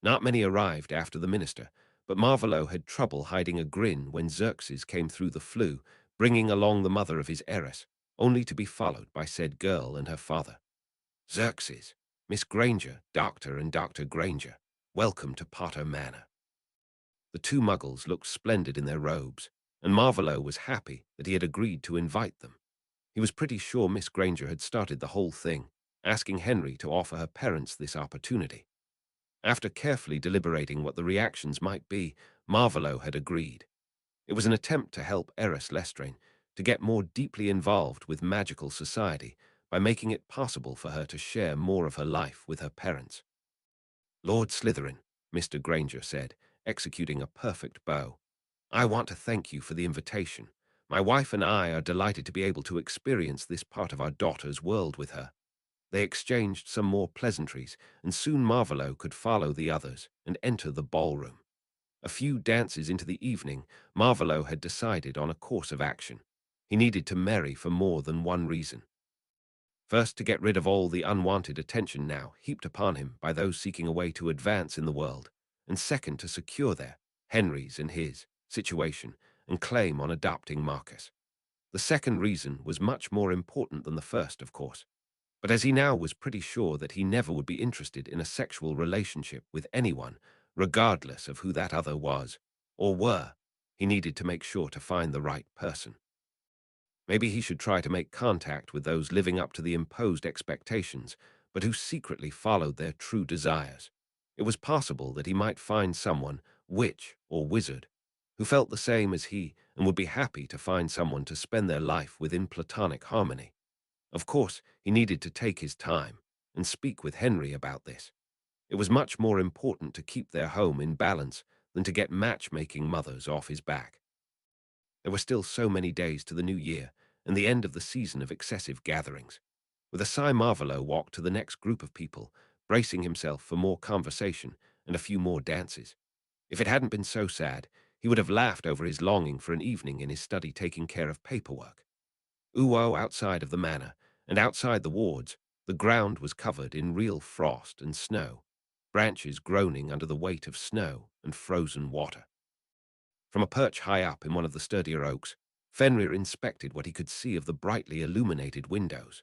Not many arrived after the minister, but Marvolo had trouble hiding a grin when Xerxes came through the flue, bringing along the mother of his heiress, only to be followed by said girl and her father. Xerxes, Miss Granger, Doctor and Dr. Granger, welcome to Potter Manor. The two muggles looked splendid in their robes, and Marvolo was happy that he had agreed to invite them. He was pretty sure Miss Granger had started the whole thing, asking Henry to offer her parents this opportunity. After carefully deliberating what the reactions might be, Marvolo had agreed. It was an attempt to help Eris Lestrain to get more deeply involved with magical society by making it possible for her to share more of her life with her parents. Lord Slytherin, Mr. Granger said, executing a perfect bow. I want to thank you for the invitation. My wife and I are delighted to be able to experience this part of our daughter's world with her. They exchanged some more pleasantries, and soon Marvolo could follow the others and enter the ballroom. A few dances into the evening, Marvolo had decided on a course of action. He needed to marry for more than one reason. First, to get rid of all the unwanted attention now heaped upon him by those seeking a way to advance in the world, and second, to secure their, Henry's and his, situation and claim on adopting Marcus. The second reason was much more important than the first, of course, but as he now was pretty sure that he never would be interested in a sexual relationship with anyone, regardless of who that other was, or were, he needed to make sure to find the right person. Maybe he should try to make contact with those living up to the imposed expectations, but who secretly followed their true desires. It was possible that he might find someone, witch or wizard, who felt the same as he and would be happy to find someone to spend their life within platonic harmony. Of course, he needed to take his time and speak with Henry about this. It was much more important to keep their home in balance than to get matchmaking mothers off his back. There were still so many days to the new year and the end of the season of excessive gatherings. With a sigh, Marvolo walked to the next group of people, bracing himself for more conversation and a few more dances. If it hadn't been so sad, he would have laughed over his longing for an evening in his study taking care of paperwork. Uwo outside of the manor, and outside the wards, the ground was covered in real frost and snow, branches groaning under the weight of snow and frozen water. From a perch high up in one of the sturdier oaks, Fenrir inspected what he could see of the brightly illuminated windows.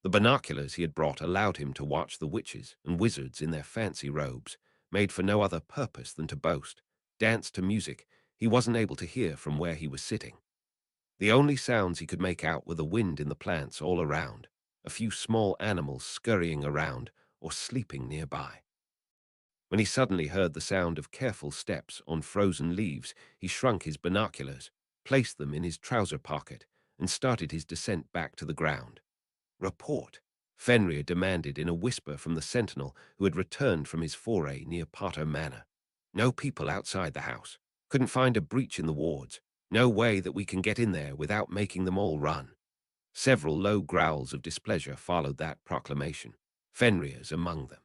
The binoculars he had brought allowed him to watch the witches and wizards in their fancy robes, made for no other purpose than to boast, dance to music he wasn't able to hear from where he was sitting. The only sounds he could make out were the wind in the plants all around, a few small animals scurrying around or sleeping nearby. When he suddenly heard the sound of careful steps on frozen leaves, he shrunk his binoculars, placed them in his trouser pocket, and started his descent back to the ground. Report, Fenrir demanded in a whisper from the sentinel who had returned from his foray near Potter Manor. No people outside the house. Couldn't find a breach in the wards. No way that we can get in there without making them all run. Several low growls of displeasure followed that proclamation, Fenrir's among them.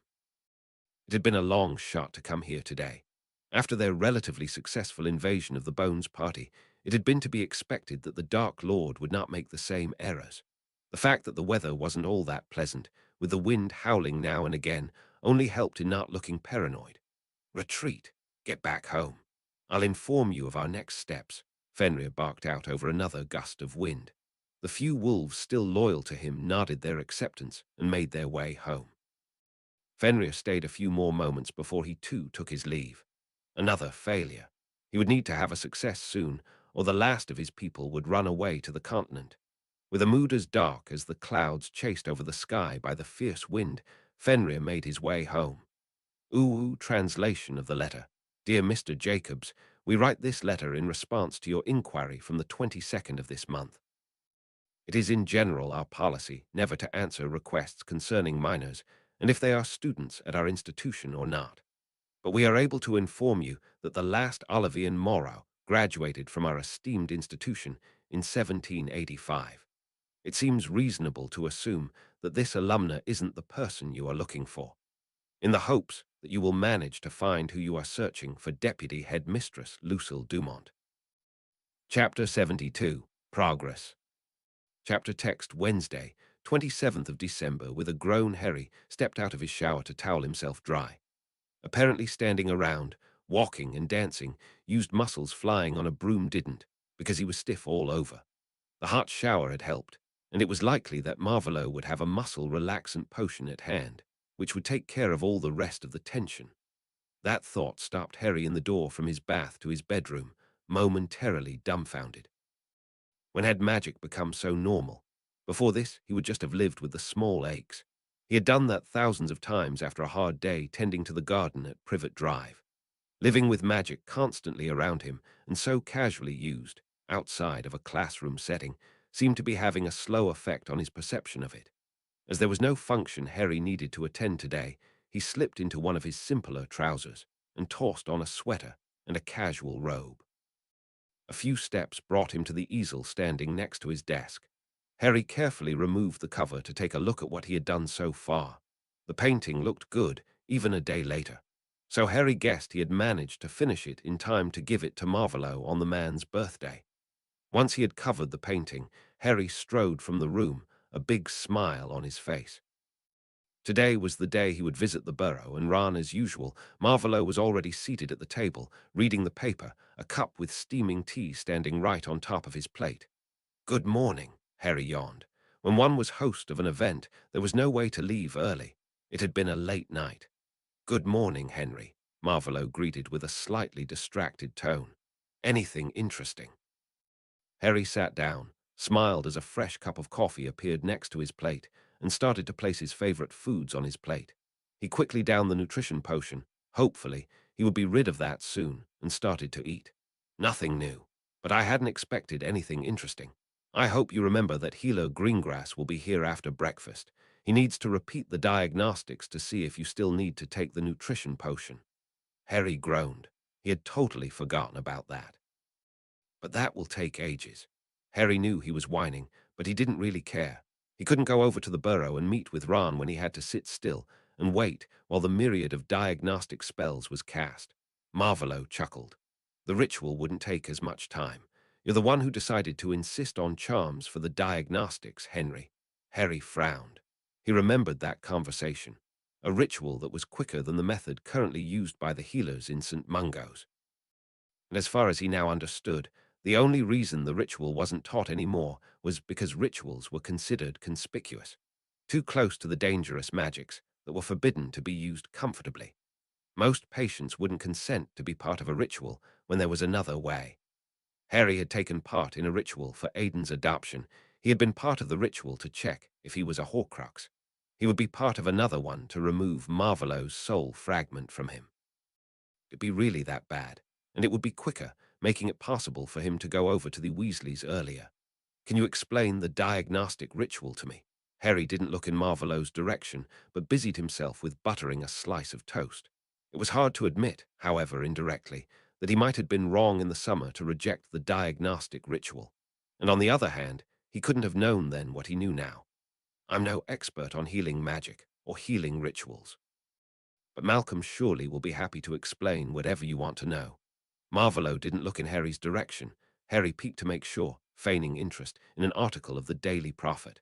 It had been a long shot to come here today. After their relatively successful invasion of the Bones Party, it had been to be expected that the Dark Lord would not make the same errors. The fact that the weather wasn't all that pleasant, with the wind howling now and again, only helped in not looking paranoid. Retreat. Get back home. I'll inform you of our next steps, Fenrir barked out over another gust of wind. The few wolves still loyal to him nodded their acceptance and made their way home. Fenrir stayed a few more moments before he too took his leave. Another failure. He would need to have a success soon, or the last of his people would run away to the continent. With a mood as dark as the clouds chased over the sky by the fierce wind, Fenrir made his way home. Ooh, translation of the letter. Dear Mr. Jacobs, we write this letter in response to your inquiry from the 22nd of this month. It is in general our policy never to answer requests concerning minors, and if they are students at our institution or not. But we are able to inform you that the last Olivian Morrow graduated from our esteemed institution in 1785. It seems reasonable to assume that this alumna isn't the person you are looking for, in the hopes that you will manage to find who you are searching for Deputy Headmistress Lucille Dumont. Chapter 72. Progress. Chapter text Wednesday, 27th of December. With a groan, Harry stepped out of his shower to towel himself dry. Apparently standing around, walking and dancing, used muscles flying on a broom didn't, because he was stiff all over. The hot shower had helped, and it was likely that Marvolo would have a muscle relaxant potion at hand, which would take care of all the rest of the tension. That thought stopped Harry in the door from his bath to his bedroom, momentarily dumbfounded. When had magic become so normal? Before this, he would just have lived with the small aches. He had done that thousands of times after a hard day tending to the garden at Privet Drive. Living with magic constantly around him and so casually used, outside of a classroom setting, seemed to be having a slow effect on his perception of it. As there was no function Harry needed to attend today, he slipped into one of his simpler trousers and tossed on a sweater and a casual robe. A few steps brought him to the easel standing next to his desk. Harry carefully removed the cover to take a look at what he had done so far. The painting looked good, even a day later, so Harry guessed he had managed to finish it in time to give it to Marvolo on the man's birthday. Once he had covered the painting, Harry strode from the room, a big smile on his face. Today was the day he would visit the burrow, and Ron, as usual, Marvolo was already seated at the table, reading the paper, a cup with steaming tea standing right on top of his plate. Good morning, Harry yawned. When one was host of an event, there was no way to leave early. It had been a late night. Good morning, Henry, Marvolo greeted with a slightly distracted tone. Anything interesting? Harry sat down, smiled as a fresh cup of coffee appeared next to his plate, and started to place his favorite foods on his plate. He quickly downed the nutrition potion. Hopefully, he would be rid of that soon, and started to eat. Nothing new, but I hadn't expected anything interesting. I hope you remember that Healer Greengrass will be here after breakfast. He needs to repeat the diagnostics to see if you still need to take the nutrition potion. Harry groaned. He had totally forgotten about that. But that will take ages. Harry knew he was whining, but he didn't really care. He couldn't go over to the burrow and meet with Ron when he had to sit still and wait while the myriad of diagnostic spells was cast. Marvolo chuckled. The ritual wouldn't take as much time. You're the one who decided to insist on charms for the diagnostics, Henry. Harry frowned. He remembered that conversation, a ritual that was quicker than the method currently used by the healers in St. Mungo's. And as far as he now understood, the only reason the ritual wasn't taught anymore was because rituals were considered conspicuous, too close to the dangerous magics that were forbidden to be used comfortably. Most patients wouldn't consent to be part of a ritual when there was another way. Harry had taken part in a ritual for Aiden's adoption. He had been part of the ritual to check if he was a Horcrux. He would be part of another one to remove Marvolo's soul fragment from him. It'd be really that bad, and it would be quicker, making it possible for him to go over to the Weasleys earlier. Can you explain the diagnostic ritual to me? Harry didn't look in Marvolo's direction, but busied himself with buttering a slice of toast. It was hard to admit, however indirectly, that he might have been wrong in the summer to reject the diagnostic ritual. And on the other hand, He couldn't have known then what he knew now. I'm no expert on healing magic or healing rituals, but Malcolm surely will be happy to explain whatever you want to know. Marvolo didn't look in Harry's direction. Harry peeked to make sure, feigning interest in an article of the Daily Prophet.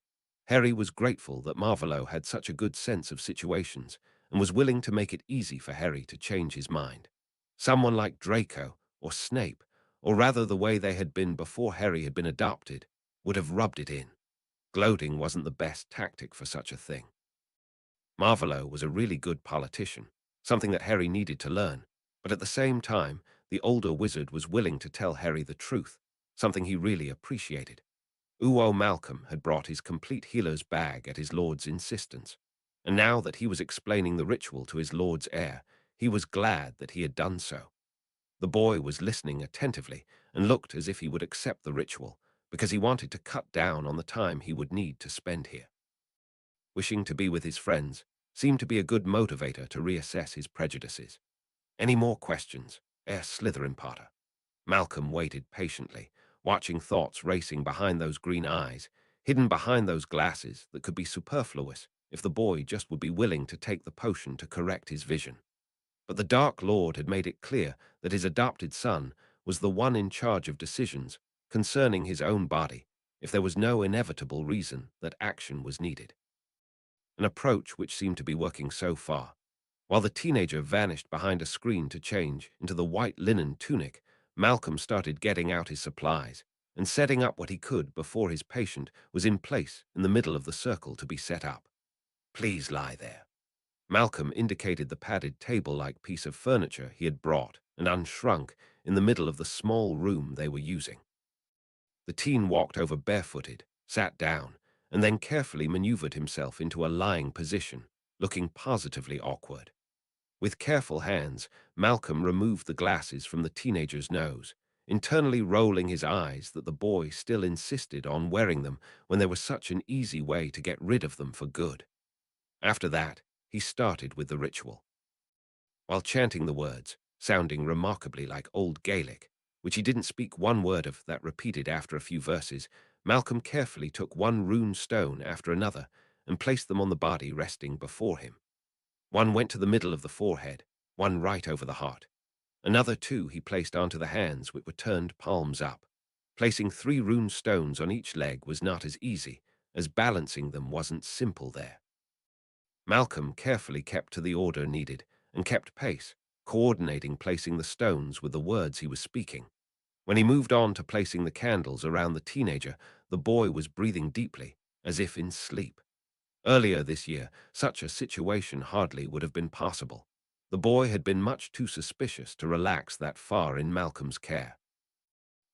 Harry was grateful that Marvolo had such a good sense of situations and was willing to make it easy for Harry to change his mind. Someone like Draco or Snape, or rather the way they had been before Harry had been adopted, would have rubbed it in. Gloating wasn't the best tactic for such a thing. Marvolo was a really good politician, something that Harry needed to learn, but at the same time, the older wizard was willing to tell Harry the truth, something he really appreciated. Uo Malcolm had brought his complete healer's bag at his lord's insistence, and now that he was explaining the ritual to his lord's heir, he was glad that he had done so. The boy was listening attentively and looked as if he would accept the ritual, because he wanted to cut down on the time he would need to spend here. Wishing to be with his friends seemed to be a good motivator to reassess his prejudices. Any more questions, Herr Slytherin Potter? Malcolm waited patiently, watching thoughts racing behind those green eyes, hidden behind those glasses that could be superfluous if the boy just would be willing to take the potion to correct his vision. But the Dark Lord had made it clear that his adopted son was the one in charge of decisions concerning his own body if there was no inevitable reason that action was needed. An approach which seemed to be working so far. While the teenager vanished behind a screen to change into the white linen tunic, Malcolm started getting out his supplies and setting up what he could before his patient was in place in the middle of the circle to be set up. Please lie there. Malcolm indicated the padded table-like piece of furniture he had brought and unshrunk in the middle of the small room they were using. The teen walked over barefooted, sat down, and then carefully maneuvered himself into a lying position, looking positively awkward. With careful hands, Malcolm removed the glasses from the teenager's nose, internally rolling his eyes that the boy still insisted on wearing them when there was such an easy way to get rid of them for good. After that, he started with the ritual. While chanting the words, sounding remarkably like Old Gaelic, which he didn't speak one word of that repeated after a few verses, Malcolm carefully took one rune stone after another and placed them on the body resting before him. One went to the middle of the forehead, one right over the heart. Another two he placed onto the hands which were turned palms up. Placing 3 rune stones on each leg was not as easy, as balancing them wasn't simple there. Malcolm carefully kept to the order needed and kept pace, coordinating placing the stones with the words he was speaking. When he moved on to placing the candles around the teenager, the boy was breathing deeply, as if in sleep. Earlier this year, such a situation hardly would have been possible. The boy had been much too suspicious to relax that far in Malcolm's care.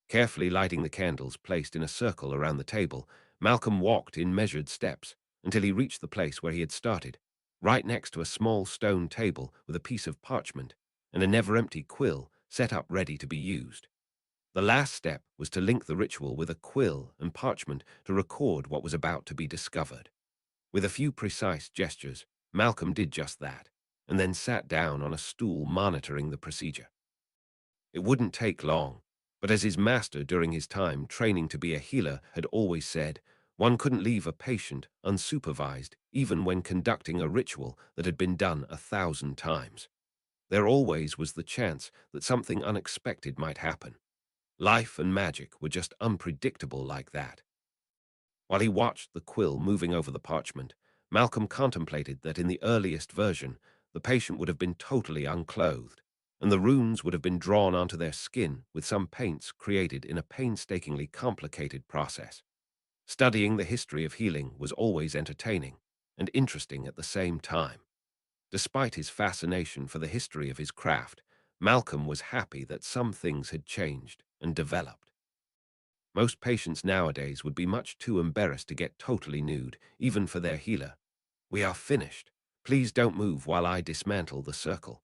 Carefully lighting the candles placed in a circle around the table, Malcolm walked in measured steps until he reached the place where he had started, right next to a small stone table with a piece of parchment and a never-empty quill set up ready to be used. The last step was to link the ritual with a quill and parchment to record what was about to be discovered. With a few precise gestures, Malcolm did just that, and then sat down on a stool monitoring the procedure. It wouldn't take long, but as his master during his time training to be a healer had always said, one couldn't leave a patient unsupervised even when conducting a ritual that had been done 1,000 times. There always was the chance that something unexpected might happen. Life and magic were just unpredictable like that. While he watched the quill moving over the parchment, Malcolm contemplated that in the earliest version, the patient would have been totally unclothed, and the runes would have been drawn onto their skin with some paints created in a painstakingly complicated process. Studying the history of healing was always entertaining and interesting at the same time. Despite his fascination for the history of his craft, Malcolm was happy that some things had changed and developed. Most patients nowadays would be much too embarrassed to get totally nude, even for their healer. We are finished. Please don't move while I dismantle the circle.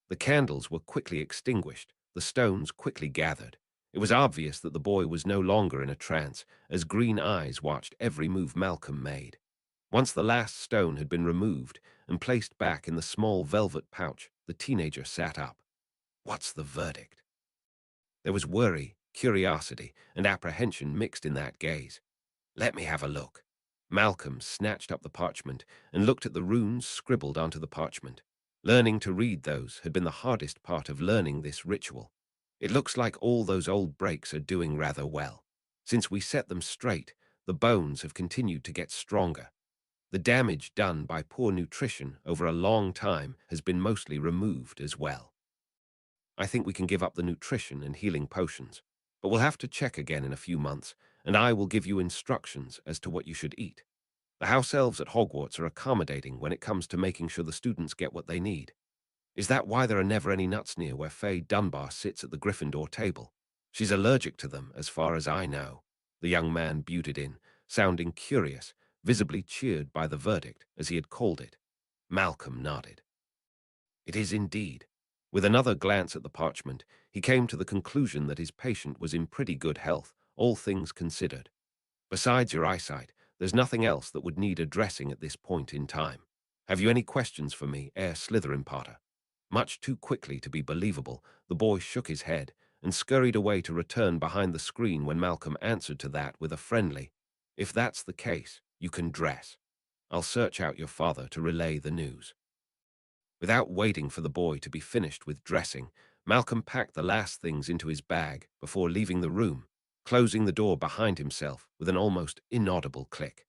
The candles were quickly extinguished, the stones quickly gathered. It was obvious that the boy was no longer in a trance, as green eyes watched every move Malcolm made. Once the last stone had been removed and placed back in the small velvet pouch, the teenager sat up. What's the verdict? There was worry, curiosity, and apprehension mixed in that gaze. Let me have a look. Malcolm snatched up the parchment and looked at the runes scribbled onto the parchment. Learning to read those had been the hardest part of learning this ritual. It looks like all those old breaks are doing rather well. Since we set them straight, the bones have continued to get stronger. The damage done by poor nutrition over a long time has been mostly removed as well. I think we can give up the nutrition and healing potions, but we'll have to check again in a few months, and I will give you instructions as to what you should eat. The house elves at Hogwarts are accommodating when it comes to making sure the students get what they need. Is that why there are never any nuts near where Faye Dunbar sits at the Gryffindor table? She's allergic to them, as far as I know. The young man buted in, sounding curious, visibly cheered by the verdict, as he had called it. Malcolm nodded. It is indeed. With another glance at the parchment, he came to the conclusion that his patient was in pretty good health, all things considered. Besides your eyesight, there's nothing else that would need addressing at this point in time. Have you any questions for me, Heir Slytherin Potter? Much too quickly to be believable, the boy shook his head and scurried away to return behind the screen when Malcolm answered to that with a friendly, "If that's the case, you can dress. I'll search out your father to relay the news." Without waiting for the boy to be finished with dressing, Malcolm packed the last things into his bag before leaving the room, closing the door behind himself with an almost inaudible click.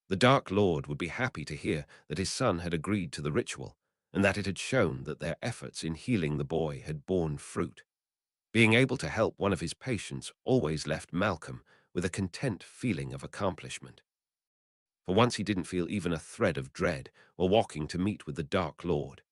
The Dark Lord would be happy to hear that his son had agreed to the ritual, and that it had shown that their efforts in healing the boy had borne fruit. Being able to help one of his patients always left Malcolm with a content feeling of accomplishment. For once he didn't feel even a thread of dread while walking to meet with the Dark Lord.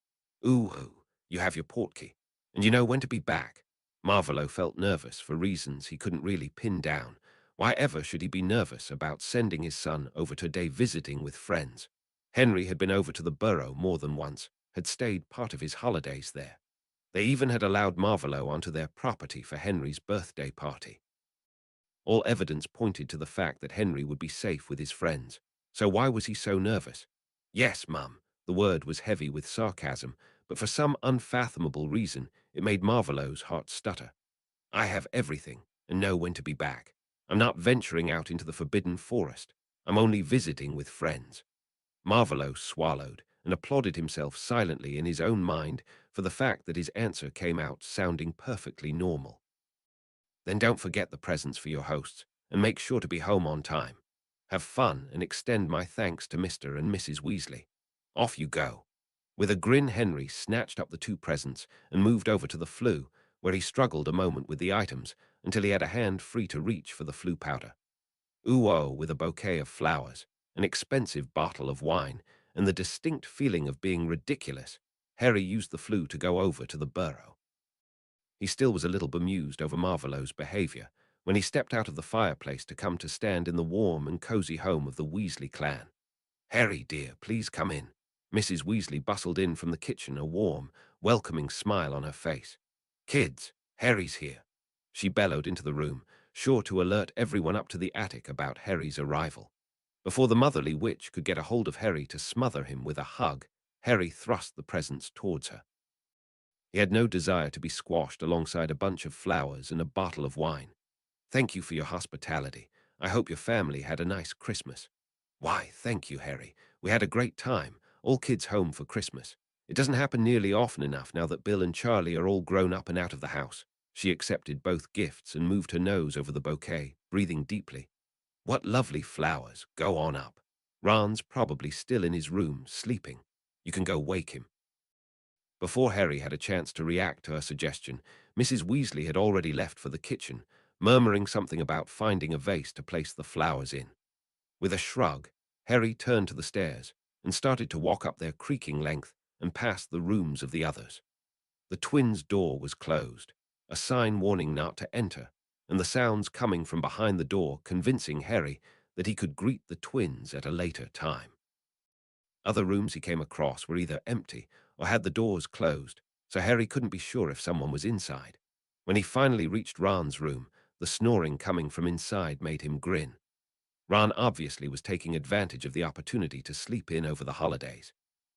Ooh, you have your portkey, and you know when to be back. Marvolo felt nervous for reasons he couldn't really pin down. Why ever should he be nervous about sending his son over to a day visiting with friends? Henry had been over to the Burrow more than once, had stayed part of his holidays there. They even had allowed Marvolo onto their property for Henry's birthday party. All evidence pointed to the fact that Henry would be safe with his friends. So why was he so nervous? Yes, Mum. The word was heavy with sarcasm, but for some unfathomable reason, it made Marvolo's heart stutter. I have everything, and know when to be back. I'm not venturing out into the forbidden forest. I'm only visiting with friends. Marvolo swallowed and applauded himself silently in his own mind for the fact that his answer came out sounding perfectly normal. Then don't forget the presents for your hosts, and make sure to be home on time. Have fun and extend my thanks to Mr. and Mrs. Weasley. Off you go. With a grin, Henry snatched up the two presents and moved over to the flue, where he struggled a moment with the items until he had a hand free to reach for the flue powder. Ooh-oh, with a bouquet of flowers, an expensive bottle of wine, and the distinct feeling of being ridiculous, Harry used the flue to go over to the Burrow. He still was a little bemused over Marvolo's behavior when he stepped out of the fireplace to come to stand in the warm and cozy home of the Weasley clan. "Harry, dear, please come in." Mrs. Weasley bustled in from the kitchen, a warm, welcoming smile on her face. "Kids, Harry's here." She bellowed into the room, sure to alert everyone up to the attic about Harry's arrival. Before the motherly witch could get a hold of Harry to smother him with a hug, Harry thrust the presents towards her. He had no desire to be squashed alongside a bunch of flowers and a bottle of wine. "Thank you for your hospitality. I hope your family had a nice Christmas." "Why, thank you, Harry. We had a great time, all kids home for Christmas. It doesn't happen nearly often enough now that Bill and Charlie are all grown up and out of the house." She accepted both gifts and moved her nose over the bouquet, breathing deeply. "What lovely flowers. Go on up. Ron's probably still in his room, sleeping. You can go wake him." Before Harry had a chance to react to her suggestion, Mrs. Weasley had already left for the kitchen, murmuring something about finding a vase to place the flowers in. With a shrug, Harry turned to the stairs and started to walk up their creaking length and past the rooms of the others. The twins' door was closed, a sign warning not to enter, and the sounds coming from behind the door convincing Harry that he could greet the twins at a later time. Other rooms he came across were either empty or had the doors closed, so Harry couldn't be sure if someone was inside. When he finally reached Ron's room, the snoring coming from inside made him grin. Ron obviously was taking advantage of the opportunity to sleep in over the holidays.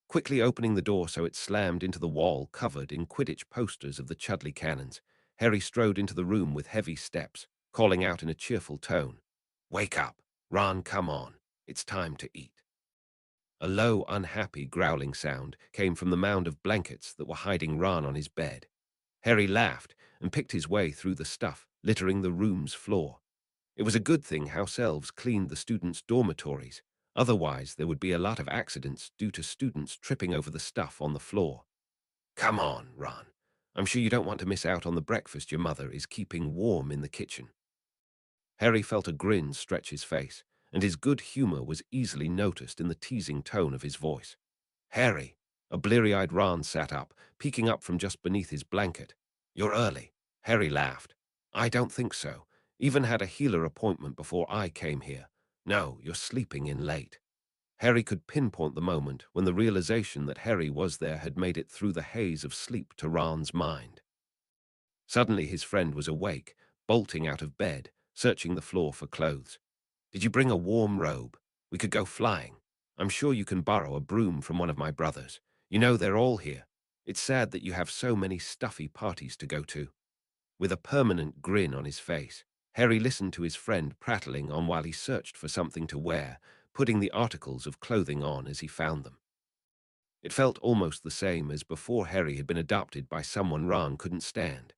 Quickly opening the door so it slammed into the wall covered in Quidditch posters of the Chudley Cannons, Harry strode into the room with heavy steps, calling out in a cheerful tone, "Wake up! Ron, come on. It's time to eat. A low, unhappy, growling sound came from the mound of blankets that were hiding Ron on his bed. Harry laughed and picked his way through the stuff, littering the room's floor. It was a good thing house elves cleaned the students' dormitories. Otherwise, there would be a lot of accidents due to students tripping over the stuff on the floor. Come on, Ron. I'm sure you don't want to miss out on the breakfast your mother is keeping warm in the kitchen. Harry felt a grin stretch his face, and his good humor was easily noticed in the teasing tone of his voice. Harry, a bleary-eyed Ron sat up, peeking up from just beneath his blanket. You're early. Harry laughed. I don't think so. Even had a healer appointment before I came here. No, you're sleeping in late. Harry could pinpoint the moment when the realization that Harry was there had made it through the haze of sleep to Ron's mind. Suddenly his friend was awake, bolting out of bed, searching the floor for clothes. Did you bring a warm robe? We could go flying. I'm sure you can borrow a broom from one of my brothers. You know they're all here. It's sad that you have so many stuffy parties to go to. With a permanent grin on his face, Harry listened to his friend prattling on while he searched for something to wear, putting the articles of clothing on as he found them. It felt almost the same as before Harry had been adopted by someone Ron couldn't stand.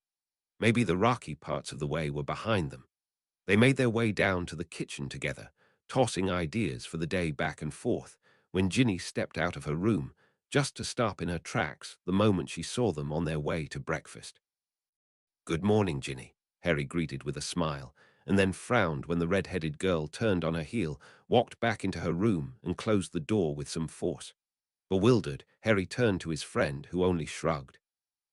Maybe the rocky parts of the way were behind them. They made their way down to the kitchen together, tossing ideas for the day back and forth, when Ginny stepped out of her room, just to stop in her tracks the moment she saw them on their way to breakfast. Good morning, Ginny, Harry greeted with a smile, and then frowned when the red-headed girl turned on her heel, walked back into her room, and closed the door with some force. Bewildered, Harry turned to his friend, who only shrugged.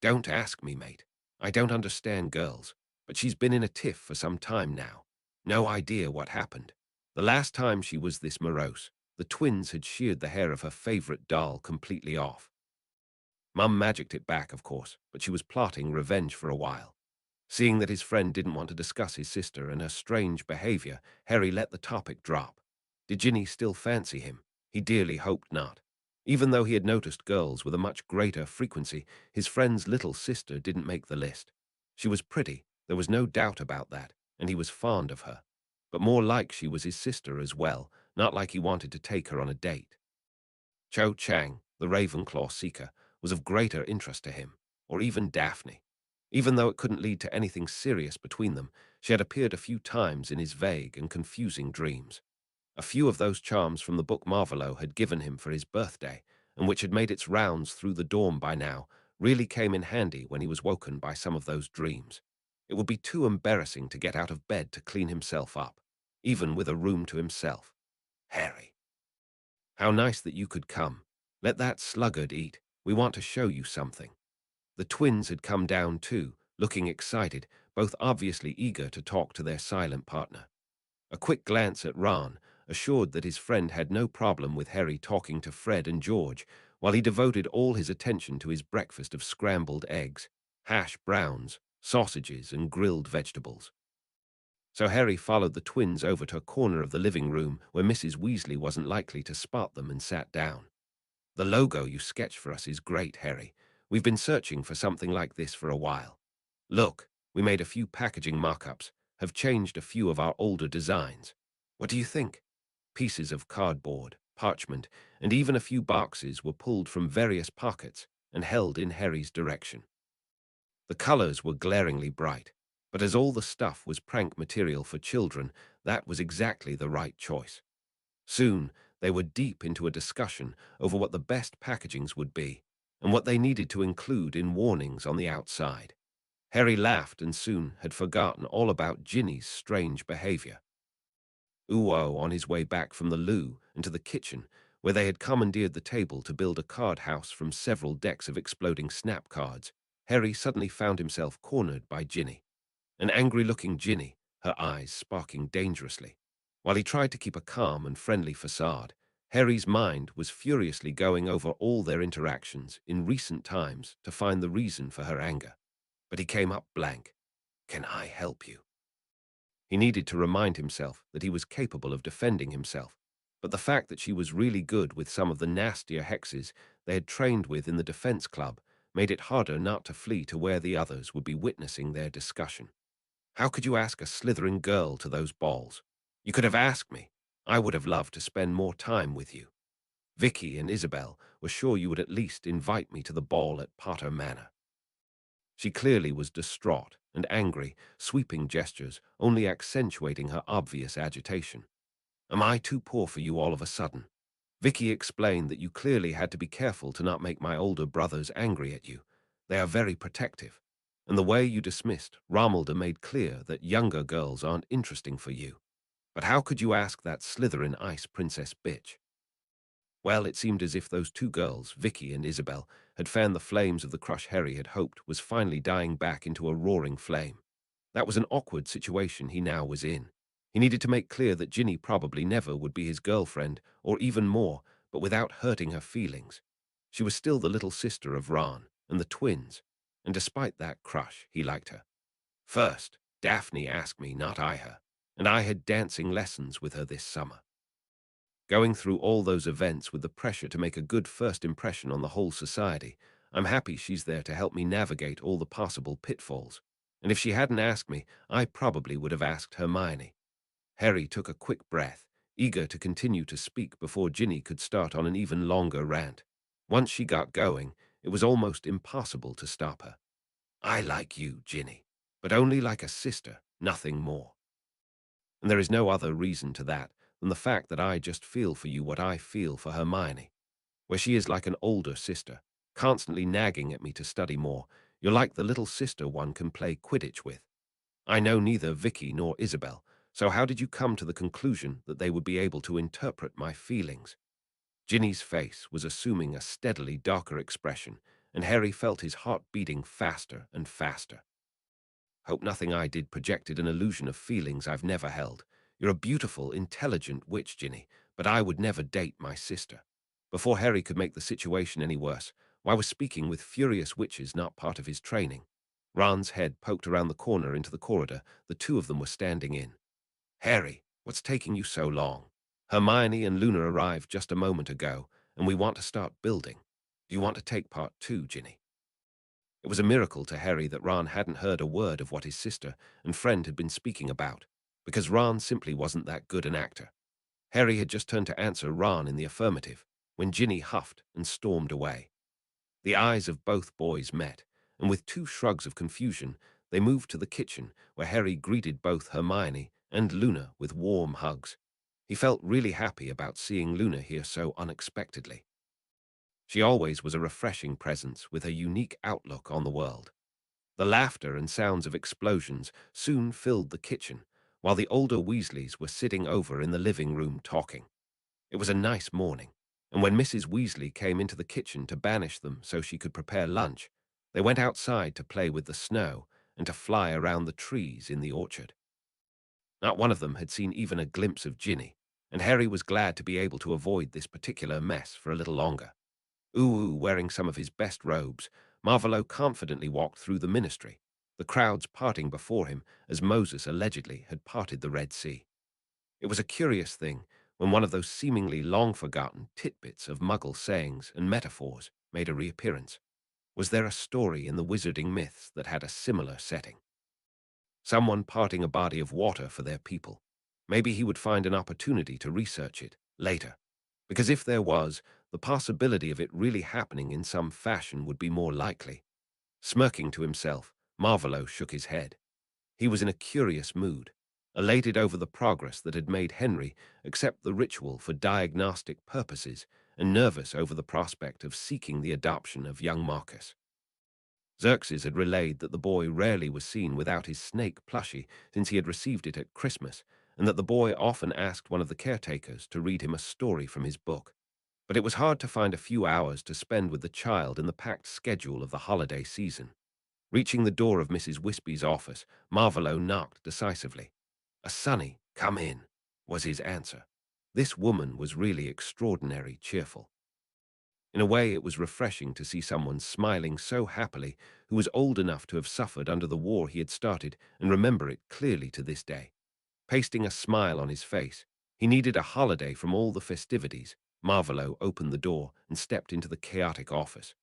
Don't ask me, mate. I don't understand girls, but she's been in a tiff for some time now. No idea what happened. The last time she was this morose, the twins had sheared the hair of her favorite doll completely off. Mum magicked it back, of course, but she was plotting revenge for a while. Seeing that his friend didn't want to discuss his sister and her strange behavior, Harry let the topic drop. Did Ginny still fancy him? He dearly hoped not. Even though he had noticed girls with a much greater frequency, his friend's little sister didn't make the list. She was pretty, there was no doubt about that, and he was fond of her. But more like she was his sister as well, not like he wanted to take her on a date. Cho Chang, the Ravenclaw seeker, was of greater interest to him, or even Daphne. Even though it couldn't lead to anything serious between them, she had appeared a few times in his vague and confusing dreams. A few of those charms from the book Marvolo had given him for his birthday, and which had made its rounds through the dorm by now, really came in handy when he was woken by some of those dreams. It would be too embarrassing to get out of bed to clean himself up, even with a room to himself. Harry. How nice that you could come. Let that sluggard eat. We want to show you something. The twins had come down too, looking excited, both obviously eager to talk to their silent partner. A quick glance at Ron assured that his friend had no problem with Harry talking to Fred and George, while he devoted all his attention to his breakfast of scrambled eggs, hash browns, sausages, and grilled vegetables. So Harry followed the twins over to a corner of the living room where Mrs. Weasley wasn't likely to spot them and sat down. The logo you sketched for us is great, Harry. We've been searching for something like this for a while. Look, we made a few packaging mock-ups, have changed a few of our older designs. What do you think? Pieces of cardboard, parchment, and even a few boxes were pulled from various pockets and held in Harry's direction. The colors were glaringly bright, but as all the stuff was prank material for children, that was exactly the right choice. Soon, they were deep into a discussion over what the best packagings would be and what they needed to include in warnings on the outside. Harry laughed and soon had forgotten all about Ginny's strange behavior. Uwo, on his way back from the loo and to the kitchen, where they had commandeered the table to build a card house from several decks of exploding snap cards, Harry suddenly found himself cornered by Ginny. An angry-looking Ginny, her eyes sparking dangerously. While he tried to keep a calm and friendly facade, Harry's mind was furiously going over all their interactions in recent times to find the reason for her anger. But he came up blank. Can I help you? He needed to remind himself that he was capable of defending himself, but the fact that she was really good with some of the nastier hexes they had trained with in the defense club made it harder not to flee to where the others would be witnessing their discussion. How could you ask a Slytherin girl to those balls? You could have asked me. I would have loved to spend more time with you. Vicky and Isabel were sure you would at least invite me to the ball at Potter Manor." She clearly was distraught and angry, sweeping gestures, only accentuating her obvious agitation. "Am I too poor for you all of a sudden?" Vicky explained that you clearly had to be careful to not make my older brothers angry at you. They are very protective. And the way you dismissed Romelda made clear that younger girls aren't interesting for you. But how could you ask that Slytherin ice princess bitch? Well, it seemed as if those two girls, Vicky and Isabel, had fanned the flames of the crush Harry had hoped was finally dying back into a roaring flame. That was an awkward situation he now was in. He needed to make clear that Ginny probably never would be his girlfriend, or even more, but without hurting her feelings. She was still the little sister of Ron and the twins, and despite that crush, he liked her. First, Daphne asked me, not I her, and I had dancing lessons with her this summer. Going through all those events with the pressure to make a good first impression on the whole society, I'm happy she's there to help me navigate all the possible pitfalls. And if she hadn't asked me, I probably would have asked Hermione. Harry took a quick breath, eager to continue to speak before Ginny could start on an even longer rant. Once she got going, it was almost impossible to stop her. "I like you, Ginny, but only like a sister, nothing more. And there is no other reason to that than the fact that I just feel for you what I feel for Hermione. Where she is like an older sister, constantly nagging at me to study more. You're like the little sister one can play Quidditch with. I know neither Vicky nor Isabel, so how did you come to the conclusion that they would be able to interpret my feelings?" Ginny's face was assuming a steadily darker expression, and Harry felt his heart beating faster and faster. "Hope nothing I did projected an illusion of feelings I've never held. You're a beautiful, intelligent witch, Ginny, but I would never date my sister." Before Harry could make the situation any worse, I was speaking with furious witches not part of his training. Ron's head poked around the corner into the corridor. The two of them were standing in. "Harry, what's taking you so long? Hermione and Luna arrived just a moment ago, and we want to start building. Do you want to take part too, Ginny?" It was a miracle to Harry that Ron hadn't heard a word of what his sister and friend had been speaking about, because Ron simply wasn't that good an actor. Harry had just turned to answer Ron in the affirmative, when Ginny huffed and stormed away. The eyes of both boys met, and with two shrugs of confusion, they moved to the kitchen, where Harry greeted both Hermione and Luna with warm hugs. He felt really happy about seeing Luna here so unexpectedly. She always was a refreshing presence with a unique outlook on the world. The laughter and sounds of explosions soon filled the kitchen, while the older Weasleys were sitting over in the living room talking. It was a nice morning, and when Mrs. Weasley came into the kitchen to banish them so she could prepare lunch, they went outside to play with the snow and to fly around the trees in the orchard. Not one of them had seen even a glimpse of Ginny, and Harry was glad to be able to avoid this particular mess for a little longer. Uwu wearing some of his best robes, Marvolo confidently walked through the ministry, the crowds parting before him as Moses allegedly had parted the Red Sea. It was a curious thing when one of those seemingly long-forgotten tidbits of Muggle sayings and metaphors made a reappearance. Was there a story in the wizarding myths that had a similar setting? Someone parting a body of water for their people. Maybe he would find an opportunity to research it later. Because if there was, the possibility of it really happening in some fashion would be more likely. Smirking to himself, Marvolo shook his head. He was in a curious mood, elated over the progress that had made Henry accept the ritual for diagnostic purposes and nervous over the prospect of seeking the adoption of young Marcus. Xerxes had relayed that the boy rarely was seen without his snake plushie since he had received it at Christmas, and that the boy often asked one of the caretakers to read him a story from his book. But it was hard to find a few hours to spend with the child in the packed schedule of the holiday season. Reaching the door of Mrs. Wispy's office, Marvolo knocked decisively. "A Sonny, come in," was his answer. This woman was really extraordinary cheerful. In a way, it was refreshing to see someone smiling so happily who was old enough to have suffered under the war he had started and remember it clearly to this day. Pasting a smile on his face, he needed a holiday from all the festivities. Marvolo opened the door and stepped into the chaotic office.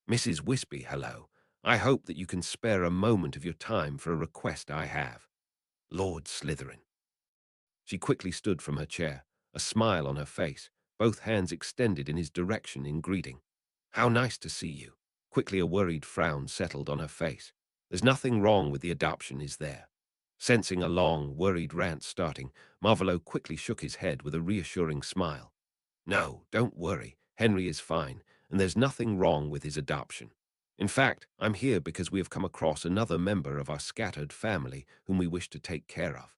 "Mrs. Wispy, hello. I hope that you can spare a moment of your time for a request I have." "Lord Slytherin." She quickly stood from her chair, a smile on her face, both hands extended in his direction in greeting. "How nice to see you." Quickly a worried frown settled on her face. "There's nothing wrong with the adoption, is there?" Sensing a long, worried rant starting, Marvolo quickly shook his head with a reassuring smile. "No, don't worry. Henry is fine, and there's nothing wrong with his adoption. In fact, I'm here because we have come across another member of our scattered family whom we wish to take care of."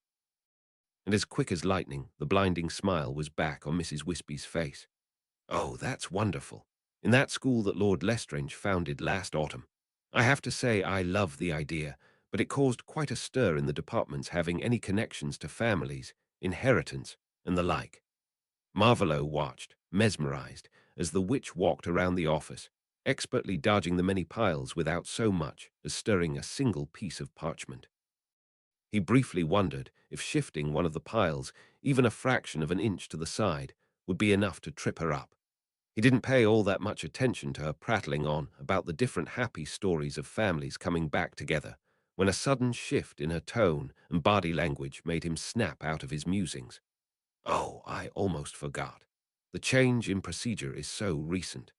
And as quick as lightning, the blinding smile was back on Mrs. Wispy's face. "Oh, that's wonderful. In that school that Lord Lestrange founded last autumn. I have to say I love the idea, but it caused quite a stir in the departments having any connections to families, inheritance, and the like." Marvolo watched, mesmerized, as the witch walked around the office, expertly dodging the many piles without so much as stirring a single piece of parchment. He briefly wondered if shifting one of the piles, even a fraction of an inch to the side, would be enough to trip her up. He didn't pay all that much attention to her prattling on about the different happy stories of families coming back together, when a sudden shift in her tone and body language made him snap out of his musings. "Oh, I almost forgot. The change in procedure is so recent.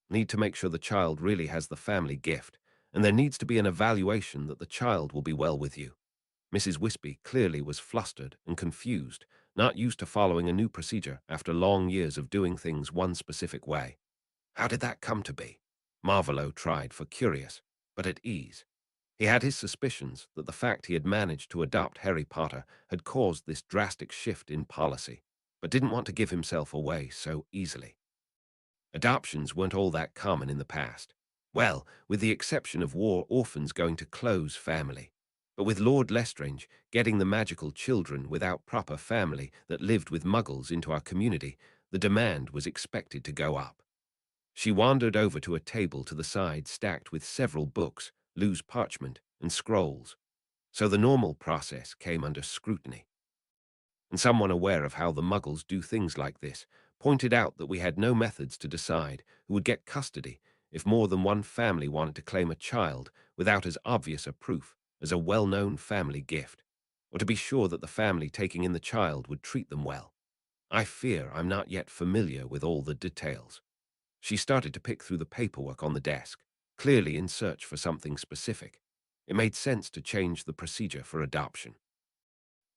Need to make sure the child really has the family gift, and there needs to be an evaluation that the child will be well with you." Mrs. Wispy clearly was flustered and confused, not used to following a new procedure after long years of doing things one specific way. How did that come to be? Marvolo tried for curious, but at ease. He had his suspicions that the fact he had managed to adopt Harry Potter had caused this drastic shift in policy, but didn't want to give himself away so easily. Adoptions weren't all that common in the past. Well, with the exception of war orphans going to Clo's family. But with Lord Lestrange getting the magical children without proper family that lived with muggles into our community, the demand was expected to go up. She wandered over to a table to the side stacked with several books, loose parchment, and scrolls. So the normal process came under scrutiny. And someone aware of how the muggles do things like this pointed out that we had no methods to decide who would get custody if more than one family wanted to claim a child without as obvious a proof as a well-known family gift, or to be sure that the family taking in the child would treat them well. I fear I'm not yet familiar with all the details. She started to pick through the paperwork on the desk, clearly in search for something specific. It made sense to change the procedure for adoption.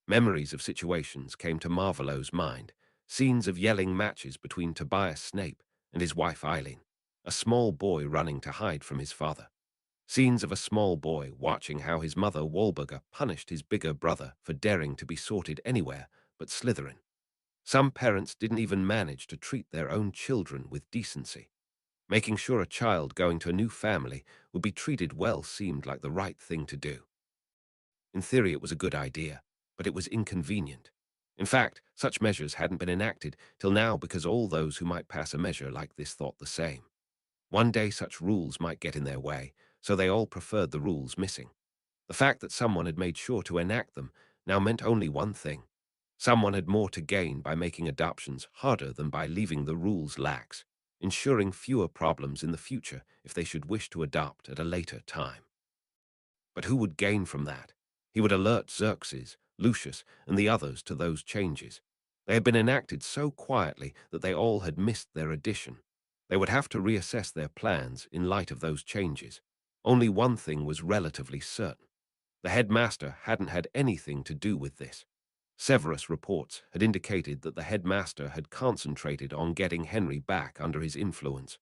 Memories of situations came to Marvolo's mind, scenes of yelling matches between Tobias Snape and his wife Eileen, a small boy running to hide from his father. Scenes of a small boy watching how his mother Wahlburger punished his bigger brother for daring to be sorted anywhere but Slytherin. Some parents didn't even manage to treat their own children with decency. Making sure a child going to a new family would be treated well seemed like the right thing to do. In theory, it was a good idea, but it was inconvenient. In fact, such measures hadn't been enacted till now because all those who might pass a measure like this thought the same. One day such rules might get in their way, so they all preferred the rules missing. The fact that someone had made sure to enact them now meant only one thing. Someone had more to gain by making adoptions harder than by leaving the rules lax, ensuring fewer problems in the future if they should wish to adopt at a later time. But who would gain from that? He would alert Xerxes, Lucius, and the others to those changes. They had been enacted so quietly that they all had missed their addition. They would have to reassess their plans in light of those changes. Only one thing was relatively certain. The headmaster hadn't had anything to do with this. Severus reports had indicated that the headmaster had concentrated on getting Henry back under his influence.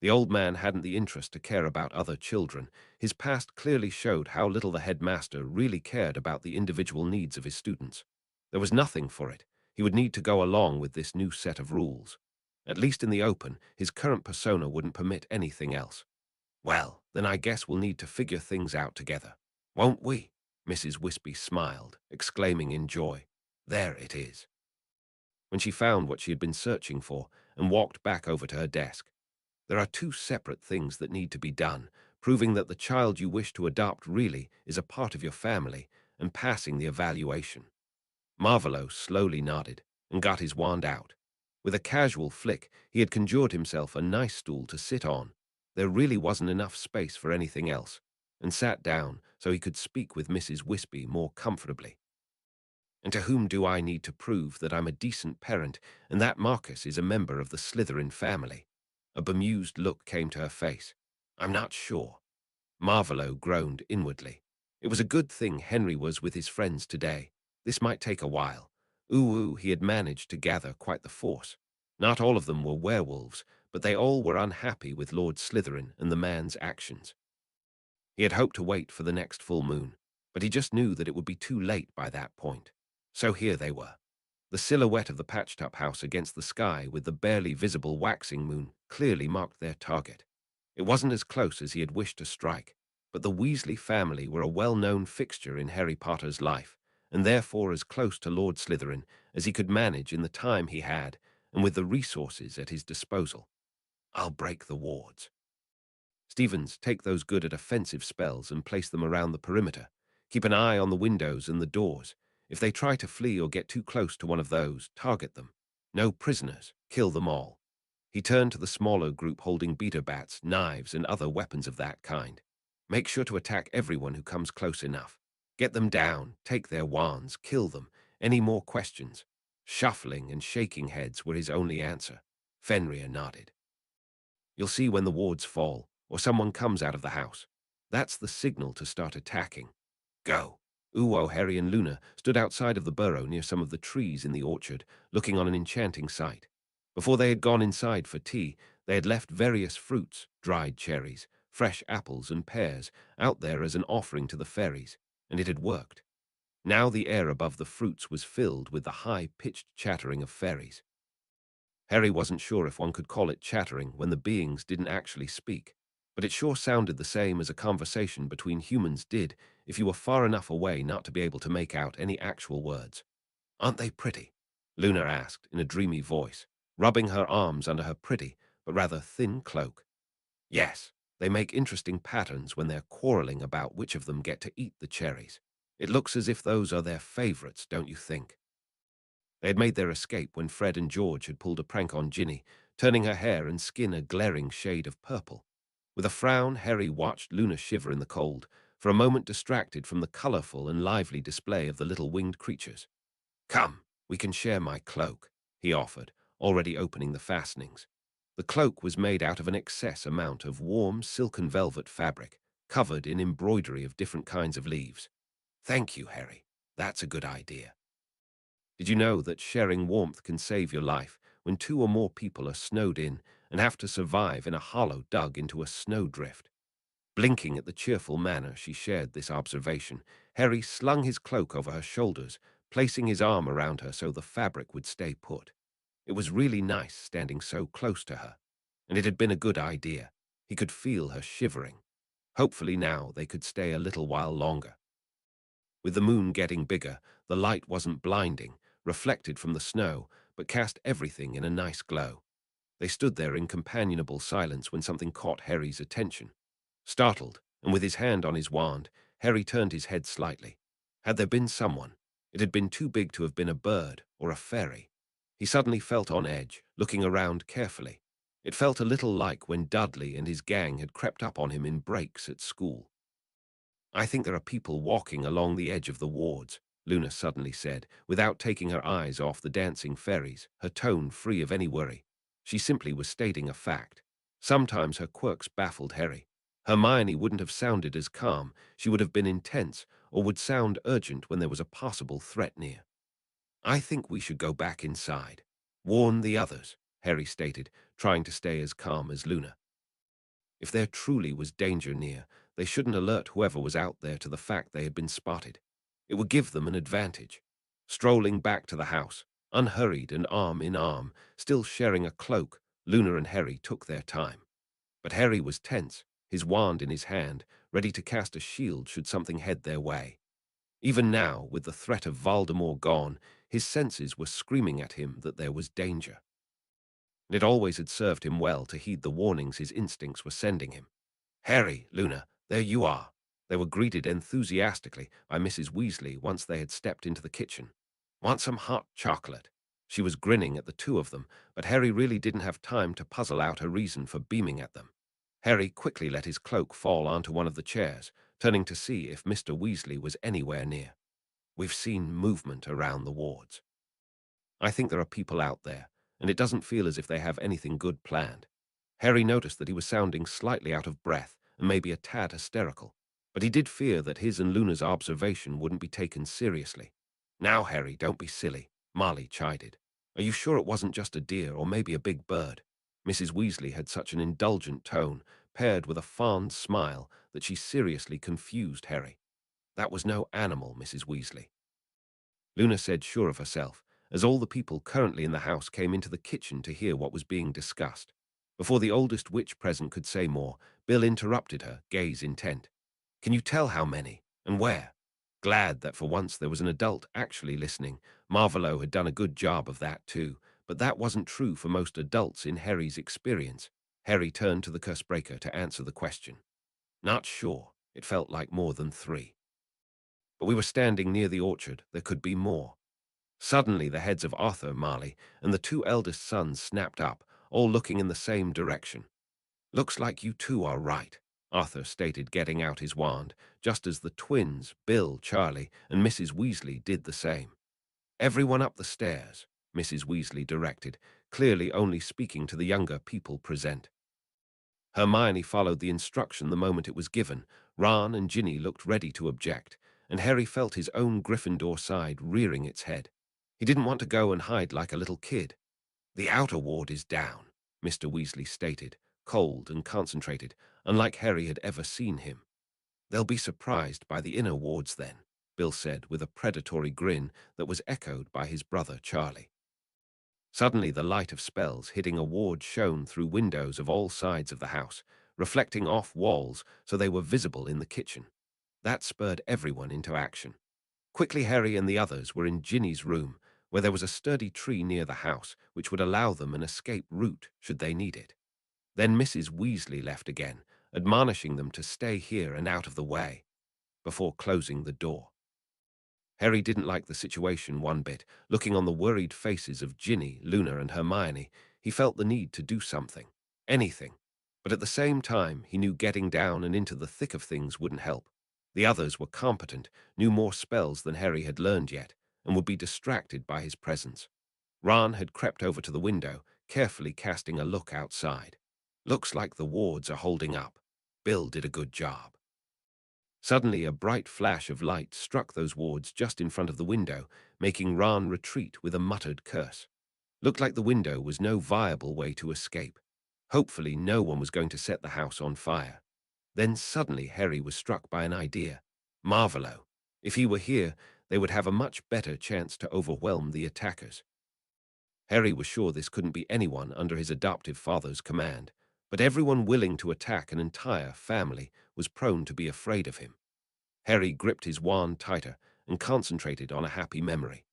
The old man hadn't the interest to care about other children. His past clearly showed how little the headmaster really cared about the individual needs of his students. There was nothing for it. He would need to go along with this new set of rules. At least in the open, his current persona wouldn't permit anything else. Well, then I guess we'll need to figure things out together. Won't we? Mrs. Wispy smiled, exclaiming in joy. There it is. When she found what she had been searching for and walked back over to her desk. There are two separate things that need to be done, proving that the child you wish to adopt really is a part of your family and passing the evaluation. Marvolo slowly nodded and got his wand out. With a casual flick, he had conjured himself a nice stool to sit on. There really wasn't enough space for anything else, and sat down so he could speak with Mrs. Wispy more comfortably. And to whom do I need to prove that I'm a decent parent and that Marcus is a member of the Slytherin family? A bemused look came to her face. I'm not sure. Marvolo groaned inwardly. It was a good thing Henry was with his friends today. This might take a while. He had managed to gather quite the force. Not all of them were werewolves, but they all were unhappy with Lord Slytherin and the man's actions. He had hoped to wait for the next full moon, but he just knew that it would be too late by that point. So here they were. The silhouette of the patched-up house against the sky with the barely visible waxing moon clearly marked their target. It wasn't as close as he had wished to strike, but the Weasley family were a well-known fixture in Harry Potter's life, and therefore as close to Lord Slytherin as he could manage in the time he had and with the resources at his disposal. I'll break the wards. Stevens, take those good at offensive spells and place them around the perimeter. Keep an eye on the windows and the doors. If they try to flee or get too close to one of those, target them. No prisoners. Kill them all. He turned to the smaller group holding beater bats, knives, and other weapons of that kind. Make sure to attack everyone who comes close enough. Get them down, take their wands, kill them. Any more questions? Shuffling and shaking heads were his only answer. Fenrir nodded. You'll see when the wards fall, or someone comes out of the house. That's the signal to start attacking. Go. Harry, and Luna stood outside of the burrow near some of the trees in the orchard, looking on an enchanting sight. Before they had gone inside for tea, they had left various fruits, dried cherries, fresh apples, and pears, out there as an offering to the fairies, and it had worked. Now the air above the fruits was filled with the high-pitched chattering of fairies. Harry wasn't sure if one could call it chattering when the beings didn't actually speak, but it sure sounded the same as a conversation between humans did if you were far enough away not to be able to make out any actual words. Aren't they pretty? Luna asked in a dreamy voice, rubbing her arms under her pretty, but rather thin cloak. Yes, they make interesting patterns when they're quarreling about which of them get to eat the cherries. It looks as if those are their favorites, don't you think? They had made their escape when Fred and George had pulled a prank on Ginny, turning her hair and skin a glaring shade of purple. With a frown, Harry watched Luna shiver in the cold, for a moment distracted from the colorful and lively display of the little winged creatures. Come, we can share my cloak, he offered, already opening the fastenings. The cloak was made out of an excess amount of warm silken velvet fabric, covered in embroidery of different kinds of leaves. Thank you, Harry. That's a good idea. Did you know that sharing warmth can save your life when 2 or more people are snowed in and have to survive in a hollow dug into a snowdrift? Blinking at the cheerful manner she shared this observation, Harry slung his cloak over her shoulders, placing his arm around her so the fabric would stay put. It was really nice standing so close to her, and it had been a good idea. He could feel her shivering. Hopefully now they could stay a little while longer. With the moon getting bigger, the light wasn't blinding, reflected from the snow, but cast everything in a nice glow. They stood there in companionable silence when something caught Harry's attention. Startled, and with his hand on his wand, Harry turned his head slightly. Had there been someone? It had been too big to have been a bird or a fairy. He suddenly felt on edge, looking around carefully. It felt a little like when Dudley and his gang had crept up on him in breaks at school. I think there are people walking along the edge of the wards, Luna suddenly said, without taking her eyes off the dancing fairies, her tone free of any worry. She simply was stating a fact. Sometimes her quirks baffled Harry. Hermione wouldn't have sounded as calm, she would have been intense, or would sound urgent when there was a possible threat near. I think we should go back inside. Warn the others, Harry stated, trying to stay as calm as Luna. If there truly was danger near, they shouldn't alert whoever was out there to the fact they had been spotted. It would give them an advantage. Strolling back to the house, unhurried and arm in arm, still sharing a cloak, Luna and Harry took their time. But Harry was tense, his wand in his hand, ready to cast a shield should something head their way. Even now, with the threat of Voldemort gone, his senses were screaming at him that there was danger. And it always had served him well to heed the warnings his instincts were sending him. Harry, Luna, there you are. They were greeted enthusiastically by Mrs. Weasley once they had stepped into the kitchen. Want some hot chocolate? She was grinning at the two of them, but Harry really didn't have time to puzzle out her reason for beaming at them. Harry quickly let his cloak fall onto one of the chairs, turning to see if Mr. Weasley was anywhere near. We've seen movement around the wards. I think there are people out there, and it doesn't feel as if they have anything good planned. Harry noticed that he was sounding slightly out of breath and maybe a tad hysterical, but he did fear that his and Luna's observation wouldn't be taken seriously. Now, Harry, don't be silly, Marley chided. Are you sure it wasn't just a deer or maybe a big bird? Mrs. Weasley had such an indulgent tone, paired with a fond smile, that she seriously confused Harry. That was no animal, Mrs. Weasley. Luna said, sure of herself, as all the people currently in the house came into the kitchen to hear what was being discussed. Before the oldest witch present could say more, Bill interrupted her, gaze intent. Can you tell how many? And where? Glad that for once there was an adult actually listening. Marvolo had done a good job of that too, but that wasn't true for most adults in Harry's experience. Harry turned to the Cursebreaker to answer the question. Not sure. It felt like more than 3. But we were standing near the orchard. There could be more. Suddenly the heads of Arthur, Marley, and the 2 eldest sons snapped up, all looking in the same direction. Looks like you two are right, Arthur stated, getting out his wand, just as the twins, Bill, Charlie, and Mrs. Weasley did the same. Everyone up the stairs, Mrs. Weasley directed, clearly only speaking to the younger people present. Hermione followed the instruction the moment it was given. Ron and Ginny looked ready to object, and Harry felt his own Gryffindor side rearing its head. He didn't want to go and hide like a little kid. The outer ward is down, Mr. Weasley stated, cold and concentrated, unlike Harry had ever seen him. They'll be surprised by the inner wards then, Bill said with a predatory grin that was echoed by his brother Charlie. Suddenly the light of spells hitting a ward shone through windows of all sides of the house, reflecting off walls so they were visible in the kitchen. That spurred everyone into action. Quickly Harry and the others were in Ginny's room, where there was a sturdy tree near the house which would allow them an escape route should they need it. Then Mrs. Weasley left again, admonishing them to stay here and out of the way, before closing the door. Harry didn't like the situation one bit. Looking on the worried faces of Ginny, Luna, and Hermione, he felt the need to do something, anything. But at the same time, he knew getting down and into the thick of things wouldn't help. The others were competent, knew more spells than Harry had learned yet, and would be distracted by his presence. Ron had crept over to the window, carefully casting a look outside. Looks like the wards are holding up. Bill did a good job. Suddenly, a bright flash of light struck those wards just in front of the window, making Ron retreat with a muttered curse. Looked like the window was no viable way to escape. Hopefully, no one was going to set the house on fire. Then suddenly, Harry was struck by an idea. Marvolo. If he were here, they would have a much better chance to overwhelm the attackers. Harry was sure this couldn't be anyone under his adoptive father's command, but everyone willing to attack an entire family was prone to be afraid of him. Harry gripped his wand tighter and concentrated on a happy memory.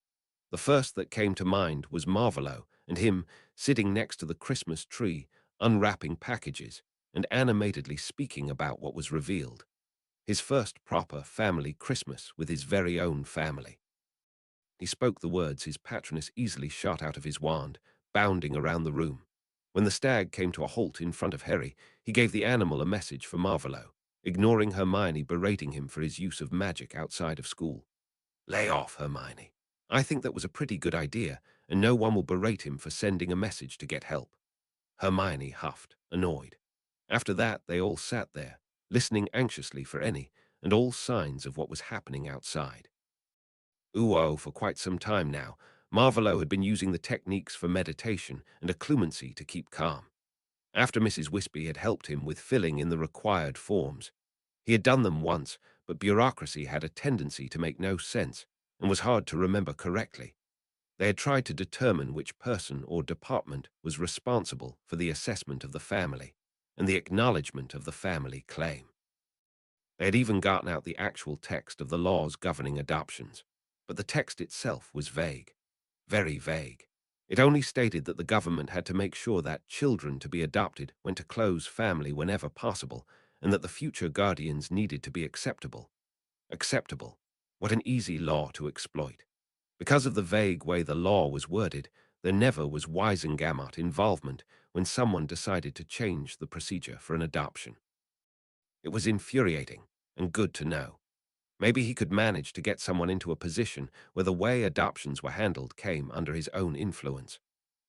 The first that came to mind was Marvolo and him sitting next to the Christmas tree, unwrapping packages and animatedly speaking about what was revealed. His first proper family Christmas with his very own family. He spoke the words, his patroness easily shot out of his wand, bounding around the room. When the stag came to a halt in front of Harry, he gave the animal a message for Marvolo, ignoring Hermione berating him for his use of magic outside of school. Lay off, Hermione. I think that was a pretty good idea, and no one will berate him for sending a message to get help. Hermione huffed, annoyed. After that, they all sat there, listening anxiously for any and all signs of what was happening outside. For quite some time now, Marvolo had been using the techniques for meditation and occlumency to keep calm. After Mrs. Wispy had helped him with filling in the required forms, he had done them once, but bureaucracy had a tendency to make no sense and was hard to remember correctly. They had tried to determine which person or department was responsible for the assessment of the family and the acknowledgement of the family claim. They had even gotten out the actual text of the laws governing adoptions, but the text itself was vague, very vague. It only stated that the government had to make sure that children to be adopted went to close family whenever possible, and that the future guardians needed to be acceptable. Acceptable. What an easy law to exploit. Because of the vague way the law was worded, there never was Wisengamot involvement when someone decided to change the procedure for an adoption. It was infuriating and good to know. Maybe he could manage to get someone into a position where the way adoptions were handled came under his own influence.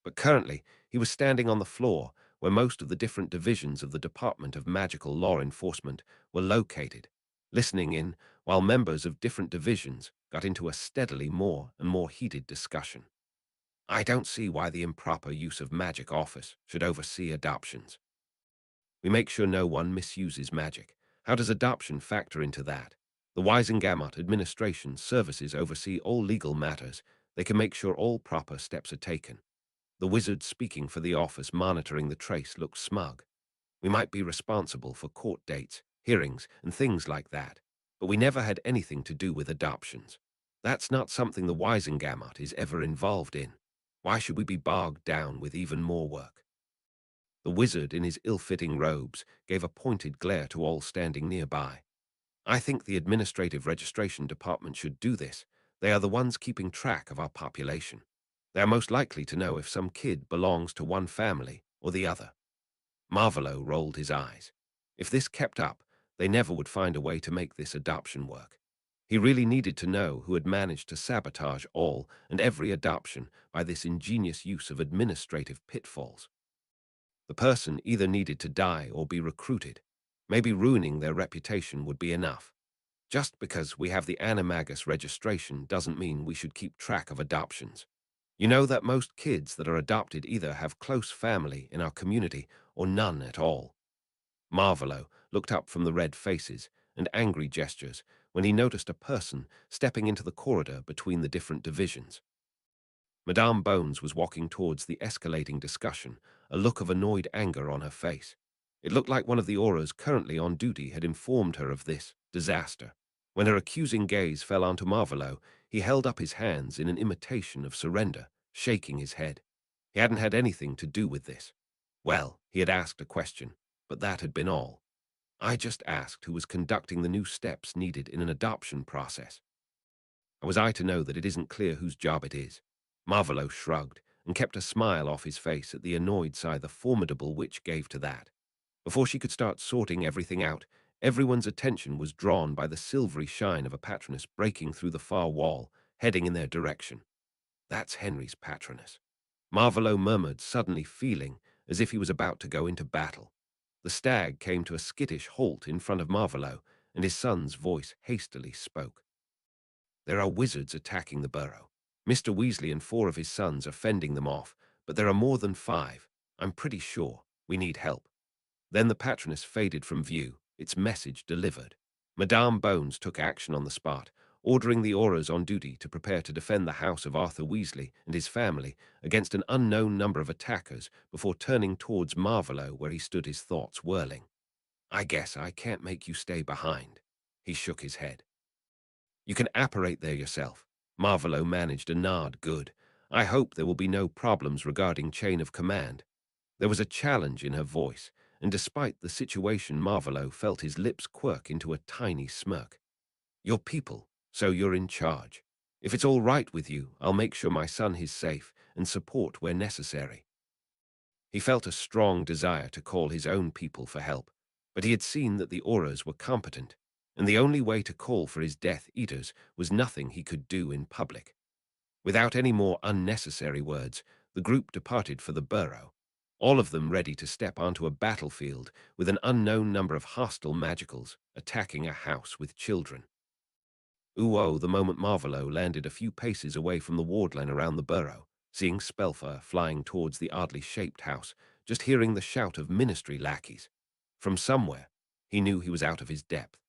But currently, he was standing on the floor where most of the different divisions of the Department of Magical Law Enforcement were located, listening in while members of different divisions got into a steadily more and more heated discussion. I don't see why the improper use of magic office should oversee adoptions. We make sure no one misuses magic. How does adoption factor into that? The Wisengamot Administration Services oversee all legal matters. They can make sure all proper steps are taken. The wizard speaking for the office monitoring the trace looks smug. We might be responsible for court dates, hearings, and things like that, but we never had anything to do with adoptions. That's not something the Wisengamot is ever involved in. Why should we be bogged down with even more work? The wizard in his ill-fitting robes gave a pointed glare to all standing nearby. I think the Administrative Registration Department should do this. They are the ones keeping track of our population. They are most likely to know if some kid belongs to one family or the other. Marvolo rolled his eyes. If this kept up, they never would find a way to make this adoption work. He really needed to know who had managed to sabotage all and every adoption by this ingenious use of administrative pitfalls. The person either needed to die or be recruited. Maybe ruining their reputation would be enough. Just because we have the Animagus registration doesn't mean we should keep track of adoptions. You know that most kids that are adopted either have close family in our community or none at all. Marvolo looked up from the red faces and angry gestures when he noticed a person stepping into the corridor between the different divisions. Madame Bones was walking towards the escalating discussion, a look of annoyed anger on her face. It looked like one of the auras currently on duty had informed her of this disaster. When her accusing gaze fell onto Marvolo, he held up his hands in an imitation of surrender, shaking his head. He hadn't had anything to do with this. Well, he had asked a question, but that had been all. I just asked who was conducting the new steps needed in an adoption process. How was I to know that it isn't clear whose job it is? Marvolo shrugged and kept a smile off his face at the annoyed sigh the formidable witch gave to that. Before she could start sorting everything out, everyone's attention was drawn by the silvery shine of a patroness breaking through the far wall, heading in their direction. That's Henry's patroness. Marvolo murmured, suddenly feeling as if he was about to go into battle. The stag came to a skittish halt in front of Marvolo, and his son's voice hastily spoke. There are wizards attacking the burrow. Mr. Weasley and 4 of his sons are fending them off, but there are more than 5. I'm pretty sure we need help. Then the patroness faded from view, its message delivered. Madame Bones took action on the spot, ordering the auras on duty to prepare to defend the house of Arthur Weasley and his family against an unknown number of attackers before turning towards Marvolo where he stood, his thoughts whirling. I guess I can't make you stay behind. He shook his head. You can apparate there yourself. Marvolo managed a nod. Good. I hope there will be no problems regarding chain of command. There was a challenge in her voice, and despite the situation, Marvolo felt his lips quirk into a tiny smirk. Your people, so you're in charge. If it's all right with you, I'll make sure my son is safe and support where necessary. He felt a strong desire to call his own people for help, but he had seen that the auras were competent, and the only way to call for his Death Eaters was nothing he could do in public. Without any more unnecessary words, the group departed for the burrow, all of them ready to step onto a battlefield with an unknown number of hostile magicals attacking a house with children. Ooh-oh, the moment Marvolo landed a few paces away from the wardline around the burrow, seeing Spellfire flying towards the oddly shaped house, just hearing the shout of ministry lackeys. From somewhere, he knew he was out of his depth.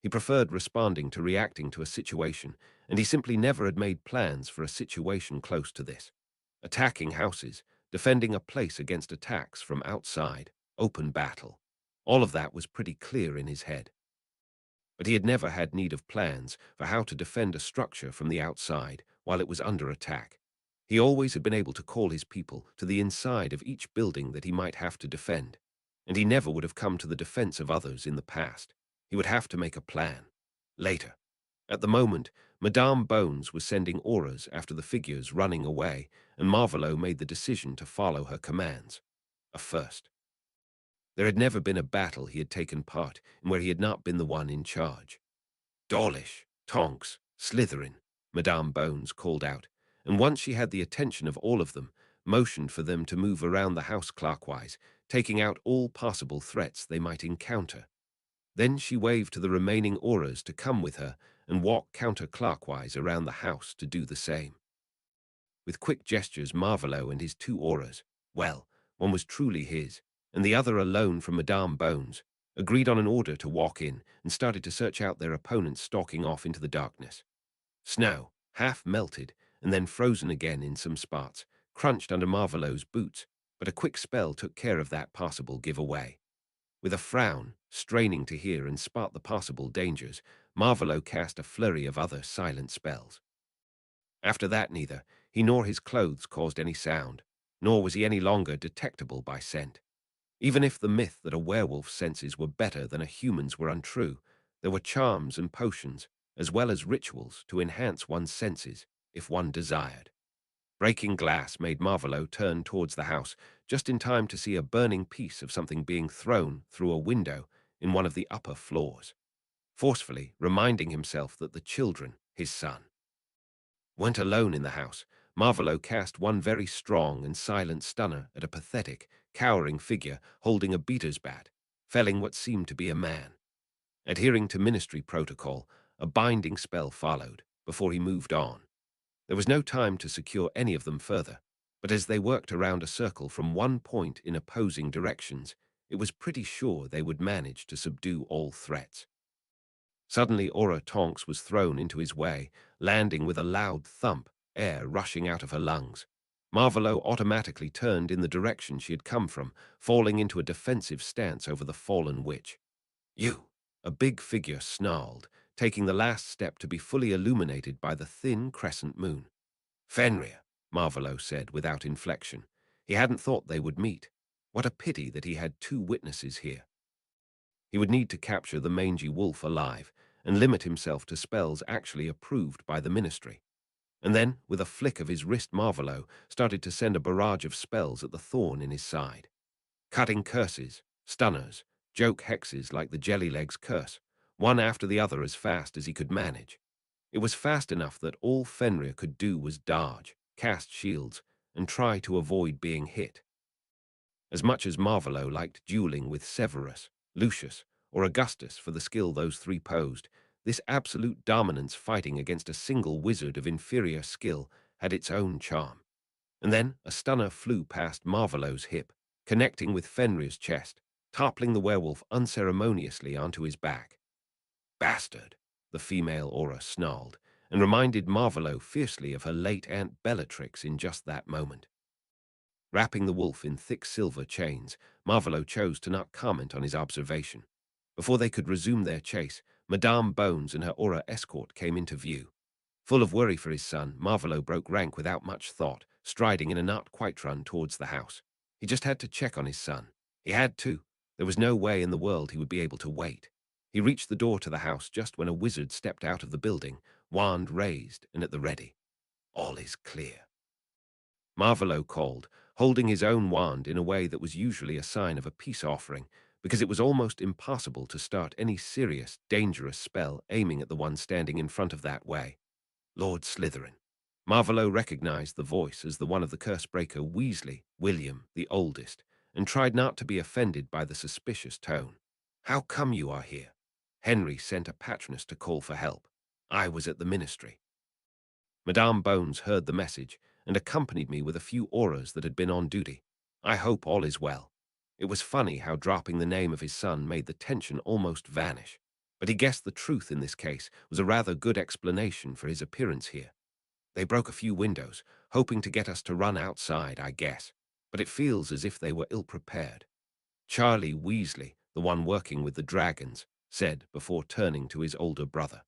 He preferred responding to reacting to a situation, and he simply never had made plans for a situation close to this. Attacking houses, defending a place against attacks from outside, open battle. All of that was pretty clear in his head. But he had never had need of plans for how to defend a structure from the outside while it was under attack. He always had been able to call his people to the inside of each building that he might have to defend, and he never would have come to the defense of others in the past. He would have to make a plan. Later. At the moment, Madame Bones was sending auras after the figures running away, and Marvolo made the decision to follow her commands. A first. There had never been a battle he had taken part in where he had not been the one in charge. Dawlish, Tonks, Slytherin, Madame Bones called out, and once she had the attention of all of them, motioned for them to move around the house clockwise, taking out all possible threats they might encounter. Then she waved to the remaining auras to come with her and walk counterclockwise around the house to do the same. With quick gestures, Marvolo and his two auras, well, one was truly his, and the other alone from Madame Bones, agreed on an order to walk in and started to search out their opponents stalking off into the darkness. Snow, half melted and then frozen again in some spots, crunched under Marvolo's boots, but a quick spell took care of that possible giveaway. With a frown, straining to hear and spot the possible dangers, Marvolo cast a flurry of other silent spells. After that, neither he nor his clothes caused any sound, nor was he any longer detectable by scent. Even if the myth that a werewolf's senses were better than a human's were untrue, there were charms and potions, as well as rituals, to enhance one's senses, if one desired. Breaking glass made Marvolo turn towards the house, just in time to see a burning piece of something being thrown through a window in one of the upper floors, forcefully reminding himself that the children, his son, weren't alone in the house. Marvolo cast one very strong and silent stunner at a pathetic, cowering figure holding a beater's bat, felling what seemed to be a man. Adhering to ministry protocol, a binding spell followed before he moved on. There was no time to secure any of them further, but as they worked around a circle from one point in opposing directions, it was pretty sure they would manage to subdue all threats. Suddenly Aura Tonks was thrown into his way, landing with a loud thump, air rushing out of her lungs. Marvolo automatically turned in the direction she had come from, falling into a defensive stance over the fallen witch. "You!" A big figure snarled, taking the last step to be fully illuminated by the thin crescent moon. "Fenrir," Marvolo said without inflection. He hadn't thought they would meet. What a pity that he had two witnesses here. He would need to capture the mangy wolf alive and limit himself to spells actually approved by the ministry. And then, with a flick of his wrist, Marvolo started to send a barrage of spells at the thorn in his side. Cutting curses, stunners, joke hexes like the Jellylegs curse, one after the other as fast as he could manage. It was fast enough that all Fenrir could do was dodge, cast shields, and try to avoid being hit. As much as Marvolo liked dueling with Severus, Lucius, or Augustus for the skill those three posed, this absolute dominance fighting against a single wizard of inferior skill had its own charm. And then a stunner flew past Marvolo's hip, connecting with Fenrir's chest, toppling the werewolf unceremoniously onto his back. "Bastard," the female aura snarled, and reminded Marvolo fiercely of her late Aunt Bellatrix in just that moment. Wrapping the wolf in thick silver chains, Marvolo chose to not comment on his observation. Before they could resume their chase, Madame Bones and her aura escort came into view. Full of worry for his son, Marvolo broke rank without much thought, striding in a not-quite run towards the house. He just had to check on his son. He had to. There was no way in the world he would be able to wait. He reached the door to the house just when a wizard stepped out of the building, wand raised and at the ready. "All is clear," Marvolo called, holding his own wand in a way that was usually a sign of a peace offering, because it was almost impossible to start any serious, dangerous spell aiming at the one standing in front of that way. "Lord Slytherin." Marvolo recognized the voice as the one of the Cursebreaker Weasley, William, the oldest, and tried not to be offended by the suspicious tone. "How come you are here?" "Henry sent a patroness to call for help. I was at the ministry." Madame Bones heard the message and accompanied me with a few auras that had been on duty. "I hope all is well." It was funny how dropping the name of his son made the tension almost vanish, but he guessed the truth in this case was a rather good explanation for his appearance here. "They broke a few windows, hoping to get us to run outside, I guess, but it feels as if they were ill-prepared." Charlie Weasley, the one working with the dragons, said before turning to his older brother.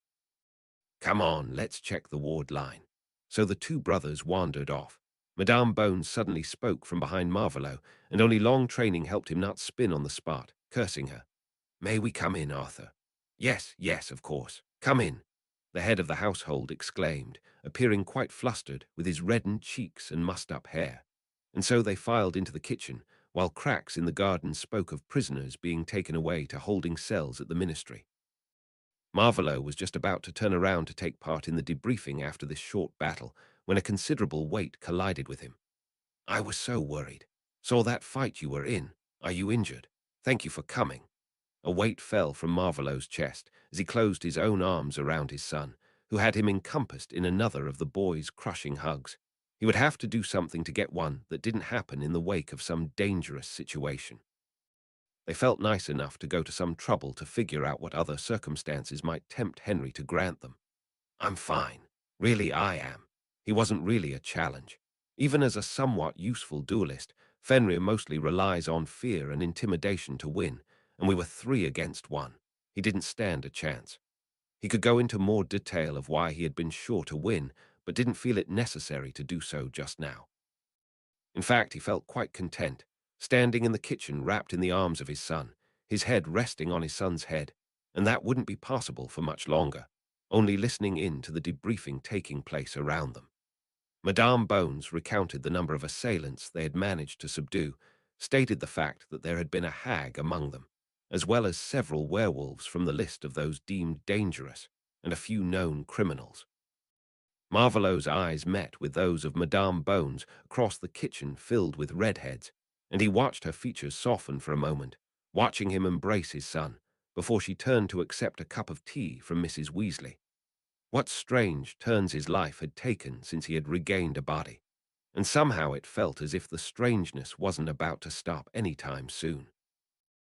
"Come on, let's check the ward line." So the two brothers wandered off. Madame Bones suddenly spoke from behind Marvolo, and only long training helped him not spin on the spot, cursing her. "May we come in, Arthur?" "Yes, yes, of course. Come in," the head of the household exclaimed, appearing quite flustered with his reddened cheeks and mussed-up hair. And so they filed into the kitchen, while cracks in the garden spoke of prisoners being taken away to holding cells at the ministry. Marvolo was just about to turn around to take part in the debriefing after this short battle when a considerable weight collided with him. "I was so worried. Saw that fight you were in. Are you injured? Thank you for coming." A weight fell from Marvolo's chest as he closed his own arms around his son, who had him encompassed in another of the boy's crushing hugs. He would have to do something to get one that didn't happen in the wake of some dangerous situation. They felt nice enough to go to some trouble to figure out what other circumstances might tempt Henry to grant them. "I'm fine. Really, I am." He wasn't really a challenge. Even as a somewhat useful duelist, Fenrir mostly relies on fear and intimidation to win, and we were 3 against 1. He didn't stand a chance. He could go into more detail of why he had been sure to win, but didn't feel it necessary to do so just now. In fact, he felt quite content, standing in the kitchen wrapped in the arms of his son, his head resting on his son's head, and that wouldn't be possible for much longer, only listening in to the debriefing taking place around them. Madame Bones recounted the number of assailants they had managed to subdue, stated the fact that there had been a hag among them, as well as several werewolves from the list of those deemed dangerous, and a few known criminals. Marvolo's eyes met with those of Madame Bones across the kitchen filled with redheads, and he watched her features soften for a moment, watching him embrace his son, before she turned to accept a cup of tea from Mrs. Weasley. What strange turns his life had taken since he had regained a body, and somehow it felt as if the strangeness wasn't about to stop any time soon.